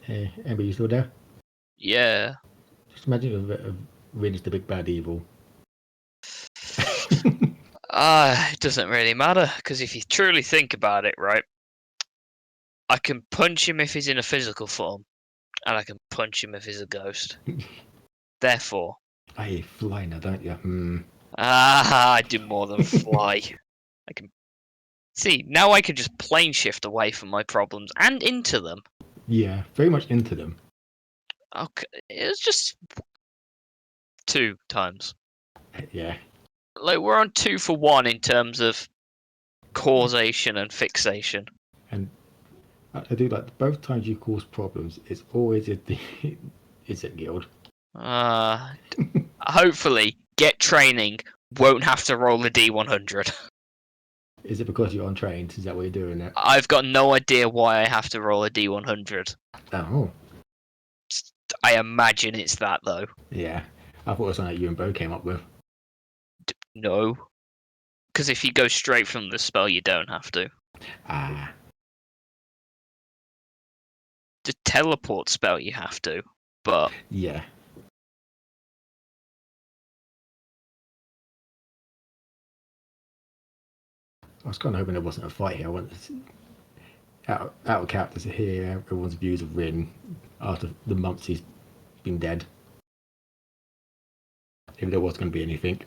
B: Hey, Ember, you still there?
E: Yeah.
B: Just imagine if Rin's the big bad evil.
E: It doesn't really matter, because if you truly think about it, right, I can punch him if he's in a physical form, and I can punch him if he's a ghost. Therefore,
B: I fly now, don't you?
E: I do more than fly. I can see now. I can just plane shift away from my problems and into them.
B: Yeah, very much into them.
E: Okay, it was just 2 times.
B: Yeah.
E: Like we're on 2 for 1 in terms of causation and fixation.
B: And I do like both times you cause problems, it's always at the Izzet Guild.
E: Hopefully, get training. Won't have to roll a D100.
B: Is it because you're untrained? Is that why you're doing it?
E: I've got no idea why I have to roll a D100.
B: Oh.
E: I imagine it's that though.
B: Yeah. I thought it was something that you and Bo came up with.
E: No. Because if you go straight from the spell, you don't have to.
B: Ah.
E: The teleport spell, you have to. But
B: Yeah. I was kind of hoping there wasn't a fight here. I wanted to out of characters to hear everyone's views of Rin after the months he's been dead. If there was going to be anything.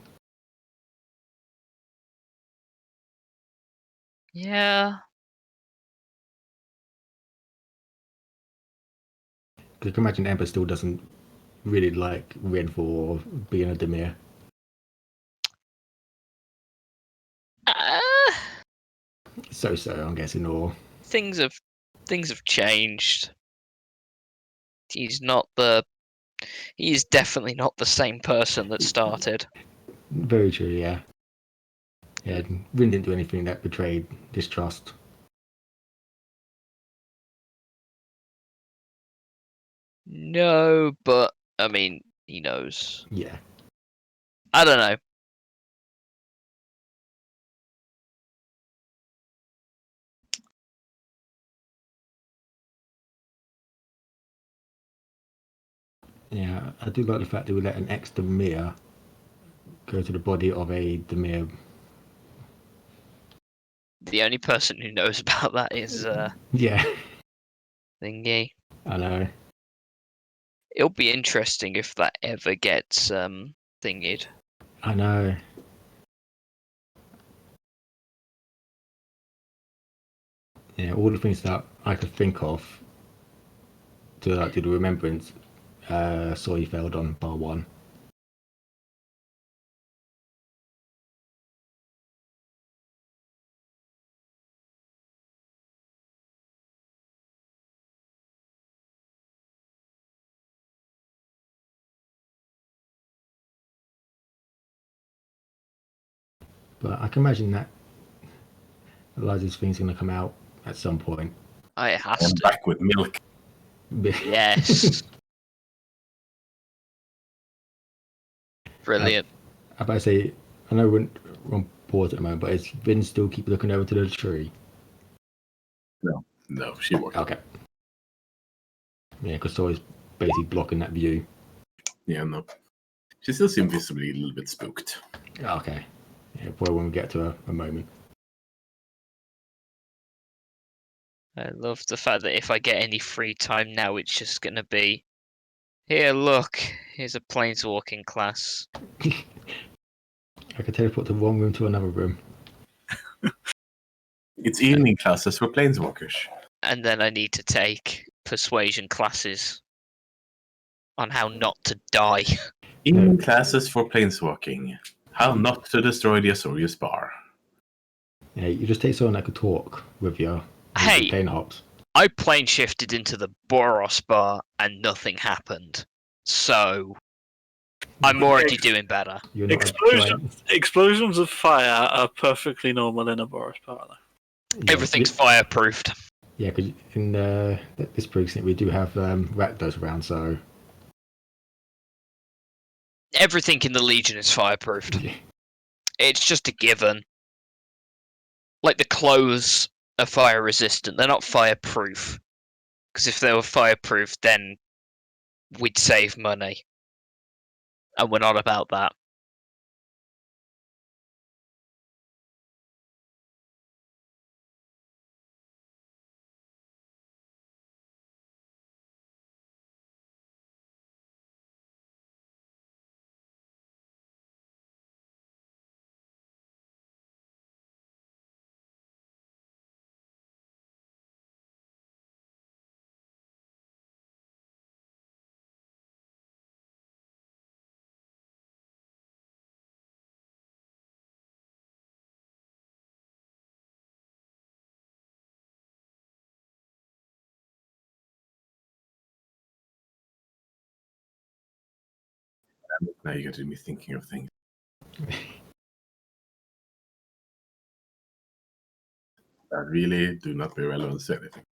E: yeah.
B: Because I can imagine Ember still doesn't really like Rin for being a Demir. So, I'm guessing, or...
E: Things have changed. He's definitely not the same person that started.
B: Very true, yeah. Yeah, Rin didn't do anything that betrayed distrust.
E: No, but I mean, he knows.
B: Yeah.
E: I don't know.
B: Yeah, I do like the fact that we let an ex-Demir go to the body of a Demir.
E: The only person who knows about that is
B: Yeah,
E: Thingy.
B: I know.
E: It'll be interesting if that ever gets thingied.
B: I know. Yeah, all the things that I could think of to like do the remembrance, saw you failed on bar 1. But I can imagine that Eliza's thing's going to come out at some point.
E: It has
F: I'm
E: to.
F: back with milk.
E: Yes. Brilliant.
B: I about to say, I know we're on pause at the moment, but is Vin still keep looking over to the tree?
F: No, she won't.
B: Okay. Yeah, because Soy's basically blocking that view.
F: Yeah, no. She still seems visibly a little bit spooked.
B: Okay. Yeah, probably when we get to a moment.
E: I love the fact that if I get any free time now, it's just going to be, here, look, here's a planeswalking class.
B: I could teleport the one room to another room.
F: It's evening classes for planeswalkers.
E: And then I need to take persuasion classes on how not to die.
F: Evening classes for planeswalking. How not to destroy the Azorius bar.
B: Yeah, you just take someone that could talk with your
E: Hey.
B: plane hops.
E: I plane shifted into the Boros bar and nothing happened. So I'm already doing better.
B: You're not
D: Explosions of fire are perfectly normal in a Boris parlor.
E: Everything's fireproofed.
B: Yeah, because in this precinct we do have raptors around, so
E: Everything in the Legion is fireproofed.
B: yeah.
E: It's just a given. Like the clothes are fire resistant. They're not fireproof. Because if they were fireproof, then we'd save money. And we're not about that.
F: Now you got to be thinking of things that really do not be relevant to anything.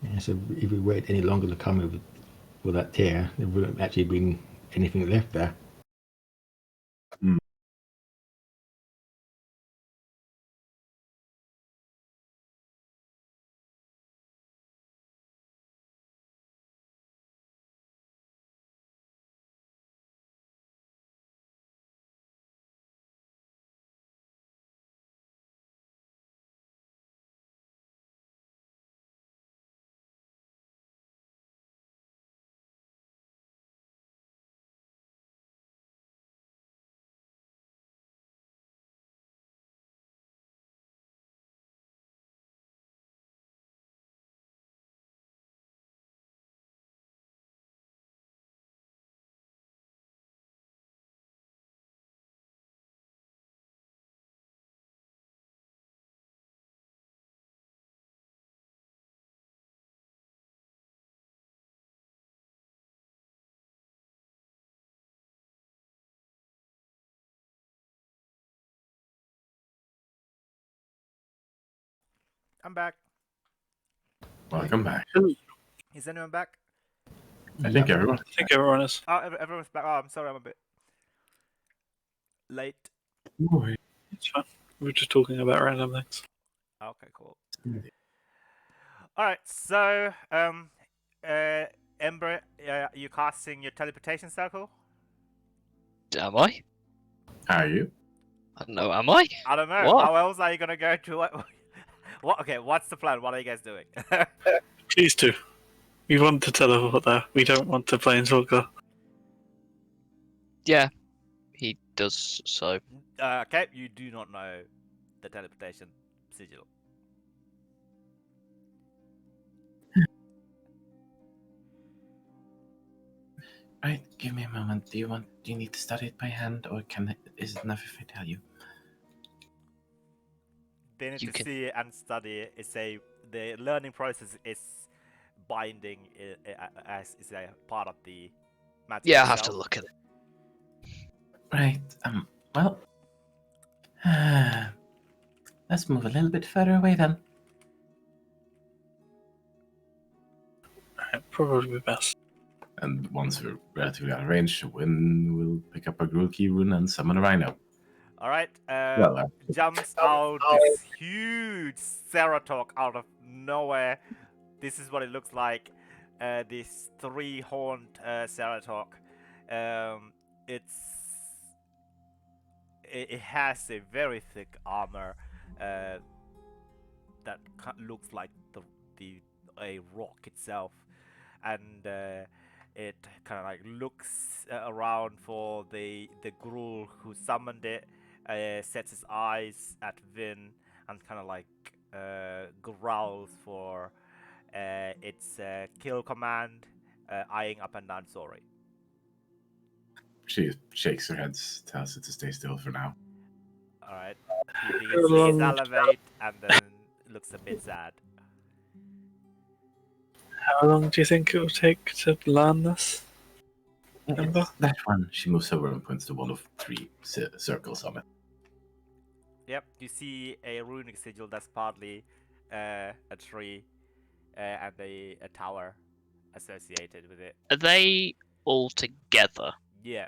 B: Yeah, so if we wait any longer to come with that tier, there wouldn't actually been anything left there.
C: I'm back.
F: Welcome back.
C: Is anyone back?
F: I think everyone.
D: I think everyone is.
C: Oh, everyone's back. Oh, I'm sorry, I'm a bit late.
D: It's fine. We were just talking about random things.
C: Okay, cool. All right, so Ember, you casting your teleportation circle?
E: Am I?
F: Are you?
E: I don't know, am I?
C: I don't know.
E: What?
C: How else are you gonna go to what? What? Okay, what's the plan? What are you guys doing?
D: Please do. We want to teleport there. We don't want to planeswalker.
E: Yeah, he does so.
C: Okay, you do not know the teleportation sigil.
H: Right, give me a moment. Do you need to study it by hand, or is it enough if I tell you?
C: They need
E: You
C: to
E: can-
C: see and study. The learning process is binding as is a part of the magic.
E: Yeah, I have to
C: itself.
E: look at it.
H: Right, well, let's move a little bit further away then.
D: Probably be best.
F: And once we're relatively out of range, Win will pick up a Gruul Key rune and summon a Rhino.
C: All right.
F: Well,
C: Jumps out this huge Ceratok out of nowhere. This is what it looks like. This three-horned Ceratok. It's it has a very thick armor that looks like the a rock itself, and it kind of like looks around for the Gruul who summoned it, sets his eyes at Vin, and kind of like growls for its kill command, eyeing up and down Sori.
G: She shakes her head, tells it to stay still for now.
C: All right, he begins to salivate and then looks a bit sad.
D: How long do you think it will take to learn this? Remember?
G: It's that one. She moves over and points to one of 3 circles on it.
C: Yep, you see a runic sigil that's partly a tree and a tower associated with it.
E: Are they all together?
C: Yeah.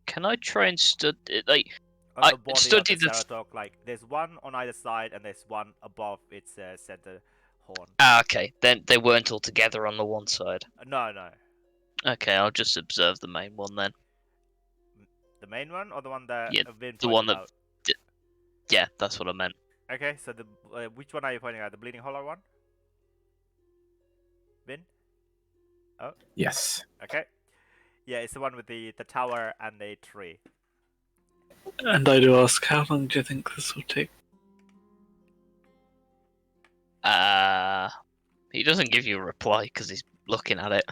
E: Can I try and study? Like,
C: On
E: I
C: the body of the
E: studied this.
C: Ceratok, like there's one on either side and there's one above its center horn.
E: Ah, okay. Then they weren't all together on the one side.
C: No, no.
E: Okay, I'll just observe the main one then.
C: The main one or the one that
E: Yeah,
C: Vin
E: the one
C: pointed
E: that-
C: out?
E: Yeah, that's what I meant.
C: Okay, so the which one are you pointing at? The Bleeding Hollow one? Vin?
G: Yes.
C: Okay. Yeah, it's the one with the tower and a tree.
D: And I do ask, how long do you think this will take?
E: He doesn't give you a reply because he's looking at it.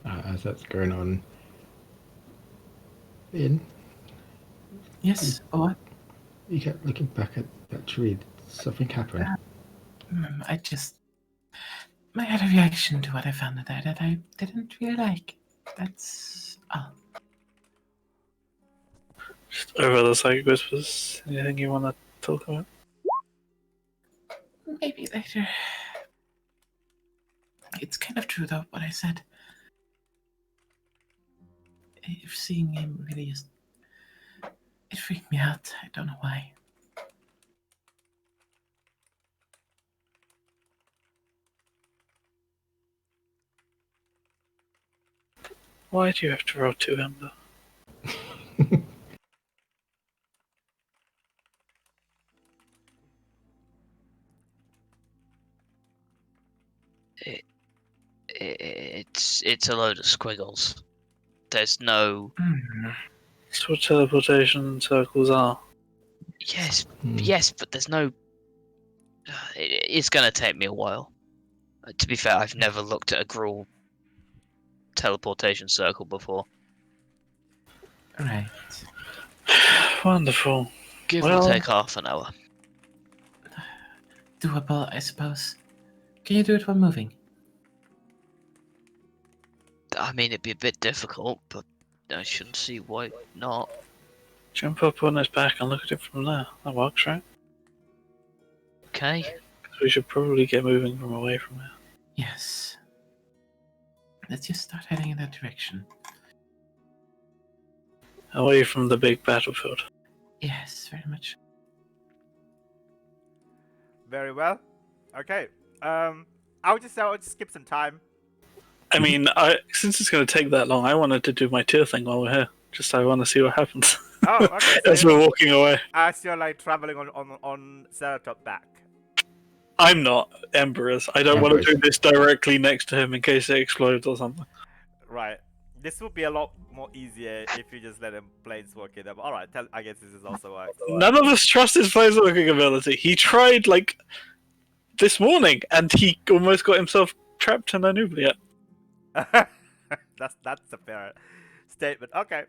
B: As that's going on, Ian,
H: Yes. Oh,
B: you kept looking back at that tree. Did something happen?
H: I just. I had a reaction to what I found there that I didn't really like. That's all.
D: Just over the psychic whispers. Anything you want to talk about?
H: Maybe later. It's kind of true, though, what I said. If seeing him really just. It freaked me out. I don't know why.
D: Why do you have to roll 2, Ember?
E: It's a load of squiggles. There's no.
D: That's what teleportation circles are.
E: Yes, yes, but there's no. It's gonna take me a while. To be fair, I've never looked at a Gruul teleportation circle before.
H: Right.
D: Wonderful.
E: Give
D: Well-
E: or take half an hour.
H: Doable, I suppose. Can you do it while moving?
E: I mean, it'd be a bit difficult, but I shouldn't see why not.
D: Jump up on his back and look at it from there. That works, right?
E: Okay.
D: We should probably get moving from away from here.
H: Yes. Let's just start heading in that direction.
D: Away from the big battlefield.
H: Yes, very much.
C: Very well. Okay. I'll just skip some time.
D: I mean, since it's going to take that long, I wanted to do my tier thing while we're here. Just I want to see what happens.
C: Oh, okay.
D: As we're walking away.
C: As you're like traveling on Ceratop back.
D: I'm not. Ember is. I don't want
B: Ember
D: to
B: is.
D: do this directly next to him in case it explodes or something.
C: Right. This would be a lot more easier if you just let him planeswalk it. All right. I guess this is also why.
D: None of us trust his planeswalking ability. He tried, like, this morning, and he almost got himself trapped in an oubliette.
C: that's a fair statement. Okay.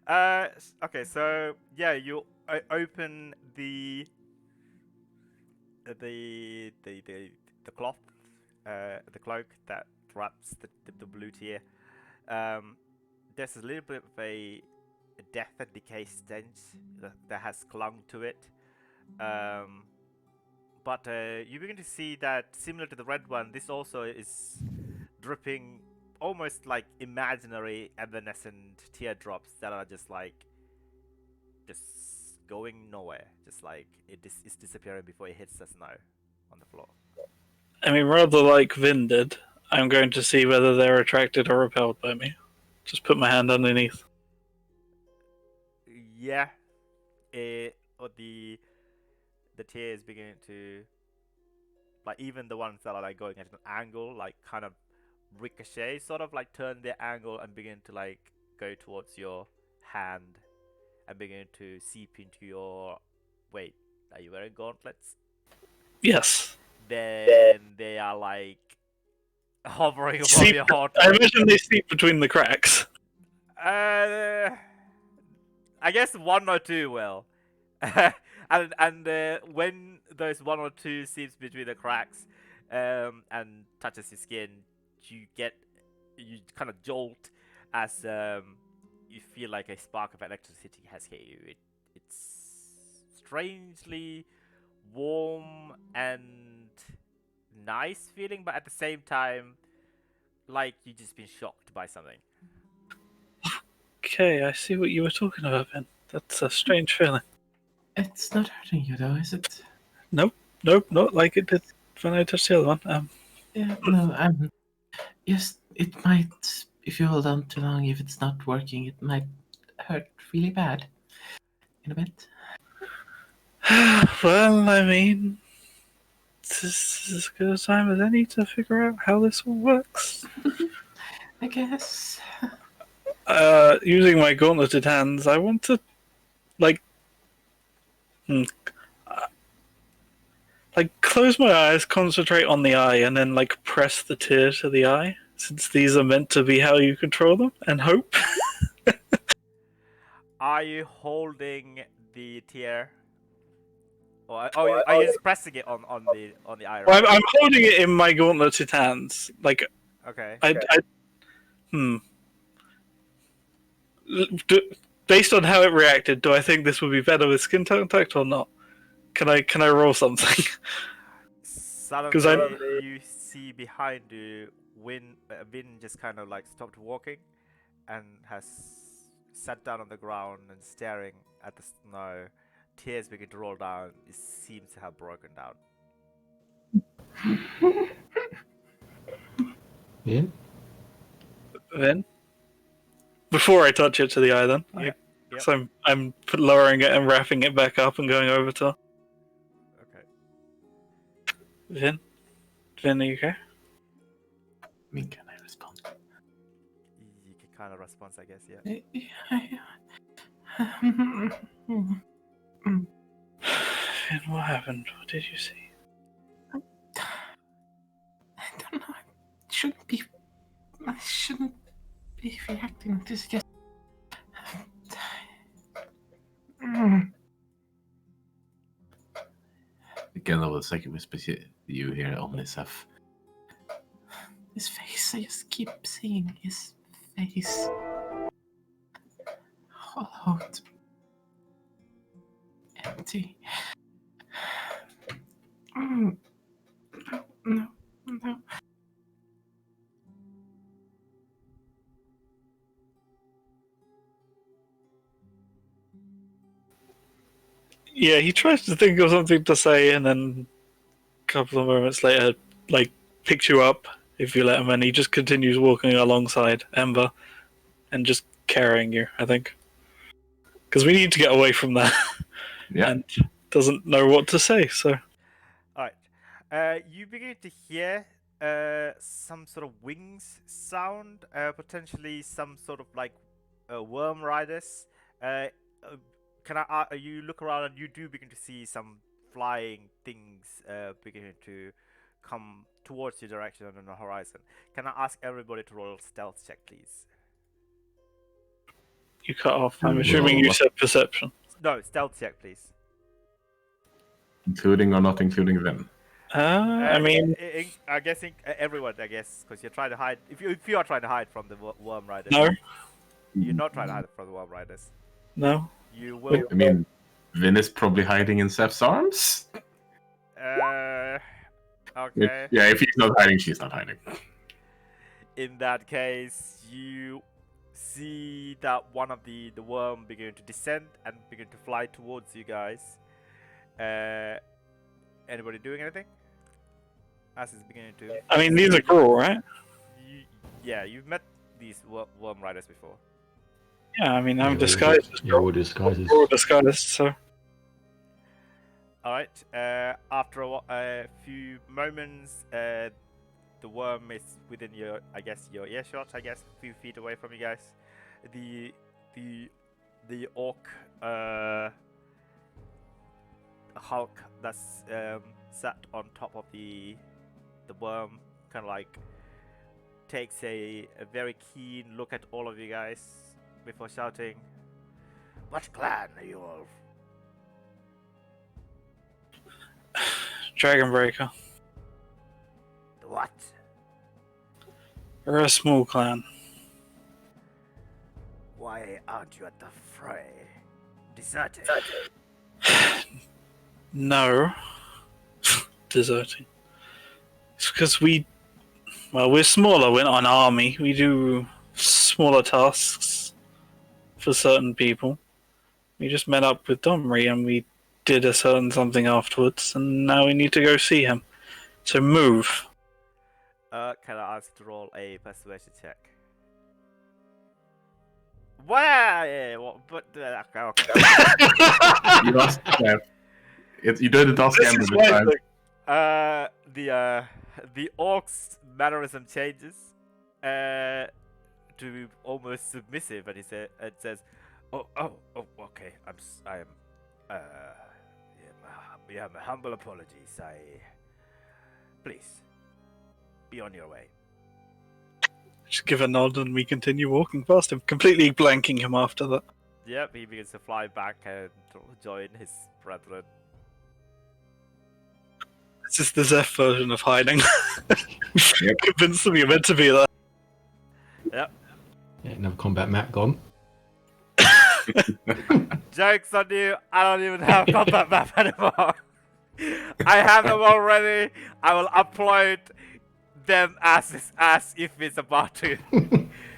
C: Okay. So yeah, you open the cloth, the cloak that wraps the blue tier. There's a little bit of a death and decay stench that has clung to it. But you begin to see that similar to the red one, this also is dripping almost like imaginary evanescent teardrops that are just going nowhere. Just like it's disappearing before it hits the snow on the floor.
D: I mean, rather like Vin did, I'm going to see whether they're attracted or repelled by me. Just put my hand underneath.
C: Yeah. Or the tears beginning to, like, even the ones that are like going at an angle, like kind of ricochet, sort of like turn their angle and begin to like go towards your hand and begin to seep into your. Wait, are you wearing gauntlets?
D: Yes.
C: Then they are like hovering above
D: Seep,
C: your heart.
D: I imagine they seep between the cracks.
C: I guess one or two will. and when those one or two seeps between the cracks and touches your skin, you kind of jolt as you feel like a spark of electricity has hit you. It's strangely warm and nice feeling, but at the same time, like you just been shocked by something.
D: Okay, I see what you were talking about, Ben. That's a strange feeling.
H: It's not hurting you, though, is it?
D: Nope, not like it did when I touched the other one.
H: Yeah, no, yes, it might, if you hold on too long, if it's not working, it might hurt really bad in a bit.
D: Well, I mean, this is as good a time as any to figure out how this all works.
H: I guess.
D: Using my gauntleted hands, I want to, like, close my eyes, concentrate on the eye, and then, like, press the tear to the eye, since these are meant to be how you control them, and hope.
C: Are you holding the tear? Or are you just pressing it on the eye?
D: Well, I'm holding it in my gauntleted hands. Like,
C: Okay.
D: Based on how it reacted, do I think this would be better with skin contact or not? Can I roll something?
C: Suddenly, you see behind you, Win just kind of like stopped walking, and has sat down on the ground and staring at the snow. Tears begin to roll down. It seems to have broken down.
B: Ian?
D: Then, before I touch it to the eye, then,
C: Yep.
D: so I'm lowering it and wrapping it back up and going over to her.
C: Okay.
D: Vin, are you okay?
H: I mean, can I respond?
C: You can kind of respond, I guess. Yeah.
D: Vin, what happened? What did you see?
H: I don't know. I shouldn't be reacting like this. Just.
G: Again, I was like, it was you here on this stuff.
H: His face, I just keep seeing his face. Hollowed. Empty. No.
D: Yeah, he tries to think of something to say, and then a couple of moments later, like, picks you up if you let him, and he just continues walking alongside Ember and just carrying you, I think. Because we need to get away from that.
G: Yeah.
D: And doesn't know what to say, so.
C: Alright. You begin to hear some sort of wings sound, potentially some sort of like worm riders. You look around and you do begin to see some flying things beginning to come towards your direction on the horizon. Can I ask everybody to roll a stealth check, please?
D: You cut off. I'm assuming you said perception.
C: No, stealth check, please.
G: Including or not including them?
D: I mean,
C: I guess everyone. I guess because you're trying to hide. If you are trying to hide from the worm riders.
D: no,
C: You're not trying to hide from the worm riders.
D: no.
C: You will.
G: I mean, Vin is probably hiding in Zeph's arms?
C: Okay.
G: If he's not hiding, she's not hiding.
C: In that case, you see that one of the worm begin to descend and begin to fly towards you guys. Anybody doing anything? as it's beginning to.
D: I mean, these are cruel, right?
C: Yeah, you've met these worm riders before.
D: Yeah, I mean, I'm
B: Yeah,
D: disguised as
B: Yeah, all disguises.
D: we're all disguised, so.
C: All right. After a few moments, the worm is within your, I guess, your earshot. I guess, a few feet away from you guys. The orc Hulk that's sat on top of the worm, kind of like takes a very keen look at all of you guys before shouting, "What clan are you of?"
D: Dragonbreaker.
C: The what?
D: We're a small clan.
C: Why aren't you at the fray? Deserting.
D: No. Deserting. It's because we're smaller, we're not an army. We do smaller tasks for certain people. We just met up with Domri and we did a certain something afterwards, and now we need to go see him. So move.
C: Can I ask to roll a persuasion check? Why? But okay.
F: You asked. You didn't ask
D: This
F: Amber
D: is
F: this
D: why
F: time.
C: The orc's mannerism changes to almost submissive, and it says, "Oh, okay. I am. Yeah, my humble apologies. Please be on your way."
D: Just give a nod and we continue walking past him, completely blanking him after that.
C: Yep, he begins to fly back and join his brethren.
D: This is the Zeph version of hiding.
F: Yep.
D: Convince them you're meant to be there.
C: Yep.
B: Yeah, another combat map gone.
C: Joke's on you, I don't even have combat map anymore. I have them already. I will upload them as if it's about to.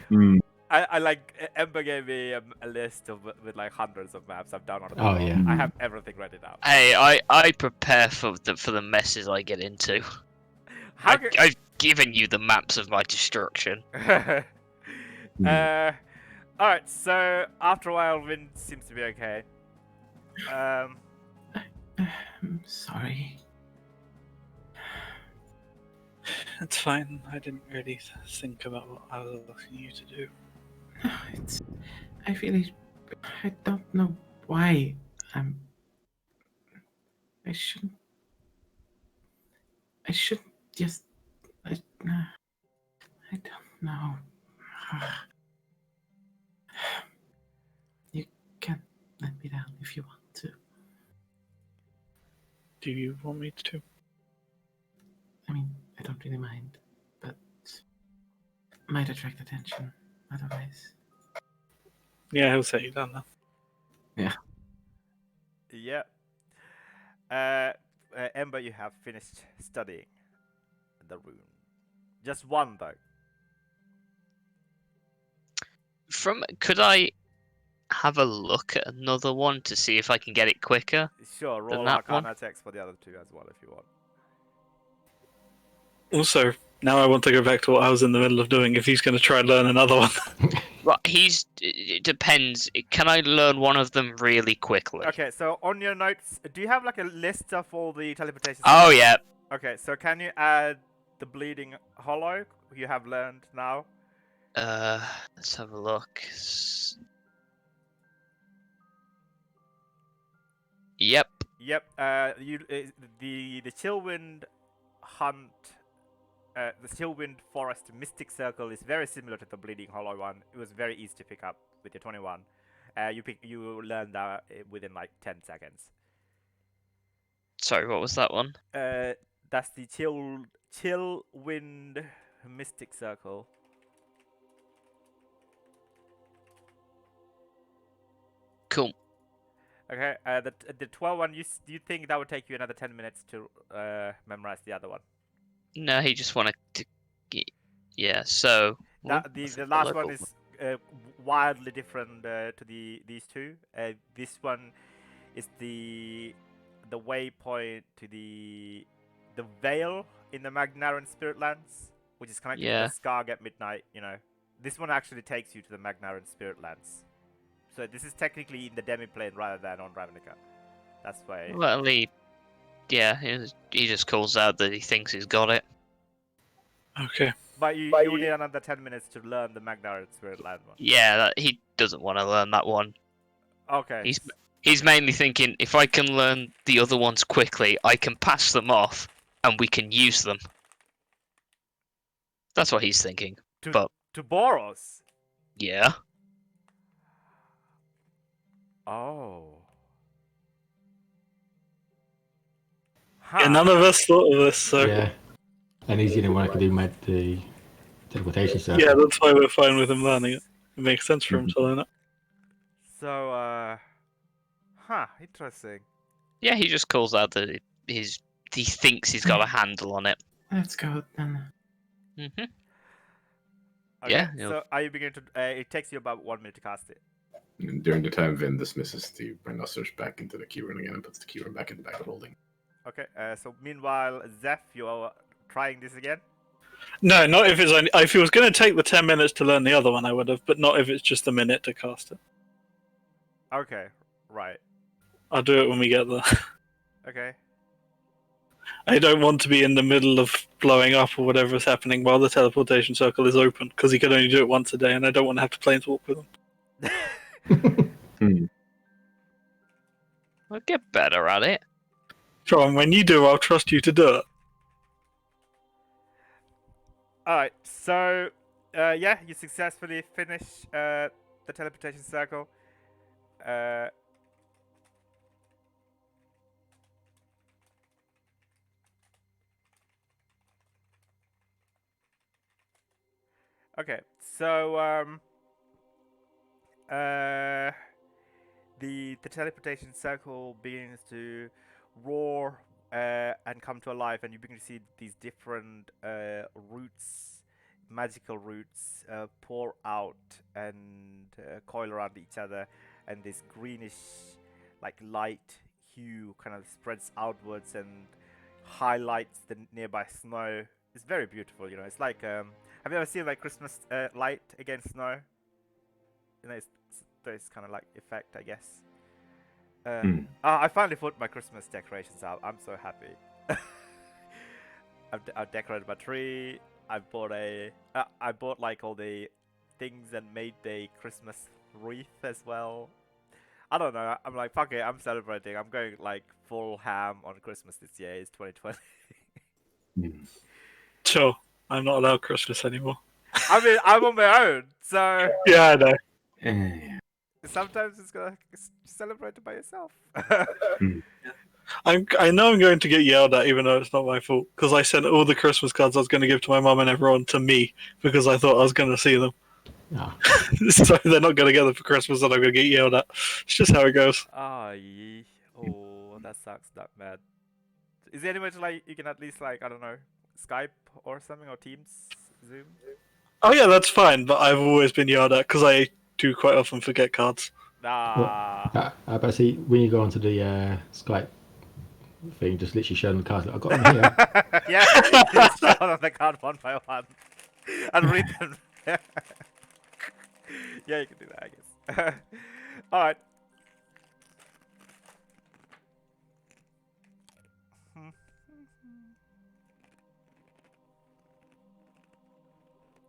F: Hmm.
C: I like Ember gave me a list with like hundreds of maps I've done on it.
B: Oh, yeah.
C: I have everything ready now.
E: Hey, I prepare for the messes I get into. I've given you the maps of my destruction.
C: Alright, so after a while, wind seems to be okay.
H: I'm sorry.
D: It's fine. I didn't really think about what I was asking you to do.
H: No, I don't know why. I shouldn't just. I don't know. You can let me down if you want to.
D: Do you want me to?
H: I mean, I don't really mind, but might attract attention otherwise.
D: Yeah, he'll set you down now.
C: Yeah. Ember, you have finished studying the rune. Just one though.
E: Could I have a look at another one to see if I can get it quicker?
C: Sure, roll
E: that
C: Arcana checks for the other two as well if you want.
D: Also, now I want to go back to what I was in the middle of doing if he's going to try and learn another one.
E: Well, it depends. Can I learn one of them really quickly?
C: Okay, so on your notes, do you have like a list of all the teleportation?
E: Oh, yeah.
C: Okay, so can you add the Bleeding Hollow you have learned now?
E: Let's have a look. Yep.
C: Yep. The Chillwind Hunt, the Chillwind Forest Mystic Circle is very similar to the Bleeding Hollow one. It was very easy to pick up with your 21. You learned that within like 10 seconds.
E: Sorry, what was that one?
C: That's the Chillwind Mystic Circle.
E: Cool.
C: Okay, the 12 one, you think that would take you another 10 minutes to memorize the other one?
E: No, he just wanted to. Yeah. So.
C: The last one is wildly different to these two. This one is the waypoint to the the veil in the Magnaran Spirit Lands, which is connected to
E: Yeah.
C: the Skarg at midnight. You know, this one actually takes you to the Magnaran Spirit Lands. So this is technically in the demi-plane rather than on Ravnica. That's why.
E: Well, he just calls out that he thinks he's got it.
D: Okay.
C: But you need another 10 minutes to learn the Magnaran Spirit Land one.
E: Yeah, he doesn't want to learn that one.
C: Okay.
E: He's mainly thinking, if I can learn the other ones quickly, I can pass them off, and we can use them. That's what he's thinking.
C: To Boros.
E: Yeah.
C: Oh.
D: Yeah, none of us thought of this, so
B: Yeah. And he's the only one I could do the teleportation circle.
D: yeah, that's why we're fine with him learning it. It makes sense for him to learn it.
C: So, interesting.
E: Yeah, he just calls out that he thinks he's got a handle on it.
H: Let's go then.
E: Mm-hmm.
C: Okay,
E: Yeah,
C: so are you beginning to? It takes you about 1 minute to cast it.
G: And during the time, Vin dismisses the rhinoceros back into the keyring again and puts the keyring back in the bag of holding.
C: Okay. So meanwhile, Zeph, you're trying this again.
D: No, not if it's only. If it was going to take the 10 minutes to learn the other one, I would have, but not if it's just a minute to cast it.
C: Okay. Right.
D: I'll do it when we get there.
C: Okay.
D: I don't want to be in the middle of blowing up or whatever's happening while the teleportation circle is open, because he can only do it once a day, and I don't want to have to planeswalk with him.
E: I'll get better at it.
D: John, when you do, I'll trust you to do it.
C: Alright, so, yeah, you successfully finish the teleportation circle. Okay, so, the teleportation circle begins to roar and come to life, and you begin to see these different roots, magical roots, pour out and coil around each other, and this greenish, like light hue, kind of spreads outwards and highlights the nearby snow. It's very beautiful, you know. It's like, have you ever seen like Christmas light against snow? You know, it's kind of like effect, I guess. I finally put my Christmas decorations out. I'm so happy. I've decorated my tree. I bought like all the things and made a Christmas wreath as well. I don't know. I'm like, fuck it. I'm celebrating. I'm going like full ham on Christmas this year. It's 2020.
D: Sure, I'm not allowed Christmas anymore.
C: I mean, I'm on my own, so
D: Yeah, I know.
C: sometimes it's gotta celebrate it by yourself.
D: I know I'm going to get yelled at, even though it's not my fault, because I sent all the Christmas cards I was going to give to my mum and everyone to me because I thought I was going to see them.
B: Oh.
D: So they're not going to get them for Christmas, and I'm going to get yelled at. It's just how it goes.
C: Oh, that sucks. That bad. Is there any way to like you can at least like I don't know Skype or something or Teams, Zoom?
D: Oh yeah, that's fine, but I've always been yelled at because I do quite often forget cards.
C: Nah.
B: But see, when you go onto the Skype thing, just literally show them the cards. I've got them here.
C: Yeah, just show them the card one by one and read them. Yeah, you can do that, I guess. All right.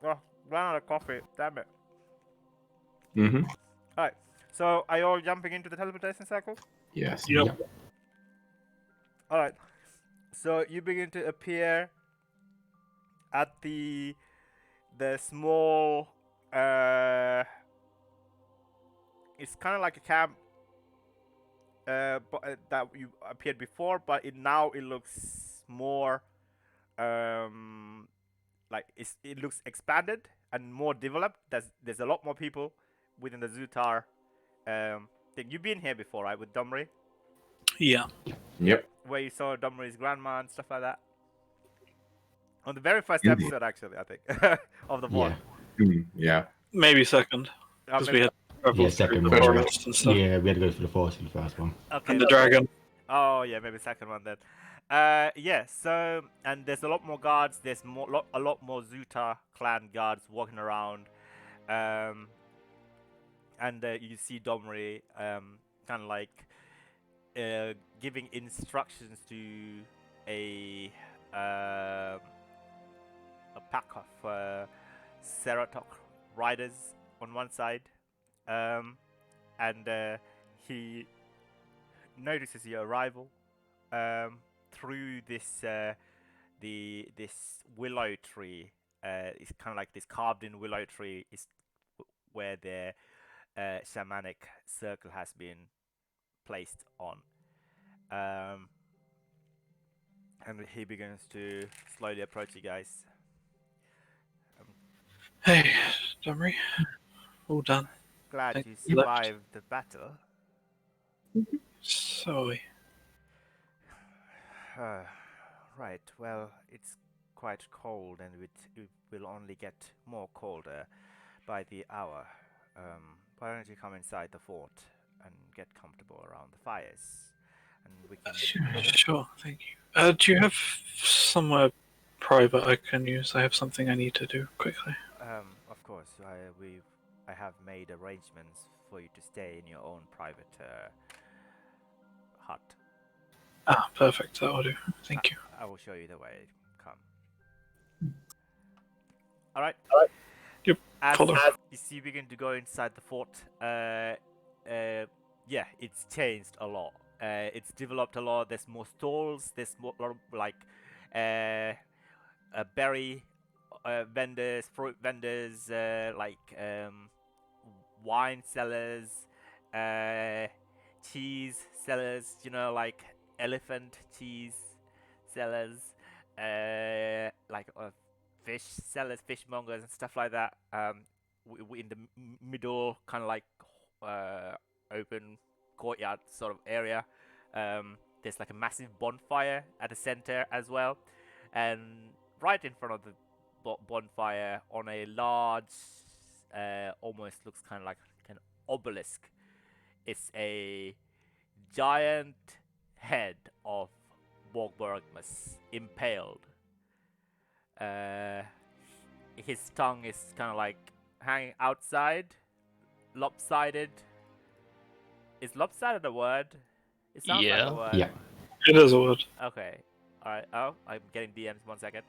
C: Oh, ran out of coffee. Damn it.
G: Mm-hmm.
C: Alright. So, are you all jumping into the teleportation circle?
G: Yes.
D: Yep.
C: Alright. So, you begin to appear at the small... it's kind of like a camp that you appeared before, but now it looks more... like it looks expanded and more developed. There's a lot more people within the Zutar thing. You've been here before, right, with Domri?
D: Yeah.
G: Yep.
C: Where you saw Domri's grandma and stuff like that. On the very first episode, actually, I think, of the pod.
G: Yeah.
D: Maybe second. Because we had
B: second
D: the
B: one.
D: forest and stuff.
B: Yeah, we had to go for the forest for the first one.
C: Okay,
D: And the dragon.
C: Oh yeah, maybe second one then. Yeah. So, and there's a lot more guards. There's a lot more Zuta clan guards walking around. And you see Domri kind of like giving instructions to a um a pack of Ceratok riders on one side, and he notices your arrival through this willow tree. It's kind of like this carved-in willow tree is where the shamanic circle has been placed on. And he begins to slowly approach you guys.
D: Hey, Domri. All done.
C: Glad
D: Thank
C: you
D: you. Left.
C: survived the battle.
D: Sorry.
C: Right, well, it's quite cold and it will only get more colder by the hour. Why don't you come inside the fort and get comfortable around the fires? And we can...
D: Sure, thank you. Do you have somewhere private I can use? I have something I need to do quickly.
C: Of course, I have made arrangements for you to stay in your own private hut.
D: Ah, perfect. That will do. Thank you.
C: I will show you the way. Come. All right.
D: Yep.
C: As
D: Follow.
C: you see, you begin to go inside the fort. Yeah, it's changed a lot. It's developed a lot. There's more stalls. There's more like berry vendors, fruit vendors, wine sellers, cheese sellers. You know, like elephant cheese sellers, fish sellers, fishmongers, and stuff like that. In the middle, kind of like open courtyard sort of area. There's like a massive bonfire at the center as well, and right in front of the bonfire, on a large, almost looks kind of like an obelisk, is a giant head of Borgbergmus impaled. His tongue is kind of like hanging outside, lopsided. Is lopsided a word? It sounds like
E: Yeah.
C: a word.
B: Yeah.
D: It is a word.
C: Okay. Alright. Oh, I'm getting DMs. 1 second.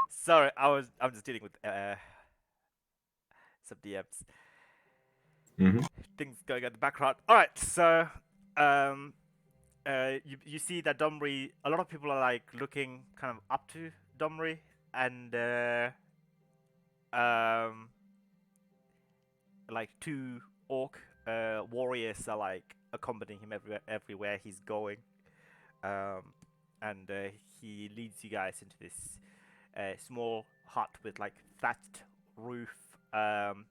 C: Sorry, I'm just dealing with some DMs. Things going on in the background. All right, so you see that Domri. A lot of people are like looking kind of up to Domri, and like 2 orc warriors are like accompanying him everywhere he's going, and he leads you guys into this small hut with like thatched roof, and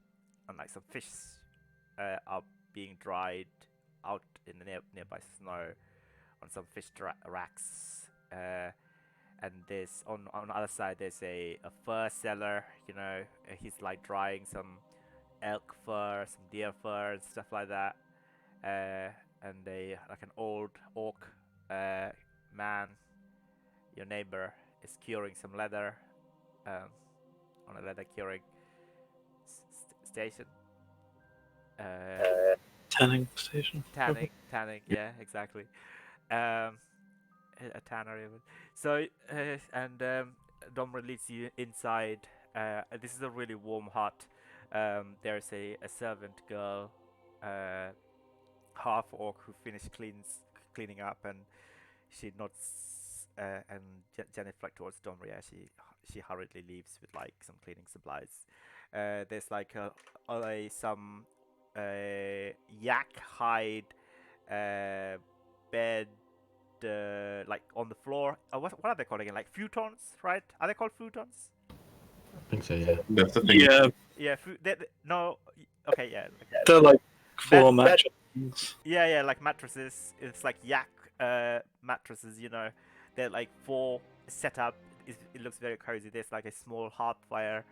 C: like some fish are being dried out in the nearby snow on some fish racks. And there's on the other side there's a fur seller. You know, he's like drying some elk fur, some deer fur, and stuff like that. And they like an old orc man, your neighbor, is curing some leather on a leather curing station.
D: Tanning station.
C: Tanning, yeah, exactly. A tannery. So, and Domra leads you inside. This is a really warm hut. There's a servant girl, half orc, who finished cleaning up, and she nods and genuflect towards Domri as she hurriedly leaves with like some cleaning supplies. There's like some yak hide bed like on the floor. What are they called again? Like futons, right? Are they called futons?
B: I think so, yeah.
G: That's the thing.
D: Yeah,
C: Yeah, food. No. Okay, yeah.
D: They're like
C: Bed,
D: floor
C: bed.
D: mattress things.
C: Yeah, like mattresses. It's like yak mattresses. They're like four set up. It looks very cozy. There's like a small hearth fire,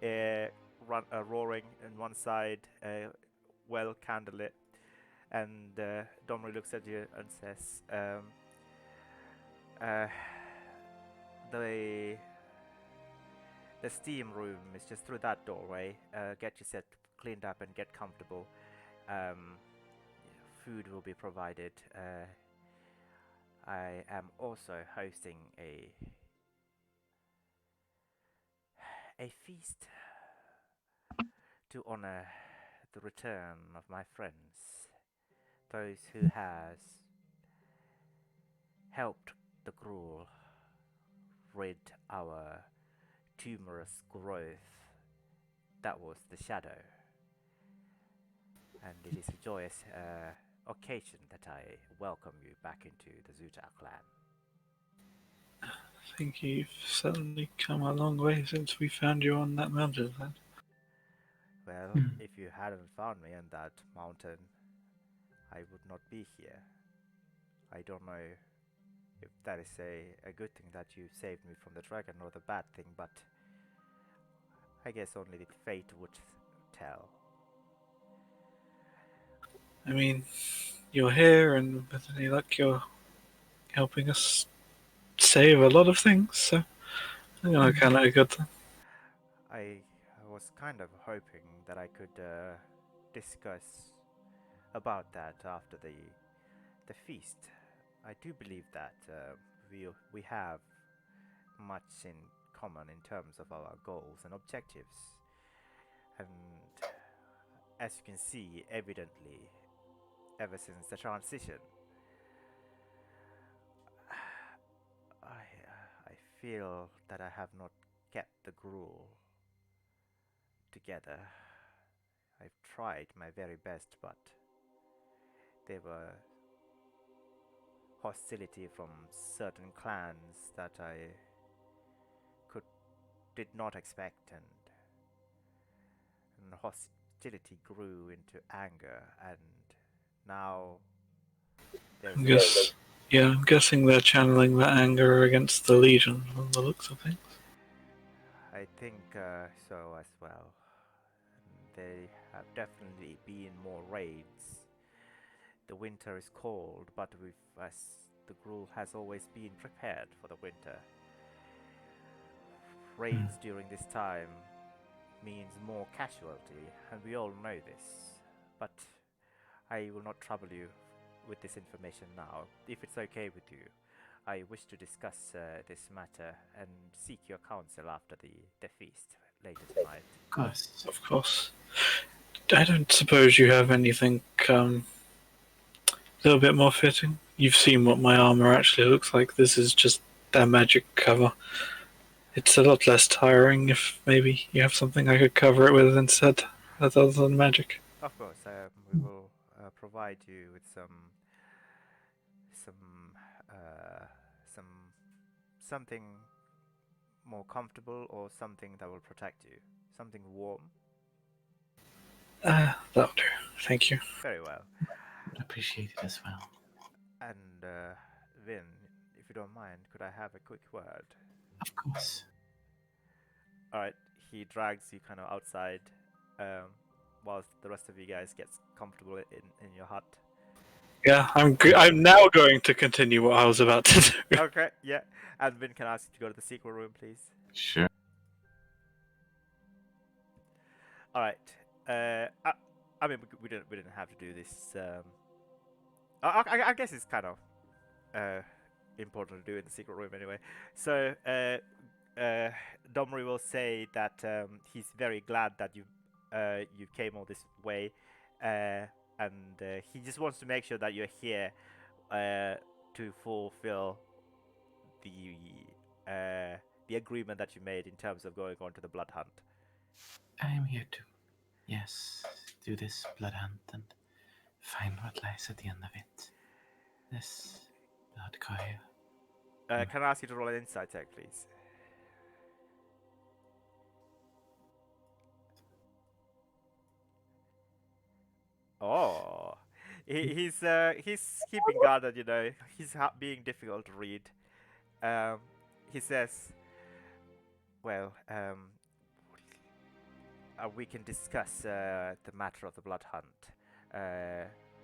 C: roaring on one side, well candlelit, and Domri looks at you and says, uh, "The steam room is just through that doorway. Get yourself cleaned up and get comfortable. Um, Food will be provided. I am also hosting a feast to honor the return of my friends, those who has helped the Gruul rid our tumorous growth that was the shadow. And it is a joyous occasion that I welcome you back into the Zuta clan.
D: I think you've certainly come a long way since we found you on that mountain.
C: Well, if you hadn't found me on that mountain, I would not be here. I don't know if that is a good thing that you saved me from the dragon or the bad thing, but I guess only the fate would tell.
D: I mean, you're here, and with any luck, you're helping us save a lot of things, so I know kind of a good thing.
C: I was kind of hoping that I could discuss about that after the feast. I do believe that we have much in common in terms of our goals and objectives. And as you can see, evidently, ever since the transition, I feel that I have not kept the Gruul together. I've tried my very best, but there were hostility from certain clans that I did not expect, and hostility grew into anger, and now there's
D: I'm guessing they're channeling that anger against the Legion from the looks of things.
C: I think so as well. There have definitely been more raids. The winter is cold, but with us, the Gruul has always been prepared for the winter. Raids during this time means more casualty, and we all know this. But I will not trouble you with this information now. If it's okay with you, I wish to discuss this matter and seek your counsel after the feast later tonight.
D: Of course. I don't suppose you have anything a little bit more fitting? You've seen what my armor actually looks like. This is just their magic cover. It's a lot less tiring if maybe you have something I could cover it with instead, other than magic.
C: Of course, we will provide you with some, some something more comfortable or something that will protect you. Something warm.
D: That'll do. Thank you.
C: Very well.
H: Would appreciate it as well.
C: And Vin, if you don't mind, could I have a quick word?
H: Of course.
C: Alright, he drags you kind of outside whilst the rest of you guys gets comfortable in your hut.
D: Yeah, I'm now going to continue what I was about to do.
C: Okay, yeah. And Vin, can I ask you to go to the secret room, please?
G: Sure.
C: Alright. I mean, we didn't have to do this. I guess it's kind of important to do in the secret room anyway. So, Domri will say that he's very glad that you came all this way, and he just wants to make sure that you're here to fulfill the agreement that you made in terms of going on to the blood hunt.
H: I am here to, yes, do this blood hunt and find what lies at the end of it. This blood coil.
C: Can I ask you to roll an insight check, please? He's keeping guarded, you know. He's being difficult to read. Um, he says, "Well, we can discuss the matter of the blood hunt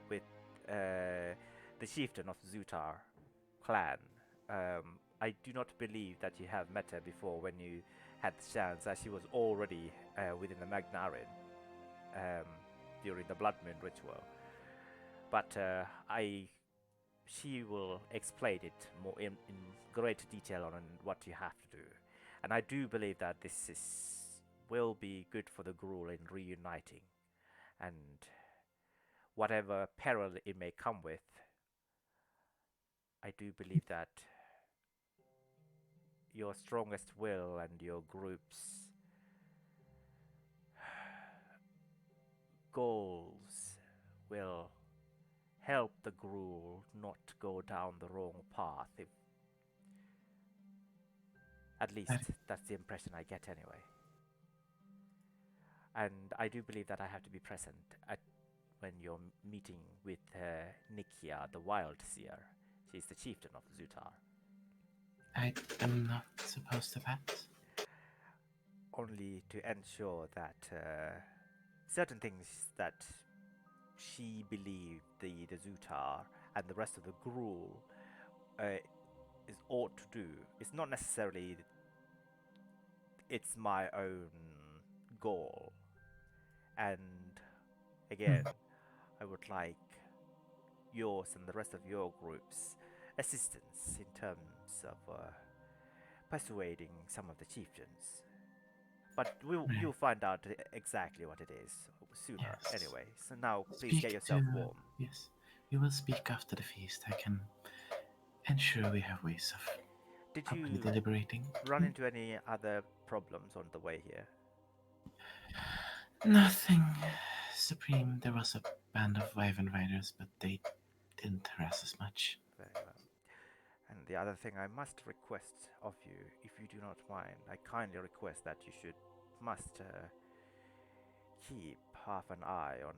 C: with the chieftain of Zutar clan. I do not believe that you have met her before when you had the chance, as she was already within the Magnarin during the Blood Moon ritual. But she will explain it more in great detail on what you have to do. And I do believe that will be good for the Gruul in reuniting. And whatever peril it may come with, I do believe that your strongest will and your group's goals will help the Gruul not go down the wrong path. At least that's the impression I get anyway. And I do believe that I have to be present when you're meeting with Nikia, the Wild Seer. She's the chieftain of Zutar.
H: I am not supposed to that.
C: Only to ensure that certain things that she believed the Zutar and the rest of the Gruul is ought to do. It's not necessarily it's my own goal. And again, I would like yours and the rest of your group's assistance in terms of persuading some of the chieftains. But you'll find out exactly what it is sooner anyway. So now, please get yourself warm.
H: Yes, we will speak after the feast. I can ensure we have ways of
C: Did
H: properly
C: you
H: deliberating.
C: run into any other problems on the way here?
H: Nothing supreme. There was a band of Wyvern riders, but they didn't harass us much.
C: Very well. And the other thing I must request of you, if you do not mind, I kindly request that you must keep half an eye on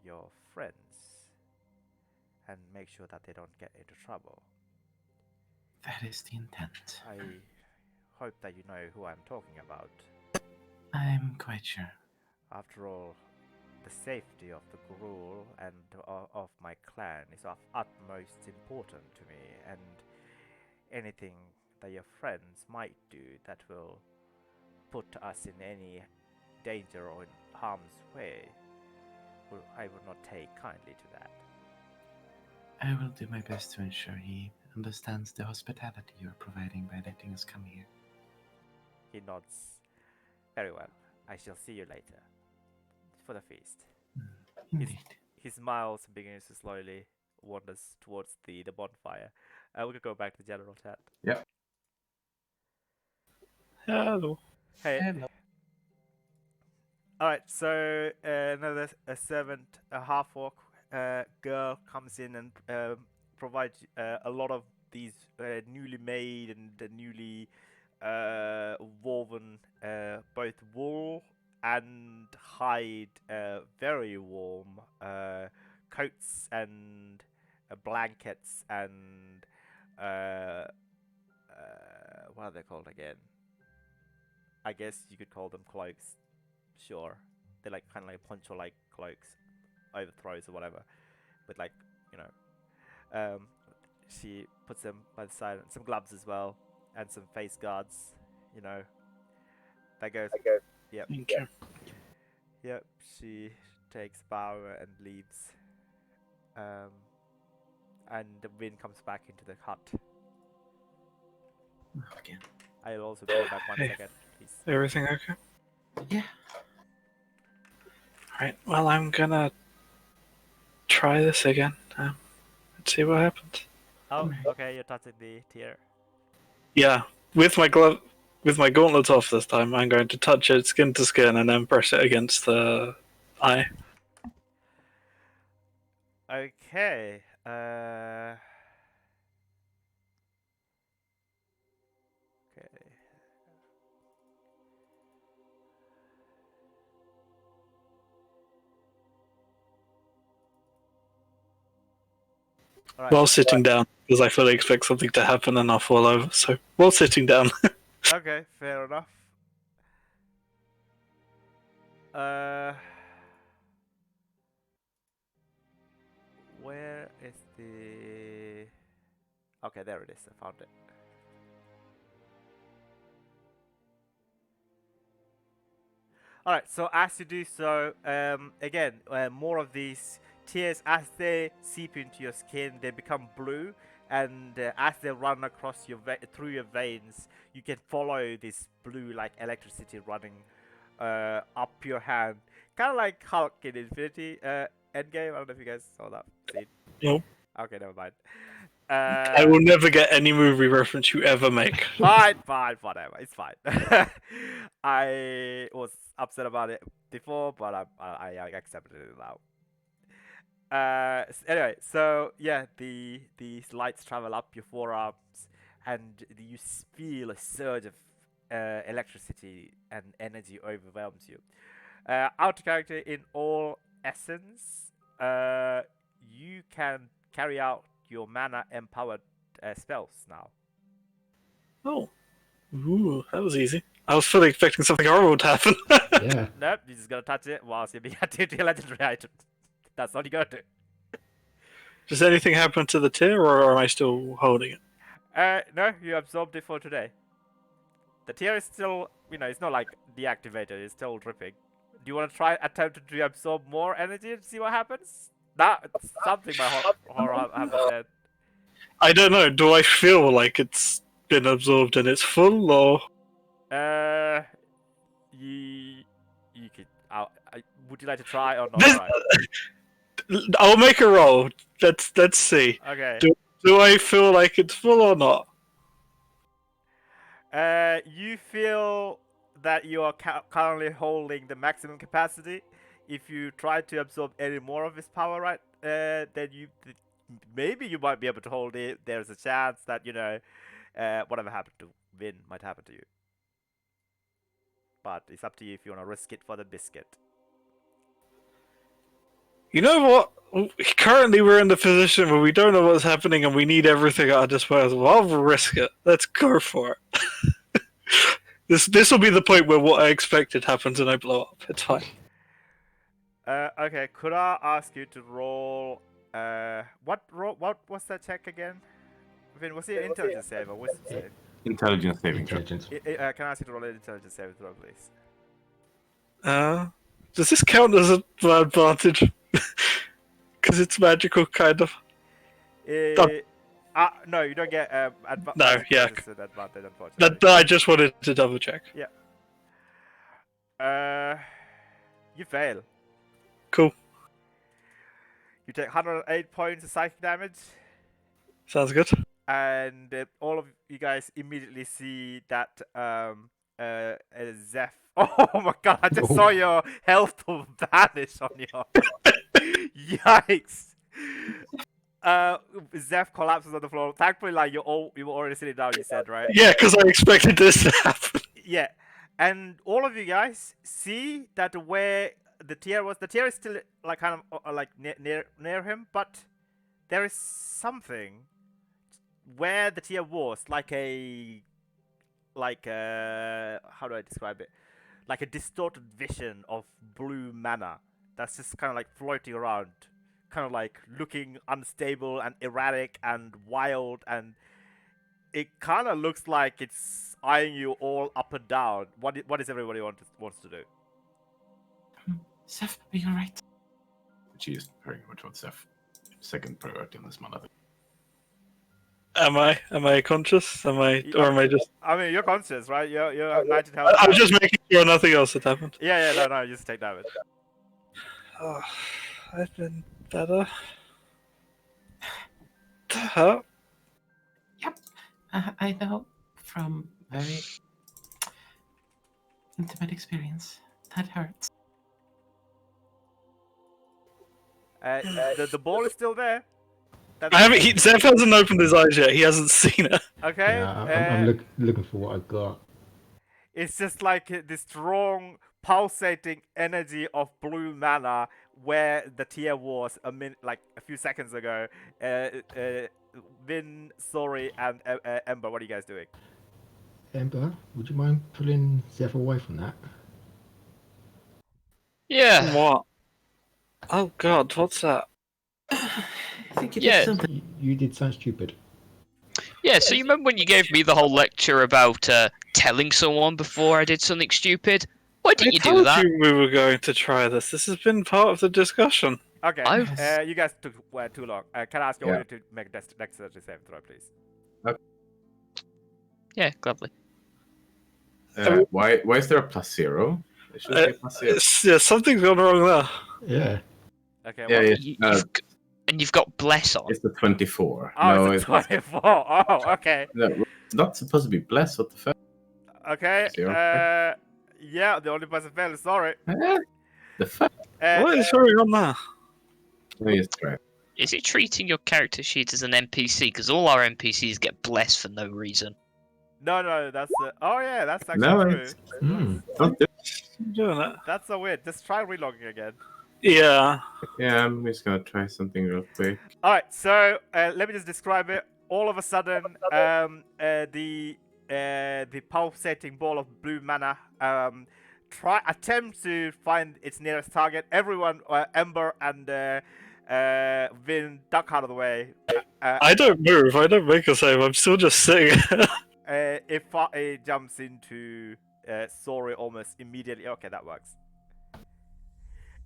C: your friends and make sure that they don't get into trouble.
H: That is the intent.
C: I hope that you know who I'm talking about.
H: I'm quite sure.
C: After all, the safety of the Gruul and of my clan is of utmost importance to me, and anything that your friends might do that will put us in any danger or in harm's way, I will not take kindly to that.
H: I will do my best to ensure he understands the hospitality you are providing by letting us come here.
C: He nods. Very well. I shall see you later. For the feast.
H: Indeed.
C: He smiles and begins to slowly wanders towards the bonfire. We could go back to the general chat.
F: Yep.
D: Hello.
C: Hey.
H: Hello.
C: Alright, so another servant, a half-orc girl comes in and provides a lot of these newly made and newly woven both wool and hide, very warm coats and blankets and what are they called again? I guess you could call them cloaks. Sure, they're like kind of like poncho-like cloaks, overthrows or whatever, with like she puts them by the side, and some gloves as well, and some face guards. That goes. Yep.
D: Thank you.
C: Yep. She takes a bow and leaves. And the wind comes back into the hut.
H: Again.
C: I'll also be back 1 second, please.
D: Everything okay?
H: Yeah.
D: Alright, well, I'm gonna try this again. Let's see what happens.
C: Oh, okay. You're touching the tier.
D: Yeah, with my glove, with my gauntlets off this time, I'm going to touch it skin to skin and then press it against the eye.
C: Okay. Okay. Alright.
D: While sitting down, because I fully expect something to happen and I'll fall over. So while sitting down.
C: Okay, fair enough. Where is the... Okay, there it is. I found it. Alright, so as you do so, again, more of these tears, as they seep into your skin, they become blue, and as they run across your through your veins, you can follow this blue like electricity running up your hand, kind of like Hulk in Infinity Endgame. I don't know if you guys saw that scene.
D: Nope.
C: Okay, never mind.
D: I will never get any movie reference you ever make.
C: Fine, whatever. It's fine. I was upset about it before, but I accepted it now. Anyway, so yeah, these lights travel up your forearms, and you feel a surge of electricity and energy overwhelms you. Out of character in all essence, you can carry out your mana empowered spells now.
D: Oh. Ooh, that was easy. I was fully expecting something horrible to happen.
B: Yeah.
C: Nope, you just gotta touch it whilst you're being added to your legendary item. That's all you gotta do.
D: Does anything happen to the tear, or am I still holding it?
C: No, you absorbed it for today. The tear is still, it's not like deactivated, it's still dripping. Do you want to try attempt to absorb more energy and see what happens? Something might happen then.
D: I don't know. Do I feel like it's been absorbed and it's full, or?
C: You could. Would you like to try or not
D: This-
C: try?
D: I'll make a roll. Let's see.
C: Okay.
D: Do I feel like it's full or not?
C: You feel that you are currently holding the maximum capacity. If you try to absorb any more of his power, right, then maybe you might be able to hold it. There's a chance that whatever happened to Vin might happen to you. But it's up to you if you want to risk it for the biscuit.
D: You know what? Currently, we're in the position where we don't know what's happening and we need everything at our disposal. I'll risk it. Let's go for it. This will be the point where what I expected happens and I blow up. It's fine.
C: Okay. Could I ask you to roll? What was that check again? Vin, was it intelligence save or wisdom save?
F: Intelligence saving throw.
B: Intelligence.
C: Can I ask you to roll an intelligence saving throw, please?
D: Does this count as an advantage? Because it's magical, kind of.
C: No, you don't get advantage.
D: No, yeah.
C: Advantage, unfortunately.
D: I just wanted to double check.
C: You fail.
D: Cool.
C: You take 108 points of psychic damage,
D: Sounds good.
C: and all of you guys immediately see that Zeph. Oh my god! I just saw your health vanish on your. Yikes! Zeph collapses on the floor. Thankfully, like you were already sitting down. You said, right?
D: Yeah, because I expected this to happen.
C: Yeah, and all of you guys see that where the tear is still like kind of like near him, but there is something where the tear was, like how do I describe it? Like a distorted vision of blue mana that's just kind of like floating around, kind of like looking unstable and erratic and wild, and it kind of looks like it's eyeing you all up and down. What does everybody wants to do?
H: Seth, are you alright?
F: She is very much what Seth. Second priority on this one, I think.
D: Am I conscious? Or am I just?
C: I mean, you're conscious, right? You're 19 health.
D: I'm just making sure nothing else had happened.
C: Yeah, no, you just take damage.
D: Oh, I've been better. That hurt.
H: Yep. I know from very intimate experience. That hurts.
C: The ball is still there.
D: I haven't. Zeph hasn't opened his eyes yet. He hasn't seen it.
C: Okay.
B: Yeah, I'm looking for what I've got.
C: It's just like this strong pulsating energy of blue mana where the tier was a few seconds ago. Vin, Sori, and Ember, what are you guys doing?
B: Ember, would you mind pulling Zeph away from that?
E: Yeah.
D: What? Oh God, what's that?
H: I think you
E: Yeah.
H: did something.
B: You did something stupid.
E: Yeah, so you remember when you gave me the whole lecture about telling someone before I did something stupid? Why didn't you do
D: told
E: that?
D: you we were going to try this. This has been part of the discussion.
C: Okay,
E: I've-
C: you guys took too long. Can I ask you all to make dexterity saving throw, please?
E: Yeah, gladly.
F: Why is there a +0? It should be a +0.
D: Yeah, something's gone wrong there.
B: Yeah.
C: Okay,
F: Yeah,
C: well,
E: And you've got bless on.
F: it's the 24.
C: oh,
F: No,
C: it's a 24. Oh, okay.
F: no, it's not supposed to be blessed. What the fuck?
C: Okay.
F: Zero.
C: Yeah, the only person failed. Sorry.
F: The fuck?
D: What is going on there?
F: Let me just try.
E: Is it treating your character sheet as an NPC? Because all our NPCs get blessed for no reason.
C: No, that's. Oh yeah, that's actually
F: No,
C: true.
F: it's
B: Hmm.
F: not this.
D: I'm doing it.
C: That's so weird. Just try relogging again.
D: Yeah.
F: Yeah, I'm just gonna try something real quick.
C: All right, so let me just describe it. All of a sudden, the pulsating ball of blue mana attempt to find its nearest target. Everyone, Ember and Vin, duck out of the way.
D: I don't move. I don't make a save. I'm still just sitting.
C: It jumps into Sori almost immediately. Okay, that works.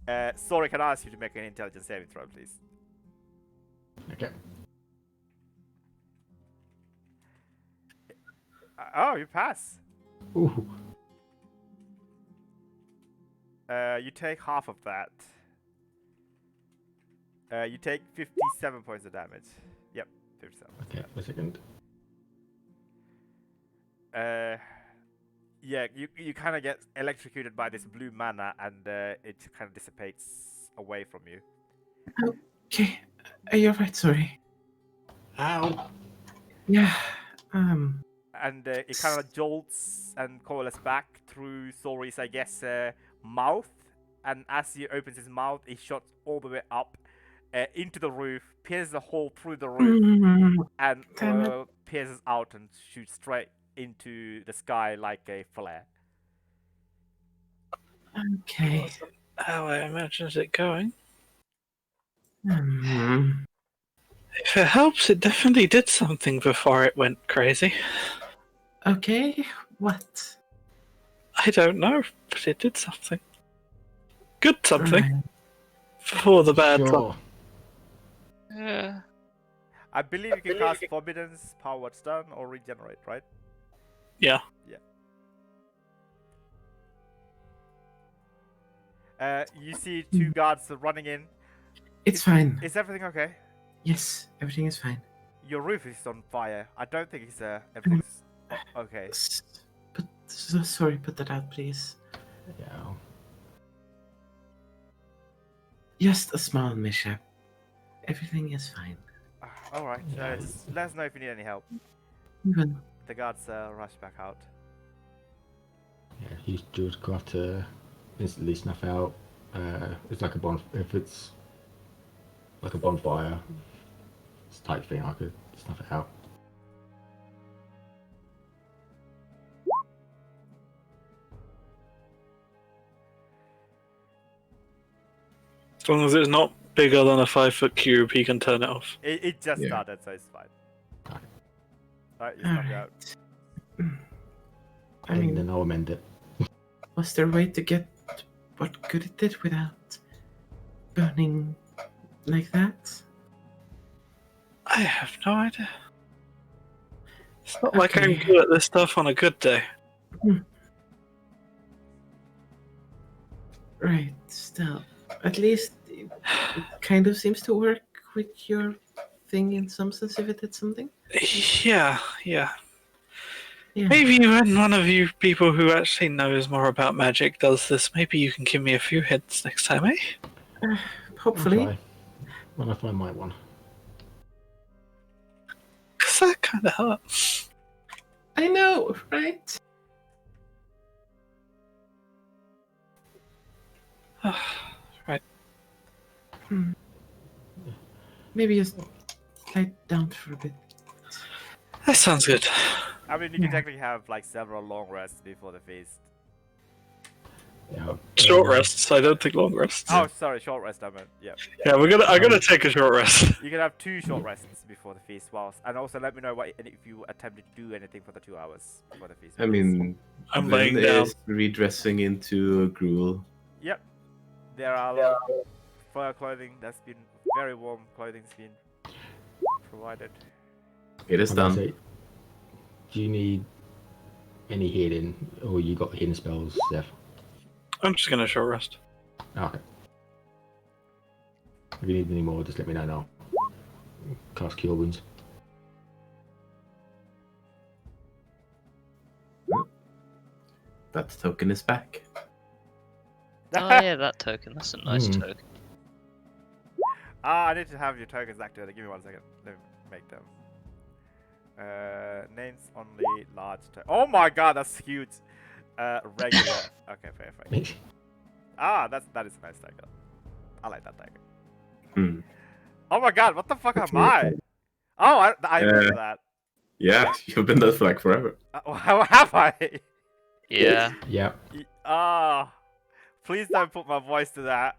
C: Sori, can I ask you to make an intelligence saving throw, please?
B: Okay.
C: Oh, you pass.
B: Ooh.
C: You take half of that. You take 57 points of damage. Yep, 57.
B: Okay, a second.
C: Yeah, you kind of get electrocuted by this blue mana, and it kind of dissipates away from you.
H: Okay, are you alright? Sorry.
B: Ow!
H: Yeah.
C: And it kind of jolts and coalesces back through Sori's, I guess, mouth. And as he opens his mouth, it shots all the way up into the roof, pierces a hole through the roof, and pierces out and shoots straight into the sky like a flare.
H: Okay.
D: How I imagined it going.
H: Hmm.
D: If it helps, it definitely did something before it went crazy.
H: Okay. What?
D: I don't know, but it did something. Good something.
H: Right.
D: For the bad
B: Sure.
C: I believe you can cast Forbidden's Powered Stun or Regenerate, right?
D: Yeah.
C: You see two guards running in.
H: It's fine.
C: Is everything okay?
H: Yes, everything is fine.
C: Your roof is on fire. I don't think it's everything's okay.
H: Sorry, put that out, please.
B: Yeah.
H: Just a small mishap. Everything is fine.
C: All right. Just let us know if you need any help.
H: Well,
C: The guards rush back out.
B: Yeah, he's just got to instantly snuff out. It's like a if it's like a bonfire, it's type thing, I could snuff it out.
D: As long as it's not bigger than a 5-foot cube, he can turn it off.
C: It just
F: Yeah.
C: started, so it's fine.
B: Alright.
C: Alright, you snuff it out.
H: I mean,
B: then I'll amend it.
H: was there a way to get what good it did without burning like that?
D: I have no idea. It's not like I'm
H: Okay.
D: good at this stuff on a good day.
H: Right, still. At least it kind of seems to work with your thing in some sense if it did something.
D: Yeah.
H: Yeah.
D: Maybe when one of you people who actually knows more about magic does this, maybe you can give me a few hints next time, eh?
B: I'll
H: Hopefully.
B: try. When I find my one.
D: Because that kind of hurts.
H: I know, right?
D: Right.
H: Maybe just lie down for a bit.
D: That sounds good.
C: I mean, you can technically have like several long rests before the feast.
B: Yeah.
D: Short rests. I don't think long rests.
C: Oh, sorry, short rest. I meant, yeah.
D: Yeah, I'm gonna take a short rest.
C: You can have 2 short rests before the feast, and also let me know what if you attempted to do anything for the 2 hours before the feast.
F: I mean,
D: I'm
F: Vin
D: laying down.
F: is redressing into a gruel.
C: Yep. There are a lot of fur clothing that's been very warm clothing's been provided.
F: It is
B: I'm gonna
F: done.
B: say, do you need any healing, or you got healing spells, Seth?
D: I'm just gonna short rest.
B: Okay. If you need any more, just let me know now. Cast Cure Wounds.
F: That token is back.
E: Oh yeah, that token. That's a nice
B: Hmm.
E: token.
C: I need to have your tokens activated. Give me 1 second. Let me make them. Names only large. Oh my god, that's huge. Regular. Okay, perfect. That is a nice token. I like that token.
F: Hmm.
C: Oh my god, what the fuck am I? Oh, I remember that.
F: Yeah, you've been that for like forever.
C: How have I?
E: Yeah.
B: Yeah.
C: Please don't put my voice to that.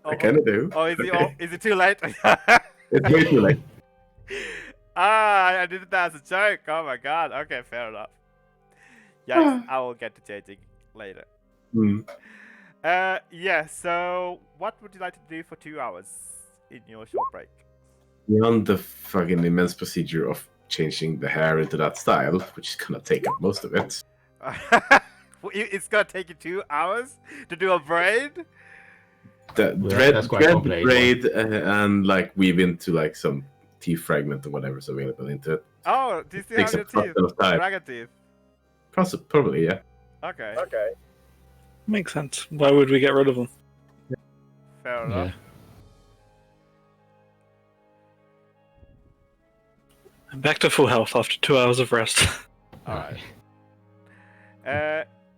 F: I kind of do.
C: Oh, is
F: Okay.
C: it too late?
F: It's way too late.
C: I did that as a joke. Oh my god. Okay, fair enough. Yes, I will get to changing later.
F: Hmm.
C: Yeah, so what would you like to do for 2 hours in your short break?
F: Beyond the fucking immense procedure of changing the hair into that style, which is gonna take up most of it.
C: It's gonna take you 2 hours to do a braid?
F: The
B: that's quite
F: dread
B: complex,
F: braid and like weave into like some teeth fragment or whatever's available into it.
C: Oh, do you still
F: Takes
C: have
F: a
C: your
F: fuck
C: teeth?
F: ton of time.
C: Dragon teeth.
F: Probably, yeah.
C: Okay,
D: Makes sense. Why would we get rid of them?
C: fair enough.
B: Yeah.
D: I'm back to full health after 2 hours of rest.
C: Alright.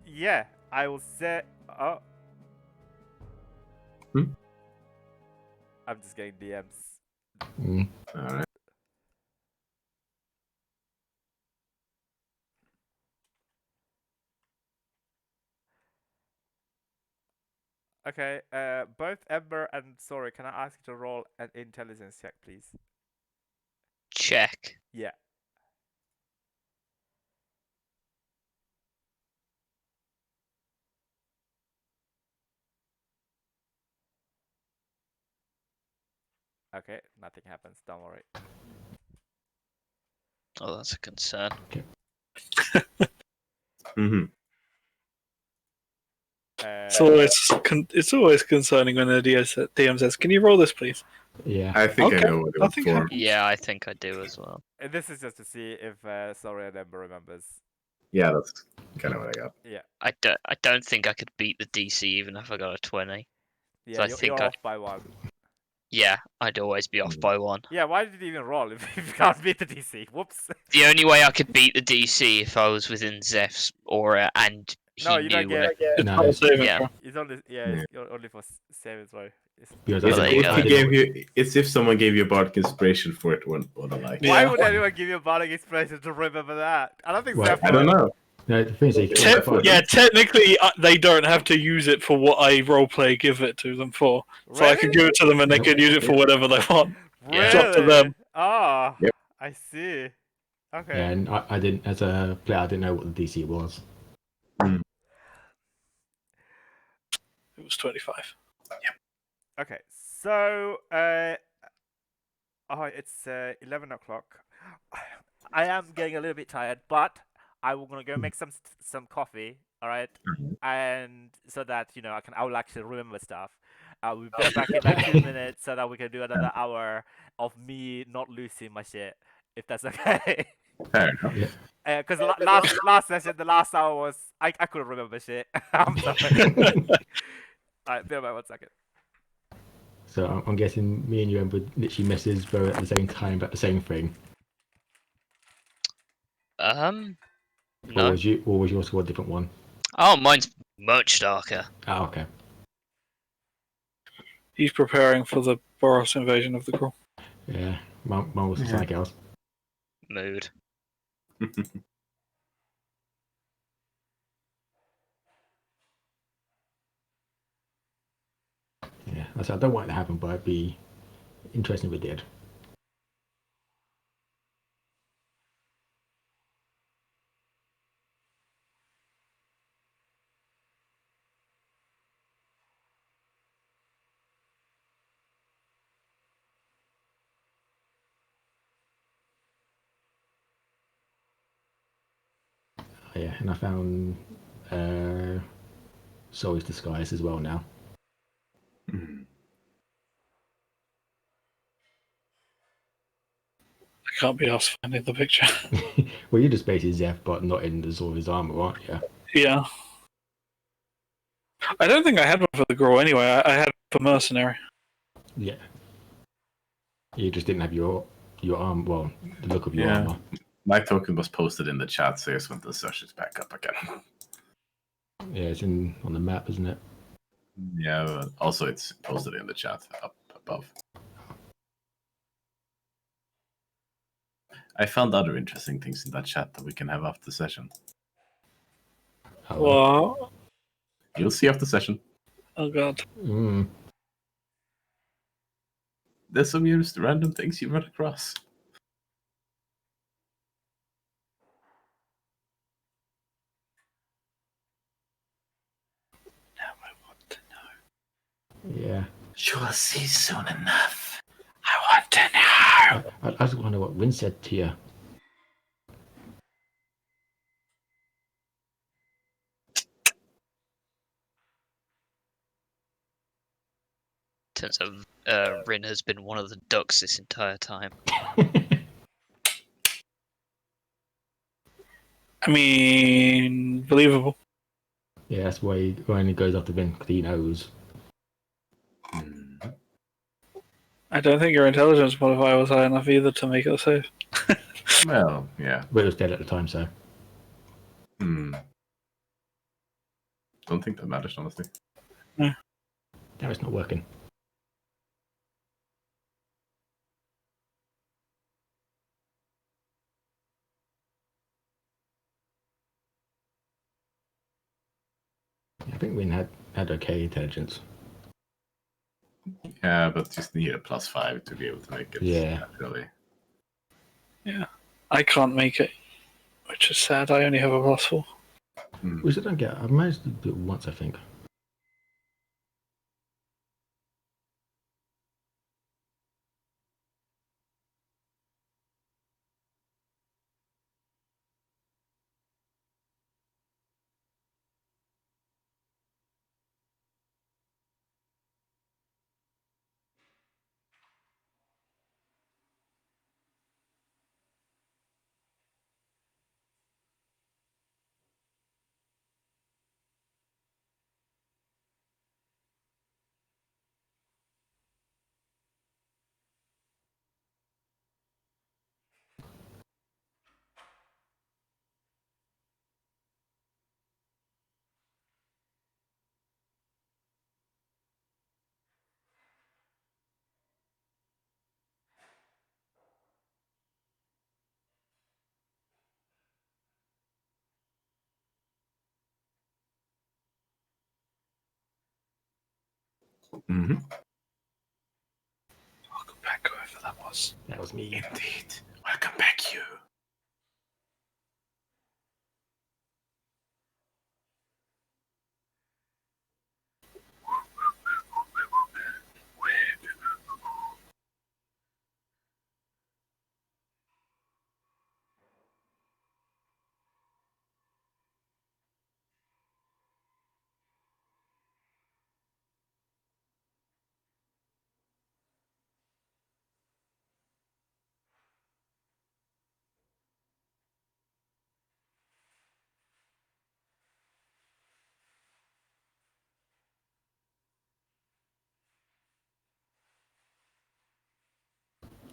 C: Yeah, I will say. Oh.
F: Hmm?
C: I'm just getting DMs.
B: Mm.
F: Alright.
C: Okay, both Ember and Sorry, can I ask you to roll an intelligence check, please?
E: Check.
C: Yeah. Okay, nothing happens, don't worry.
E: Oh, that's a concern.
F: Mm-hmm.
D: It's always concerning when the DM says, "Can you roll this, please?"
B: Yeah.
F: I think
D: Okay,
F: I know what it was
D: nothing
F: for.
D: happened.
E: Yeah, I think I do as well.
C: This is just to see if Sorry and Ember remembers.
F: Yeah, that's kind of what I got.
C: Yeah.
E: I don't think I could beat the DC even if I got a 20.
C: Yeah,
E: I
C: you're,
E: think
C: you're
E: I-
C: off by 1.
E: Yeah, I'd always be off by 1.
C: Yeah, why did you even roll if you can't beat the DC? Whoops.
E: The only way I could beat the DC if I was within Zeph's aura and he
C: No, you
E: knew
C: don't get.
D: It's
B: No,
D: not a
B: it's-
D: saving
E: Yeah.
D: throw.
C: It's only it's only for saving throw.
B: Because
E: Well, there you go.
F: It's if someone gave you a bardic inspiration for it, or the like.
C: Why
D: Yeah.
C: would anyone give you a bardic inspiration to remember that? I don't think
B: Well,
C: Zeph
F: I don't
C: would.
F: know.
B: No, the thing is, you can-
D: Yeah, technically, they don't have to use it for what I roleplay give it to them for. So I can
C: Really?
D: give it to them and they can use it for whatever they want.
E: Yeah.
D: It's up to them.
C: Oh,
F: Yep.
C: I see. Okay.
B: Yeah, and I didn't, as a player, I didn't know what the DC was.
D: It was 25.
C: Okay. So, it's 11 o'clock. I am getting a little bit tired, but I'm gonna go make some coffee. All right, and so that I will actually remember stuff. We'll be back in like 2 minutes so that we can do another hour of me not losing my shit, if that's okay.
F: Fair enough.
C: Because last session, the last hour was I couldn't remember shit. I'm sorry. Alright, bear with 1 second.
B: So I'm guessing me and you would literally message both at the same time about the same thing.
E: No.
B: Or was yours for a different one?
E: Oh, mine's Much darker.
B: Oh, okay.
D: He's preparing for the Boros invasion of the Gruul.
B: Yeah, mine was
F: Yeah.
B: something else.
E: Mood.
B: Yeah, I said I don't want it to happen, but it'd be interesting if it did. Oh, yeah, and I found Zoe's disguise as well now.
F: Mhm.
D: I can't be asked finding the picture.
B: Well, you're just basically Zeph, but not in the sort of his armor, aren't you?
D: Yeah. I don't think I had one for the Gruul anyway. I had it for Mercenary.
B: Yeah. You just didn't have your arm. Well, the look of your
F: Yeah.
B: armor.
F: My token was posted in the chat, so I just went to search it back up again.
B: Yeah, it's on the map, isn't it?
F: Yeah, but also it's posted in the chat up above. I found other interesting things in that chat that we can have after the session.
B: Oh,
D: What?
F: You'll see after session.
D: Oh god.
F: There's some just random things you run across.
D: Now I want to know.
B: yeah.
F: You'll see soon enough.
D: I want to know.
B: I just wonder what Win said to you.
E: Turns out Rin has been one of the ducks this entire time.
D: I mean, believable.
B: Yeah, that's why he only goes after Vin, because he knows.
D: I don't think your intelligence modifier was high enough either to make it safe.
F: Well, yeah.
B: But it was dead at the time, so.
F: Don't think that matters, honestly.
B: Now it's not working. I think Win had okay intelligence.
F: Yeah, but just need a +5 to be able to make it.
B: Yeah.
F: Naturally.
D: Yeah. I can't make it, which is sad. I only have a +4.
B: Which I don't get. I've managed to do it once, I think.
F: Mm-hmm.
D: Welcome back, whoever that was.
B: That was me.
F: Indeed. Welcome back, you.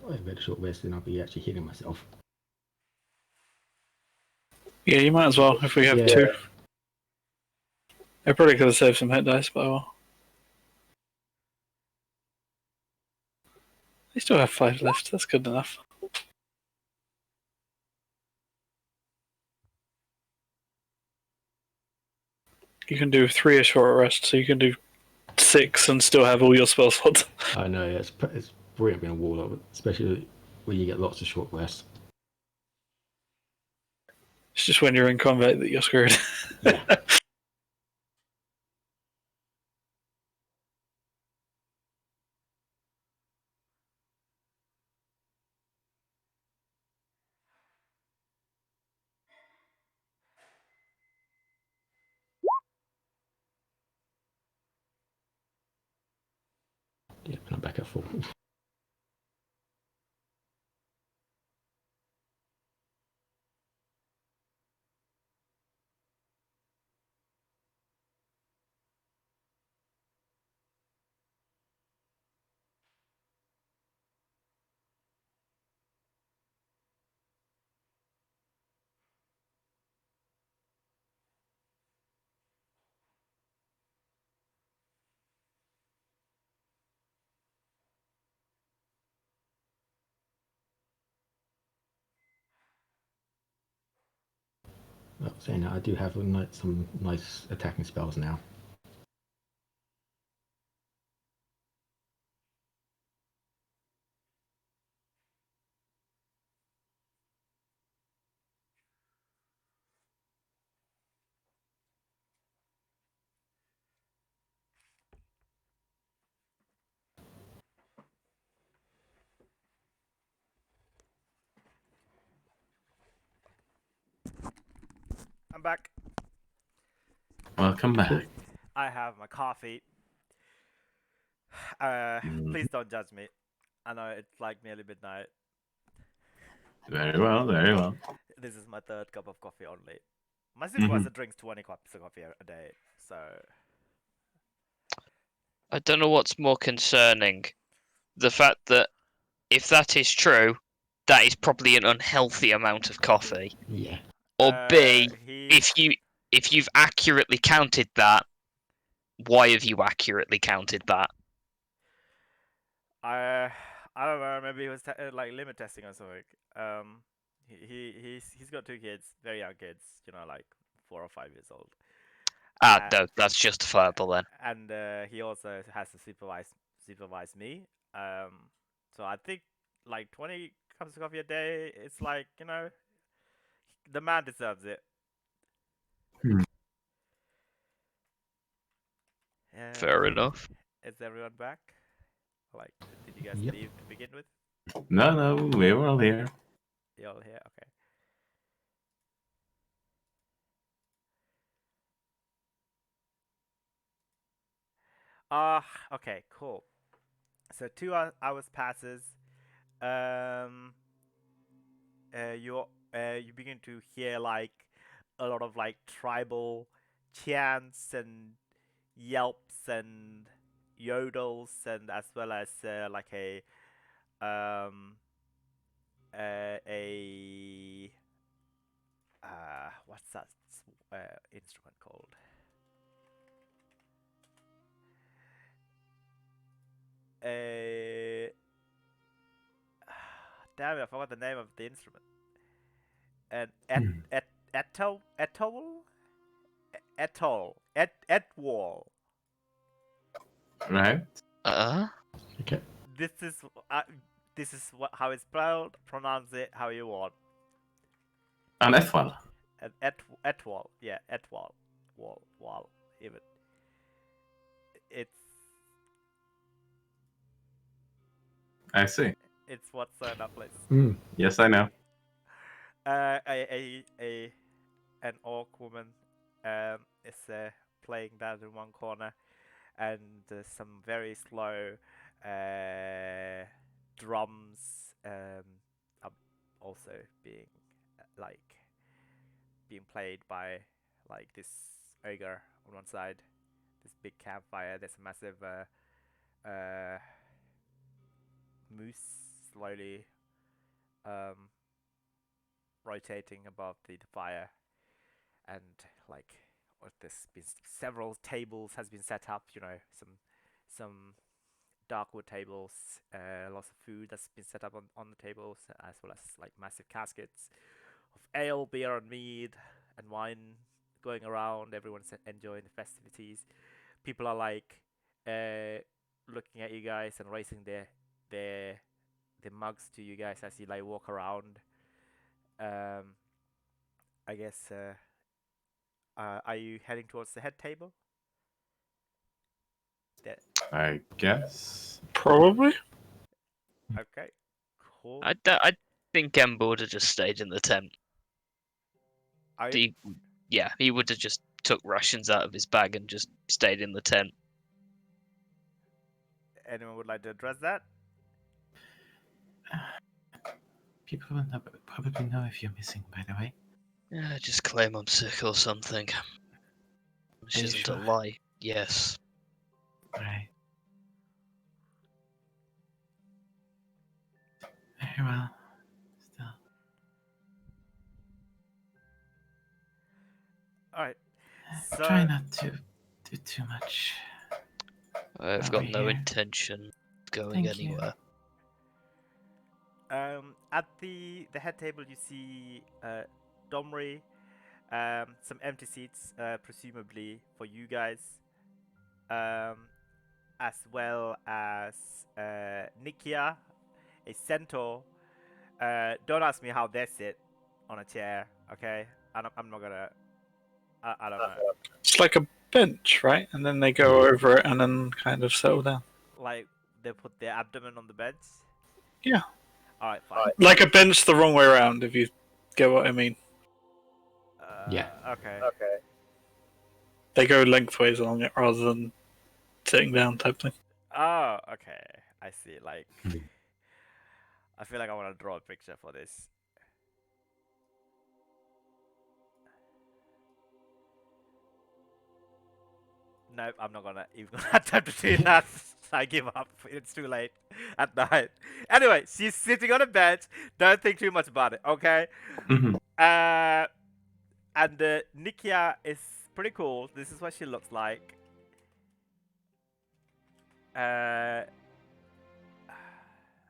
B: I had a short rest and I'll be actually healing myself.
D: Yeah, you might as well if we have
B: Yeah.
D: two. I probably could have saved some hit dice, but well. I still have 5 left. That's good enough. You can do 3 a short rest, so you can do 6 and still have all your spell slots.
B: I know, yeah, it's brilliant being a warlock, especially when you get lots of short rests.
D: It's just when you're in combat that you're screwed.
B: Yeah. Yeah, and I'm back at full. Well, saying that, I do have some nice attacking spells now.
C: I'm back.
F: Welcome back.
C: I have my coffee. Please don't judge me. I know it's like nearly midnight.
F: Very well, very well.
C: This is my 3rd cup of coffee only. My supervisor drinks 20 cups of coffee a day, so
E: I don't know what's more concerning. The fact that if that is true, that is probably an unhealthy amount of coffee.
B: Yeah.
E: Or B,
C: he's
E: if you've accurately counted that, why have you accurately counted that?
C: I don't know. Maybe he was like limit testing or something. He's got 2 kids, very young kids. You know, like 4 or 5 years old.
E: No, that's justifiable then.
C: And he also has to supervise me. So I think like 20 cups of coffee a day. It's like, you know, the man deserves it.
F: Hmm.
E: Fair enough.
C: Is everyone back? Like, did you guys
B: Yep.
C: leave to begin with?
F: No, we were all here.
C: You all here? Okay. Okay, cool. So 2 hours passes. You begin to hear like a lot of like tribal chants and yelps and yodels, and as well as like um a what's that instrument called? A damn it, I forgot the name of the instrument. And etol etwall.
F: Right?
B: Okay.
C: This is uh, this is how it's spelled. Pronounce it how you want.
F: And Ethwal.
C: And etwall, yeah, etwall, wall. Even it's
F: I see.
C: what's that place.
F: Yes, I know.
C: An orc woman is playing that in one corner, and some very slow drums are also being like being played by like this ogre on one side. This big campfire. There's a massive moose slowly rotating above the fire, and like several tables has been set up. You know, some dark wood tables, lots of food that's been set up on the tables, as well as like massive caskets of ale, beer, and mead and wine going around. Everyone's enjoying the festivities. People are like looking at you guys and raising their mugs to you guys as you like walk around. Um, I guess. Are you heading towards the head table? There.
F: I guess.
D: Probably.
C: Okay. Cool.
E: I think Ember would have just stayed in the tent.
C: Are you,
E: He, yeah, he would have just took rations out of his bag and just stayed in the tent.
C: anyone would like to address that?
H: People will probably know if you're missing, by the way.
E: Yeah, just claim I'm sick or something. Which
H: Are you
E: isn't
H: sure?
E: a lie. Yes.
H: Right. Very well. Still.
C: All right. So
H: Try not to do too much.
E: I've
H: Over
E: got no
H: here.
E: intention of going
H: Thank you.
E: anywhere.
C: at the head table, you see Domri, some empty seats, presumably for you guys, as well as Nikia, a centaur. Don't ask me how they sit on a chair, okay? I'm not gonna. I don't know.
D: It's like a bench, right? And then they go over it and then kind of settle down.
C: Like they put their abdomen on the bench.
D: Yeah.
C: All right, fine.
D: Like a bench the wrong way around, if you get what I mean.
B: Yeah.
C: Okay.
D: They go lengthways along it rather than sitting down type thing.
C: Oh, okay. I see. Like, I feel like I want to draw a picture for this. Nope, I'm not gonna even have time to do that. I give up. It's too late at night. Anyway, she's sitting on a bench. Don't think too much about it, okay?
F: Mhm.
C: And Nikia is pretty cool. This is what she looks like.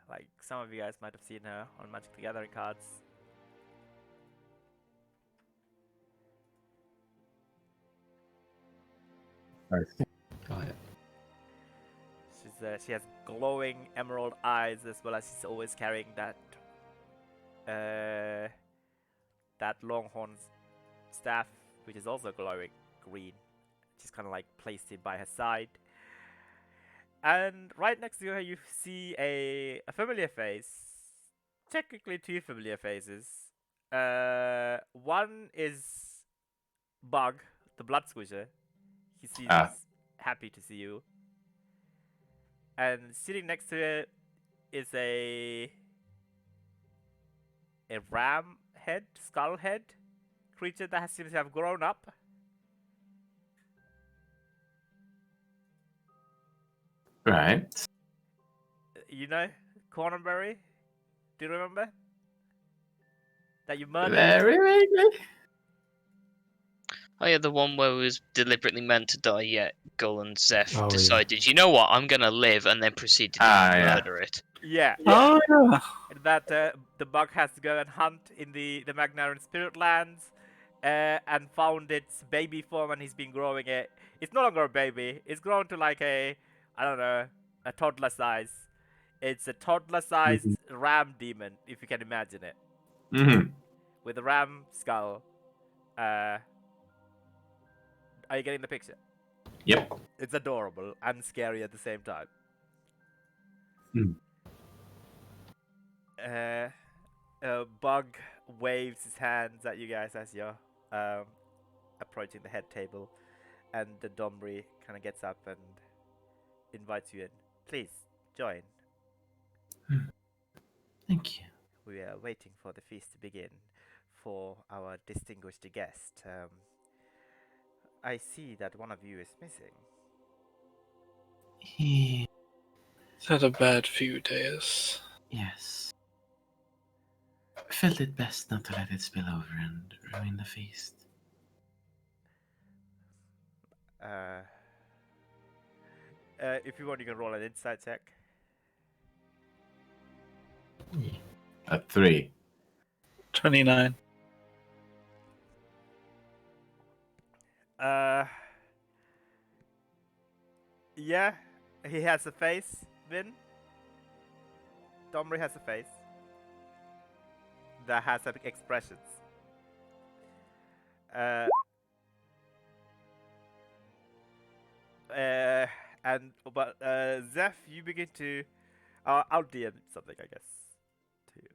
C: Like some of you guys might have seen her on Magic the Gathering cards.
F: I see.
B: Got it.
C: She has glowing emerald eyes, as well as she's always carrying that longhorn staff, which is also glowing green. She's kind of like placed it by her side. And right next to her, you see a familiar face. Technically, two familiar faces. One is Bug, the blood squisher. He seems happy to see you. And sitting next to it is a ram head, skull head creature that seems to have grown up.
F: Right.
C: You know, Cornberry? Do you remember? That you murdered?
F: Very vaguely.
E: Oh yeah, the one where it was deliberately meant to die, yet Gull and Zeph
B: Oh, yeah.
E: decided, you know what, I'm gonna live, and then proceeded to
F: Yeah.
E: murder it.
C: Yeah.
D: Oh, yeah.
C: That the bug has to go and hunt in the Magnaran Spirit Lands, and found its baby form, and he's been growing it. It's no longer a baby. It's grown to like I don't know, a toddler size. It's a toddler-sized ram demon, if you can imagine it,
F: Mm-hmm.
C: with a ram skull. Are you getting the picture?
F: Yep.
C: It's adorable and scary at the same time. Bug waves his hands at you guys as you're approaching the head table, and the Domri kind of gets up and invites you in. Please join.
H: Thank you.
C: We are waiting for the feast to begin for our distinguished guest. I see that one of you is missing.
H: He...
D: It's had a bad few days.
H: Yes. I felt it best not to let it spill over and ruin the feast.
C: Uh, if you want, you can roll an insight check.
F: A 3.
D: 29.
C: Yeah, he has a face, Vin. Domri has a face that has expressions. Uh, and but Zeph, you begin to. I'll DM something, I guess. To you.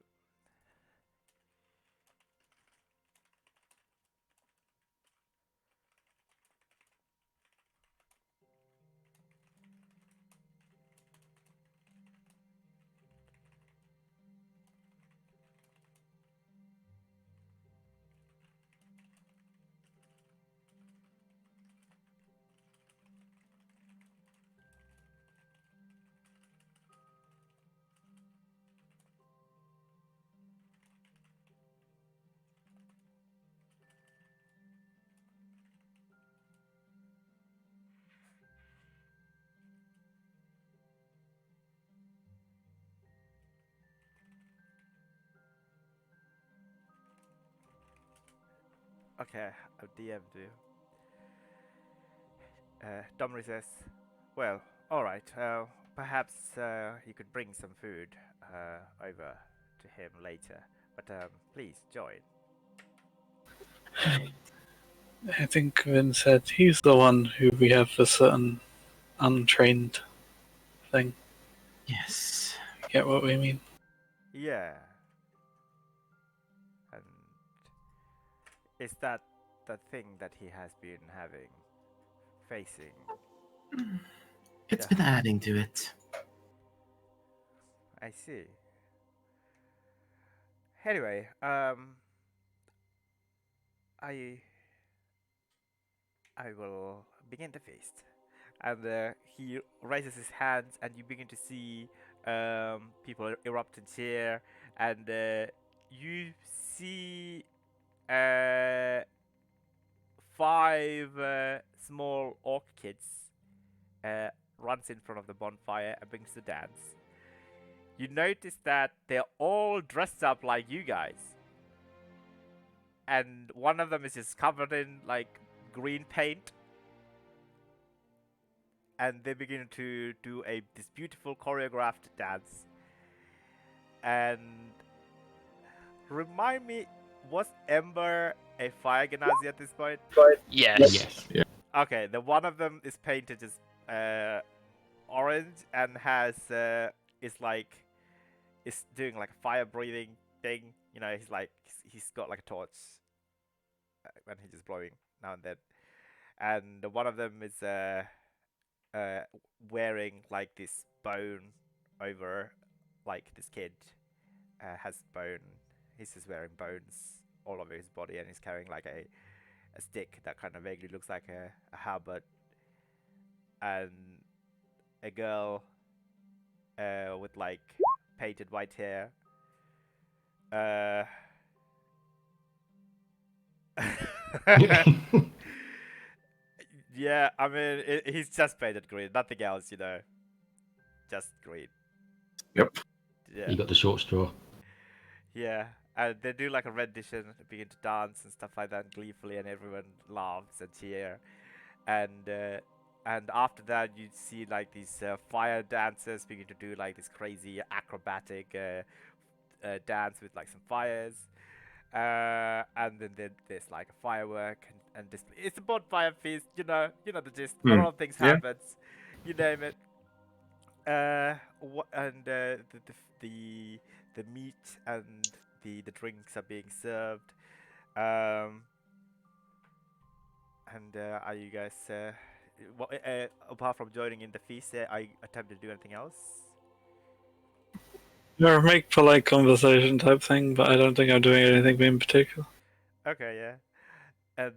C: Okay, I'll DM you. Domri says, "Well, all right. Perhaps you could bring some food over to him later. But please join."
D: I think Vin said he's the one who we have a certain untrained thing.
H: Yes.
D: Get what we mean?
C: Yeah. And is that the thing that he has been facing?
H: It's
C: Yeah.
H: been adding to it.
C: I see. Anyway, I I will begin the feast. And he raises his hands, and you begin to see people erupt in cheer, and you see uh, 5 small orc kids runs in front of the bonfire and begins to dance. You notice that they're all dressed up like you guys, and one of them is just covered in like green paint, and they begin to do this beautiful choreographed dance. And remind me, was Ember a fire genasi at this point?
E: Yes.
B: Yes.
C: Okay, the one of them is painted just orange and has is doing like a fire breathing thing. You know, he's got like a torch and he's just blowing now and then. And one of them is uh, wearing like this bone over, like this kid has bone. He's just wearing bones all over his body, and he's carrying like a stick that kind of vaguely looks like a halberd. And a girl with like painted white hair. Uh, yeah, I mean, he's just painted green, nothing else, you know. Just green.
F: Yep.
C: Yeah.
B: You got the short straw.
C: Yeah. And they do like a rendition, begin to dance and stuff like that gleefully, and everyone laughs and cheer. And after that, you see like these fire dancers begin to do like this crazy acrobatic dance with like some fires. And then there's like a firework and display. It's a bonfire feast, you know the gist. A lot of things
F: Yeah.
C: happens, you name it. And the meat and the drinks are being served. And are you guys apart from joining in the feast, are you attempting to do anything else?
D: Or make polite conversation type thing, but I don't think I'm doing anything in particular.
C: Okay, yeah. And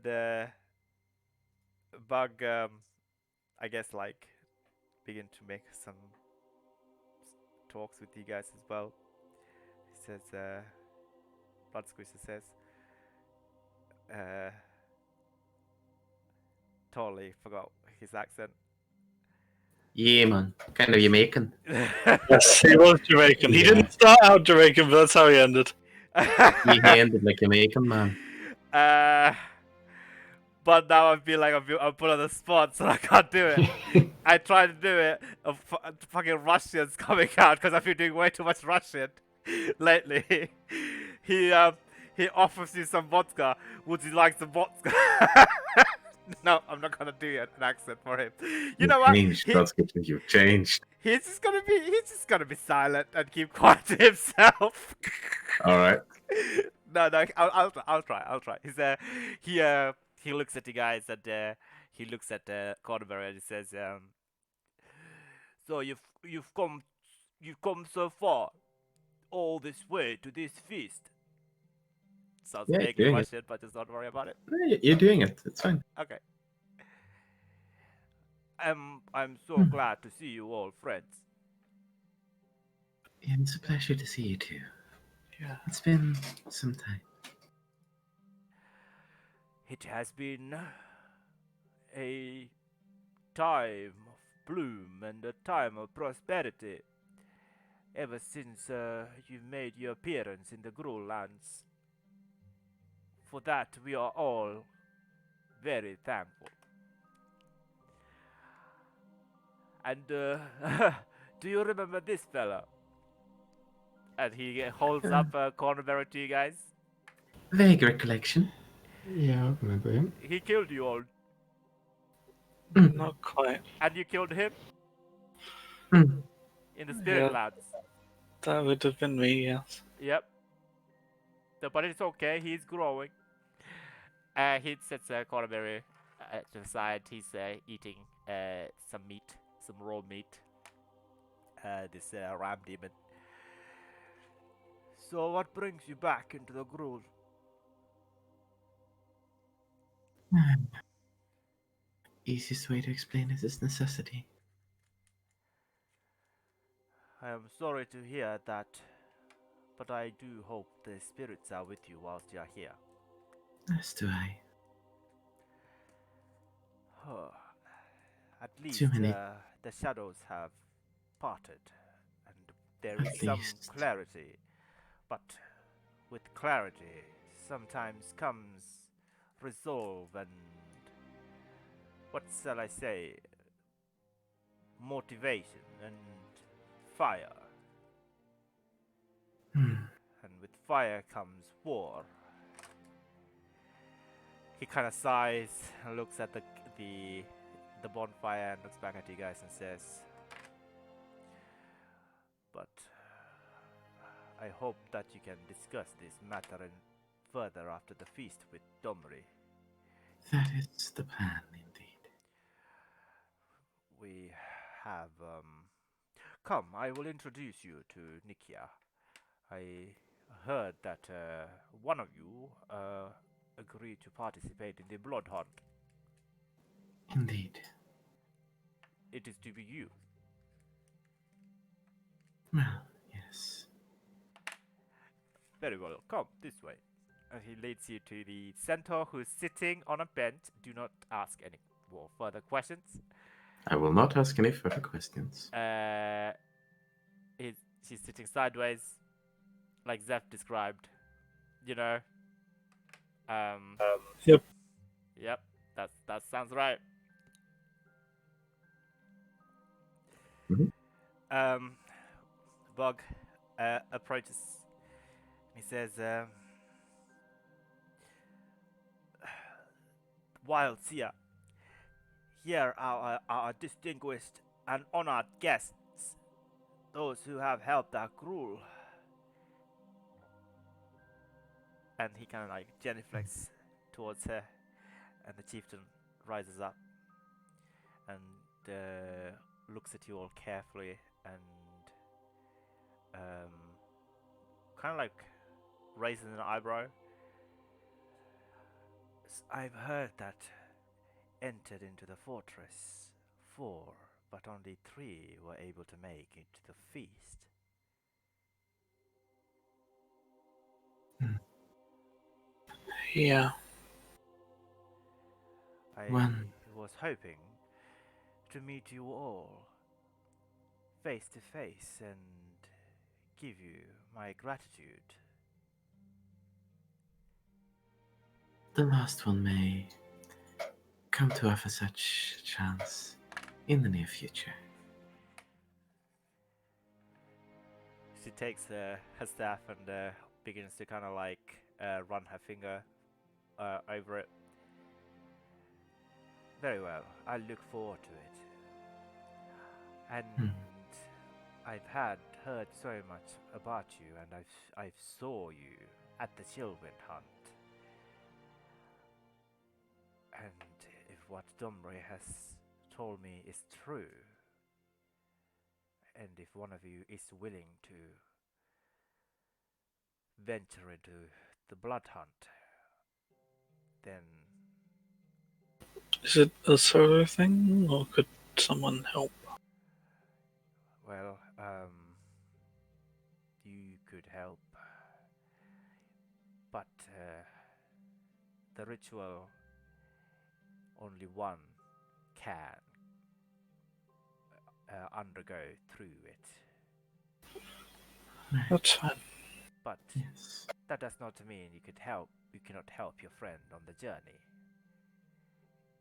C: Bug, I guess like begin to make some talks with you guys as well. He says, Blood Squeezer says, totally forgot his accent.
H: Yeah, man. Kind of Jamaican.
D: Yes, he was Jamaican. He
B: Yeah.
D: didn't start out Jamaican, but that's how he ended.
H: He handed like Jamaican, man.
C: But now I feel like I'm put on the spot, so I can't do it. I tried to do it. Fucking Russians coming out because I've been doing way too much Russian lately. He he offers you some vodka. Would you like some vodka? No, I'm not gonna do an accent for him. You know what?
H: Changed. That's good. You've changed.
C: He's just gonna be silent and keep quiet to himself.
H: All right.
C: No, I'll try. He looks at you guys and he looks at Cordoba and he says, so you've come so far, all this way to this feast. Sounds
H: Yeah,
C: vaguely
H: doing it.
C: Russian, but just don't worry about it.
H: No, you're doing it. It's fine.
C: Okay. I'm so glad to see you all, friends.
H: Yeah, it's a pleasure to see you too.
D: Yeah.
H: It's been some time.
C: It has been a time of bloom and a time of prosperity ever since you made your appearance in the Gruul lands. For that, we are all very thankful. And do you remember this fella? And he holds up a cornberry to you guys.
H: Vague recollection.
B: Yeah, I remember him.
C: He killed you all,
D: Not quite.
C: and you killed him
H: Hmm.
C: in the Spirit
D: Yeah.
C: Lands.
D: That would have been me, yes.
C: Yep. So, but it's okay. He's growing. He sets a cornberry to the side. He's eating some meat, some raw meat. This ram demon. So, what brings you back into the Gruul?
H: Easiest way to explain it is necessity.
C: I am sorry to hear that, but I do hope the spirits are with you whilst you are here.
H: As do I.
C: At least
H: Too many.
C: the shadows have parted, and there
H: At
C: is some
H: least.
C: clarity. But with clarity, sometimes comes resolve and, what shall I say, motivation and fire. And with fire comes war. He kind of sighs and looks at the bonfire and looks back at you guys and says, but I hope that you can discuss this matter in further after the feast with Domri.
H: That is the plan, indeed.
C: We have come, I will introduce you to Nikia. I heard that one of you agreed to participate in the blood hunt.
H: Indeed.
C: It is to be you.
H: Well, yes.
C: Very well, come this way. And he leads you to the centaur who's sitting on a bench. Do not ask any more further questions.
H: I will not ask any further questions.
C: She's sitting sideways, like Zeph described. You know.
D: Yep.
C: Yep. That sounds right.
H: Mhm.
C: Bug approaches. He says, "Wild Seer, here are our distinguished and honored guests, those who have helped our Gruul." And he kind of like genuflects towards her, and the chieftain rises up and looks at you all carefully and kind of like raises an eyebrow. I've heard that entered into the fortress 4, but only 3 were able to make it to the feast.
D: Yeah.
C: I
H: One
C: was hoping to meet you all face to face and give you my gratitude.
H: The last one may come to offer such a chance in the near future.
C: She takes her staff and begins to kind of like run her finger over it. Very well, I look forward to it. And I've heard so much about you, and I've saw you at the children hunt. And if what Dombre has told me is true, and if one of you is willing to venture into the blood hunt, then
D: Is it a solo thing, or could someone help?
C: well, you could help, but the ritual only one can undergo through it.
D: That's fine.
C: But
H: Yes.
C: that does not mean you cannot help your friend on the journey.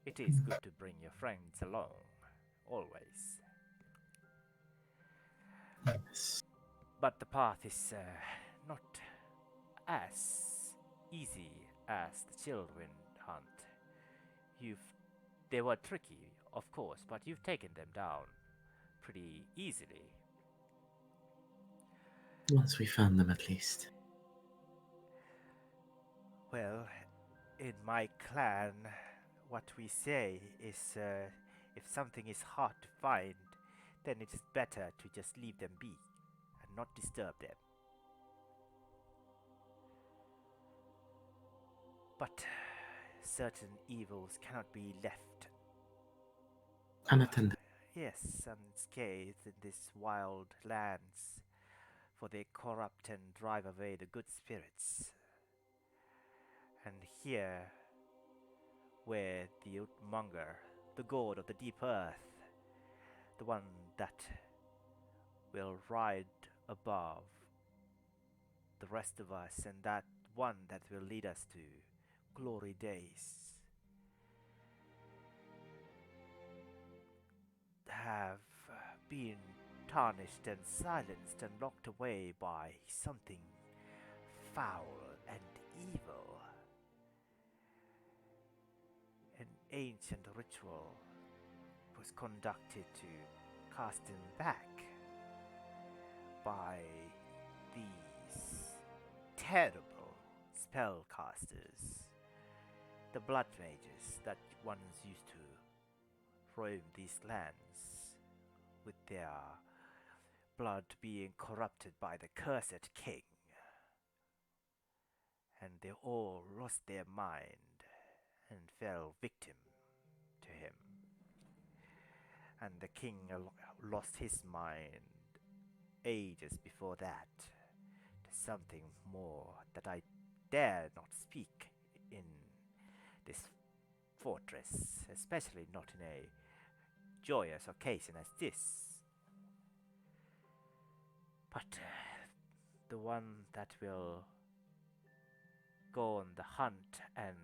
C: It is good to bring your friends along, always.
H: Yes.
C: But the path is not as easy as the children hunt. They were tricky, of course, but you've taken them down pretty easily.
H: Once we found them, at least.
C: Well, in my clan, what we say is if something is hard to find, then it is better to just leave them be and not disturb them. But certain evils cannot be left
H: Unattended.
C: yes, unscathed in these wild lands, for they corrupt and drive away the good spirits. And here, where the Utmonger, the god of the deep earth, the one that will ride above the rest of us, and that one that will lead us to glory days, have been tarnished and silenced and locked away by something foul and evil. An ancient ritual was conducted to cast him back by these terrible spellcasters, the blood mages that once used to roam these lands, with their blood being corrupted by the cursed king. And they all lost their mind and fell victim to him. And the king lost his mind ages before that to something more that I dare not speak in this fortress, especially not in a joyous occasion as this. But the one that will go on the hunt and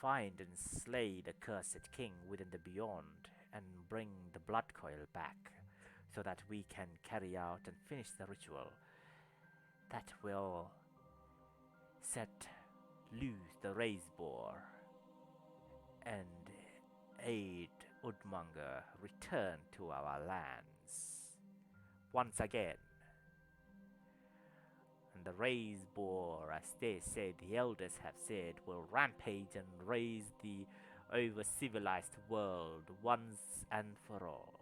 C: find and slay the cursed king within the beyond and bring the blood coil back so that we can carry out and finish the ritual, that will set loose the raise boar and aid Udmonger return to our lands once again. And the raise boar, as they said, the elders have said, will rampage and raise the over-civilized world once and for all.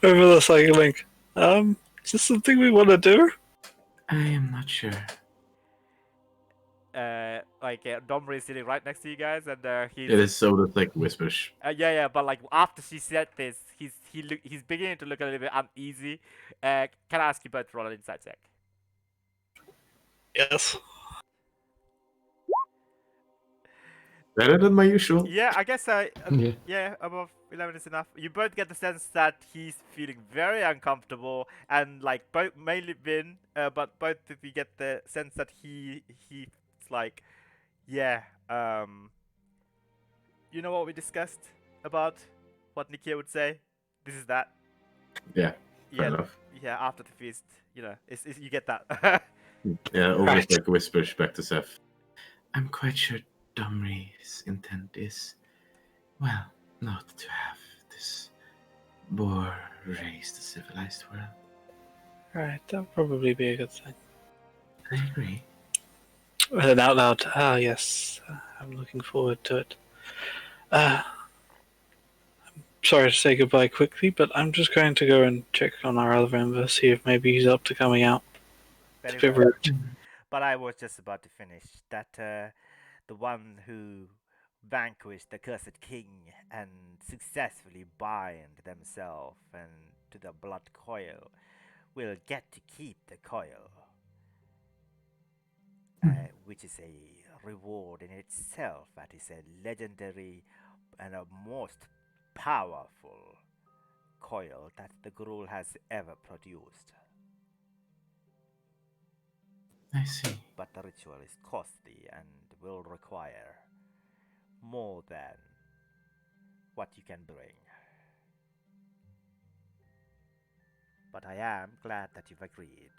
D: Over the psychic link. Is this something we want to do?
H: I am not sure.
C: Domri is sitting right next to you guys, and he's
F: It is so the thick whispers.
C: yeah, but like after she said this, he's beginning to look a little bit uneasy. Can I ask you both to roll an insight check?
D: Yes.
G: Better than my usual.
C: Yeah, I guess
B: Yeah.
C: yeah, above 11 is enough. You both get the sense that he's feeling very uncomfortable, and like both mainly Vin, but both of you get the sense that he's like, yeah, you know what we discussed about what Nikia would say. This is that.
G: Yeah, fair
C: Yeah,
G: enough.
C: yeah. After the feast, you know, it's you get that.
G: Yeah, almost
E: Right.
G: like whispers back to Seth.
H: I'm quite sure Domri's intent is, well, not to have this boar raise the civilized world.
D: Right, that'll probably be a good thing.
H: I agree.
D: And then out loud, yes, I'm looking forward to it. I'm sorry to say goodbye quickly, but I'm just going to go and check on our other member, see if maybe he's up to coming out. It's a
C: Very
D: bit
C: well.
D: rude.
C: But I was just about to finish that. The one who vanquished the cursed king and successfully bind themselves and to the blood coil will get to keep the coil, which is a reward in itself. That is a legendary and a most powerful coil that the Gruul has ever produced.
H: I see.
C: But the ritual is costly and will require more than what you can bring. But I am glad that you've agreed.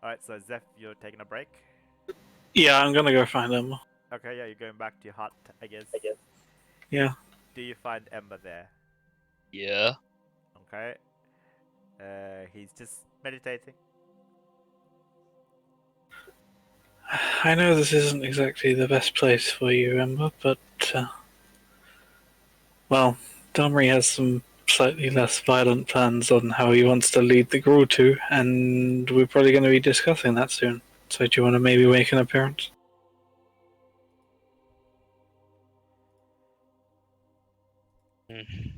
C: Alright, so Zeph, you're taking a break?
D: Yeah, I'm gonna go find him.
C: Okay, yeah, you're going back to your hut, I guess.
D: Yeah.
C: Do you find Ember there?
E: Yeah.
C: Okay. He's just meditating.
D: I know this isn't exactly the best place for you, Ember, but, well, Domri has some slightly less violent plans on how he wants to lead the Gruul to, and we're probably going to be discussing that soon. So do you want to maybe make an appearance?
E: Mm.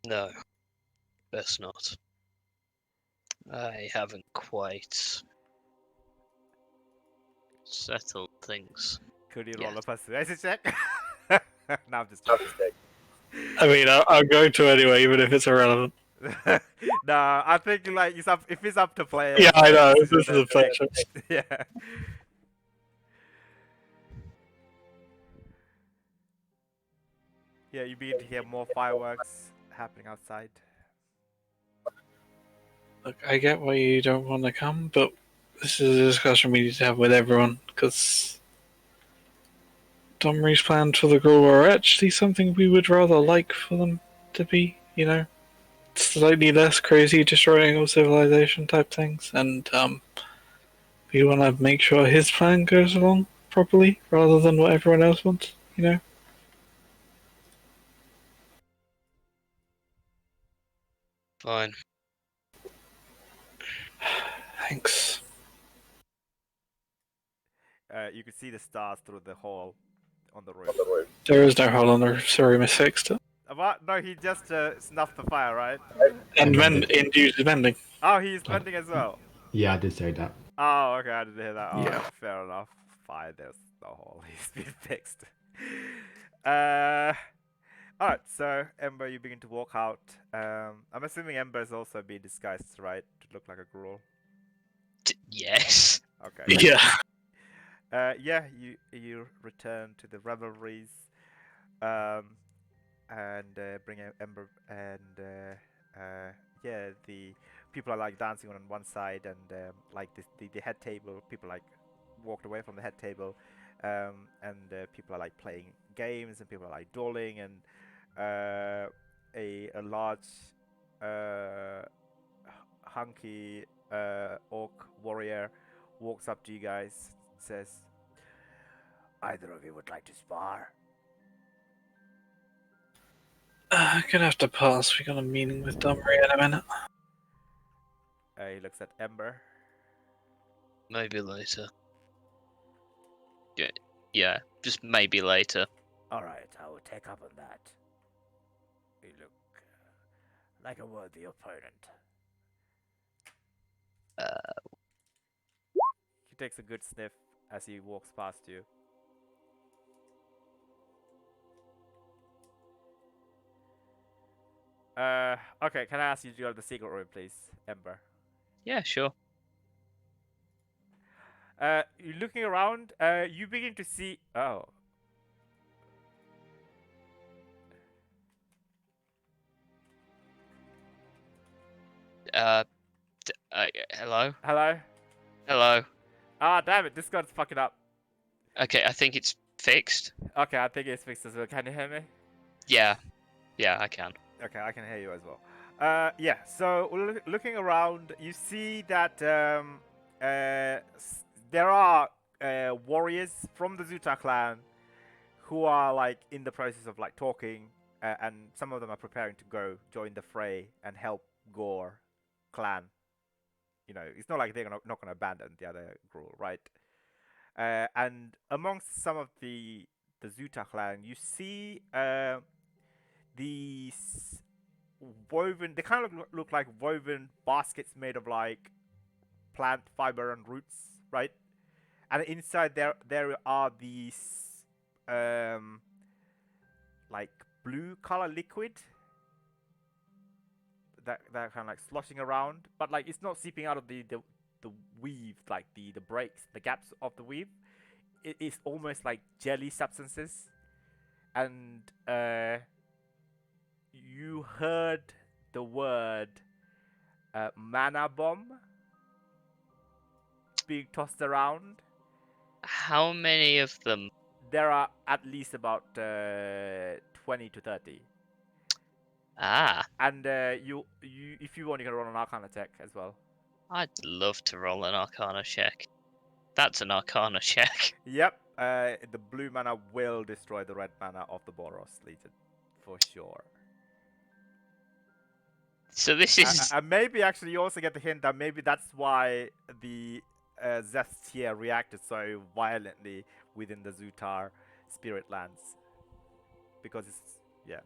E: No, best not. I haven't quite settled things.
C: Could you roll
E: Yes.
C: a persuasion check? No, I'm just joking.
D: I mean, I'll go to anyway, even if it's irrelevant.
C: No, I think like it's up if it's up to players.
D: Yeah, I know.
C: then-
D: This is a pleasure.
C: Yeah. Yeah, you begin to hear more fireworks happening outside.
D: Look, I get why you don't want to come, but this is a discussion we need to have with everyone, because Domri's plans for the Gruul are actually something we would rather like for them to be, you know? Slightly less crazy, destroying of civilization type things, and we want to make sure his plan goes along properly rather than what everyone else wants, you know?
E: Fine.
D: Thanks.
C: You can see the stars through the hole on the roof.
D: There is no hole on the roof, sorry, Miss fixed it.
C: What? No, he just snuffed the fire, right?
D: And induced vending.
C: Oh, he's vending as well.
B: Yeah, I did say that.
C: Oh, okay, I didn't hear that. Oh,
G: Yeah.
C: fair enough. Fine, there's no hole. He's been fixed. Alright, so Ember, you begin to walk out. I'm assuming Ember is also being disguised, right? To look like a Gruul.
E: Yes.
C: Okay.
D: Yeah.
C: Yeah, you return to the revelries, and bring Ember, and yeah, the people are like dancing on one side, and like the head table, people like walked away from the head table, and people are like playing games, and people are like dueling, and a large hunky orc warrior walks up to you guys, says, "Either of you would like to spar?"
D: I'm gonna have to pass. We got a meeting with Domri in a minute.
C: He looks at Ember.
E: Maybe later. Yeah, just maybe later.
C: All right, I will take up on that. You look like a worthy opponent. takes a good sniff as he walks past you. Okay, can I ask you to go to the secret room, please, Ember?
E: Yeah, sure.
C: You're looking around. You begin to see. Oh.
E: Hello?
C: Hello?
E: Hello?
C: Ah, damn it, this guy's fucking up.
E: Okay, I think it's fixed.
C: Okay, I think it's fixed as well. Can you hear me?
E: Yeah. Yeah, I can.
C: Okay, I can hear you as well. Yeah, so looking around, you see that there are warriors from the Zuta clan who are like in the process of like talking, and some of them are preparing to go join the fray and help Gore clan. You know, it's not like they're not gonna abandon the other Gruul, right? And amongst some of the Zuta clan, you see these woven. They kind of look like woven baskets made of like plant fiber and roots, right? And inside there are these like blue color liquid that kind of like sloshing around, but like it's not seeping out of the weave, like the breaks, the gaps of the weave. It's almost like jelly substances, and you heard the word mana bomb being tossed around.
E: How many of them?
C: There are at least about 20 to 30.
E: Ah,
C: And you, if you want, you can roll an Arcana check as well.
E: I'd love to roll an Arcana check. That's an Arcana check.
C: Yep. The blue mana will destroy the red mana of the Boros Legion, for sure.
E: So this is...
C: And maybe actually you also get the hint that maybe that's why the Zest here reacted so violently within the Zutar spirit lands. Because it's, yeah.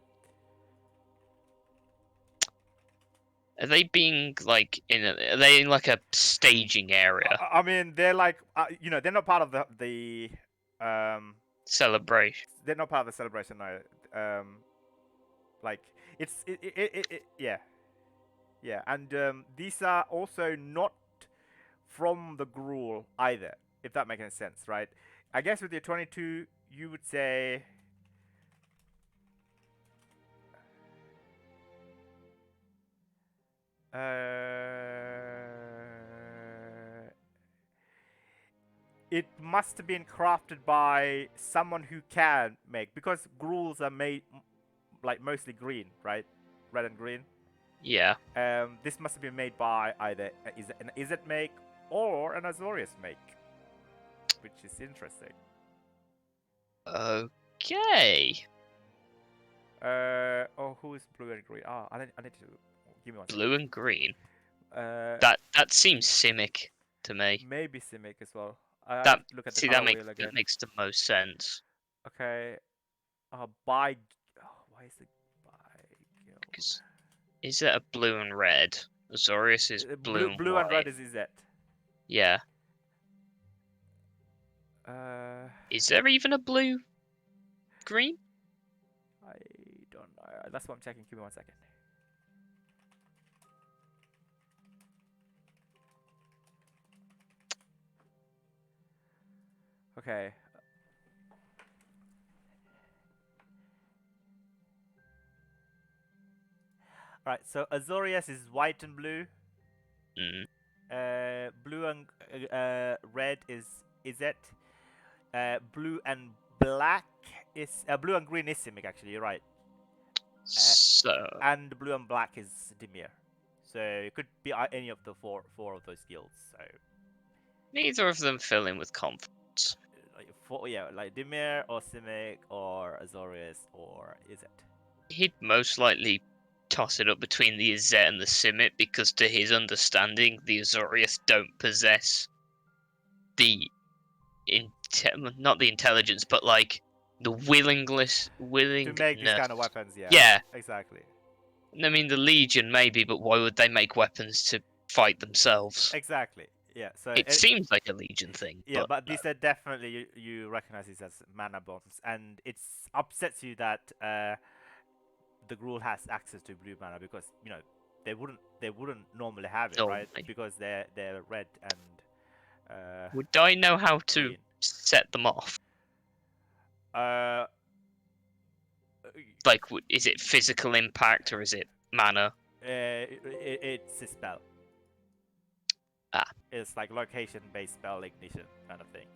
E: Are they being like are they in like a staging area?
C: I mean, they're like, you know, they're not part of the
E: Celebration.
C: they're not part of the celebration, no. Like yeah, yeah, and these are also not from the Gruul either, if that makes any sense, right? I guess with your 22, you would say. It must have been crafted by someone who can make, because Gruuls are made like mostly green, right? Red and green.
E: Yeah.
C: This must have been made by either an Izzet make or an Azorius make, which is interesting.
E: Okay.
C: Oh, who is blue and green? Ah, I need to give me one.
E: Blue and green.
C: Second.
E: That seems Simic to me.
C: Maybe Simic as well. Look at the
E: that
C: color
E: makes the most sense.
C: Okay. By. Oh, why is it by?
E: Because is it a blue and red? Azorius is blue and
C: blue
E: white.
C: and red is Izzet.
E: Yeah. Is there even a blue green?
C: I don't know. That's what I'm checking. Give me 1 second. Okay. Alright, so Azorius is white and blue. Blue and red is Izzet. Blue and black is blue and green is Simic. Actually, you're right. And blue and black is Dimir. So it could be any of the four of those guilds. So
E: neither of them fill in with confidence.
C: Like Dimir or Simic or Azorius or Izzet.
E: He'd most likely toss it up between the Izzet and the Simic because, to his understanding, the Azorius don't possess the not the intelligence, but like the willingness
C: to make these kind of weapons. Yeah, exactly.
E: I mean, the Legion maybe, but why would they make weapons to fight themselves?
C: Exactly. Yeah, so
E: It seems like a Legion thing.
C: yeah, but
E: no.
C: these are definitely you recognize these as mana bombs, and it upsets you that the Gruul has access to blue mana because they wouldn't normally have it, right?
E: Normally.
C: Because they're red and
E: Would I know how to
C: green.
E: set them off?
C: Uh,
E: Like, is it physical impact or is it mana?
C: it's a spell.
E: Ah.
C: It's like location-based spell ignition kind of thing.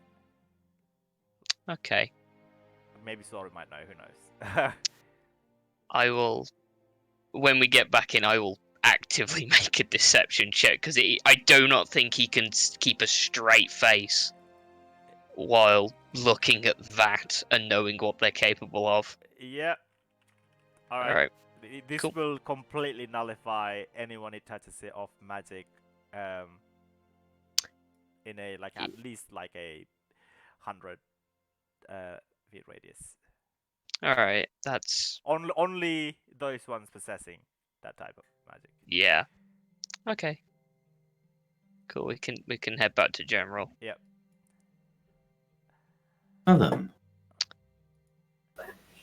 E: Okay.
C: Maybe Sora might know. Who knows?
E: I will. When we get back in, I will actively make a deception check because I do not think he can keep a straight face while looking at that and knowing what they're capable of.
C: Yeah. All right.
E: Alright.
C: This
E: Cool.
C: will completely nullify anyone it touches it off magic. In a at least like a 100 feet radius.
E: Alright, that's
C: Only those ones possessing that type of magic.
E: yeah. Okay. Cool. We can head back to general.
C: Yep.
F: Well then.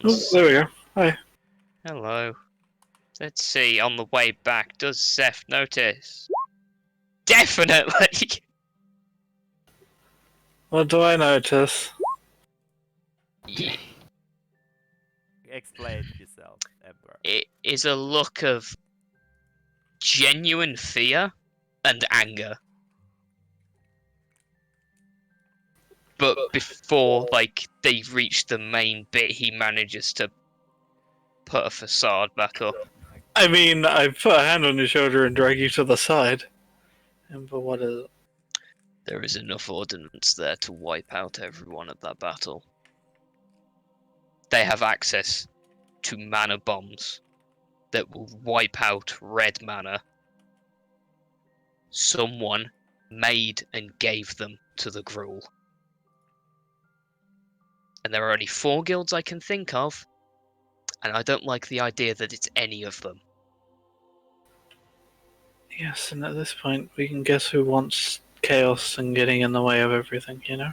D: Oh, there we go. Hi.
E: Hello. Let's see. On the way back, does Seth notice? Definitely.
D: What do I notice?
E: Yeah.
C: Explain yourself, Emperor.
E: It is a look of genuine fear and anger. But before they reach the main bit, he manages to put a facade back up.
D: I mean, I put a hand on your shoulder and drag you to the side. But what is it?
E: There is enough ordnance there to wipe out everyone at that battle. They have access to mana bombs that will wipe out red mana. Someone made and gave them to the Gruul. And there are only 4 guilds I can think of, and I don't like the idea that it's any of them.
D: Yes, and at this point, we can guess who wants chaos and getting in the way of everything, you know?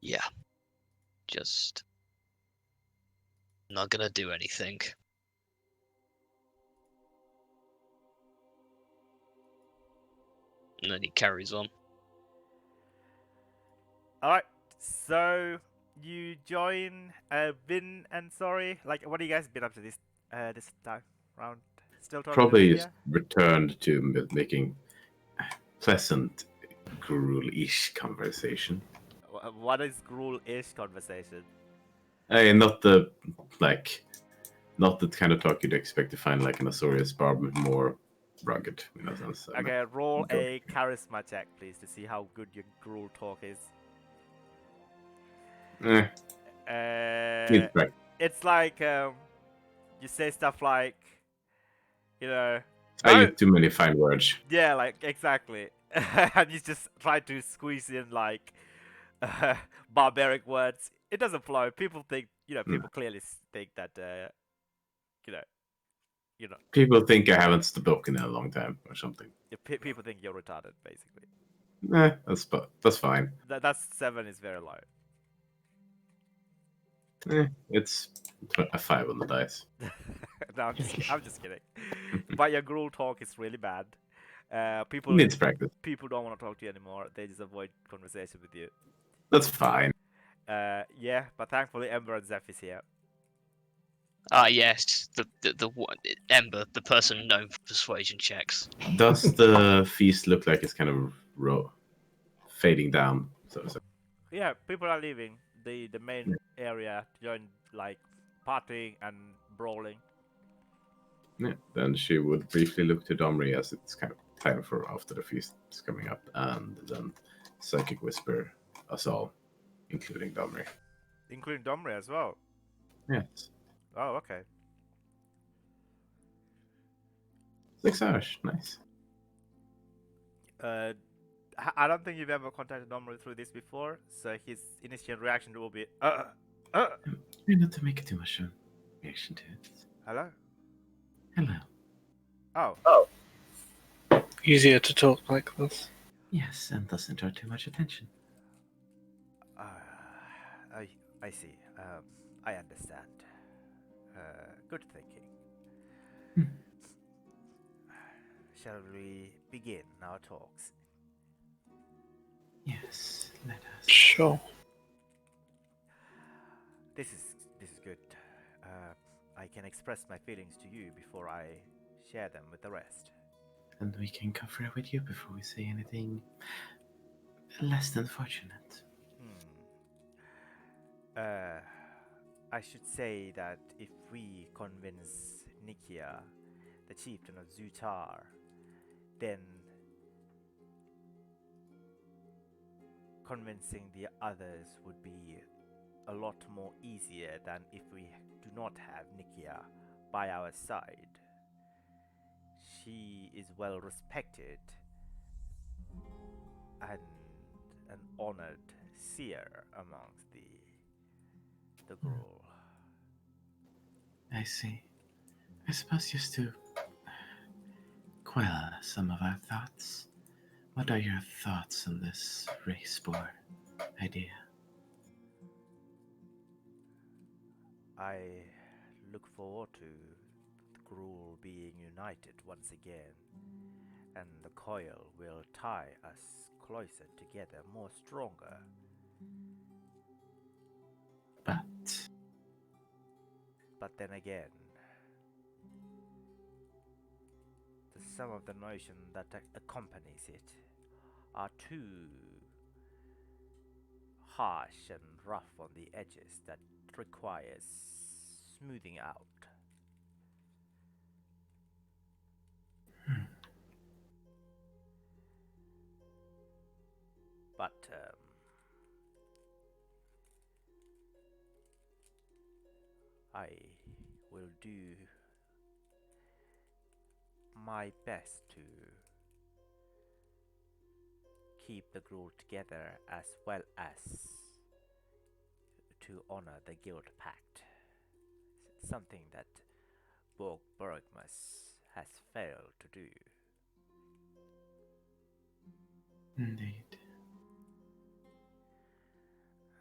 E: Yeah. Just not gonna do anything. And then he carries on.
C: Alright, so you join Vin and Sorry. What have you guys been up to this time round? Still talking
F: Probably
C: to
F: returned to making pleasant, Gruul-ish conversation.
C: What is Gruul-ish conversation?
F: Hey, not the kind of talk you'd expect to find like an Azorius barb, but more rugged in a sense.
C: Okay, roll a charisma check, please, to see how good your Gruul talk is.
F: Needs practice.
C: It's like you say stuff like,
F: I use too many fine words.
C: Yeah, exactly. And you just try to squeeze in barbaric words. It doesn't flow. People think, people clearly think that,
F: People think I haven't spoken in a long time or something.
C: People think you're retarded, basically.
F: That's fine.
C: That's 7 is very low.
F: It's a 5 on the dice.
C: No, I'm just kidding. But your Gruul talk is really bad. People
F: Needs practice.
C: People don't want to talk to you anymore. They just avoid conversation with you.
F: That's fine.
C: Yeah, but thankfully Ember and Zeph is here.
E: Yes, the one Ember, the person known for persuasion checks.
F: Does the feast look like it's kind of fading down? So to say?
C: Yeah, people are leaving the main area to join partying and brawling.
F: Yeah. Then she would briefly look to Domri as it's kind of time for after the feast is coming up, and then psychic whisper us all, including Domri.
C: Including Domri as well.
F: Yes.
C: Oh, okay.
F: 6 hours, nice.
C: I don't think you've ever contacted Domri through this before, so his initial reaction will be,
F: Try not to make it too much of a reaction to it.
C: Hello?
F: Hello.
C: Oh.
D: Easier to talk like this.
H: Yes, and doesn't draw too much attention.
I: I see. I understand. Good thinking.
H: Hmm.
I: Shall we begin our talks?
H: Yes, let us.
D: Sure.
I: This is good. I can express my feelings to you before I share them with the rest.
H: And we can cover it with you before we say anything less than fortunate.
I: I should say that if we convince Nikia, the chieftain of Zutar, then convincing the others would be a lot more easier than if we do not have Nikia by our side. She is well respected and an honored seer amongst the Gruul.
H: I see. I suppose just to quell some of our thoughts, what are your thoughts on this race war idea?
I: I look forward to the Gruul being united once again, and the coil will tie us closer together, more stronger. But then again, some of the notion that accompanies it are too harsh and rough on the edges that requires smoothing out. But I will do my best to keep the Gruul together as well as to honor the Guild Pact. Something that Borg Borgmus has failed to do.
H: Indeed.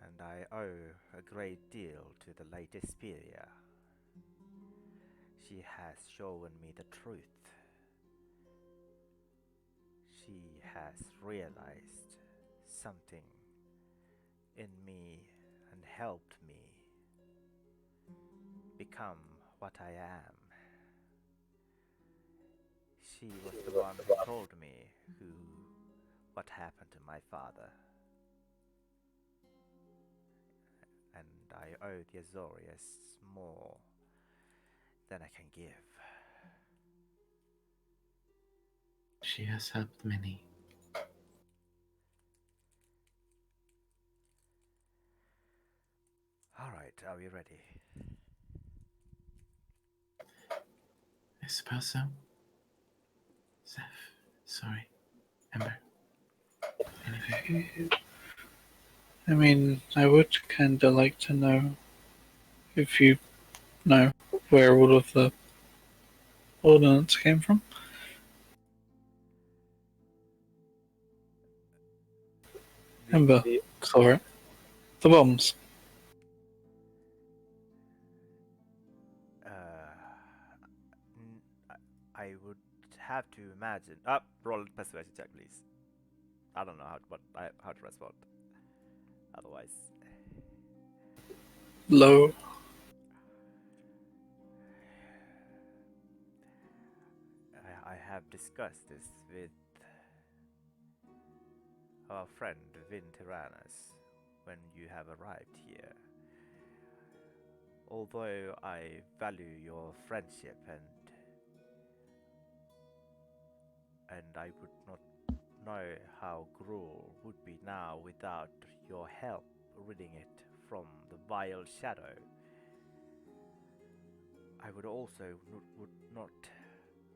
I: And I owe a great deal to the late Speria. She has shown me the truth. She has realized something in me and helped me become what I am. She was the one who told me what happened to my father. And I owe the Azorius more than I can give.
H: She has helped many.
I: Alright, are we ready?
H: I suppose so. Zeph, sorry. Ember. Anything?
D: I mean, I would kinda like to know if you know where all of the ordnance came from. Ember, sorry. The bombs.
I: I would have to imagine. Roll a persuasion check, please. I don't know how to respond. Otherwise,
D: Low.
I: I have discussed this with our friend Vin Tyrannus when you have arrived here. Although I value your friendship and I would not know how Gruul would be now without your help ridding it from the vile shadow, I would also would not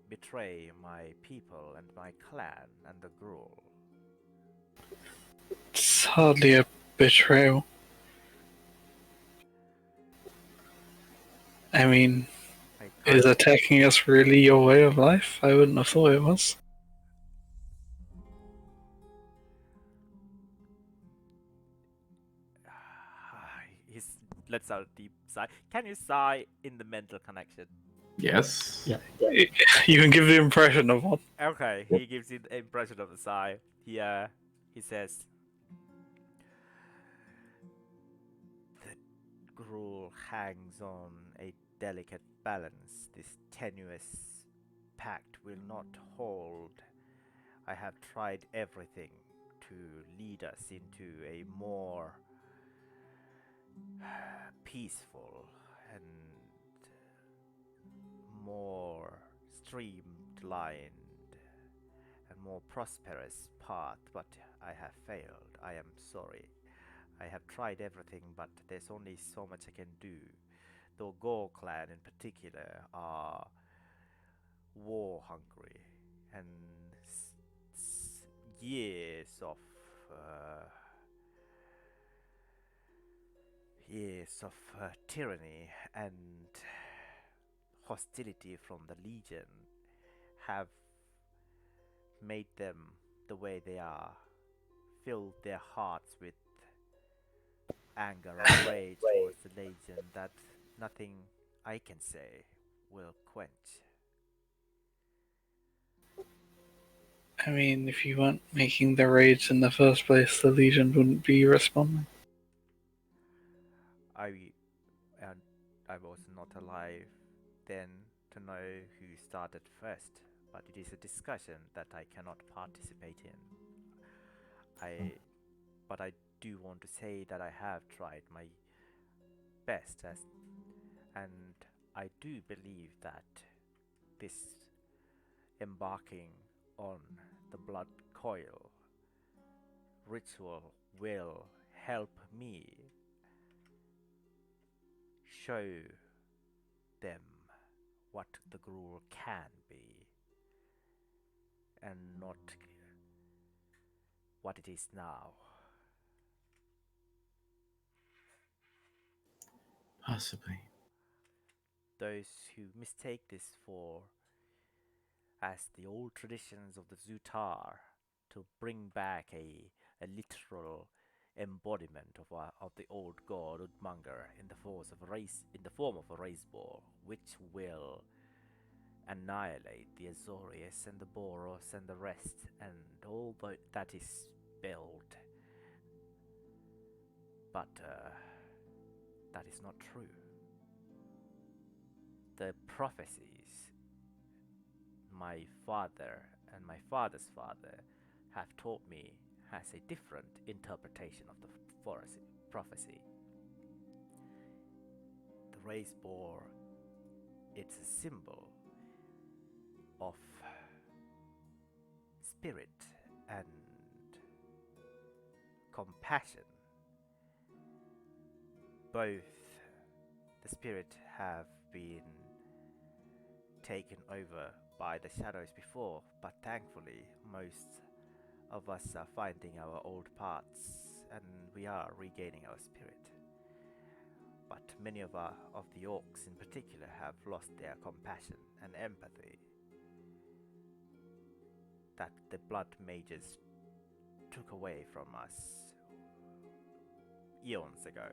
I: betray my people and my clan and the Gruul.
D: It's hardly a betrayal. I mean, is attacking us really your way of life? I wouldn't have thought it was.
I: out a deep sigh. Can you sigh in the mental connection?
F: Yes.
B: Yeah.
D: You can give the impression of one.
I: Okay, he gives you the impression of a sigh. He says, "The gruel hangs on a delicate balance. This tenuous pact will not hold. I have tried everything to lead us into a more peaceful and more streamlined and more prosperous path, but I have failed. I am sorry. I have tried everything, but there's only so much I can do. The Gore clan in particular are war hungry, and uh, years of tyranny and hostility from the Legion have made them the way they are, filled their hearts with anger and rage towards the Legion that nothing I can say will quench."
D: I mean, if you weren't making the raids in the first place, the Legion wouldn't be responding.
I: I and I was not alive then to know who started first, but it is a discussion that I cannot participate in. But I do want to say that I have tried my best and I do believe that this embarking on the blood coil ritual will help me show them what the gruel can be and not what it is now.
H: Possibly.
I: Those who mistake this for as the old traditions of the Zutar to bring back a literal embodiment of the old god Udmanger in the form of a race ball, which will annihilate the Azorius and the Boros and the rest, and all that is built. But that is not true. The prophecies my father and my father's father have taught me has a different interpretation of the prophecy. The race boar, it's a symbol of spirit and compassion. Both the spirit have been taken over by the shadows before, but thankfully most of us are finding our old paths and we are regaining our spirit. But many of the orcs in particular have lost their compassion and empathy that the blood mages took away from us eons ago.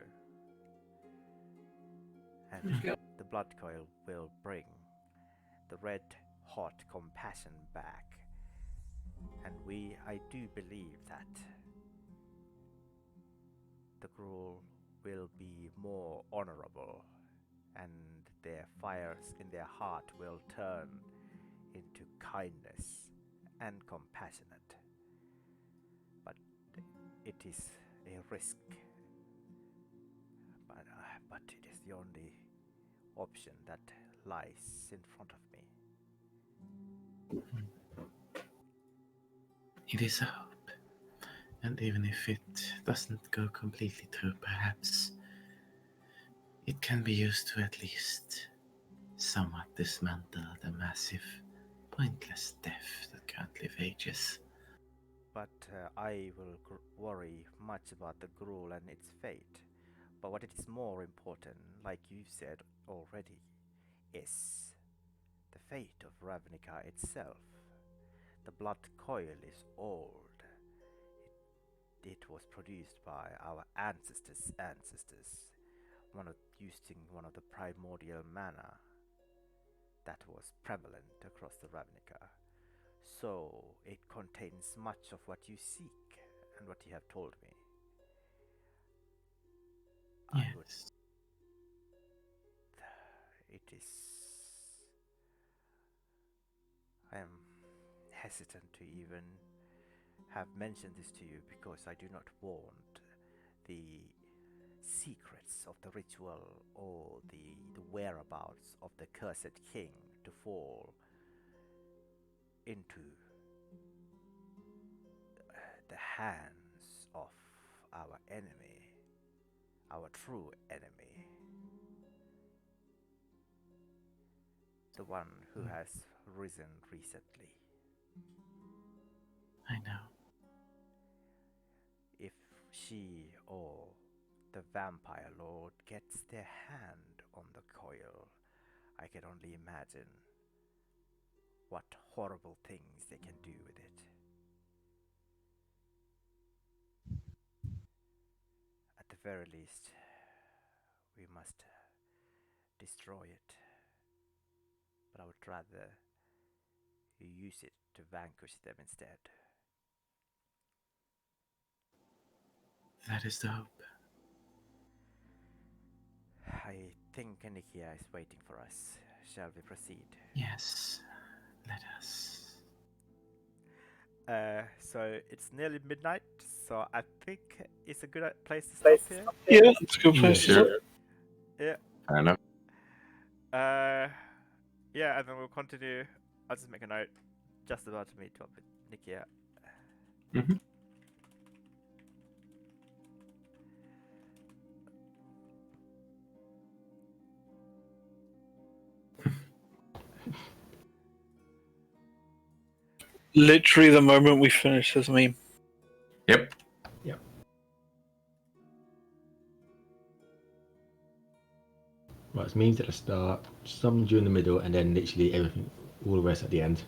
I: And the blood coil will bring the red hot compassion back. And I do believe that the gruel will be more honorable and their fires in their heart will turn into kindness and compassionate. But it is a risk. But it is the only option that lies in front of me.
H: It is a hope. And even if it doesn't go completely through, perhaps it can be used to at least somewhat dismantle the massive, pointless death that can't live ages.
I: But I will worry much about the gruel and its fate. But what is more important, like you said already, is the fate of Ravnica itself. The blood coil is old. It was produced by our ancestors' ancestors. using one of the primordial mana that was prevalent across the Ravnica. So it contains much of what you seek and what you have told me.
H: Yes.
I: I am hesitant to even have mentioned this to you because I do not want the secrets of the ritual or the whereabouts of the cursed king to fall into the hands of our enemy, our true enemy, the one who has risen recently.
H: I know.
I: If she or the vampire lord gets their hand on the coil, I can only imagine what horrible things they can do with it. At the very least, we must destroy it. But I would rather you use it to vanquish them instead.
H: That is the hope.
I: I think Nikia is waiting for us. Shall we proceed?
H: Yes. Let us.
I: So it's nearly midnight, so I think it's a good place to stop here.
D: Yeah, it's a good place to
F: Sure.
D: start.
I: Yeah.
F: Fair enough.
I: Yeah, and then we'll continue. I'll just make a note. Just about to meet up with Nikia.
F: Mm-hmm.
D: Literally the moment we finish this meme.
F: Yep.
B: Right, it means at the start, some during the middle, and then literally everything, all the rest at the end.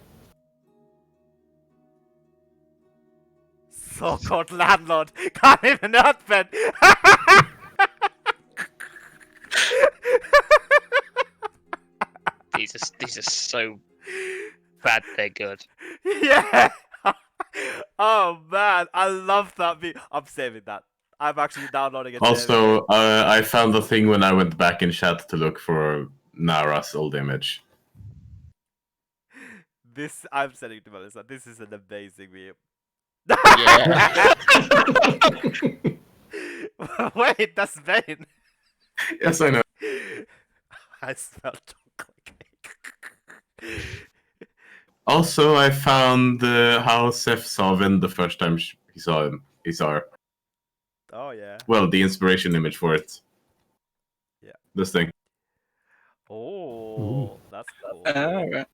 I: So-called landlord can't even open.
E: These are so bad they're good.
I: Yeah. Oh man, I love that meme. I'm saving that. I'm actually downloading it.
F: Also, I found the thing when I went back in chat to look for Nara's old image.
I: This I'm sending to Melissa. This is an amazing meme.
E: Yeah.
I: Wait, that's Bane.
F: Yes, I know.
I: I smell chocolate cake.
F: Also, I found how Seth saw Vin the first time he saw him. He saw her.
I: Oh yeah.
F: Well, the inspiration image for it.
I: Yeah.
F: This thing.
I: Oh, that's cool.
D: Alright.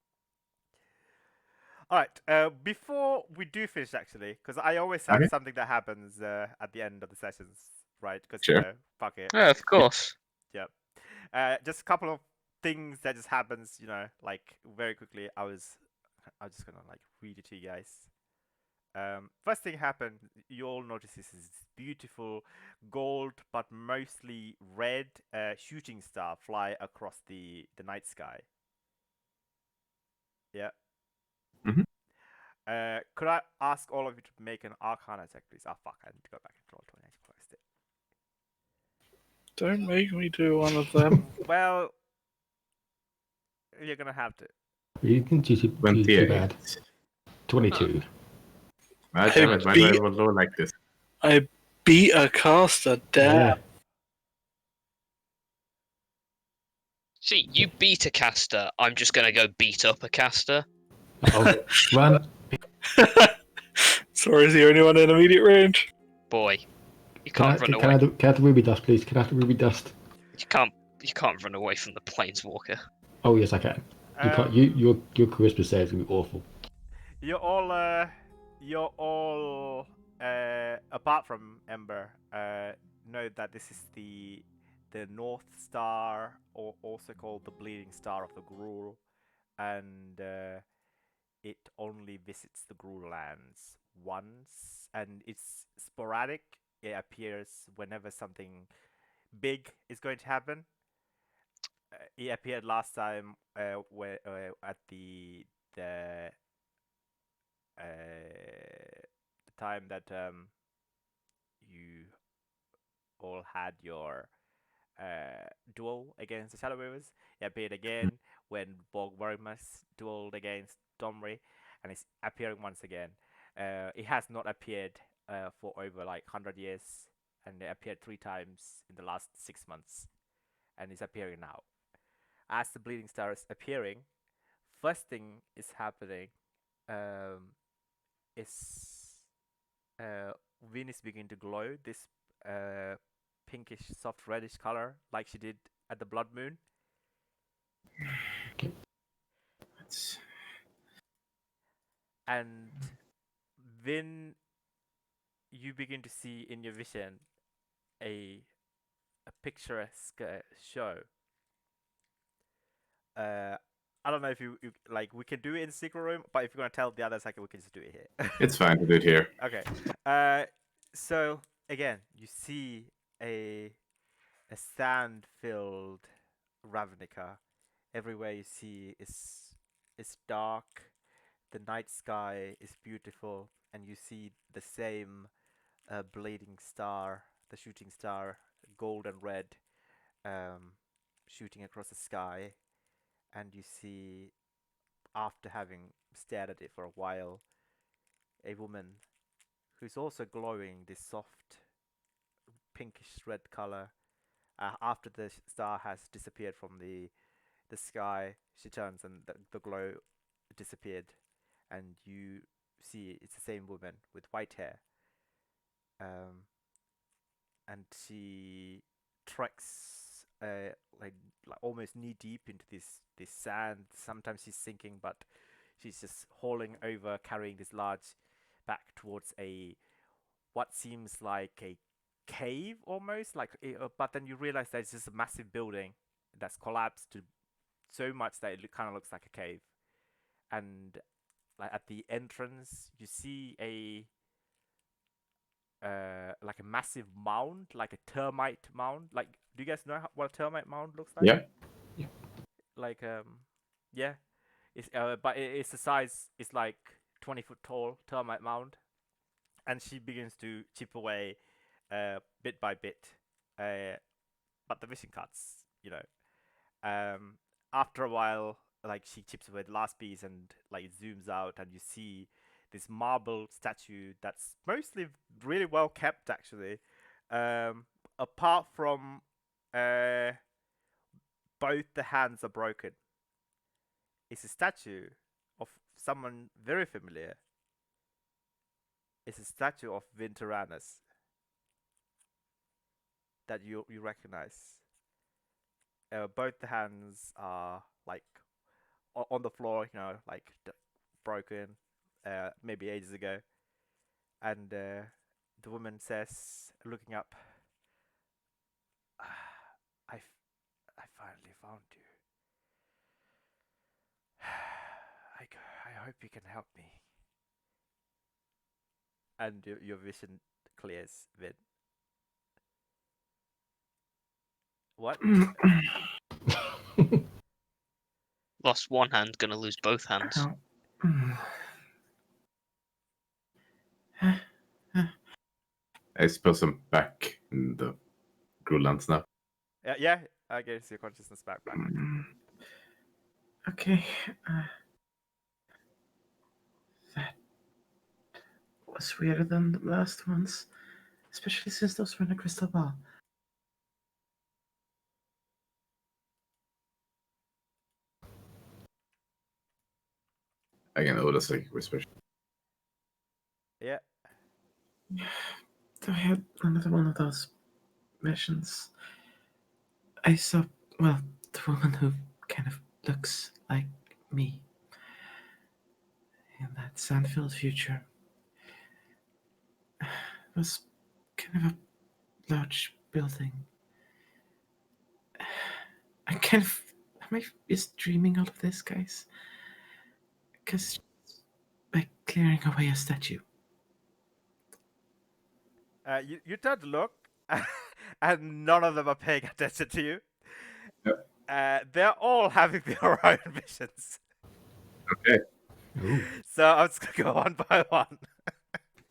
I: All right. Before we do finish, actually, because I always have
F: Okay.
I: something that happens at the end of the sessions, right? Because
F: Sure.
I: fuck it.
E: Yeah, of course.
I: Just a couple of things that just happens, like very quickly. I'm just gonna like read it to you guys. First thing happened, you all notice this is beautiful gold, but mostly red shooting star fly across the night sky. Yeah.
F: Mhm.
I: Could I ask all of you to make an Arcana check, please? Oh fuck, I need to go back and roll 20. I closed it.
D: Don't make me do one of them.
I: Well, you're gonna have to.
B: You can do too
F: 28.
B: bad. 22.
F: Ah, damn it, why do I roll low like this?
D: I beat a caster, damn.
B: Yeah.
E: See, you beat a caster. I'm just gonna go beat up a caster.
B: Oh, run.
D: Sorry, is he only one in immediate range?
E: Boy, you
B: Can I,
E: can't run
B: can, I
E: away.
B: do, can I have the ruby dust, please? Can I have the ruby dust?
E: You can't run away from the planeswalker.
B: Oh, yes, I can. You can't. Your charisma save is going to be awful.
I: You're all apart from Ember, know that this is the North Star, or also called the Bleeding Star of the Gruul, and it only visits the Gruul lands once, and it's sporadic. It appears whenever something big is going to happen. he appeared last time where at the the time that you all had your duel against the Shadow Weavers. He appeared again when Borgvarmas dueled against Domri, and he's appearing once again. He has not appeared for over like 100 years, and he appeared 3 times in the last 6 months, and he's appearing now. As the Bleeding Star is appearing, first thing is happening um, is Venus begin to glow this uh, pinkish, soft reddish color like she did at the blood moon.
H: It's
I: And then you begin to see in your vision a picturesque show. Uh, I don't know if you like. We can do it in the secret room, but if you're gonna tell the others, like we can just do it here.
F: It's fine to do it here.
I: Okay. So again, you see a sand-filled Ravnica. Everywhere you see is dark. The night sky is beautiful, and you see the same bleeding star, the shooting star, gold and red, um, shooting across the sky. And you see, after having stared at it for a while, a woman who's also glowing this soft pinkish red color. After the star has disappeared from the sky, she turns and the glow disappeared, and you see it's the same woman with white hair. Um, and she treks like almost knee deep into this sand. Sometimes she's sinking, but she's just hauling over, carrying this large back towards a what seems like a cave almost. But then you realize that it's just a massive building that's collapsed to so much that it kind of looks like a cave. And like at the entrance, you see a like a massive mound, like a termite mound. Like, do you guys know what a termite mound looks like?
F: Yeah.
I: Like yeah, it's but it's the size. It's like 20 foot tall termite mound, and she begins to chip away, bit by bit. But the vision cuts, you know. After a while, like she chips away the last piece, and like it zooms out, and you see this marble statue that's mostly really well kept, actually. Apart from both the hands are broken. It's a statue of someone very familiar. It's a statue of Vinteranus that you recognize. Both the hands are like on the floor, you know, like broken, maybe ages ago. And the woman says, looking up, I finally found you. I hope you can help me. And your vision clears, Vin. What?
E: Lost one hand, gonna lose both hands.
F: I suppose I'm back in the Greenlands now.
I: Yeah, I guess your consciousness back.
H: Okay. That was weirder than the last ones, especially since those were in a crystal ball.
F: Again, what a psychic whisper.
I: Yeah.
H: I had another one of those visions. I saw, well, the woman who kind of looks like me in that sand-filled future. It was kind of a large building. I kind of, am I just dreaming all of this, guys? Because by clearing away a statue.
I: You turn to look, and none of them are paying attention to you.
F: Yep.
C: They're all having their own visions.
F: Okay.
B: Ooh.
C: So I'm just gonna go one by one.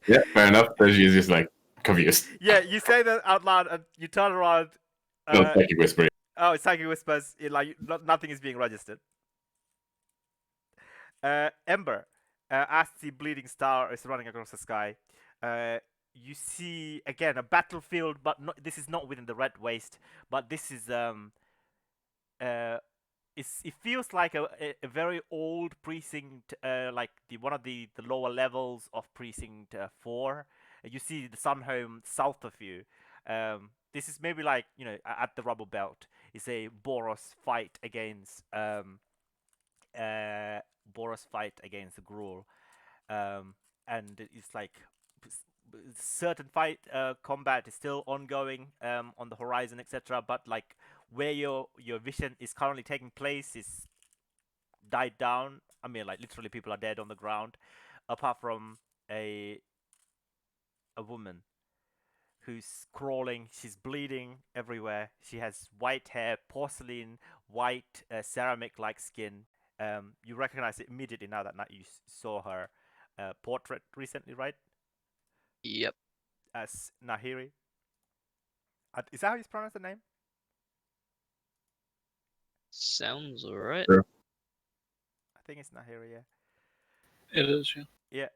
F: Yeah, fair enough. Then she's just like confused.
C: Yeah, you say that out loud, and you turn around.
F: No, psychic whispering.
C: Oh, it's psychic whispers. Nothing is being registered. Ember, as the bleeding star is running across the sky, you see again a battlefield, but this is not within the red waste, but this is it feels like a very old precinct, like one of the lower levels of precinct 4. You see the sun home south of you. This is maybe like at the rubble belt. It's a Boros fight against the Gruul, and it's like certain fight combat is still ongoing on the horizon, etc. But like where your vision is currently taking place is died down. I mean, like literally, people are dead on the ground, apart from a woman who's crawling. She's bleeding everywhere. She has white hair, porcelain white, ceramic-like skin. You recognize it immediately now that you saw her portrait recently, right?
E: Yep.
C: As Nahiri. Is that how you pronounce the name?
E: Sounds alright.
F: Sure.
C: I think it's Nahiri, yeah.
D: It is, yeah.
C: Yeah.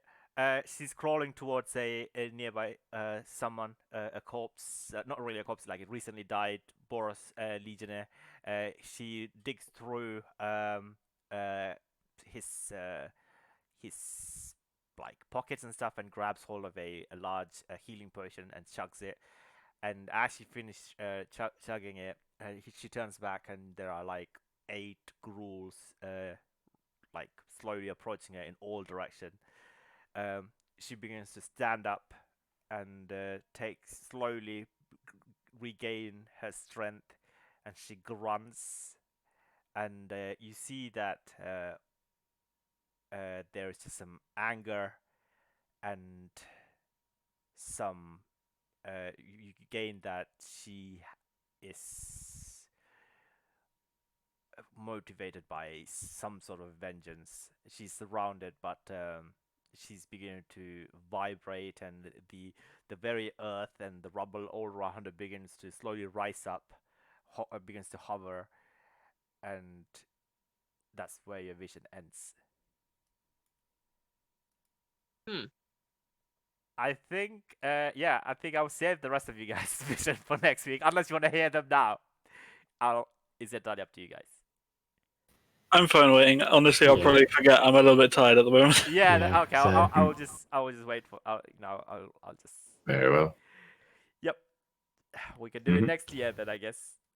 C: She's crawling towards a nearby someone, a corpse, not really a corpse, like a recently died Boros legionnaire. She digs through his like pockets and stuff and grabs hold of a large healing potion and chugs it. And as she finishes chugging it, she turns back and there are like 8 ghouls like slowly approaching her in all directions. She begins to stand up and slowly regain her strength, and she grunts. And you see that there is just some anger and some. You gain that she is motivated by some sort of vengeance. She's surrounded, but she's beginning to vibrate, and the very earth and the rubble all around her begins to slowly rise up, begins to hover, and that's where your vision ends. I think, I think I'll save the rest of you guys' vision for next week, unless you want to hear them now. It's entirely up to you guys.
D: I'm fine waiting. Honestly, I'll probably forget. I'm a little bit tired at the moment.
C: Yeah. Okay.
B: so-
C: I will just wait for. I'll just.
F: Very well.
C: Yep. We can do it next year then, I guess.